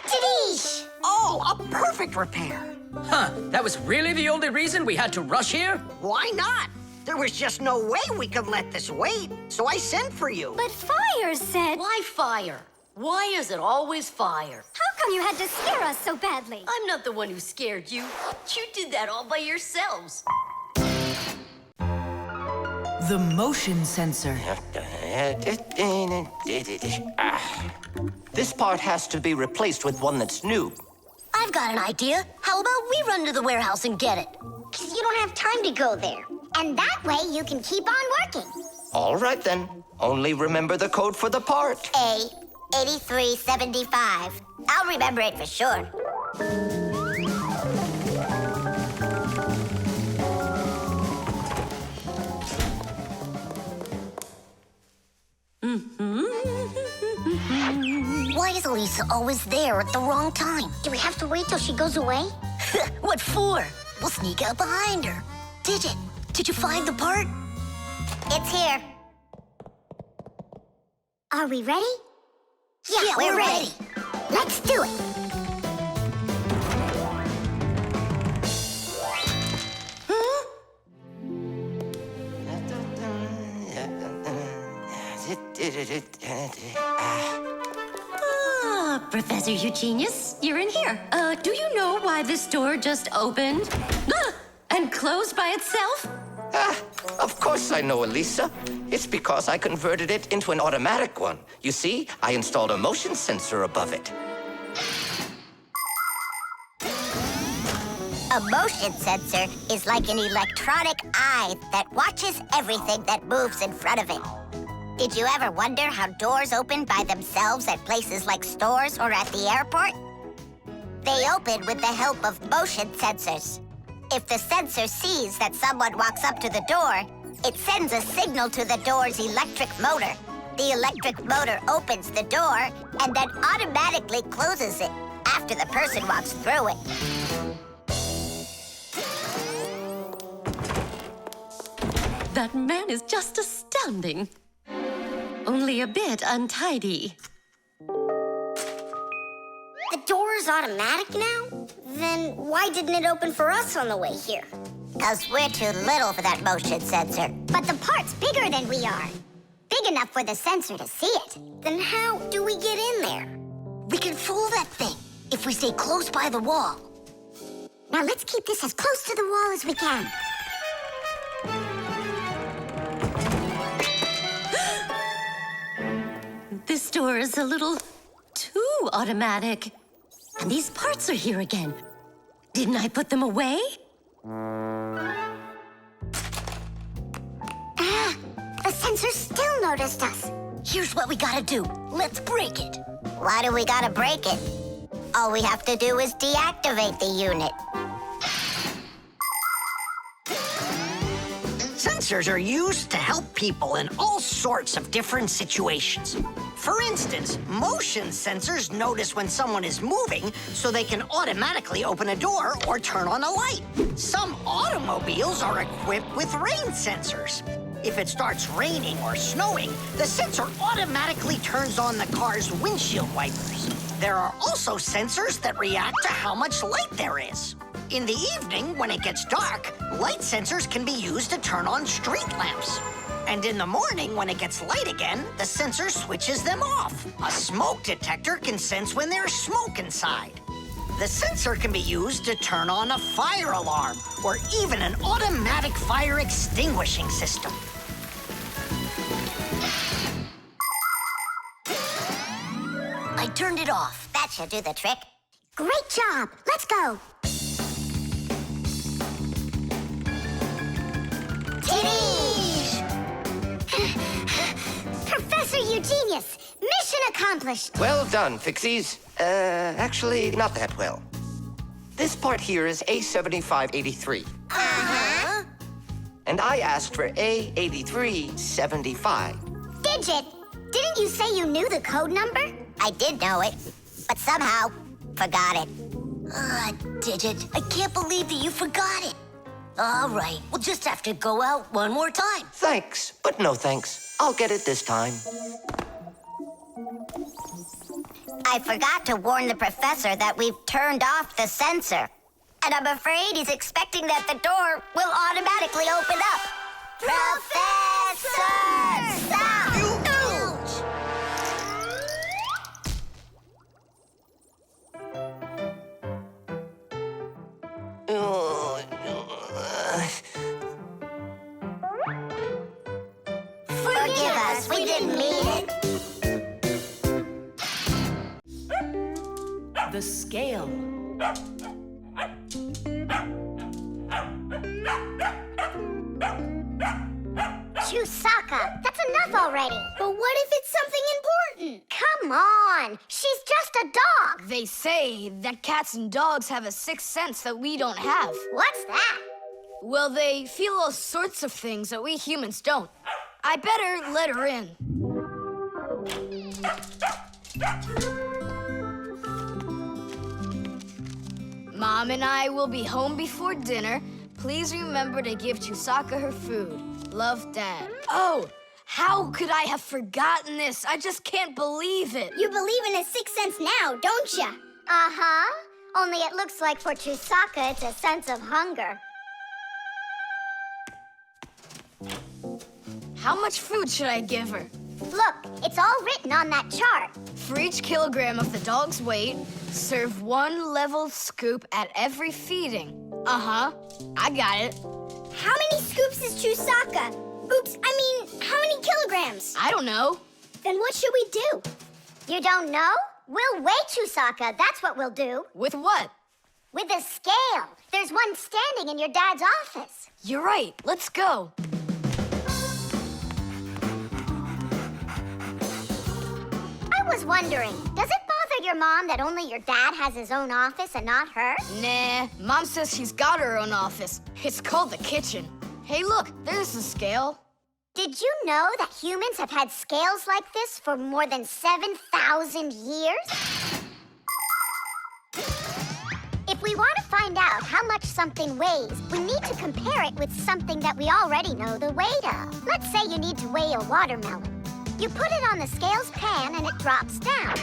Tadeish!
Oh, a perfect repair.
Huh, that was really the only reason we had to rush here?
Why not? There was just no way we could let this wait, so I sent for you.
But Fire said...
Why fire? Why is it always fire?
How come you had to scare us so badly?
I'm not the one who scared you. You did that all by yourselves.
The motion sensor.
This part has to be replaced with one that's new.
I've got an idea. How about we run to the warehouse and get it?
Because you don't have time to go there. And that way you can keep on working.
All right, then. Only remember the code for the part.
A8375. I'll remember it for sure.
Why is Elisa always there at the wrong time?
Do we have to wait till she goes away?
What for? We'll sneak out behind her. Digit, did you find the part?
It's here. Are we ready?
Yeah, we're ready.
Let's do it.
Professor Eugenius, you're in here. Do you know why this door just opened? And closed by itself?
Of course I know, Elisa. It's because I converted it into an automatic one. You see, I installed a motion sensor above it.
A motion sensor is like an electronic eye that watches everything that moves in front of it. Did you ever wonder how doors open by themselves at places like stores or at the airport? They open with the help of motion sensors. If the sensor sees that someone walks up to the door, it sends a signal to the door's electric motor. The electric motor opens the door and then automatically closes it after the person walks through it.
That man is just astounding. Only a bit untidy.
The door is automatic now? Then why didn't it open for us on the way here?
Because we're too little for that motion sensor.
But the part's bigger than we are. Big enough for the sensor to see it. Then how do we get in there?
We can fool that thing if we stay close by the wall.
Now let's keep this as close to the wall as we can.
This door is a little too automatic. And these parts are here again. Didn't I put them away?
The sensor still noticed us.
Here's what we gotta do. Let's break it.
Why do we gotta break it? All we have to do is deactivate the unit.
Sensors are used to help people in all sorts of different situations. For instance, motion sensors notice when someone is moving so they can automatically open a door or turn on a light. Some automobiles are equipped with rain sensors. If it starts raining or snowing, the sensor automatically turns on the car's windshield wipers. There are also sensors that react to how much light there is. In the evening, when it gets dark, light sensors can be used to turn on street lamps. And in the morning, when it gets light again, the sensor switches them off. A smoke detector can sense when there's smoke inside. The sensor can be used to turn on a fire alarm or even an automatic fire extinguishing system.
I turned it off.
That should do the trick.
Great job. Let's go. Professor Eugenius, mission accomplished.
Well done, Fixies. Actually, not that well. This part here is A7583.
Uh-huh.
And I asked for A8375.
Digit, didn't you say you knew the code number?
I did know it, but somehow forgot it.
Digit, I can't believe that you forgot it. All right, we'll just have to go out one more time.
Thanks, but no thanks. I'll get it this time.
I forgot to warn the professor that we've turned off the sensor. And I'm afraid he's expecting that the door will automatically open up. Professor! Stop!
Forgive us, we didn't mean it.
The scale.
Chewsocka, that's enough already. But what if it's something important? Come on, she's just a dog.
They say that cats and dogs have a sixth sense that we don't have.
What's that?
Well, they feel all sorts of things that we humans don't. I better let her in. Mom and I will be home before dinner. Please remember to give Chewsocka her food. Love, Dad. Oh, how could I have forgotten this? I just can't believe it.
You believe in a sixth sense now, don't ya? Uh-huh. Only it looks like for Chewsocka, it's a sense of hunger.
How much food should I give her?
Look, it's all written on that chart.
For each kilogram of the dog's weight, serve 1 level scoop at every feeding. Uh-huh, I got it.
How many
scoops is Chewsocka? Oops, I mean, how many kilograms?
I don't know.
Then what should we do?
You don't know? We'll weigh Chewsocka, that's what we'll do.
With what?
With a scale. There's one standing in your dad's office.
You're right. Let's go.
I was wondering, does it bother your mom that only your dad has his own office and not her?
Nah, Mom says she's got her own office. It's called the kitchen. Hey, look, there's the scale.
Did you know that humans have had scales like this for more than 7,000 years? If we want to find out how much something weighs, we need to compare it with something that we already know the weight of. Let's say you need to weigh a watermelon. You put it on the scale's pan and it drops down.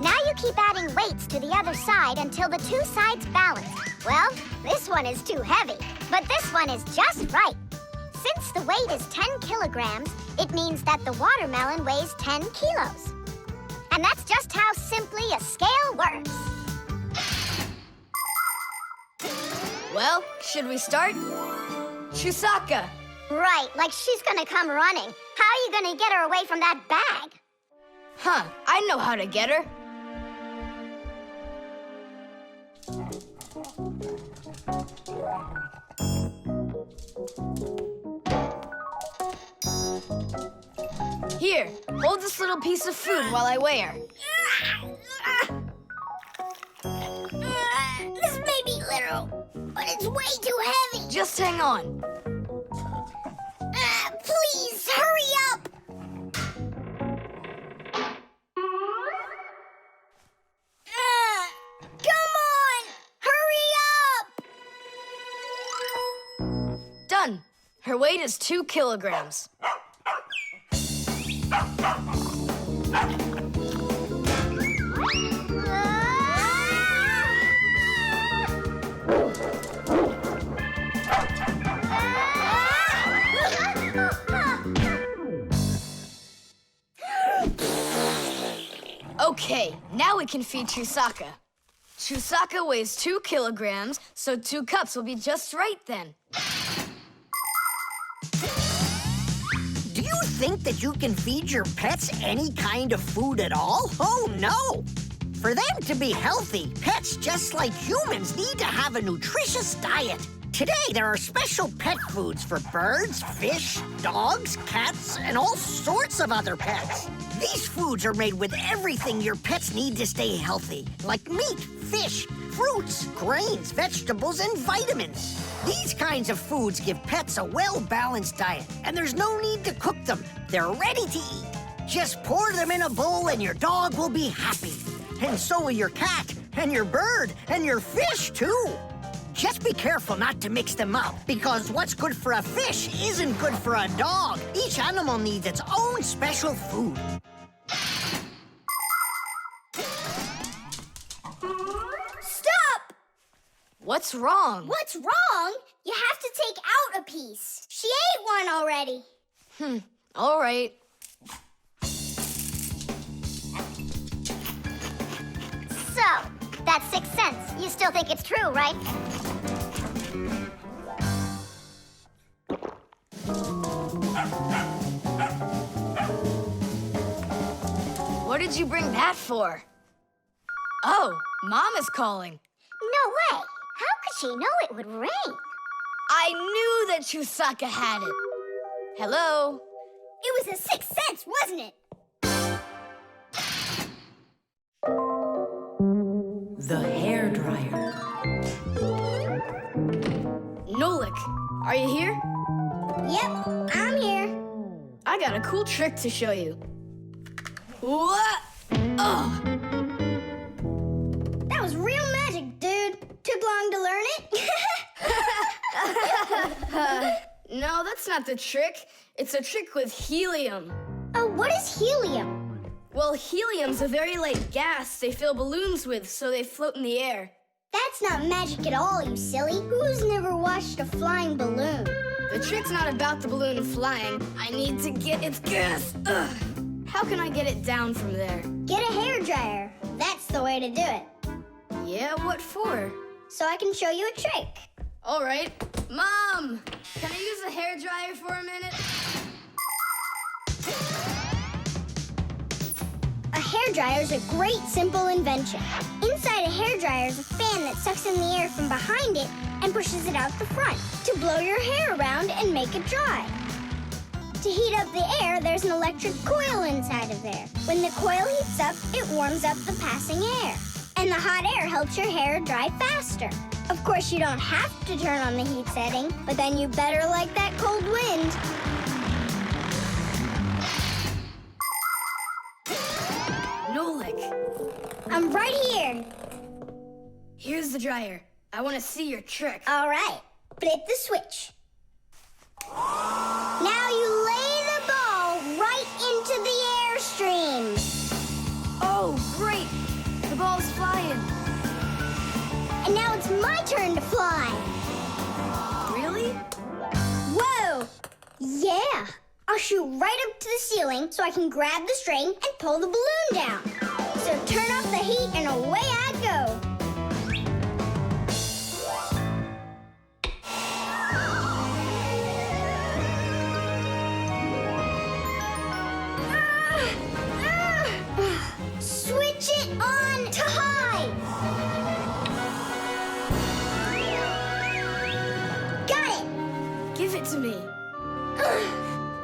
Now you keep adding weights to the other side until the two sides balance. Well, this one is too heavy, but this one is just right. Since the weight is 10 kilograms, it means that the watermelon weighs 10 kilos. And that's just how simply a scale works.
Well, should we start? Chewsocka.
Right, like she's gonna come running. How are you gonna get her away from that bag?
Huh, I know how to get her. Here, hold this little piece of food while I weigh her.
This may be literal, but it's way too heavy.
Just hang on.
Please, hurry up. Come on, hurry up.
Done. Her weight is 2 kilograms. Okay, now we can feed Chewsocka. Chewsocka weighs 2 kilograms, so 2 cups will be just right then.
Do you think that you can feed your pets any kind of food at all? Oh, no! For them to be healthy, pets just like humans need to have a nutritious diet. Today, there are special pet foods for birds, fish, dogs, cats, and all sorts of other pets. These foods are made with everything your pets need to stay healthy, like meat, fish, fruits, grains, vegetables, and vitamins. These kinds of foods give pets a well-balanced diet, and there's no need to cook them. They're ready to eat. Just pour them in a bowl and your dog will be happy. And so will your cat, and your bird, and your fish, too. Just be careful not to mix them up, because what's good for a fish isn't good for a dog. Each animal needs its own special food.
Stop!
What's wrong?
What's wrong? You have to take out a piece. She ate one already.
All right.
So, that's 6 cents. You still think it's true, right?
What did you bring that for? Oh, Mom is calling.
No way. How could she know it would rain?
I knew that Chewsocka had it. Hello?
It was a 6 cents, wasn't it?
The hairdryer.
Nolik, are you here?
Yep, I'm here.
I got a cool trick to show you. What? Oh!
That was real magic, dude. Took long to learn it?
No, that's not the trick. It's a trick with helium.
Oh, what is helium?
Well, helium's a very light gas they fill balloons with so they float in the air.
That's not magic at all, you silly. Who's never watched a flying balloon?
The trick's not about the balloon flying. I need to get its gas. Ugh. How can I get it down from there?
Get a hairdryer. That's the way to do it.
Yeah, what for?
So I can show you a trick.
All right. Mom, can I use a hairdryer for a minute?
A hairdryer is a great, simple invention. Inside a hairdryer is a fan that sucks in the air from behind it and pushes it out the front to blow your hair around and make it dry. To heat up the air, there's an electric coil inside of there. When the coil heats up, it warms up the passing air. And the hot air helps your hair dry faster. Of course, you don't have to turn on the heat setting, but then you better like that cold wind.
Nolik.
I'm right here.
Here's the dryer. I want to see your trick.
All right, flip the switch. Now you lay the ball right into the airstream.
Oh, great! The ball's flying.
And now it's my turn to fly.
Really?
Whoa! Yeah. I'll shoot right up to the ceiling so I can grab the string and pull the balloon down. So turn off the heat and away I go. Switch it on to high. Got it.
Give it to me.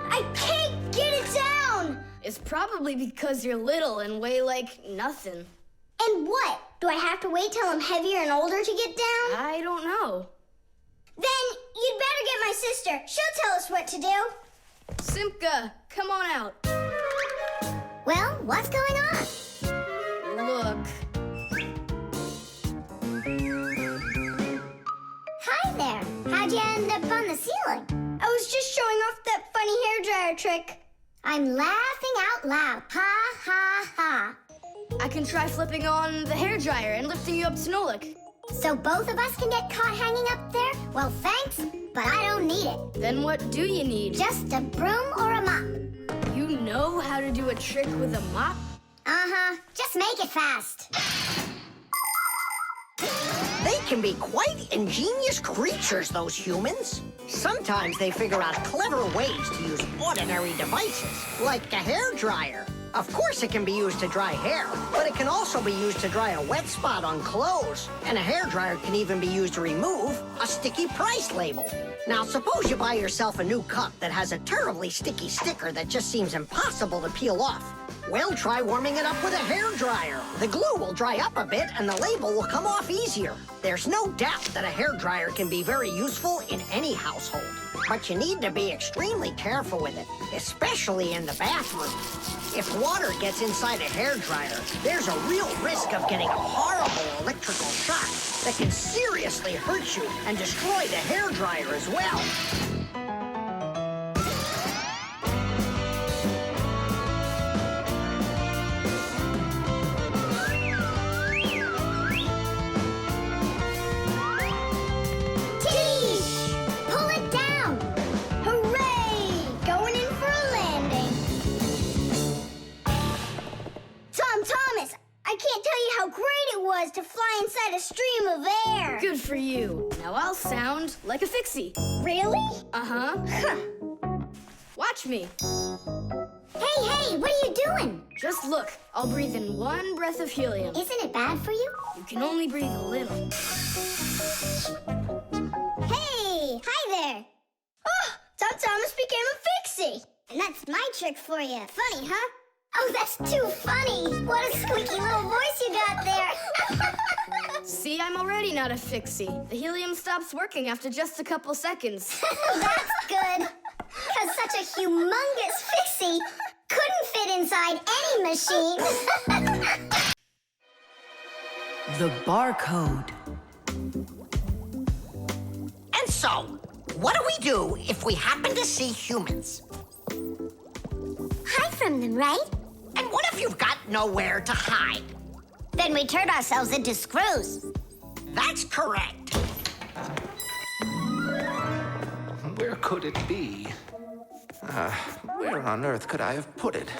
I can't get it down.
It's probably because you're little and weigh like nothing.
And what? Do I have to wait till I'm heavier and older to get down?
I don't know.
Then you'd better get my sister. She'll tell us what to do.
Simka, come on out.
Well, what's going on?
Look.
Hi there. How'd you end up on the ceiling?
I was just showing off that funny hairdryer trick.
I'm laughing out loud. Ha, ha, ha.
I can try flipping on the hairdryer and lifting you up to Nolik.
So both of us can get caught hanging up there? Well, thanks, but I don't need it.
Then what do you need?
Just a broom or a mop.
You know how to do a trick with a mop?
Uh-huh. Just make it fast.
They can be quite ingenious creatures, those humans. Sometimes they figure out clever ways to use ordinary devices, like a hairdryer. Of course, it can be used to dry hair, but it can also be used to dry a wet spot on clothes. And a hairdryer can even be used to remove a sticky price label. Now, suppose you buy yourself a new cup that has a terribly sticky sticker that just seems impossible to peel off. Well, try warming it up with a hairdryer. The glue will dry up a bit and the label will come off easier. There's no doubt that a hairdryer can be very useful in any household. But you need to be extremely careful with it, especially in the bathroom. If water gets inside a hairdryer, there's a real risk of getting a horrible electrical shock that can seriously hurt you and destroy the hairdryer as well.
To fly inside a stream of air.
Good for you. Now I'll sound like a Fixie.
Really?
Uh-huh.
Huh.
Watch me.
Hey, what are you doing?
Just look. I'll breathe in one breath of helium.
Isn't it bad for you?
You can only breathe a little.
Hey, hi there. Oh, Tom Thomas became a Fixie.
And that's my trick for you. Funny, huh? Oh, that's too funny. What a squeaky little voice you got there.
See, I'm already not a Fixie. The helium stops working after just a couple seconds.
That's good. Because such a humongous Fixie couldn't fit inside any machine.
The barcode.
And so, what do we do if we happen to see humans?
Hide from them, right?
And what if you've got nowhere to hide?
Then we turn ourselves into screws.
That's correct.
Where could it be? Where on earth could I have put it?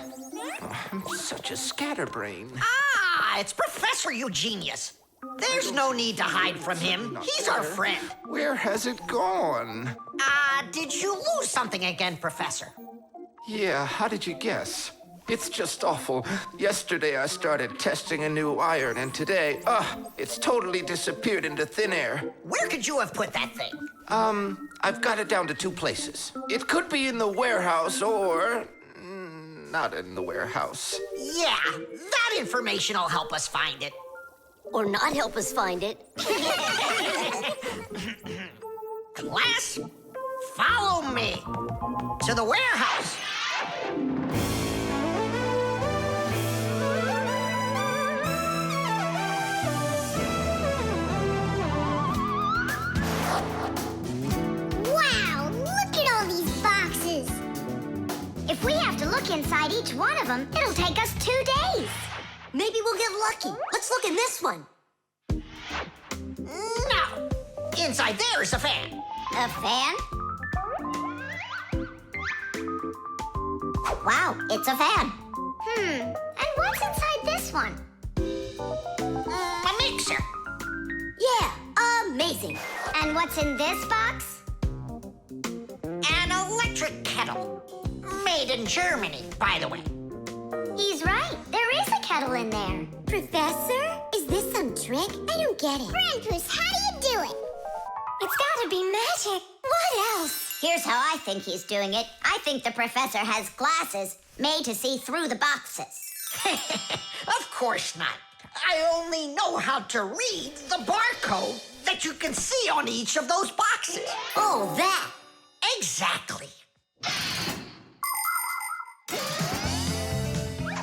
Oh, I'm such a scatterbrain.
Ah, it's Professor Eugenius. There's no need to hide from him. He's our friend.
Where has it gone?
Did you lose something again, Professor?
Yeah, how did you guess? It's just awful. Yesterday I started testing a new iron, and today, it's totally disappeared into thin air.
Where could you have put that thing?
I've got it down to 2 places. It could be in the warehouse or not in the warehouse.
Yeah, that information will help us find it.
Or not help us find it.
Class, follow me to the warehouse.
Wow, look at all these boxes. If we have to look inside each one of them, it'll take us 2 days.
Maybe we'll get lucky. Let's look in this one.
No. Inside there is a fan.
A fan? Wow, it's a fan. And what's inside this one?
A mixer.
Yeah, amazing.
And what's in this box?
An electric kettle. Made in Germany, by the way.
He's right. There is a kettle in there.
Professor, is this some trick? I don't get it.
Grandpus, how do you do it?
It's gotta be magic. What else?
Here's how I think he's doing it. I think the professor has glasses made to see through the boxes.
Of course not. I only know how to read the barcode that you can see on each of those boxes.
Oh, that.
Exactly.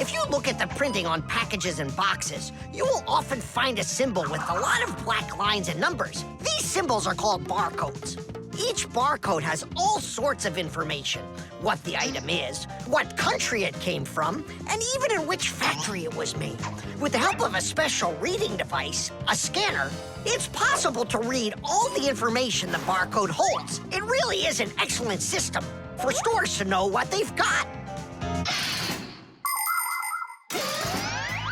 If you look at the printing on packages and boxes, you will often find a symbol with a lot of black lines and numbers. These symbols are called barcodes. Each barcode has all sorts of information. What the item is, what country it came from, and even in which factory it was made. With the help of a special reading device, a scanner, it's possible to read all the information the barcode holds. It really is an excellent system for stores to know what they've got.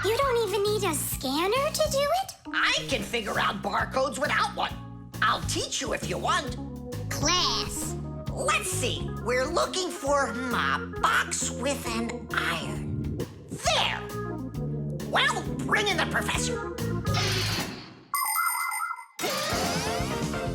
You don't even need a scanner to do it?
I can figure out barcodes without one. I'll teach you if you want.
Class.
Let's see. We're looking for a box with an iron. There. Well, bring in the professor.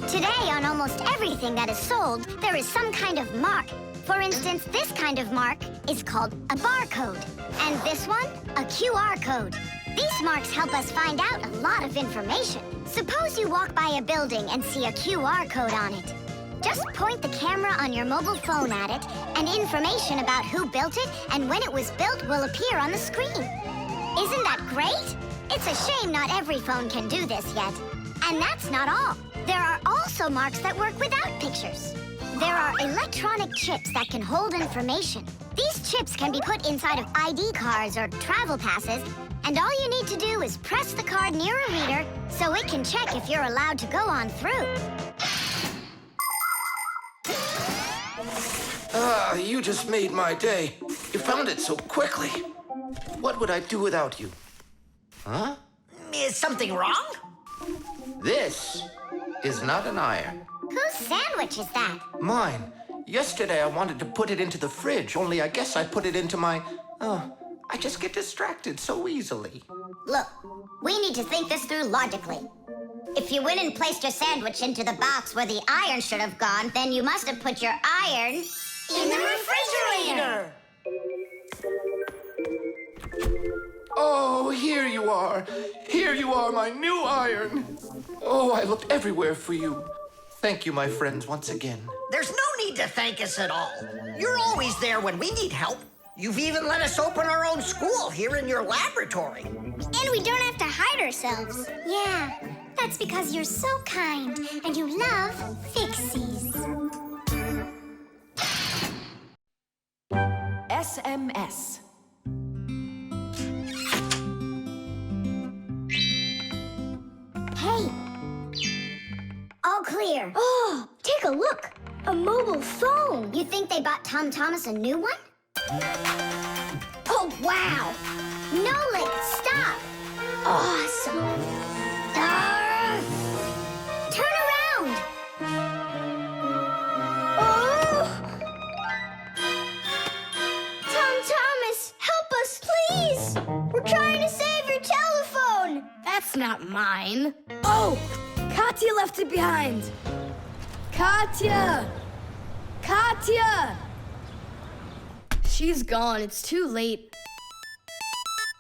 Today, on almost everything that is sold, there is some kind of mark. For instance, this kind of mark is called a barcode. And this one, a QR code. These marks help us find out a lot of information. Suppose you walk by a building and see a QR code on it. Just point the camera on your mobile phone at it, and information about who built it and when it was built will appear on the screen. Isn't that great? It's a shame not every phone can do this yet. And that's not all. There are also marks that work without pictures. There are electronic chips that can hold information. These chips can be put inside of ID cards or travel passes, and all you need to do is press the card near a reader so it can check if you're allowed to go on through.
You just made my day. You found it so quickly. What would I do without you? Huh?
Is something wrong?
This is not an iron.
Whose sandwich is that?
Mine. Yesterday I wanted to put it into the fridge, only I guess I put it into my... I just get distracted so easily.
Look, we need to think this through logically. If you went and placed your sandwich into the box where the iron should have gone, then you must have put your iron in the refrigerator.
Oh, here you are. Here you are, my new iron. Oh, I looked everywhere for you. Thank you, my friends, once again.
There's no need to thank us at all. You're always there when we need help. You've even let us open our own school here in your laboratory.
And we don't have to hide ourselves.
Yeah, that's because you're so kind and you love Fixies.
SMS.
Hey. All clear.
Oh, take a look. A mobile phone.
You think they bought Thomas a new one? Oh, wow. Nolik, stop. Awesome.
mine. Oh! Katya left it behind. Katya! Katya! She's gone. It's too late.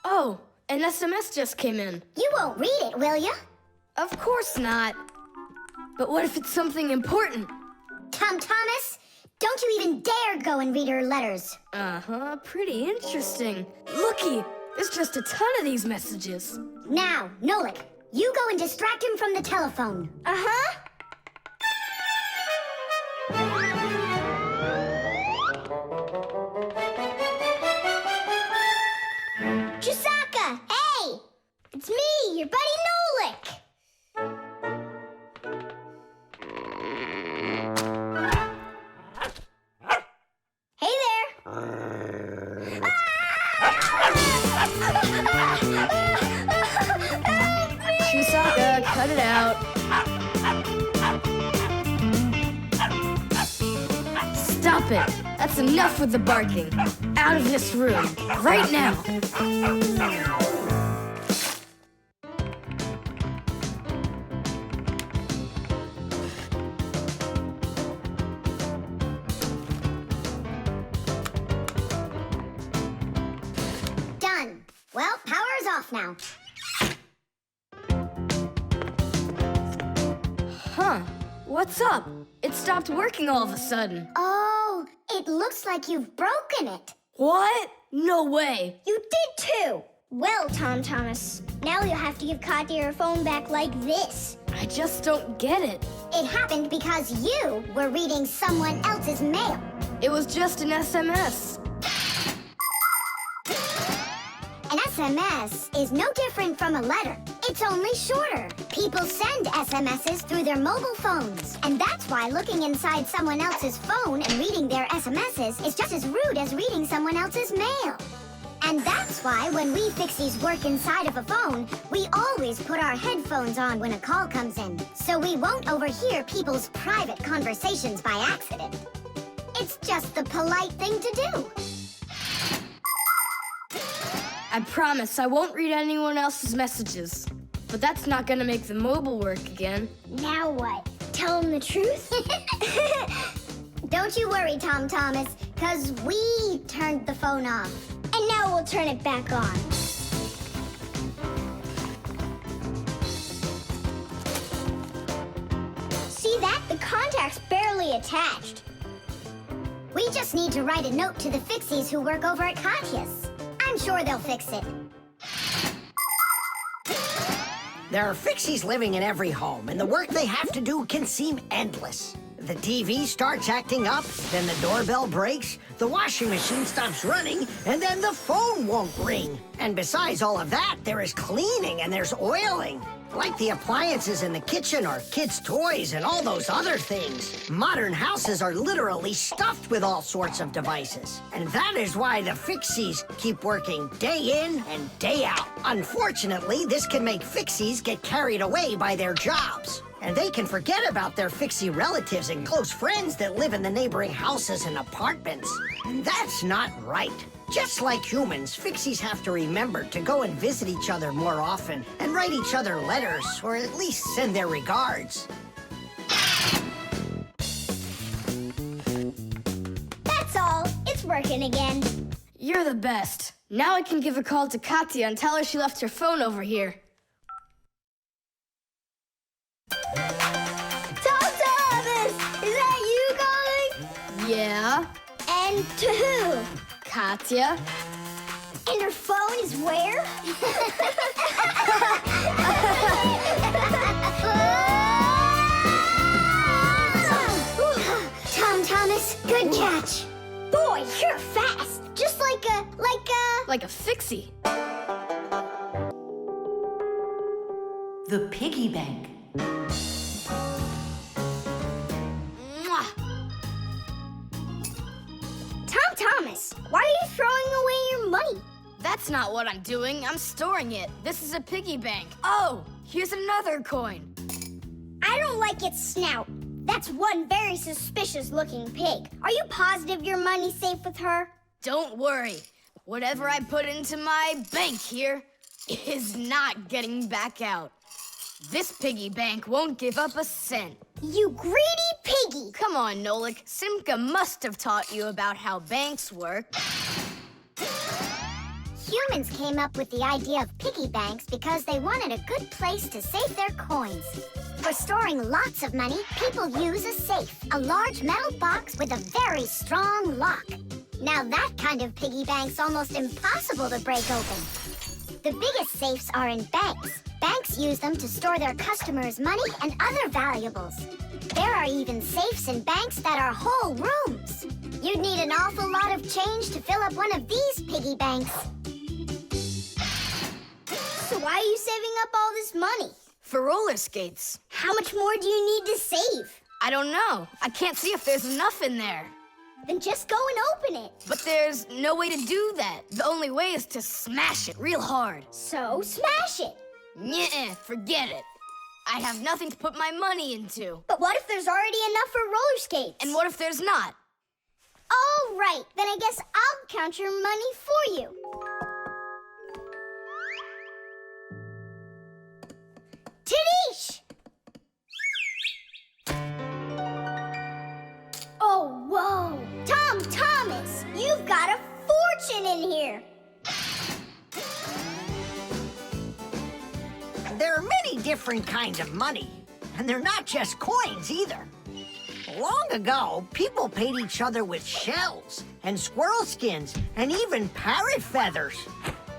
Oh, an SMS just came in.
You won't read it, will you?
Of course not. But what if it's something important?
Thomas, don't you even dare go and read her letters.
Uh-huh, pretty interesting. Looky, there's just a ton of these messages.
Now, Nolik, you go and distract him from the telephone.
Uh-huh. Chewsocka! Hey! It's me, your buddy Nolik! Hey there!
Chewsocka, cut it out. Stop it! That's enough with the barking. Out of this room, right now.
Done. Well, power's off now.
Huh, what's up? It stopped working all of a sudden.
Oh, it looks like you've broken it.
What? No way.
You did too! Well, Thomas, now you'll have to give Katya her phone back like this.
I just don't get it.
It happened because you were reading someone else's mail.
It was just an SMS.
An SMS is no different from a letter. It's only shorter. People send SMSs through their mobile phones. And that's why looking inside someone else's phone and reading their SMSs is just as rude as reading someone else's mail. And that's why when we Fixies work inside of a phone, we always put our headphones on when a call comes in, so we won't overhear people's private conversations by accident. It's just the polite thing to do.
I promise I won't read anyone else's messages. But that's not gonna make the mobile work again.
Now what? Tell him the truth?
Don't you worry, Thomas, because we turned the phone off.
And now we'll turn it back on. See that? The contact's barely attached.
We just need to write a note to the Fixies who work over at Katya's. I'm sure they'll fix it.
There are Fixies living in every home, and the work they have to do can seem endless. The TV starts acting up, then the doorbell breaks, the washing machine stops running, and then the phone won't ring. And besides all of that, there is cleaning and there's oiling. Like the appliances in the kitchen or kids' toys and all those other things. Modern houses are literally stuffed with all sorts of devices. And that is why the Fixies keep working day in and day out. Unfortunately, this can make Fixies get carried away by their jobs. And they can forget about their Fixie relatives and close friends that live in the neighboring houses and apartments. And that's not right. Just like humans, Fixies have to remember to go and visit each other more often and write each other letters, or at least send their regards.
That's all. It's working again.
You're the best. Now I can give a call to Katya and tell her she left her phone over here.
Thomas! Is that you calling?
Yeah?
And to who?
Katya?
And her phone is where?
Thomas, good catch.
Boy, you're fast. Just like a...
Like a Fixie.
The Piggy Bank.
Mwah!
Thomas, why are you throwing away your money?
That's not what I'm doing. I'm storing it. This is a piggy bank. Oh, here's another coin.
I don't like its snout. That's one very suspicious-looking pig. Are you positive your money's safe with her?
Don't worry. Whatever I put into my bank here is not getting back out. This piggy bank won't give up a cent.
You greedy piggy!
Come on, Nolik. Simka must have taught you about how banks work.
Humans came up with the idea of piggy banks because they wanted a good place to save their coins. For storing lots of money, people use a safe, a large metal box with a very strong lock. Now that kind of piggy bank's almost impossible to break open. The biggest safes are in banks. Banks use them to store their customers' money and other valuables. There are even safes in banks that are whole rooms. You'd need an awful lot of change to fill up one of these piggy banks.
So why are you saving up all this money?
For roller skates.
How much more do you need to save?
I don't know. I can't see if there's enough in there.
Then just go and open it.
But there's no way to do that. The only way is to smash it real hard.
So smash it.
Nuh-uh, forget it. I have nothing to put my money into.
But what if there's already enough for roller skates?
And what if there's not?
All right, then I guess I'll count your money for you. Tidish! Oh, whoa! Thomas, you've got a fortune in here.
There are many different kinds of money, and they're not just coins either. Long ago, people paid each other with shells and squirrel skins and even parrot feathers.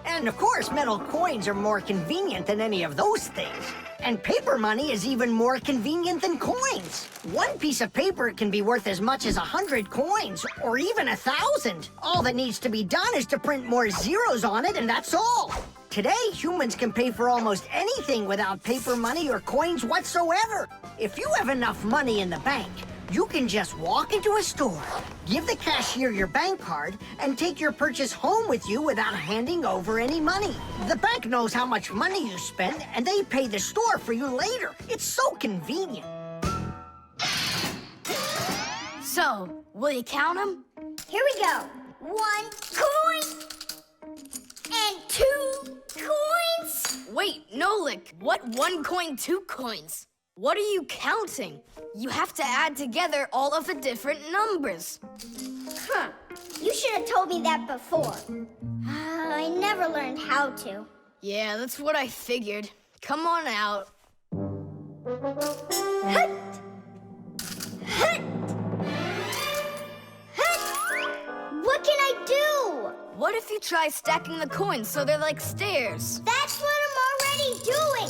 And of course, metal coins are more convenient than any of those things. And paper money is even more convenient than coins. One piece of paper can be worth as much as 100 coins, or even 1,000. All that needs to be done is to print more zeros on it, and that's all. Today, humans can pay for almost anything without paper money or coins whatsoever. If you have enough money in the bank, you can just walk into a store, give the cashier your bank card, and take your purchase home with you without handing over any money. The bank knows how much money you spend, and they pay the store for you later. It's so convenient.
So, will you count them?
Here we go. 1 coin and 2 coins.
Wait, Nolik, what 1 coin, 2 coins? What are you counting? You have to add together all of the different numbers.
Huh. You should have told me that before. I never learned how to.
Yeah, that's what I figured. Come on out.
Hut! Hut! Hut! What can I do?
What if you try stacking the coins so they're like stairs?
That's what I'm already doing.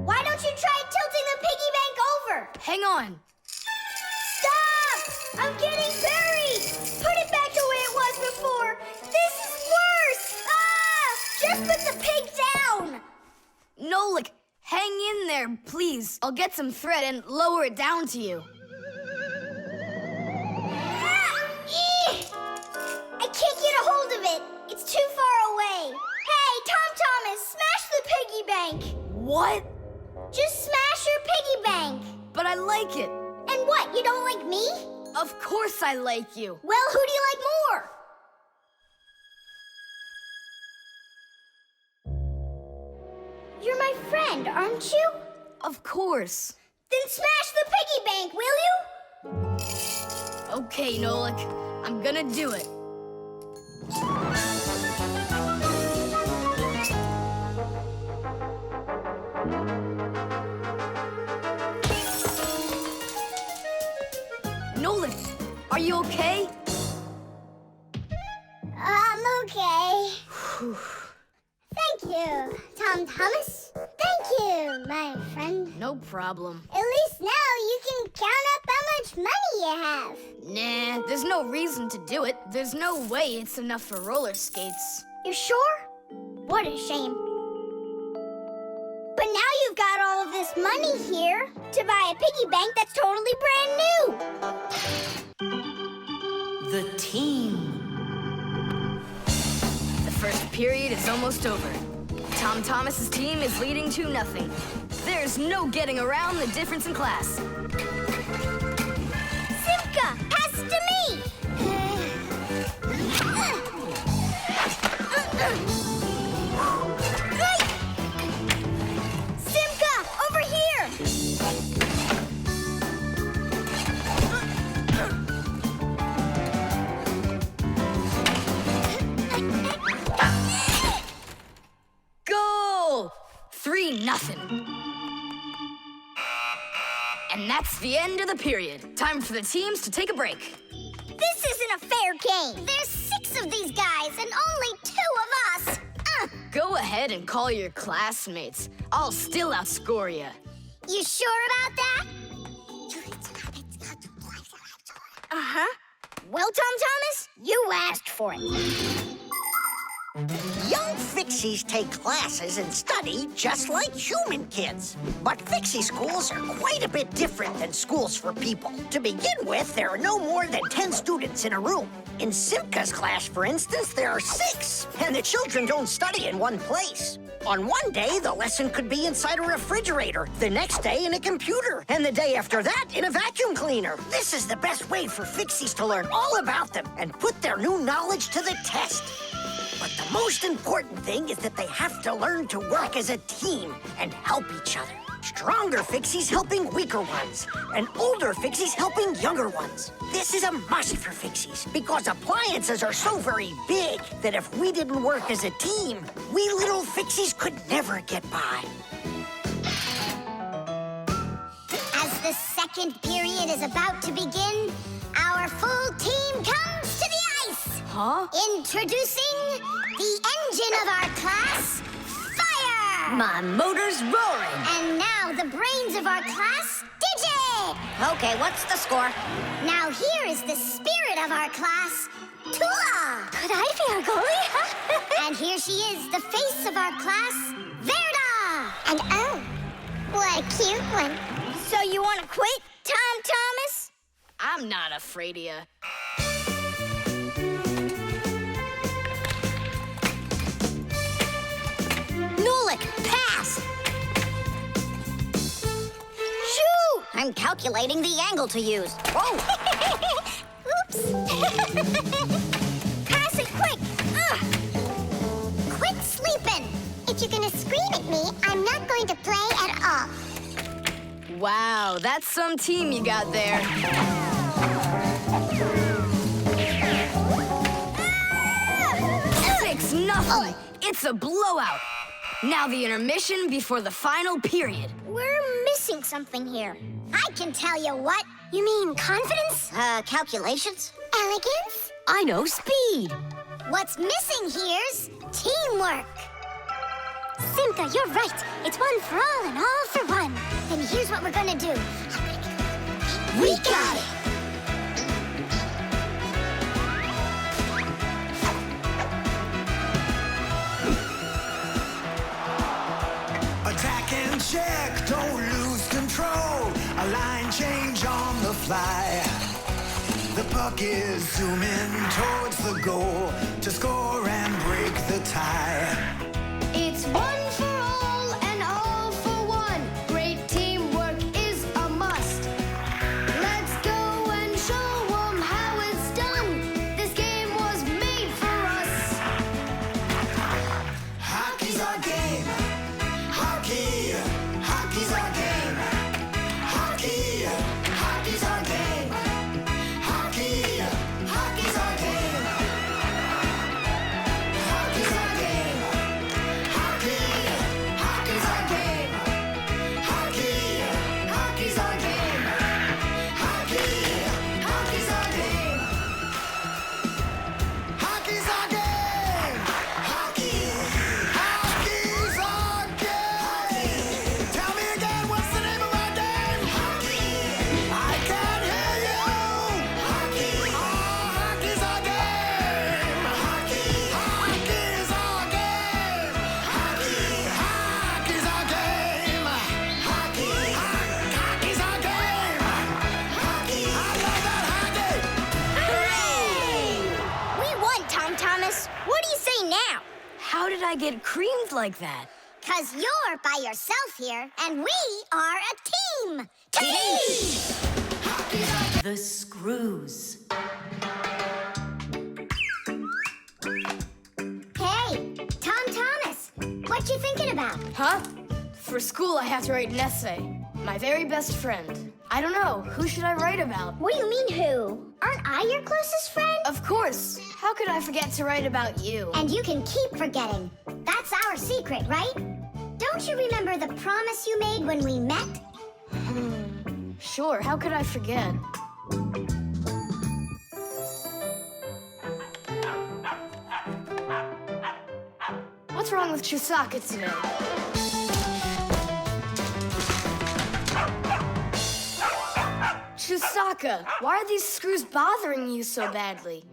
Why don't you try tilting the piggy bank over?
Hang on.
Stop! I'm getting buried! Put it back the way it was before! This is worse! Just put the pig down!
Nolik, hang in there, please. I'll get some thread and lower it down to you.
I can't get a hold of it. It's too far away. Hey, Thomas, smash the piggy bank.
What?
Just smash your piggy bank.
But I like it.
And what, you don't like me?
Of course I like you.
Well, who do you like more? You're my friend, aren't you?
Of course.
Then smash the piggy bank, will you?
Okay, Nolik. I'm gonna do it. Nolik, are you okay?
I'm okay. Thank you, Thomas. Thank you, my friend.
No problem.
At least now you can count up how much money you have.
Nah, there's no reason to do it. There's no way it's enough for roller skates.
You sure? What a shame. But now you've got all of this money here to buy a piggy bank that's totally brand new.
The team.
The first period is almost over. Thomas's team is leading 2-0. There's no getting around the difference in class.
Simka, pass to me!
nothing. And that's the end of the period. Time for the teams to take a break.
This isn't a fair game. There's 6 of these guys and only 2 of us.
Go ahead and call your classmates. I'll still outscore you.
You sure about that? Uh-huh. Well, Tom Thomas, you asked for it.
Young Fixies take classes and study just like human kids. But Fixie schools are quite a bit different than schools for people. To begin with, there are no more than 10 students in a room. In Simka's class, for instance, there are 6, and the children don't study in one place. On one day, the lesson could be inside a refrigerator, the next day in a computer, and the day after that in a vacuum cleaner. This is the best way for Fixies to learn all about them and put their new knowledge to the test. But the most important thing is that they have to learn to work as a team and help each other. Stronger Fixies helping weaker ones, and older Fixies helping younger ones. This is a must for Fixies, because appliances are so very big that if we didn't work as a team, we little Fixies could never get by.
As the second period is about to begin, our full team comes to the ice.
Huh?
Introducing the engine of our class, Fire!
My motor's roaring.
And now the brains of our class, Digit!
Okay, what's the score?
Now here is the spirit of our class, Tula!
Could I be our goalie?
And here she is, the face of our class, Verda!
And oh, what a cute one. So you want to quit, Tom Thomas?
I'm not afraid of you.
Nolik, pass! Shoot! I'm calculating the angle to use. Whoa!
Oops. Pass it quick.
Quit sleeping!
If you're going to scream at me, I'm not going to play at all.
Wow, that's some team you got there. 6-0. It's a blowout. Now the intermission before the final period.
We're missing something here.
I can tell you what.
You mean confidence?
Calculations?
Elegance?
I know speed.
What's missing here's teamwork.
Simka, you're right. It's one for all and all for one.
Then here's what we're gonna do.
We got it!
Attack and check, don't lose control. A line change on the fly. The puck is zooming towards the goal to score and break the tie.
It's one for all and all for one. Great teamwork is a must. Let's go and show 'em how it's done. This game was made for us.
Hockey's our game. Hockey, hockey's our game. Hockey, hockey's our game. Hockey, hockey's our game. Hockey's our game. Hockey, hockey's our game. Hockey, hockey's our game. Hockey, hockey's our game. Hockey's our game. Hockey, hockey's our game. Tell me again, what's the name of our game? Hockey. I can't hear you. Hockey. Oh, hockey's our game. Hockey. Hockey's our game. Hockey. Hockey's our game. Hockey. Hockey's our game. Hockey. I love that hockey.
Hooray! We won, Tom Thomas. What do you say now?
How did I get creamed like that?
'Cause you're by yourself here, and we are a team.
The screws.
Hey, Tom Thomas, what you thinking about?
Huh? For school, I have to write an essay. My very best friend. I don't know. Who should I write about?
What do you mean, who? Aren't I your closest friend?
Of course. How could I forget to write about you?
And you can keep forgetting. That's our secret, right? Don't you remember the promise you made when we met?
Sure, how could I forget? What's wrong with Chewsocka today? Chewsocka, why are these screws bothering you so badly?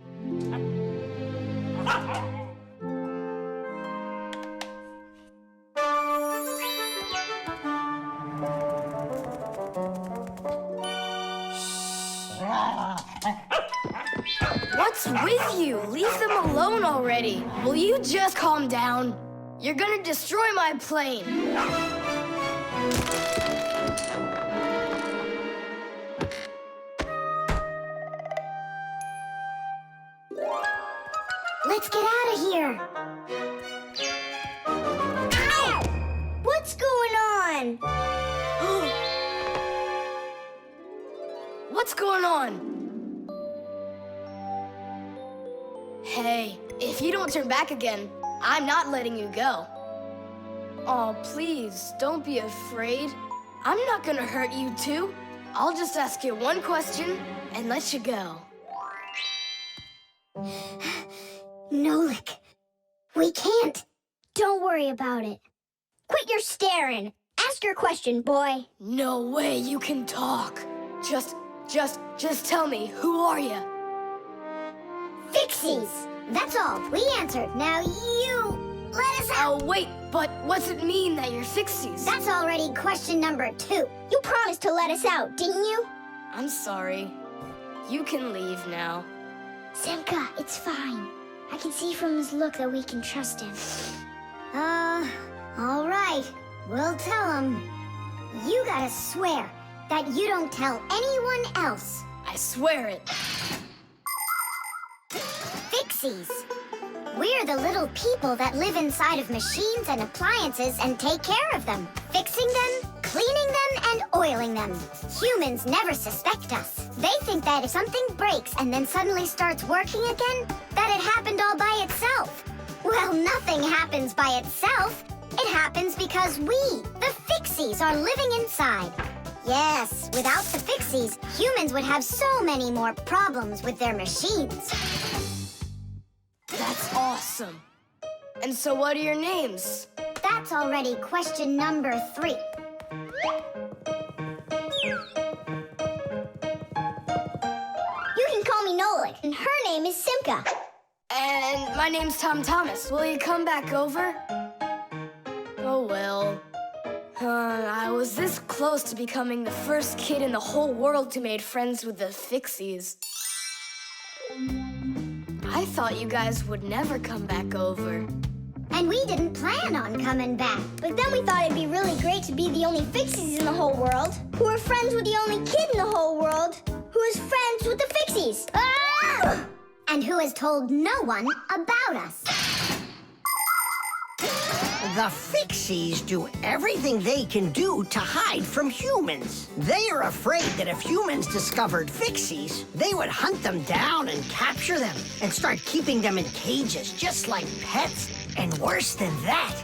What's with you? Leave them alone already. Will you just calm down? You're gonna destroy my plane.
Let's get out of here. Ow! What's going on?
What's going on? Hey, if you don't turn back again, I'm not letting you go. Oh, please, don't be afraid. I'm not gonna hurt you too. I'll just ask you one question and let you go.
Nolik, we can't. Don't worry about it. Quit your staring. Ask your question, boy.
No way you can talk. Just tell me, who are you?
Fixies. That's all. We answered. Now you let us out.
Oh, wait, but what's it mean that you're Fixies?
That's already question number 2. You promised to let us out, didn't you?
I'm sorry. You can leave now.
Simka, it's fine. I can see from his look that we can trust him. All right. We'll tell him. You gotta swear that you don't tell anyone else.
I swear it.
Fixies. We're the little people that live inside of machines and appliances and take care of them, fixing them, cleaning them, and oiling them. Humans never suspect us. They think that if something breaks and then suddenly starts working again, that it happened all by itself. Well, nothing happens by itself. It happens because we, the Fixies, are living inside. Yes, without the Fixies, humans would have so many more problems with their machines.
That's awesome. And so what are your names?
That's already question number 3. You can call me Nolik, and her name is Simka.
And my name's Thomas. Will you come back over? Oh, well. I was this close to becoming the first kid in the whole world to make friends with the Fixies. I thought you guys would never come back over.
And we didn't plan on coming back. But then we thought it'd be really great to be the only Fixies in the whole world, who are friends with the only kid in the whole world, who is friends with the Fixies. Ah! And who has told no one about us.
The Fixies do everything they can do to hide from humans. They are afraid that if humans discovered Fixies, they would hunt them down and capture them and start keeping them in cages, just like pets. And worse than that,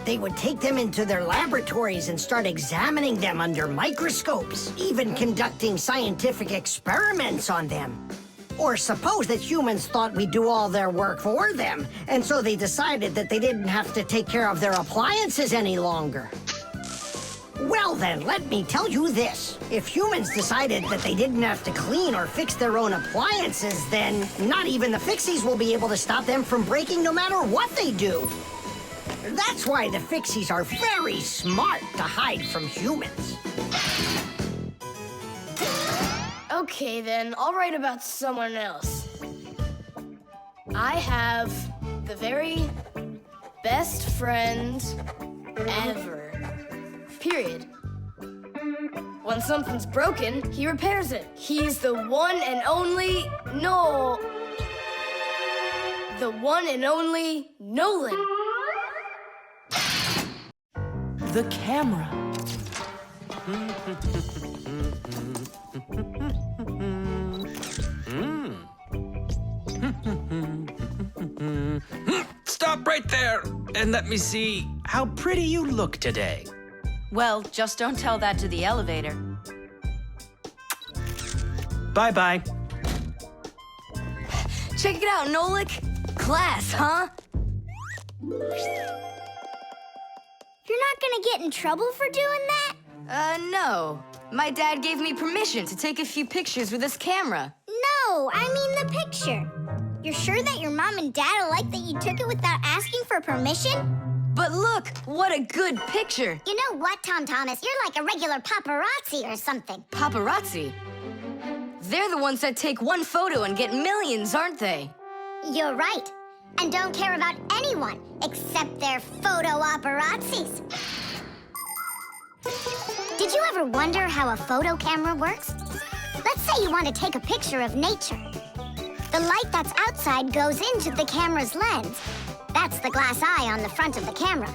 they would take them into their laboratories and start examining them under microscopes, even conducting scientific experiments on them. Or suppose that humans thought we'd do all their work for them, and so they decided that they didn't have to take care of their appliances any longer. Well then, let me tell you this. If humans decided that they didn't have to clean or fix their own appliances, then not even the Fixies will be able to stop them from breaking no matter what they do. That's why the Fixies are very smart to hide from humans.
Okay, then, I'll write about someone else. I have the very best friend ever. Period. When something's broken, he repairs it. He's the one and only the one and only Nolan.
The camera.
Stop right there! And let me see how pretty you look today.
Well, just don't tell that to the elevator.
Bye-bye.
Check it out, Nolik. Class, huh?
You're not gonna get in trouble for doing that?
No. My dad gave me permission to take a few pictures with this camera.
No, I mean the picture. You're sure that your mom and dad will like that you took it without asking for permission?
But look, what a good picture.
You know what, Tom Thomas? You're like a regular paparazzi or something.
Paparazzi? They're the ones that take one photo and get millions, aren't they?
You're right. And don't care about anyone except their photo paparazzis. Did you ever wonder how a photo camera works? Let's say you want to take a picture of nature. The light that's outside goes into the camera's lens. That's the glass eye on the front of the camera.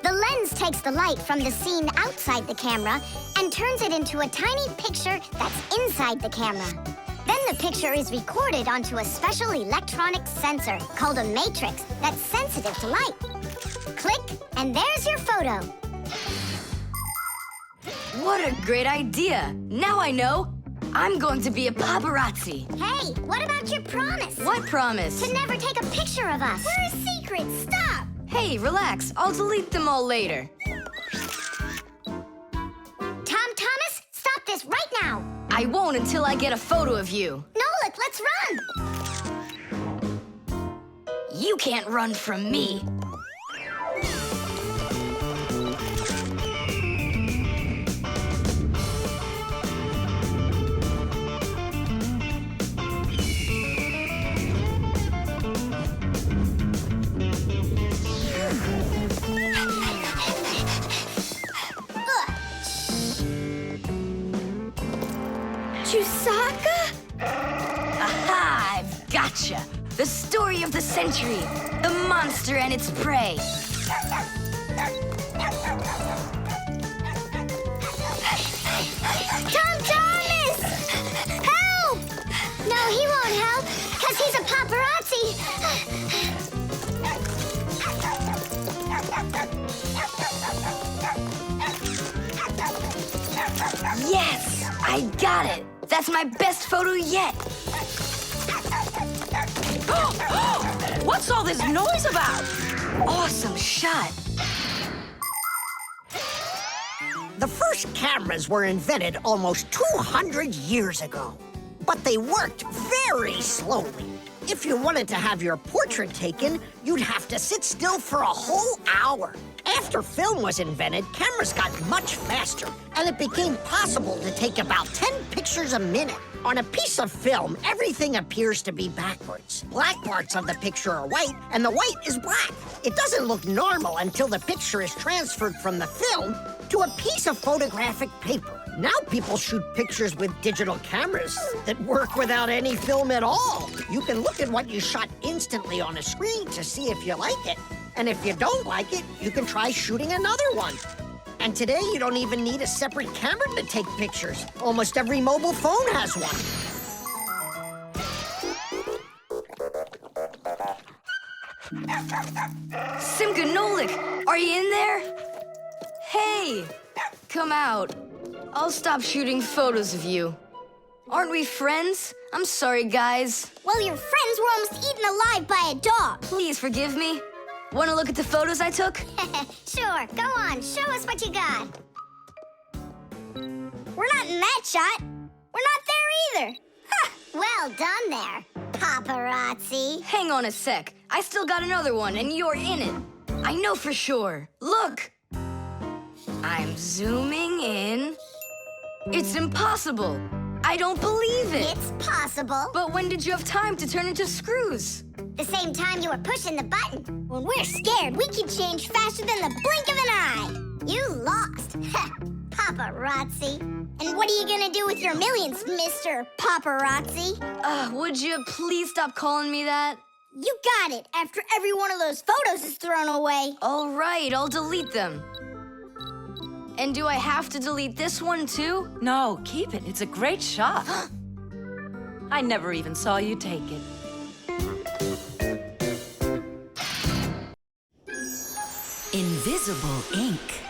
The lens takes the light from the scene outside the camera and turns it into a tiny picture that's inside the camera. Then the picture is recorded onto a special electronic sensor called a matrix that's sensitive to light. Click, and there's your photo.
What a great idea. Now I know. I'm going to be a paparazzi.
Hey, what about your promise?
What promise?
To never take a picture of us.
We're a secret. Stop.
Hey, relax. I'll delete them all later.
Tom Thomas, stop this right now.
I won't until I get a photo of you.
Nolik, let's run.
You can't run from me.
Chewsocka?
Aha! I've gotcha! The story of the century. The monster and its prey.
Tom Thomas! Help!
No, he won't help, because he's a paparazzi.
Yes! I got it! That's my best photo yet!
What's all this noise about?
Awesome shot!
The first cameras were invented almost 200 years ago, but they worked very slowly. If you wanted to have your portrait taken, you'd have to sit still for a whole hour. After film was invented, cameras got much faster, and it became possible to take about 10 pictures a minute. On a piece of film, everything appears to be backwards. Black parts of the picture are white, and the white is black. It doesn't look normal until the picture is transferred from the film to a piece of photographic paper. Now people shoot pictures with digital cameras that work without any film at all. You can look at what you shot instantly on a screen to see if you like it. And if you don't like it, you can try shooting another one. And today, you don't even need a separate simka to take pictures. Almost every mobile phone has one.
Simka, Nolik, are you in there? Hey, come out. I'll stop shooting photos of you. Aren't we friends? I'm sorry, guys.
Well, your friends were almost eaten alive by a dog.
Please forgive me. Want to look at the photos I took?
Sure, go on, show us what you got.
We're not in that shot. We're not there either.
Ha! Well done there, paparazzi.
Hang on a sec. I still got another one, and you're in it. I know for sure. Look! I'm zooming in. It's impossible. I don't believe it.
It's possible.
But when did you have time to turn into screws?
The same time you were pushing the button.
When we're scared, we can change faster than the blink of an eye.
You lost. Paparazzi.
And what are you gonna do with your millions, Mr. Paparazzi?
Would you please stop calling me that?
You got it, after every one of those photos is thrown away.
All right, I'll delete them. And do I have to delete this one too?
No, keep it. It's a great shot. I never even saw you take it.
Invisible ink.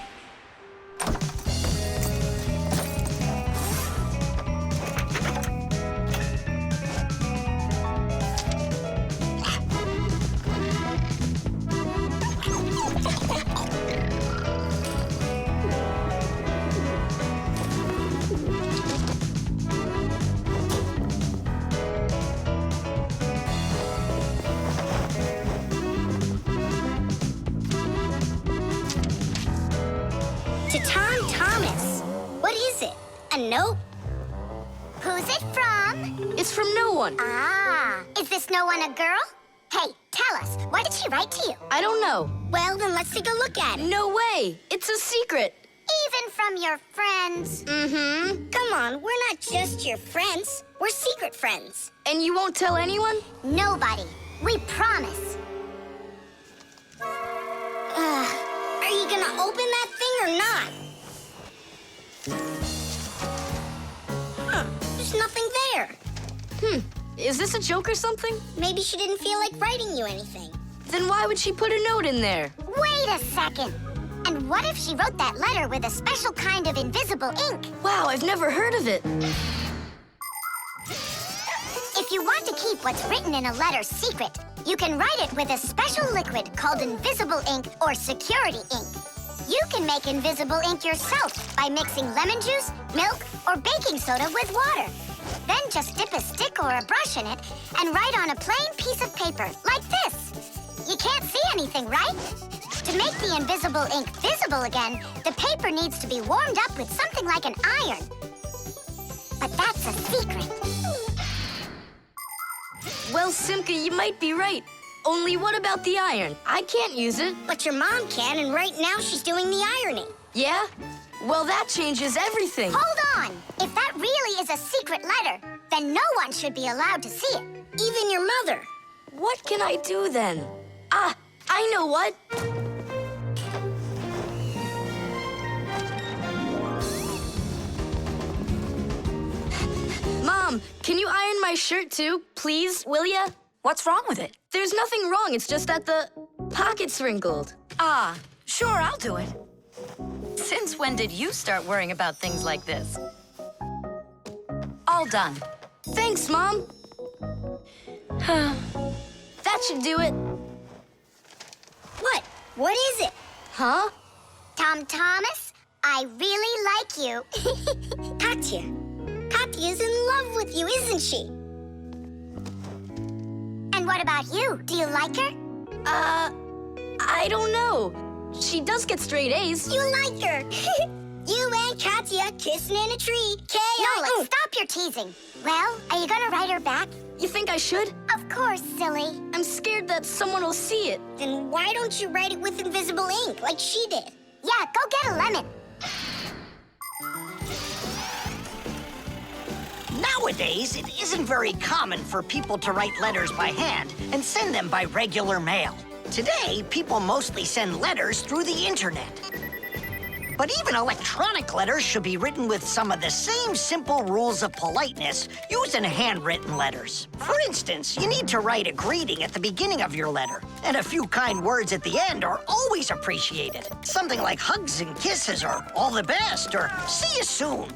To Tom Thomas. What is it? A note? Who's it from?
It's from no one.
Ah, is this no one a girl? Hey, tell us, what did she write to you?
I don't know.
Well, then let's take a look at it.
No way. It's a secret.
Even from your friends?
Mm-hmm.
Come on, we're not just your friends. We're secret friends.
And you won't tell anyone?
Nobody. We promise. Are you gonna open that thing or not? There's nothing there.
Is this a joke or something?
Maybe she didn't feel like writing you anything.
Then why would she put a note in there?
Wait a second. And what if she wrote that letter with a special kind of invisible ink?
Wow, I've never heard of it.
If you want to keep what's written in a letter secret, you can write it with a special liquid called invisible ink or security ink. You can make invisible ink yourself by mixing lemon juice, milk, or baking soda with water. Then just dip a stick or a brush in it and write on a plain piece of paper, like this. You can't see anything, right? To make the invisible ink visible again, the paper needs to be warmed up with something like an iron. But that's a secret.
Well, Simka, you might be right. Only what about the iron? I can't use it.
But your mom can, and right now she's doing the ironing.
Yeah? Well, that changes everything.
Hold on! If that really is a secret letter, then no one should be allowed to see it. Even your mother.
What can I do then? Ah, I know what. Mom, can you iron my shirt too, please, will ya?
What's wrong with it?
There's nothing wrong, it's just that the pocket's wrinkled.
Ah, sure, I'll do it. Since when did you start worrying about things like this? All done.
Thanks, Mom. That should do it.
What? What is it?
Huh?
Tom Thomas, I really like you. Katya. Katya's in love with you, isn't she? And what about you? Do you like her?
I don't know. She does get straight A's.
You like her. You and Katya kissing in a tree. Nolik, stop your teasing. Well, are you gonna write her back?
You think I should?
Of course, silly.
I'm scared that someone will see it.
Then why don't you write it with invisible ink like she did? Yeah, go get a lemon.
Nowadays, it isn't very common for people to write letters by hand and send them by regular mail. Today, people mostly send letters through the internet. But even electronic letters should be written with some of the same simple rules of politeness used in handwritten letters. For instance, you need to write a greeting at the beginning of your letter, and a few kind words at the end are always appreciated. Something like hugs and kisses, or all the best, or see you soon.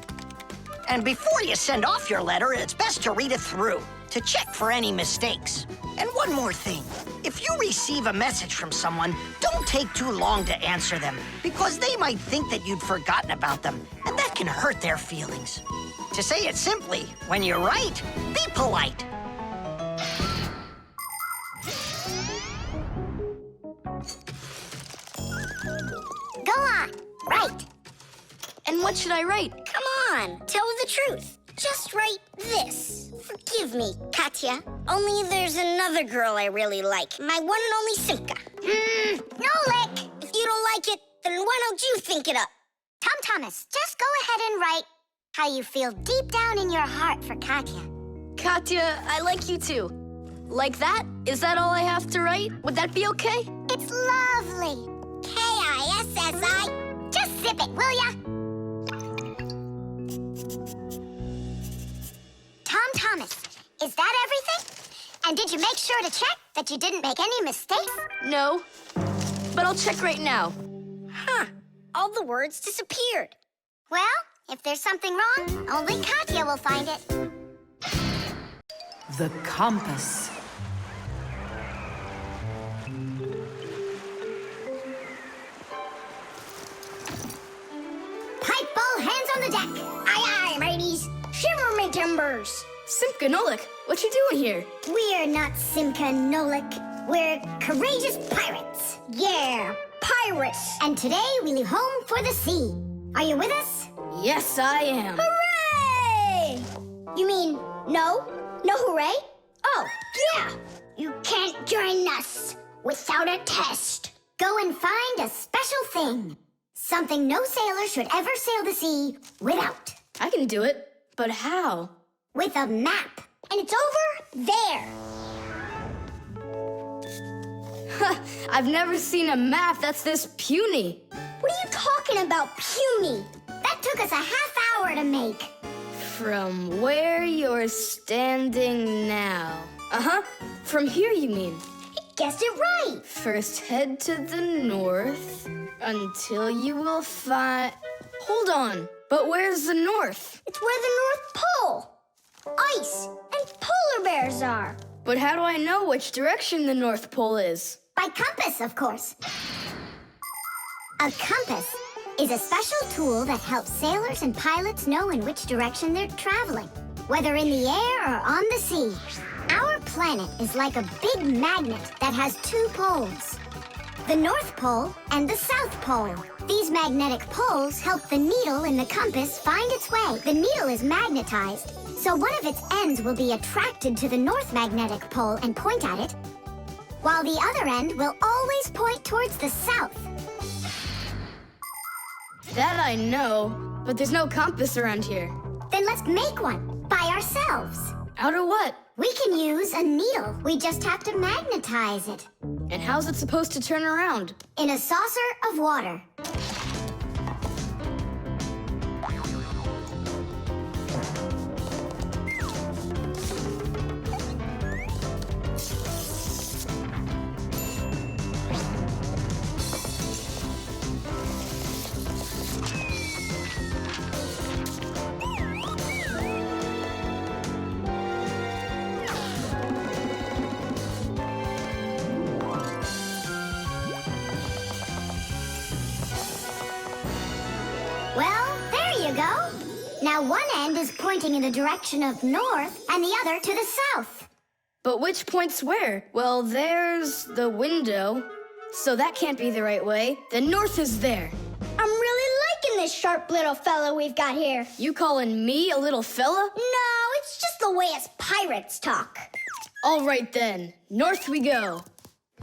And before you send off your letter, it's best to read it through to check for any mistakes. And one more thing. If you receive a message from someone, don't take too long to answer them, because they might think that you'd forgotten about them, and that can hurt their feelings. To say it simply, when you write, be polite.
Go on, write.
And what should I write?
Come on, tell the truth. Just write this. Forgive me, Katya. Only there's another girl I really like. My one and only Simka. Nolik! If you don't like it, then why don't you think it up? Tom Thomas, just go ahead and write how you feel deep down in your heart for Katya.
Katya, I like you too. Like that? Is that all I have to write? Would that be okay?
It's lovely. K-I-S-S-I. Just zip it, will ya? Tom Thomas, is that everything? And did you make sure to check that you didn't make any mistakes?
No, but I'll check right now.
all the words disappeared.
Well, if there's something wrong, only Katya will find it.
The compass.
Pipe ball, hands on the deck.
Aye, aye, mateys. Shiver me timbers.
Simka, Nolik, what you doing here?
We're not Simka and Nolik. We're courageous pirates.
Yeah, pirates.
And today we leave home for the sea. Are you with us?
Yes, I am.
Hooray!
You mean no? No hooray?
Oh, yeah. You can't join us without a test.
Go and find a special thing. Something no sailor should ever sail the sea without.
I can do it, but how?
With a map.
And it's over there.
I've never seen a map that's this puny.
What are you talking about, puny?
That took us a half hour to make.
From where you're standing now. Uh-huh. From here, you mean?
Guessed it right.
First, head to the north until you will find... Hold on. But where's the north?
It's where the North Pole, ice, and polar bears are.
But how do I know which direction the North Pole is?
By compass, of course. A compass is a special tool that helps sailors and pilots know in which direction they're traveling, whether in the air or on the sea. Our planet is like a big magnet that has two poles, the North Pole and the South Pole. These magnetic poles help the needle in the compass find its way. The needle is magnetized, so one of its ends will be attracted to the North Magnetic Pole and point at it, while the other end will always point towards the South.
That I know, but there's no compass around here.
Then let's make one, by ourselves.
Out of what?
We can use a needle. We just have to magnetize it.
And how's it supposed to turn around?
In a saucer of water. Well, there you go. Now one end is pointing in the direction of north and the other to the south.
But which points where? Well, there's the window, so that can't be the right way. The north is there.
I'm really liking this sharp little fella we've got here.
You calling me a little fella?
No, it's just the way us pirates talk.
All right then, north we go.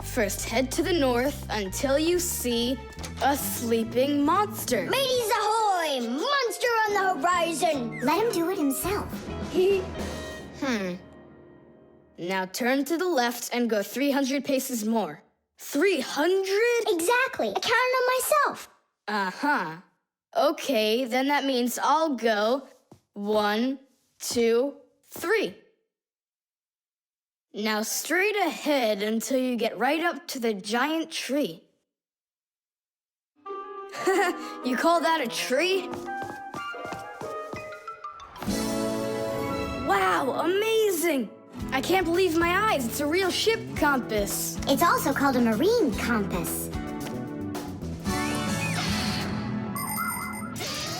First, head to the north until you see a sleeping monster.
Mateys ahoy! Monster on the horizon!
Let him do it himself.
Now turn to the left and go 300 paces more. 300?
Exactly. I counted on myself.
Uh-huh. Okay, then that means I'll go 1, 2, 3. Now straight ahead until you get right up to the giant tree. You call that a tree? Wow, amazing! I can't believe my eyes. It's a real ship compass.
It's also called a marine compass.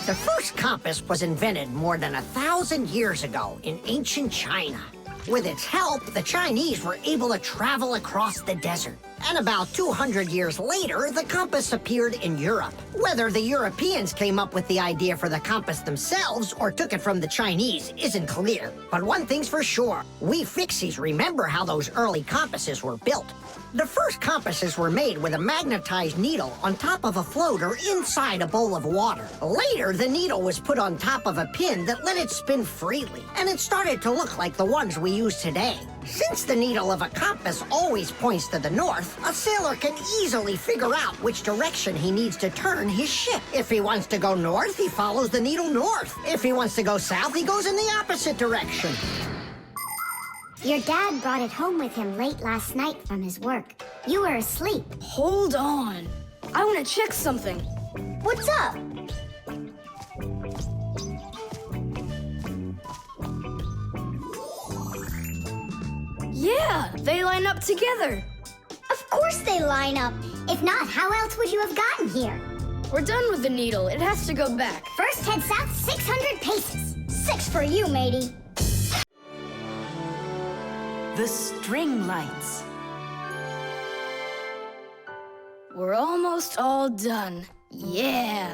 The first compass was invented more than 1,000 years ago in ancient China. With its help, the Chinese were able to travel across the desert. And about 200 years later, the compass appeared in Europe. Whether the Europeans came up with the idea for the compass themselves or took it from the Chinese isn't clear. But one thing's for sure, we Fixies remember how those early compasses were built. The first compasses were made with a magnetized needle on top of a floater inside a bowl of water. Later, the needle was put on top of a pin that let it spin freely, and it started to look like the ones we use today. Since the needle of a compass always points to the north, a sailor can easily figure out which direction he needs to turn his ship. If he wants to go north, he follows the needle north. If he wants to go south, he goes in the opposite direction.
Your dad brought it home with him late last night from his work. You were asleep.
Hold on. I want to check something.
What's up?
Yeah, they line up together.
Of course they line up. If not, how else would you have gotten here?
We're done with the needle. It has to go back.
First head south 600 paces. 6 for you, matey.
The StringLights.
We're almost all done. Yeah.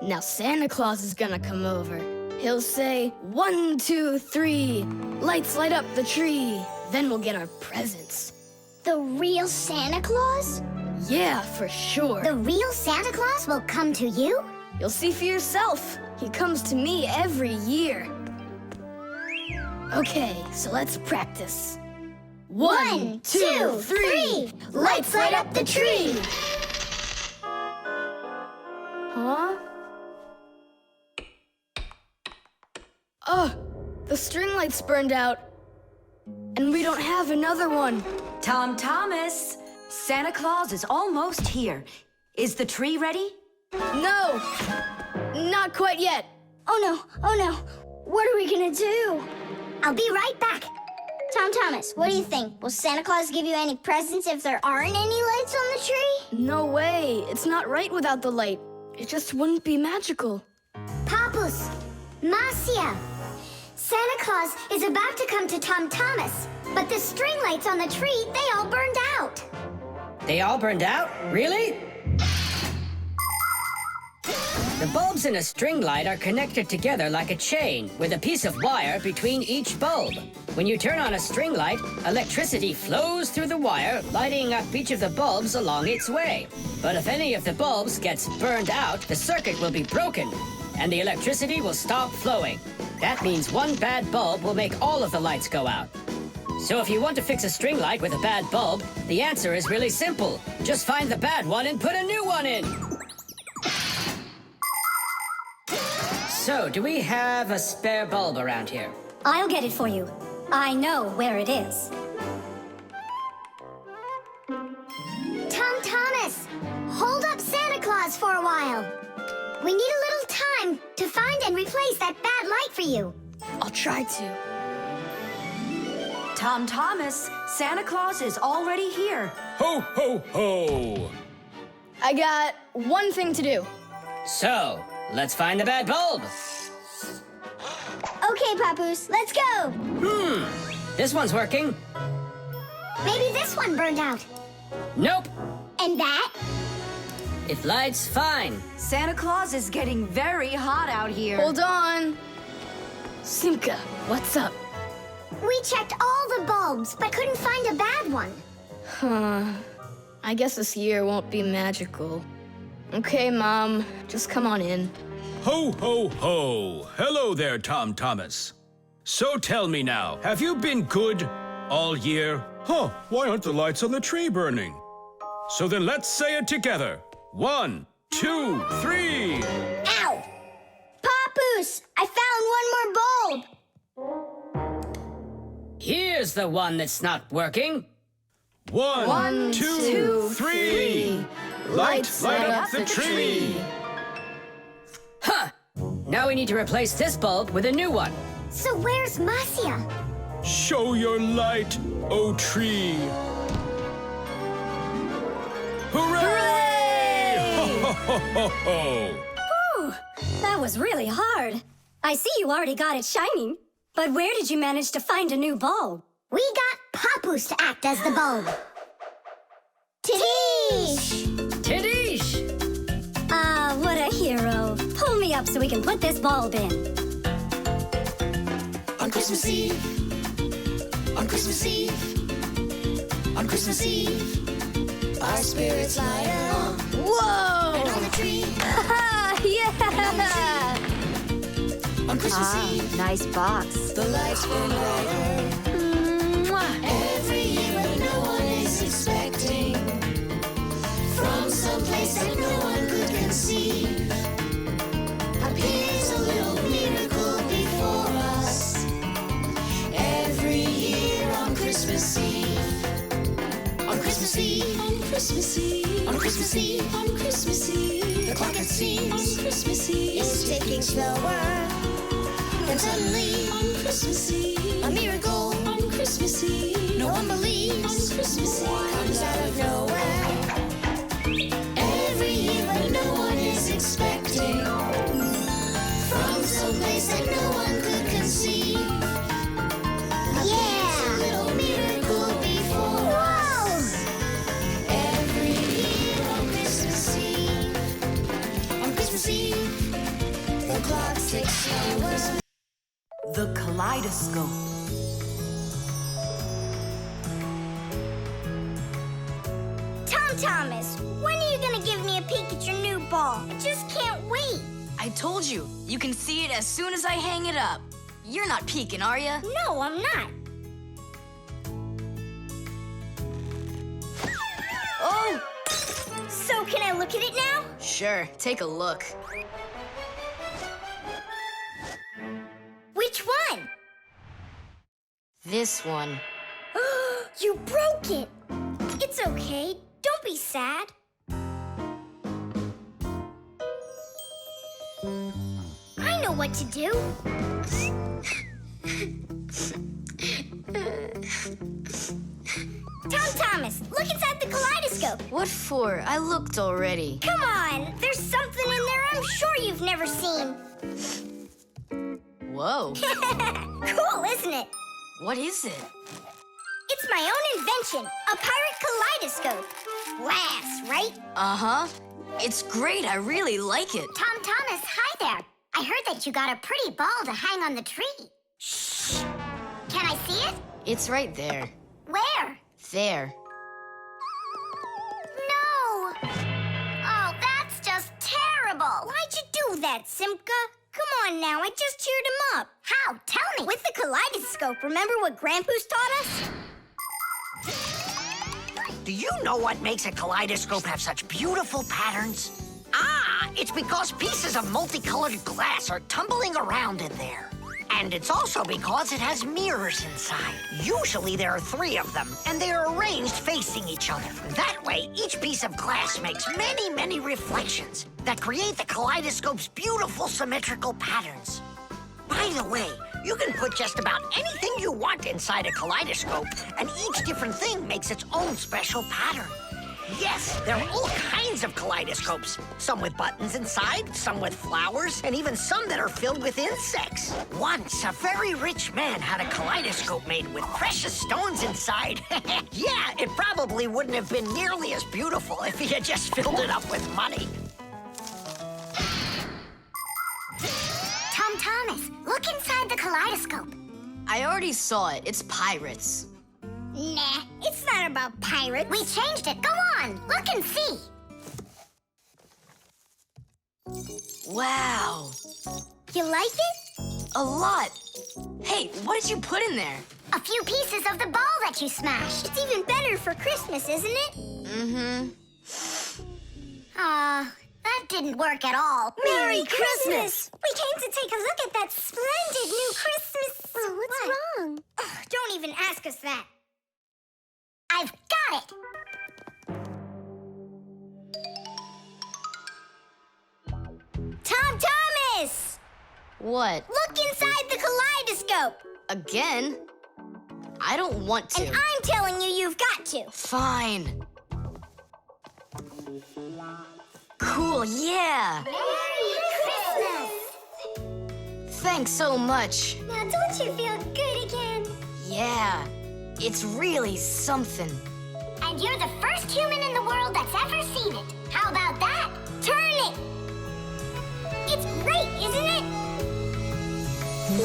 Now Santa Claus is gonna come over. He'll say, 1, 2, 3, lights light up the tree. Then we'll get our presents.
The real Santa Claus?
Yeah, for sure.
The real Santa Claus will come to you?
You'll see for yourself. He comes to me every year. Okay, so let's practice. 1, 2, 3,
lights light up the tree.
Huh? Oh, the string lights burned out. And we don't have another one.
Thomas, Santa Claus is almost here. Is the tree ready?
No, not quite yet.
Oh no. What are we gonna do? I'll be right back. Thomas, what do you think? Will Santa Claus give you any presents if there aren't any lights on the tree?
No way. It's not right without the light. It just wouldn't be magical.
Papus, Marcia, Santa Claus is about to come to Thomas, but the string lights on the tree, they all burned out.
They all burned out? Really? The bulbs in a string light are connected together like a chain with a piece of wire between each bulb. When you turn on a string light, electricity flows through the wire, lighting up each of the bulbs along its way. But if any of the bulbs gets burned out, the circuit will be broken, and the electricity will stop flowing. That means one bad bulb will make all of the lights go out. So if you want to fix a string light with a bad bulb, the answer is really simple. Just find the bad one and put a new one in. So, do we have a spare bulb around here?
I'll get it for you. I know where it is.
Thomas, hold up Santa Claus for a while. We need a little time to find and replace that bad light for you.
I'll try to.
Thomas, Santa Claus is already here.
Ho, ho, ho!
I got one thing to do.
So, let's find the bad bulb.
Okay, Papoose, let's go.
This one's working.
Maybe this one burned out.
Nope.
And that?
It lights fine.
Santa Claus is getting very hot out here.
Hold on. Simka, what's up?
We checked all the bulbs, but couldn't find a bad one.
Huh. I guess this year won't be magical. Okay, Mom, just come on in.
Ho, ho, ho! Hello there, Thomas. So tell me now, have you been good all year? Huh, why aren't the lights on the tree burning? So then let's say it together. 1, 2, 3.
Ow! Papoose, I found one more bulb.
Here's the one that's not working.
1, 2, 3. Light up the tree.
Huh! Now we need to replace this bulb with a new one.
So where's Marcia?
Show your light, O tree. Hooray! Ho, ho, ho, ho.
Whew, that was really hard. I see you already got it shining. But where did you manage to find a new bulb?
We got Papoose to act as the bulb. Tidish!
Tidish!
Ah, what a hero. Pull me up so we can put this bulb in.
On Christmas Eve, on Christmas Eve, on Christmas Eve, our spirits light up.
Whoa!
And on the tree.
Yeah!
On Christmas Eve,
nice box.
the lights burn brighter. Every year when no one is expecting, from some place that no one could conceive, appears a little miracle before us. Every year on Christmas Eve, on Christmas Eve, Christmas Eve, on Christmas Eve, on Christmas Eve, the clock it seems on Christmas Eve is ticking slower. Then suddenly on Christmas Eve, a miracle on Christmas Eve, no one believes on Christmas Eve comes out of nowhere. Every year when no one is expecting, from someplace that no one could conceive.
Yeah!
A little miracle before us. Every year on Christmas Eve, on Christmas Eve, the clock ticks slower.
The Kaleidoscope.
Thomas, when are you gonna give me a peek at your new ball? I just can't wait.
I told you, you can see it as soon as I hang it up. You're not peeking, are you?
No, I'm not.
Oh!
So can I look at it now?
Sure, take a look.
Which one?
This one.
You broke it. It's okay. Don't be sad. I know what to do. Thomas, look inside the kaleidoscope.
What for? I looked already.
Come on, there's something in there I'm sure you've never seen.
Whoa.
Cool, isn't it?
What is it?
It's my own invention, a pirate kaleidoscope. Glass, right?
Uh-huh. It's great. I really like it.
Thomas, hi there. I heard that you got a pretty ball to hang on the tree. Shh. Can I see it?
It's right there.
Where?
There.
No. Oh, that's just terrible.
Why'd you do that, Simka? Come on now, I just cheered him up.
How? Tell me.
With the kaleidoscope, remember what Grandpa's taught us?
Do you know what makes a kaleidoscope have such beautiful patterns? Ah, it's because pieces of multicolored glass are tumbling around in there. And it's also because it has mirrors inside. Usually there are 3 of them, and they are arranged facing each other. That way, each piece of glass makes many, many reflections that create the kaleidoscope's beautiful symmetrical patterns. By the way, you can put just about anything you want inside a kaleidoscope, and each different thing makes its own special pattern. Yes, there are all kinds of kaleidoscopes. Some with buttons inside, some with flowers, and even some that are filled with insects. Once, a very rich man had a kaleidoscope made with precious stones inside. Yeah, it probably wouldn't have been nearly as beautiful if he had just filled it up with money.
Thomas, look inside the kaleidoscope.
I already saw it. It's pirates.
Nah, it's not about pirates.
We changed it. Go on, look and see.
Wow.
You like it?
A lot. Hey, what did you put in there?
A few pieces of the ball that you smashed.
It's even better for Christmas, isn't it?
Mm-hmm.
That didn't work at all.
Merry Christmas! We came to take a look at that splendid new Christmas... What's wrong? Oh, don't even ask us that.
I've got it!
Thomas!
What?
Look inside the kaleidoscope!
Again? I don't want to.
And I'm telling you, you've got to.
Fine. Cool, yeah!
Merry Christmas!
Thanks so much.
Now don't you feel good again?
Yeah, it's really something.
And you're the first human in the world that's ever seen it. How about that?
Turn it! It's great, isn't it?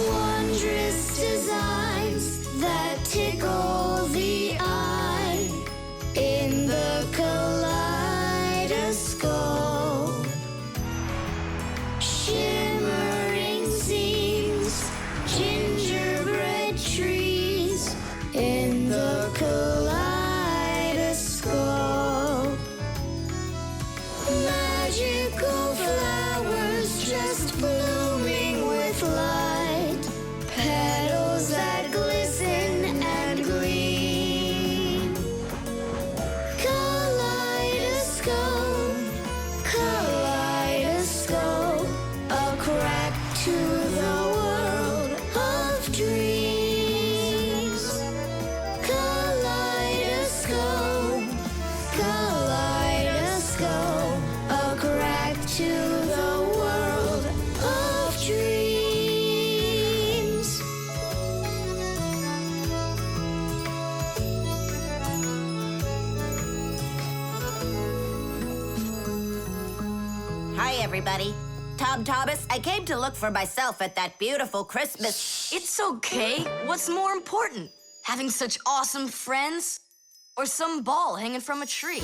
Wondrous designs that tickle the eye in the kaleidoscope. Shimmering scenes, gingerbread trees in the kaleidoscope. Magical flowers just blooming with light. Petals that glisten and gleam. to the world of dreams. Kaleidoscope, kaleidoscope, a crack to the world of dreams.
Hi, everybody. Tom Thomas, I came to look for myself at that beautiful Christmas.
It's okay. What's more important? Having such awesome friends? Or some ball hanging from a tree?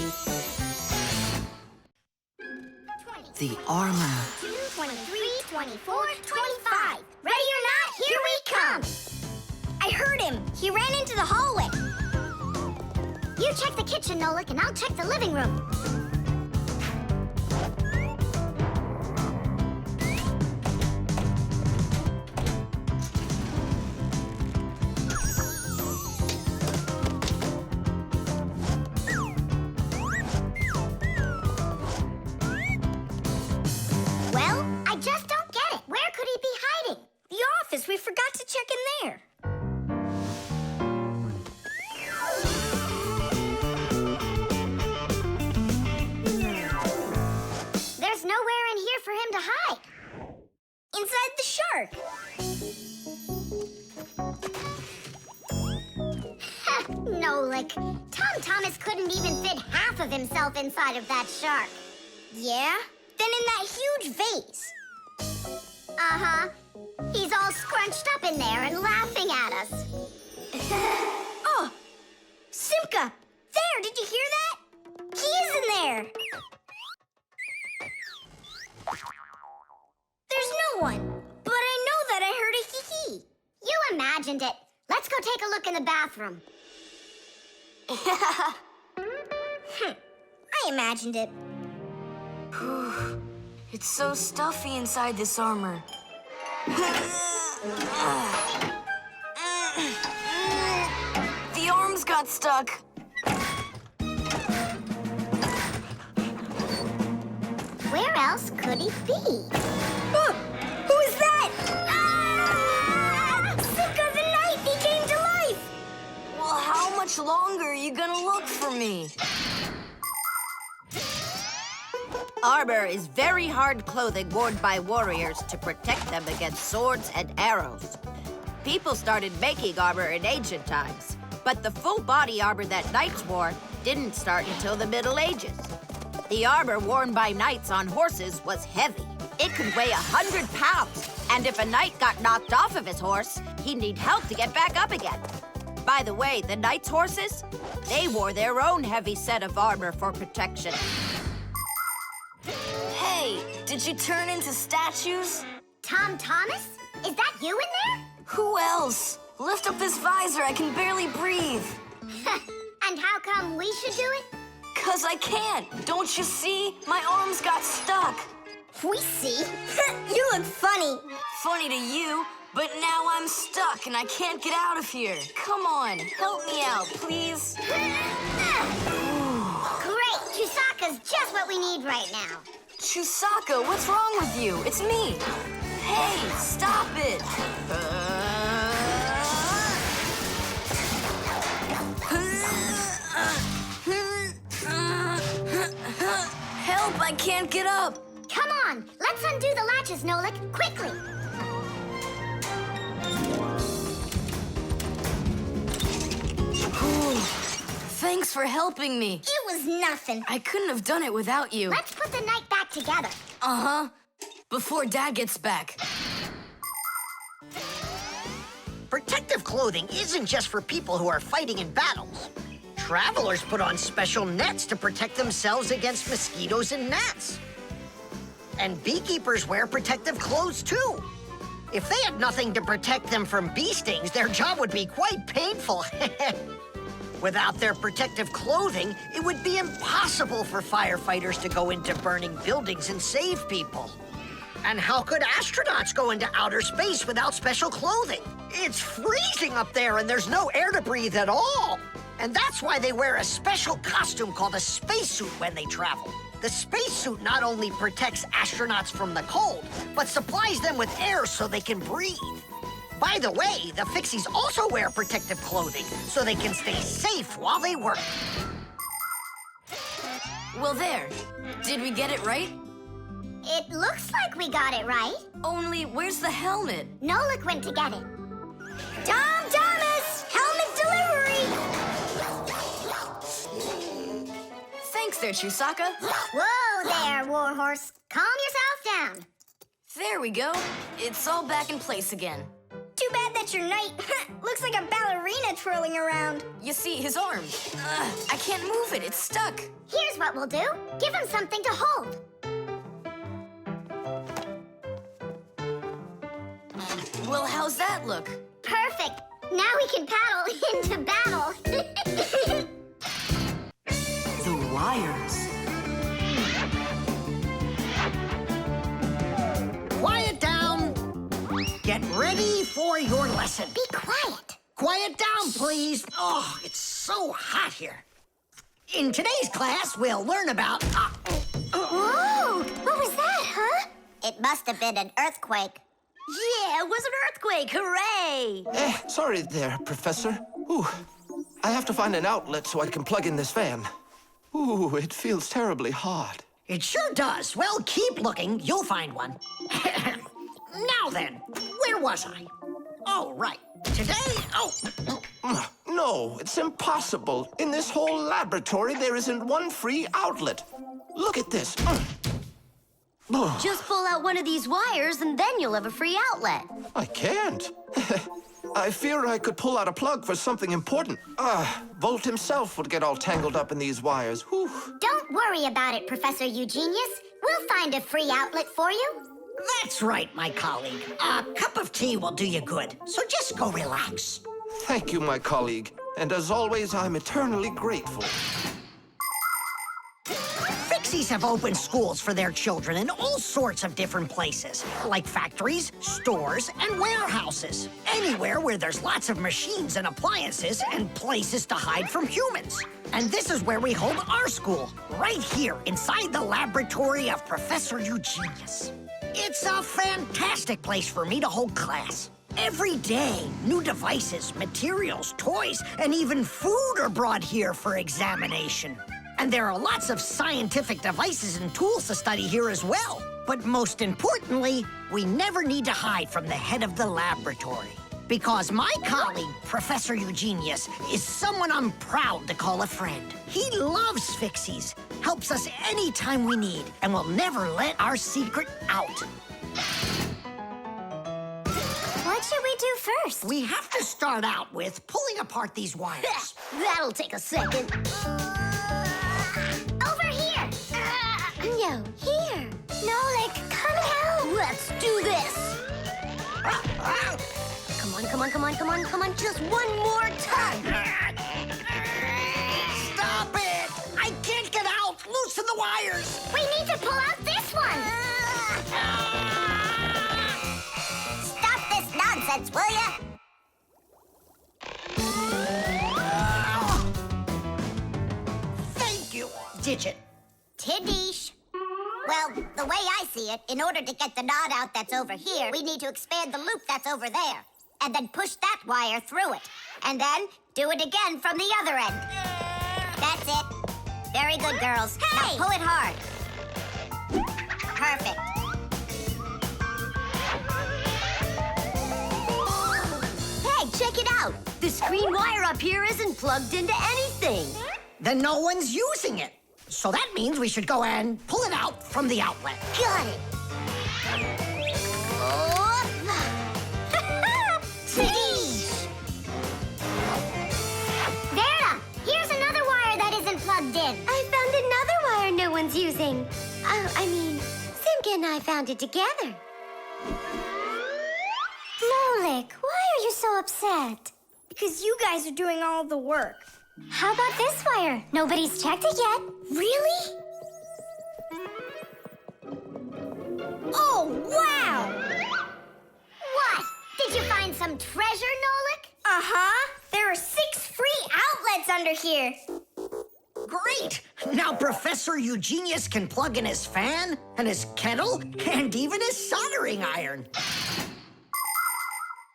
The armor.
23, 24, 25. Ready or not, here we come.
I heard him. He ran into the hallway.
You check the kitchen, Nolik, and I'll check the living room. Well, I just don't get it. Where could he be hiding?
The office. We forgot to check in there.
There's nowhere in here for him to hide.
Inside the shark.
Nolik, Tom Thomas couldn't even fit half of himself inside of that shark.
Yeah? Then in that huge vase.
Uh-huh. He's all scrunched up in there and laughing at us.
Oh! Simka! There! Did you hear that? He is in there! There's no one. But I know that I heard a hee-hee.
You imagined it. Let's go take a look in the bathroom.
I imagined it.
It's so stuffy inside this armor. The arms got stuck.
Where else could he be?
Who is that? Ah! Simka the Knight! He came to life!
Well, how much longer are you gonna look for me?
Armor is very hard clothing worn by warriors to protect them against swords and arrows. People started making armor in ancient times, but the full body armor that knights wore didn't start until the Middle Ages. The armor worn by knights on horses was heavy. It could weigh 100 pounds, and if a knight got knocked off of his horse, he'd need help to get back up again. By the way, the knights' horses, they wore their own heavy set of armor for protection.
Hey, did you turn into statues?
Tom Thomas? Is that you in there?
Who else? Lift up this visor, I can barely breathe.
And how come we should do it?
'Cause I can't. Don't you see? My arms got stuck.
We see. You look funny.
Funny to you, but now I'm stuck and I can't get out of here. Come on, help me out, please.
Great! Chewsocka's just what we need right now.
Chewsocka, what's wrong with you? It's me. Hey, stop it. Help, I can't get up.
Come on, let's undo the latches, Nolik, quickly.
Thanks for helping me.
It was nothing.
I couldn't have done it without you.
Let's put the night back together.
Uh-huh. Before Dad gets back.
Protective clothing isn't just for people who are fighting in battles. Travelers put on special nets to protect themselves against mosquitoes and gnats. And beekeepers wear protective clothes, too. If they had nothing to protect them from bee stings, their job would be quite painful. Without their protective clothing, it would be impossible for firefighters to go into burning buildings and save people. And how could astronauts go into outer space without special clothing? It's freezing up there and there's no air to breathe at all. And that's why they wear a special costume called a spacesuit when they travel. The spacesuit not only protects astronauts from the cold, but supplies them with air so they can breathe. By the way, the Fixies also wear protective clothing so they can stay safe while they work.
Well, there. Did we get it right?
It looks like we got it right.
Only, where's the helmet?
Nolik went to get it. Thomas! Helmet delivery!
Thanks there, Chewsocka.
Whoa there, Warhorse. Calm yourself down.
There we go. It's all back in place again.
Too bad that your knight looks like a ballerina twirling around.
You see, his arm. I can't move it. It's stuck.
Here's what we'll do. Give him something to hold.
Well, how's that look?
Perfect. Now we can paddle into battle.
The wires.
Quiet down. Get ready for your lesson.
Be quiet.
Quiet down, please. Oh, it's so hot here. In today's class, we'll learn about...
Whoa! What was that, huh?
It must have been an earthquake.
Yeah, it was an earthquake. Hooray!
Sorry there, Professor. Ooh, I have to find an outlet so I can plug in this fan. Ooh, it feels terribly hot.
It sure does. Well, keep looking. You'll find one. Now then, where was I? Oh, right. Today,
No, it's impossible. In this whole laboratory, there isn't one free outlet. Look at this.
Just pull out one of these wires and then you'll have a free outlet.
I can't. I fear I could pull out a plug for something important. Volt himself would get all tangled up in these wires. Whew.
Don't worry about it, Professor Eugenius. We'll find a free outlet for you.
that's right, my colleague. A cup of tea will do you good, so just go relax.
Thank you, my colleague. And as always, I'm eternally grateful.
Fixies have opened schools for their children in all sorts of different places, like factories, stores, and warehouses. Anywhere where there's lots of machines and appliances and places to hide from humans. And this is where we hold our school, right here inside the laboratory of Professor Eugenius. It's a fantastic place for me to hold class. Every day, new devices, materials, toys, and even food are brought here for examination. And there are lots of scientific devices and tools to study here as well. But most importantly, we never need to hide from the head of the laboratory. Because my colleague, Professor Eugenius, is someone I'm proud to call a friend. He loves Fixies, helps us anytime we need, and will never let our secret out.
What should we do first?
We have to start out with pulling apart these wires.
That'll take a second.
Over here!
No, here. Nolik, come help.
Let's do this. Come on, come on, come on, come on, come on. Just one more time.
Stop it! I can't get out! Loosen the wires!
We need to pull out this one!
Stop this nonsense, will ya?
Thank you, Digit.
Tidish.
Well, the way I see it, in order to get the knot out that's over here, we need to expand the loop that's over there. And then push that wire through it. And then do it again from the other end. That's it. Very good, girls.
Hey!
Now pull it hard. Perfect.
Hey, check it out. The screen wire up here isn't plugged into anything.
Then no one's using it. So that means we should go and pull it out from the outlet.
Got it.
Tidish! Vera, here's another wire that isn't plugged in.
I found another wire no one's using. Simka and I found it together. Nolik, why are you so upset?
Because you guys are doing all the work.
How about this wire? Nobody's checked it yet.
Really? Oh, wow!
What? Did you find some treasure, Nolik?
Uh-huh. There are 6 free outlets under here.
Great! Now Professor Eugenius can plug in his fan, and his kettle, and even his soldering iron.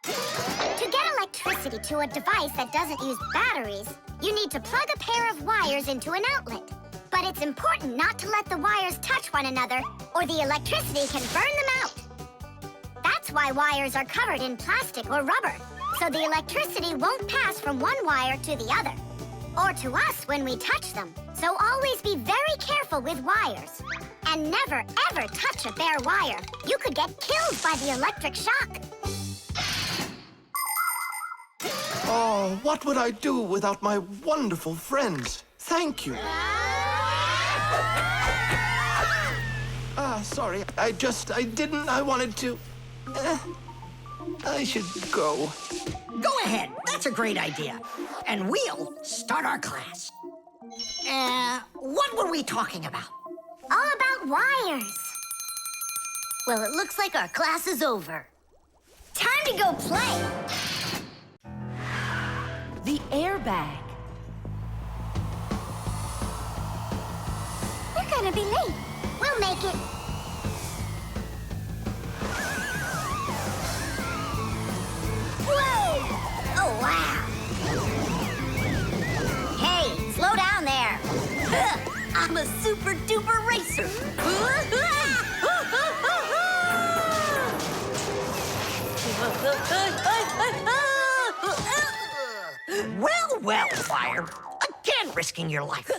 To get electricity to a device that doesn't use batteries, you need to plug a pair of wires into an outlet. But it's important not to let the wires touch one another, or the electricity can burn them out. That's why wires are covered in plastic or rubber, so the electricity won't pass from one wire to the other, or to us when we touch them. So always be very careful with wires. And never, ever touch a bare wire. You could get killed by the electric shock.
Oh, what would I do without my wonderful friends? Thank you. Sorry. I wanted to... I should go.
Go ahead. That's a great idea. And we'll start our class. What were we talking about?
All about wires.
Well, it looks like our class is over.
Time to go play.
The airbag.
We're gonna be late. We'll make it. Whoa! Oh, wow.
Hey, slow down there.
I'm a super duper racer.
Well, Fire. Again, risking your life.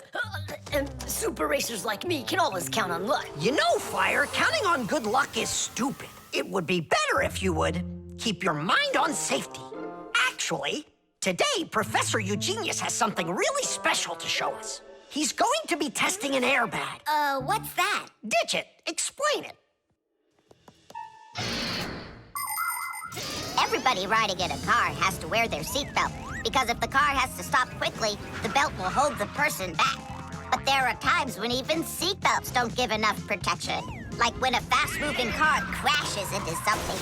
And super racers like me can always count on luck.
You know, Fire, counting on good luck is stupid. It would be better if you would keep your mind on safety. Actually, today, Professor Eugenius has something really special to show us. He's going to be testing an airbag.
What's that?
Ditch it. Explain it.
Everybody riding in a car has to wear their seatbelt, because if the car has to stop quickly, the belt will hold the person back. But there are times when even seatbelts don't give enough protection, like when a fast-moving car crashes into something.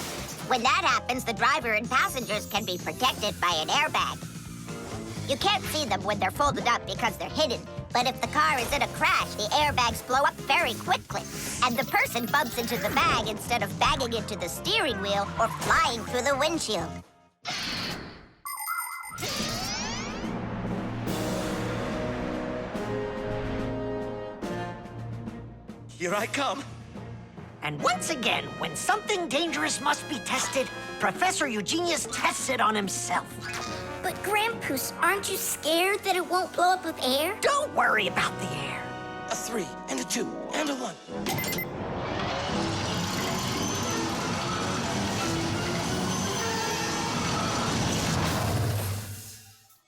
When that happens, the driver and passengers can be protected by an airbag. You can't see them when they're folded up because they're hidden, but if the car is in a crash, the airbags blow up very quickly, and the person bumps into the bag instead of banging into the steering wheel or flying through the windshield.
Here I come. And once again, when something dangerous must be tested, Professor Eugenius tests it on himself.
But Grandpoos, aren't you scared that it won't blow up with air?
Don't worry about the air.
A 3 and a 2 and a 1.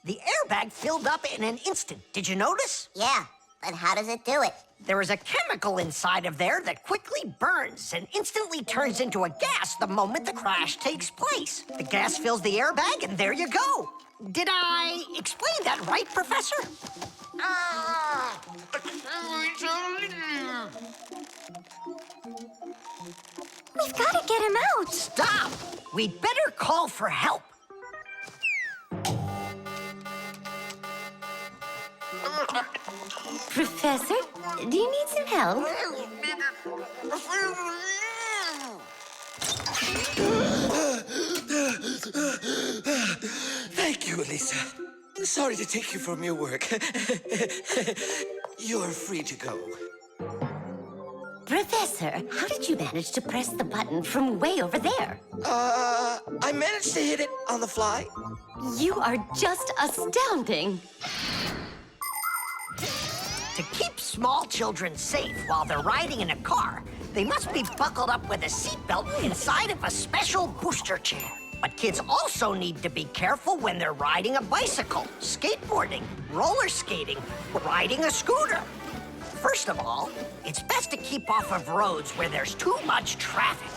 The airbag filled up in an instant. Did you notice?
Yeah, but how does it do it?
There is a chemical inside of there that quickly burns and instantly turns into a gas the moment the crash takes place. The gas fills the airbag, and there you go. Did I explain that right, Professor?
We've got to get him out.
Stop! We'd better call for help.
Professor, do you need some help?
Thank you, Elisa. Sorry to take you from your work. You're free to go.
Professor, how did you manage to press the button from way over there?
I managed to hit it on the fly.
You are just astounding.
To keep small children safe while they're riding in a car, they must be buckled up with a seatbelt inside of a special booster chair. But kids also need to be careful when they're riding a bicycle, skateboarding, roller skating, or riding a scooter. First of all, it's best to keep off of roads where there's too much traffic.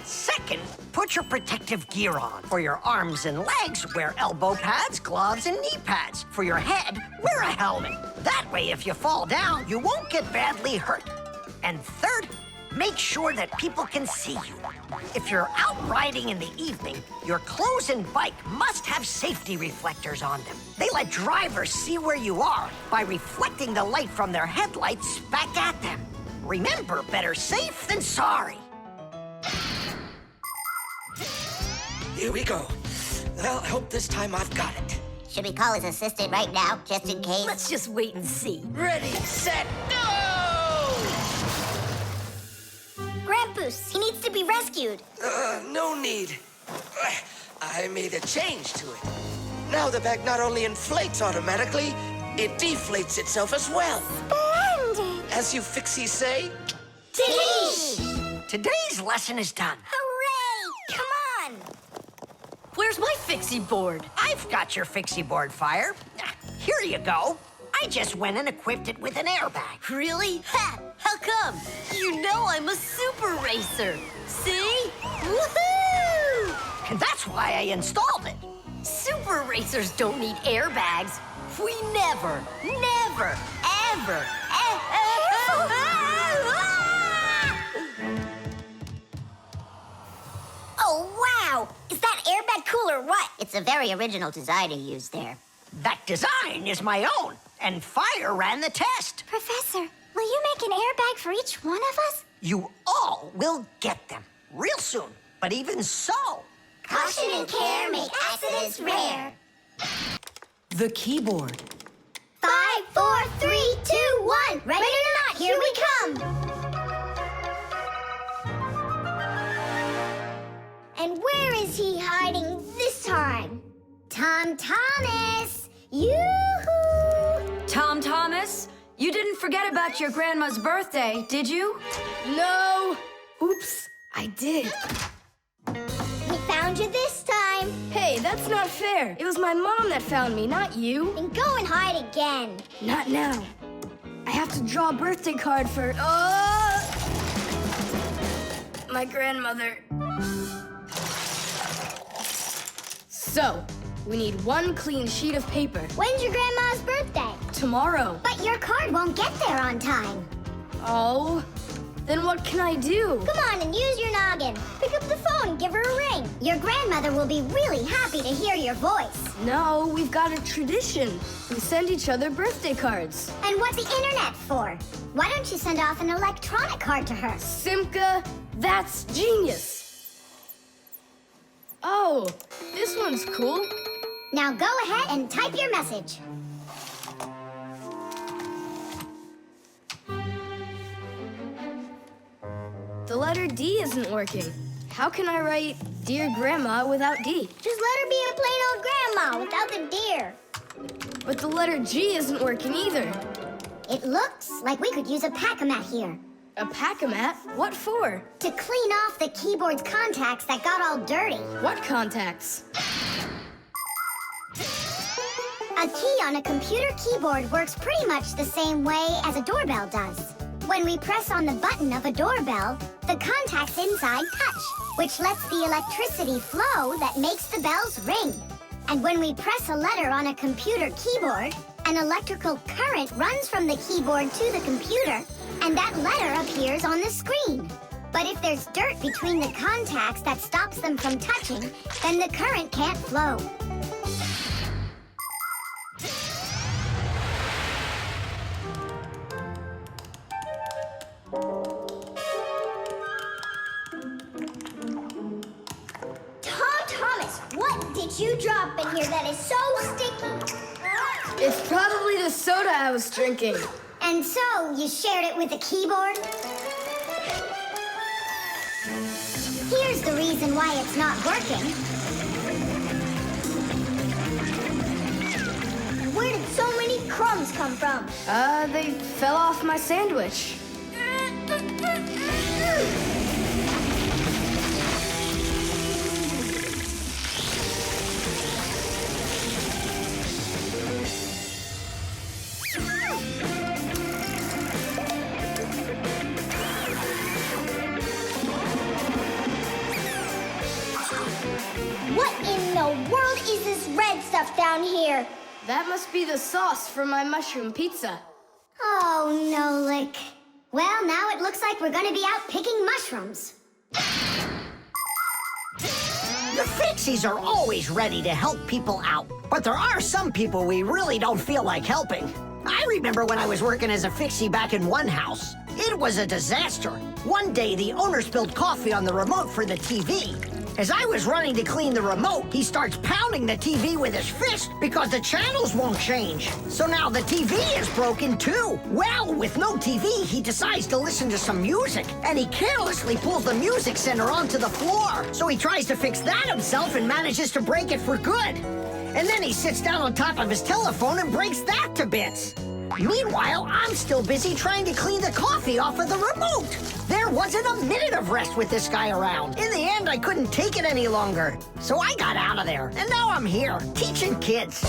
Second, put your protective gear on. For your arms and legs, wear elbow pads, gloves, and knee pads. For your head, wear a helmet. That way, if you fall down, you won't get badly hurt. And third, make sure that people can see you. If you're out riding in the evening, your clothes and bike must have safety reflectors on them. They let drivers see where you are by reflecting the light from their headlights back at them. Remember, better safe than sorry.
Here we go. Well, I hope this time I've got it.
Should we call his assistant right now, just in case?
Let's just wait and see.
Ready, set, go!
Grampus, he needs to be rescued.
No need. I made a change to it. Now the bag not only inflates automatically, it deflates itself as well.
Splendid!
As you Fixies say,
Today's lesson is done.
Hooray! Come on!
Where's my fixie board?
I've got your fixie board, Fire. Here you go. I just went and equipped it with an airbag.
Really? Ha! How come? You know I'm a super racer. See? Woohoo!
And that's why I installed it.
Super racers don't need airbags. We never, ever.
Oh, wow! Is that airbag cool or what?
It's a very original design he used there.
That design is my own, and Fire ran the test.
Professor, will you make an airbag for each one of us?
You all will get them real soon. But even so...
Caution and care make accidents rare.
The keyboard.
5, 4, 3, 2, 1. Ready or not, here we come. And where is he hiding this time? Tom Thomas! Yoo-hoo!
Tom Thomas, you didn't forget about your grandma's birthday, did you?
No! Oops, I did.
We found you this time.
Hey, that's not fair. It was my mom that found me, not you.
Then go and hide again.
Not now. I have to draw a birthday card for... my grandmother. So, we need one clean sheet of paper.
When's your grandma's birthday?
Tomorrow.
But your card won't get there on time.
Oh, then what can I do?
Come on and use your noggin. Pick up the phone and give her a ring. Your grandmother will be really happy to hear your voice.
No, we've got a tradition. We send each other birthday cards.
And what's the internet for? Why don't you send off an electronic card to her?
Simka, that's genius. Oh, this one's cool.
Now go ahead and type your message.
The letter D isn't working. How can I write Dear Grandma without D?
Just let her be a plain old grandma without the dear.
But the letter G isn't working either.
It looks like we could use a pack-a-mat here.
A pack-a-mat? What for?
To clean off the keyboard's contacts that got all dirty.
What contacts?
A key on a computer keyboard works pretty much the same way as a doorbell does. When we press on the button of a doorbell, the contacts inside touch, which lets the electricity flow that makes the bells ring. And when we press a letter on a computer keyboard, an electrical current runs from the keyboard to the computer, and that letter appears on the screen. But if there's dirt between the contacts that stops them from touching, then the current can't flow. Thomas, what did you drop in here that is so sticky?
It's probably the soda I was drinking.
And so, you shared it with the keyboard? Here's the reason why it's not working. Where did so many crumbs come from?
They fell off my sandwich.
What in the world is this red stuff down here?
That must be the sauce for my mushroom pizza.
Oh, Nolik. Well, now it looks like we're gonna be out picking mushrooms.
The Fixies are always ready to help people out. But there are some people we really don't feel like helping. I remember when I was working as a Fixie back in one house. It was a disaster. One day, the owner spilled coffee on the remote for the TV. As I was running to clean the remote, he starts pounding the TV with his fist because the channels won't change. So now the TV is broken too. Well, with no TV, he decides to listen to some music, and he carelessly pulls the music center onto the floor. So he tries to fix that himself and manages to break it for good. And then he sits down on top of his telephone and breaks that to bits. Meanwhile, I'm still busy trying to clean the coffee off of the remote. There wasn't a minute of rest with this guy around. In the end, I couldn't take it any longer. So I got out of there, and now I'm here, teaching kids.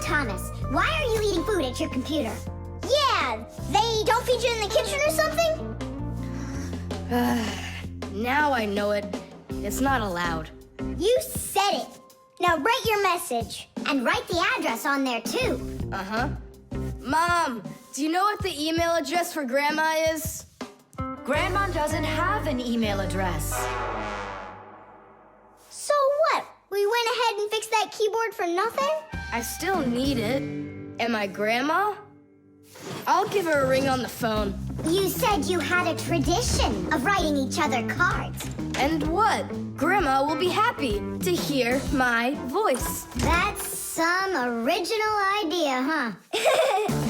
Thomas, why are you eating food at your computer? Yeah, they don't feed you in the kitchen or something?
Now I know it. It's not allowed.
You said it. Now write your message, and write the address on there too.
Uh-huh. Mom, do you know what the email address for Grandma is?
Grandma doesn't have an email address.
So what? We went ahead and fixed that keyboard for nothing?
I still need it. Am I Grandma? I'll give her a ring on the phone.
You said you had a tradition of writing each other cards.
And what? Grandma will be happy to hear my voice.
That's some original idea, huh?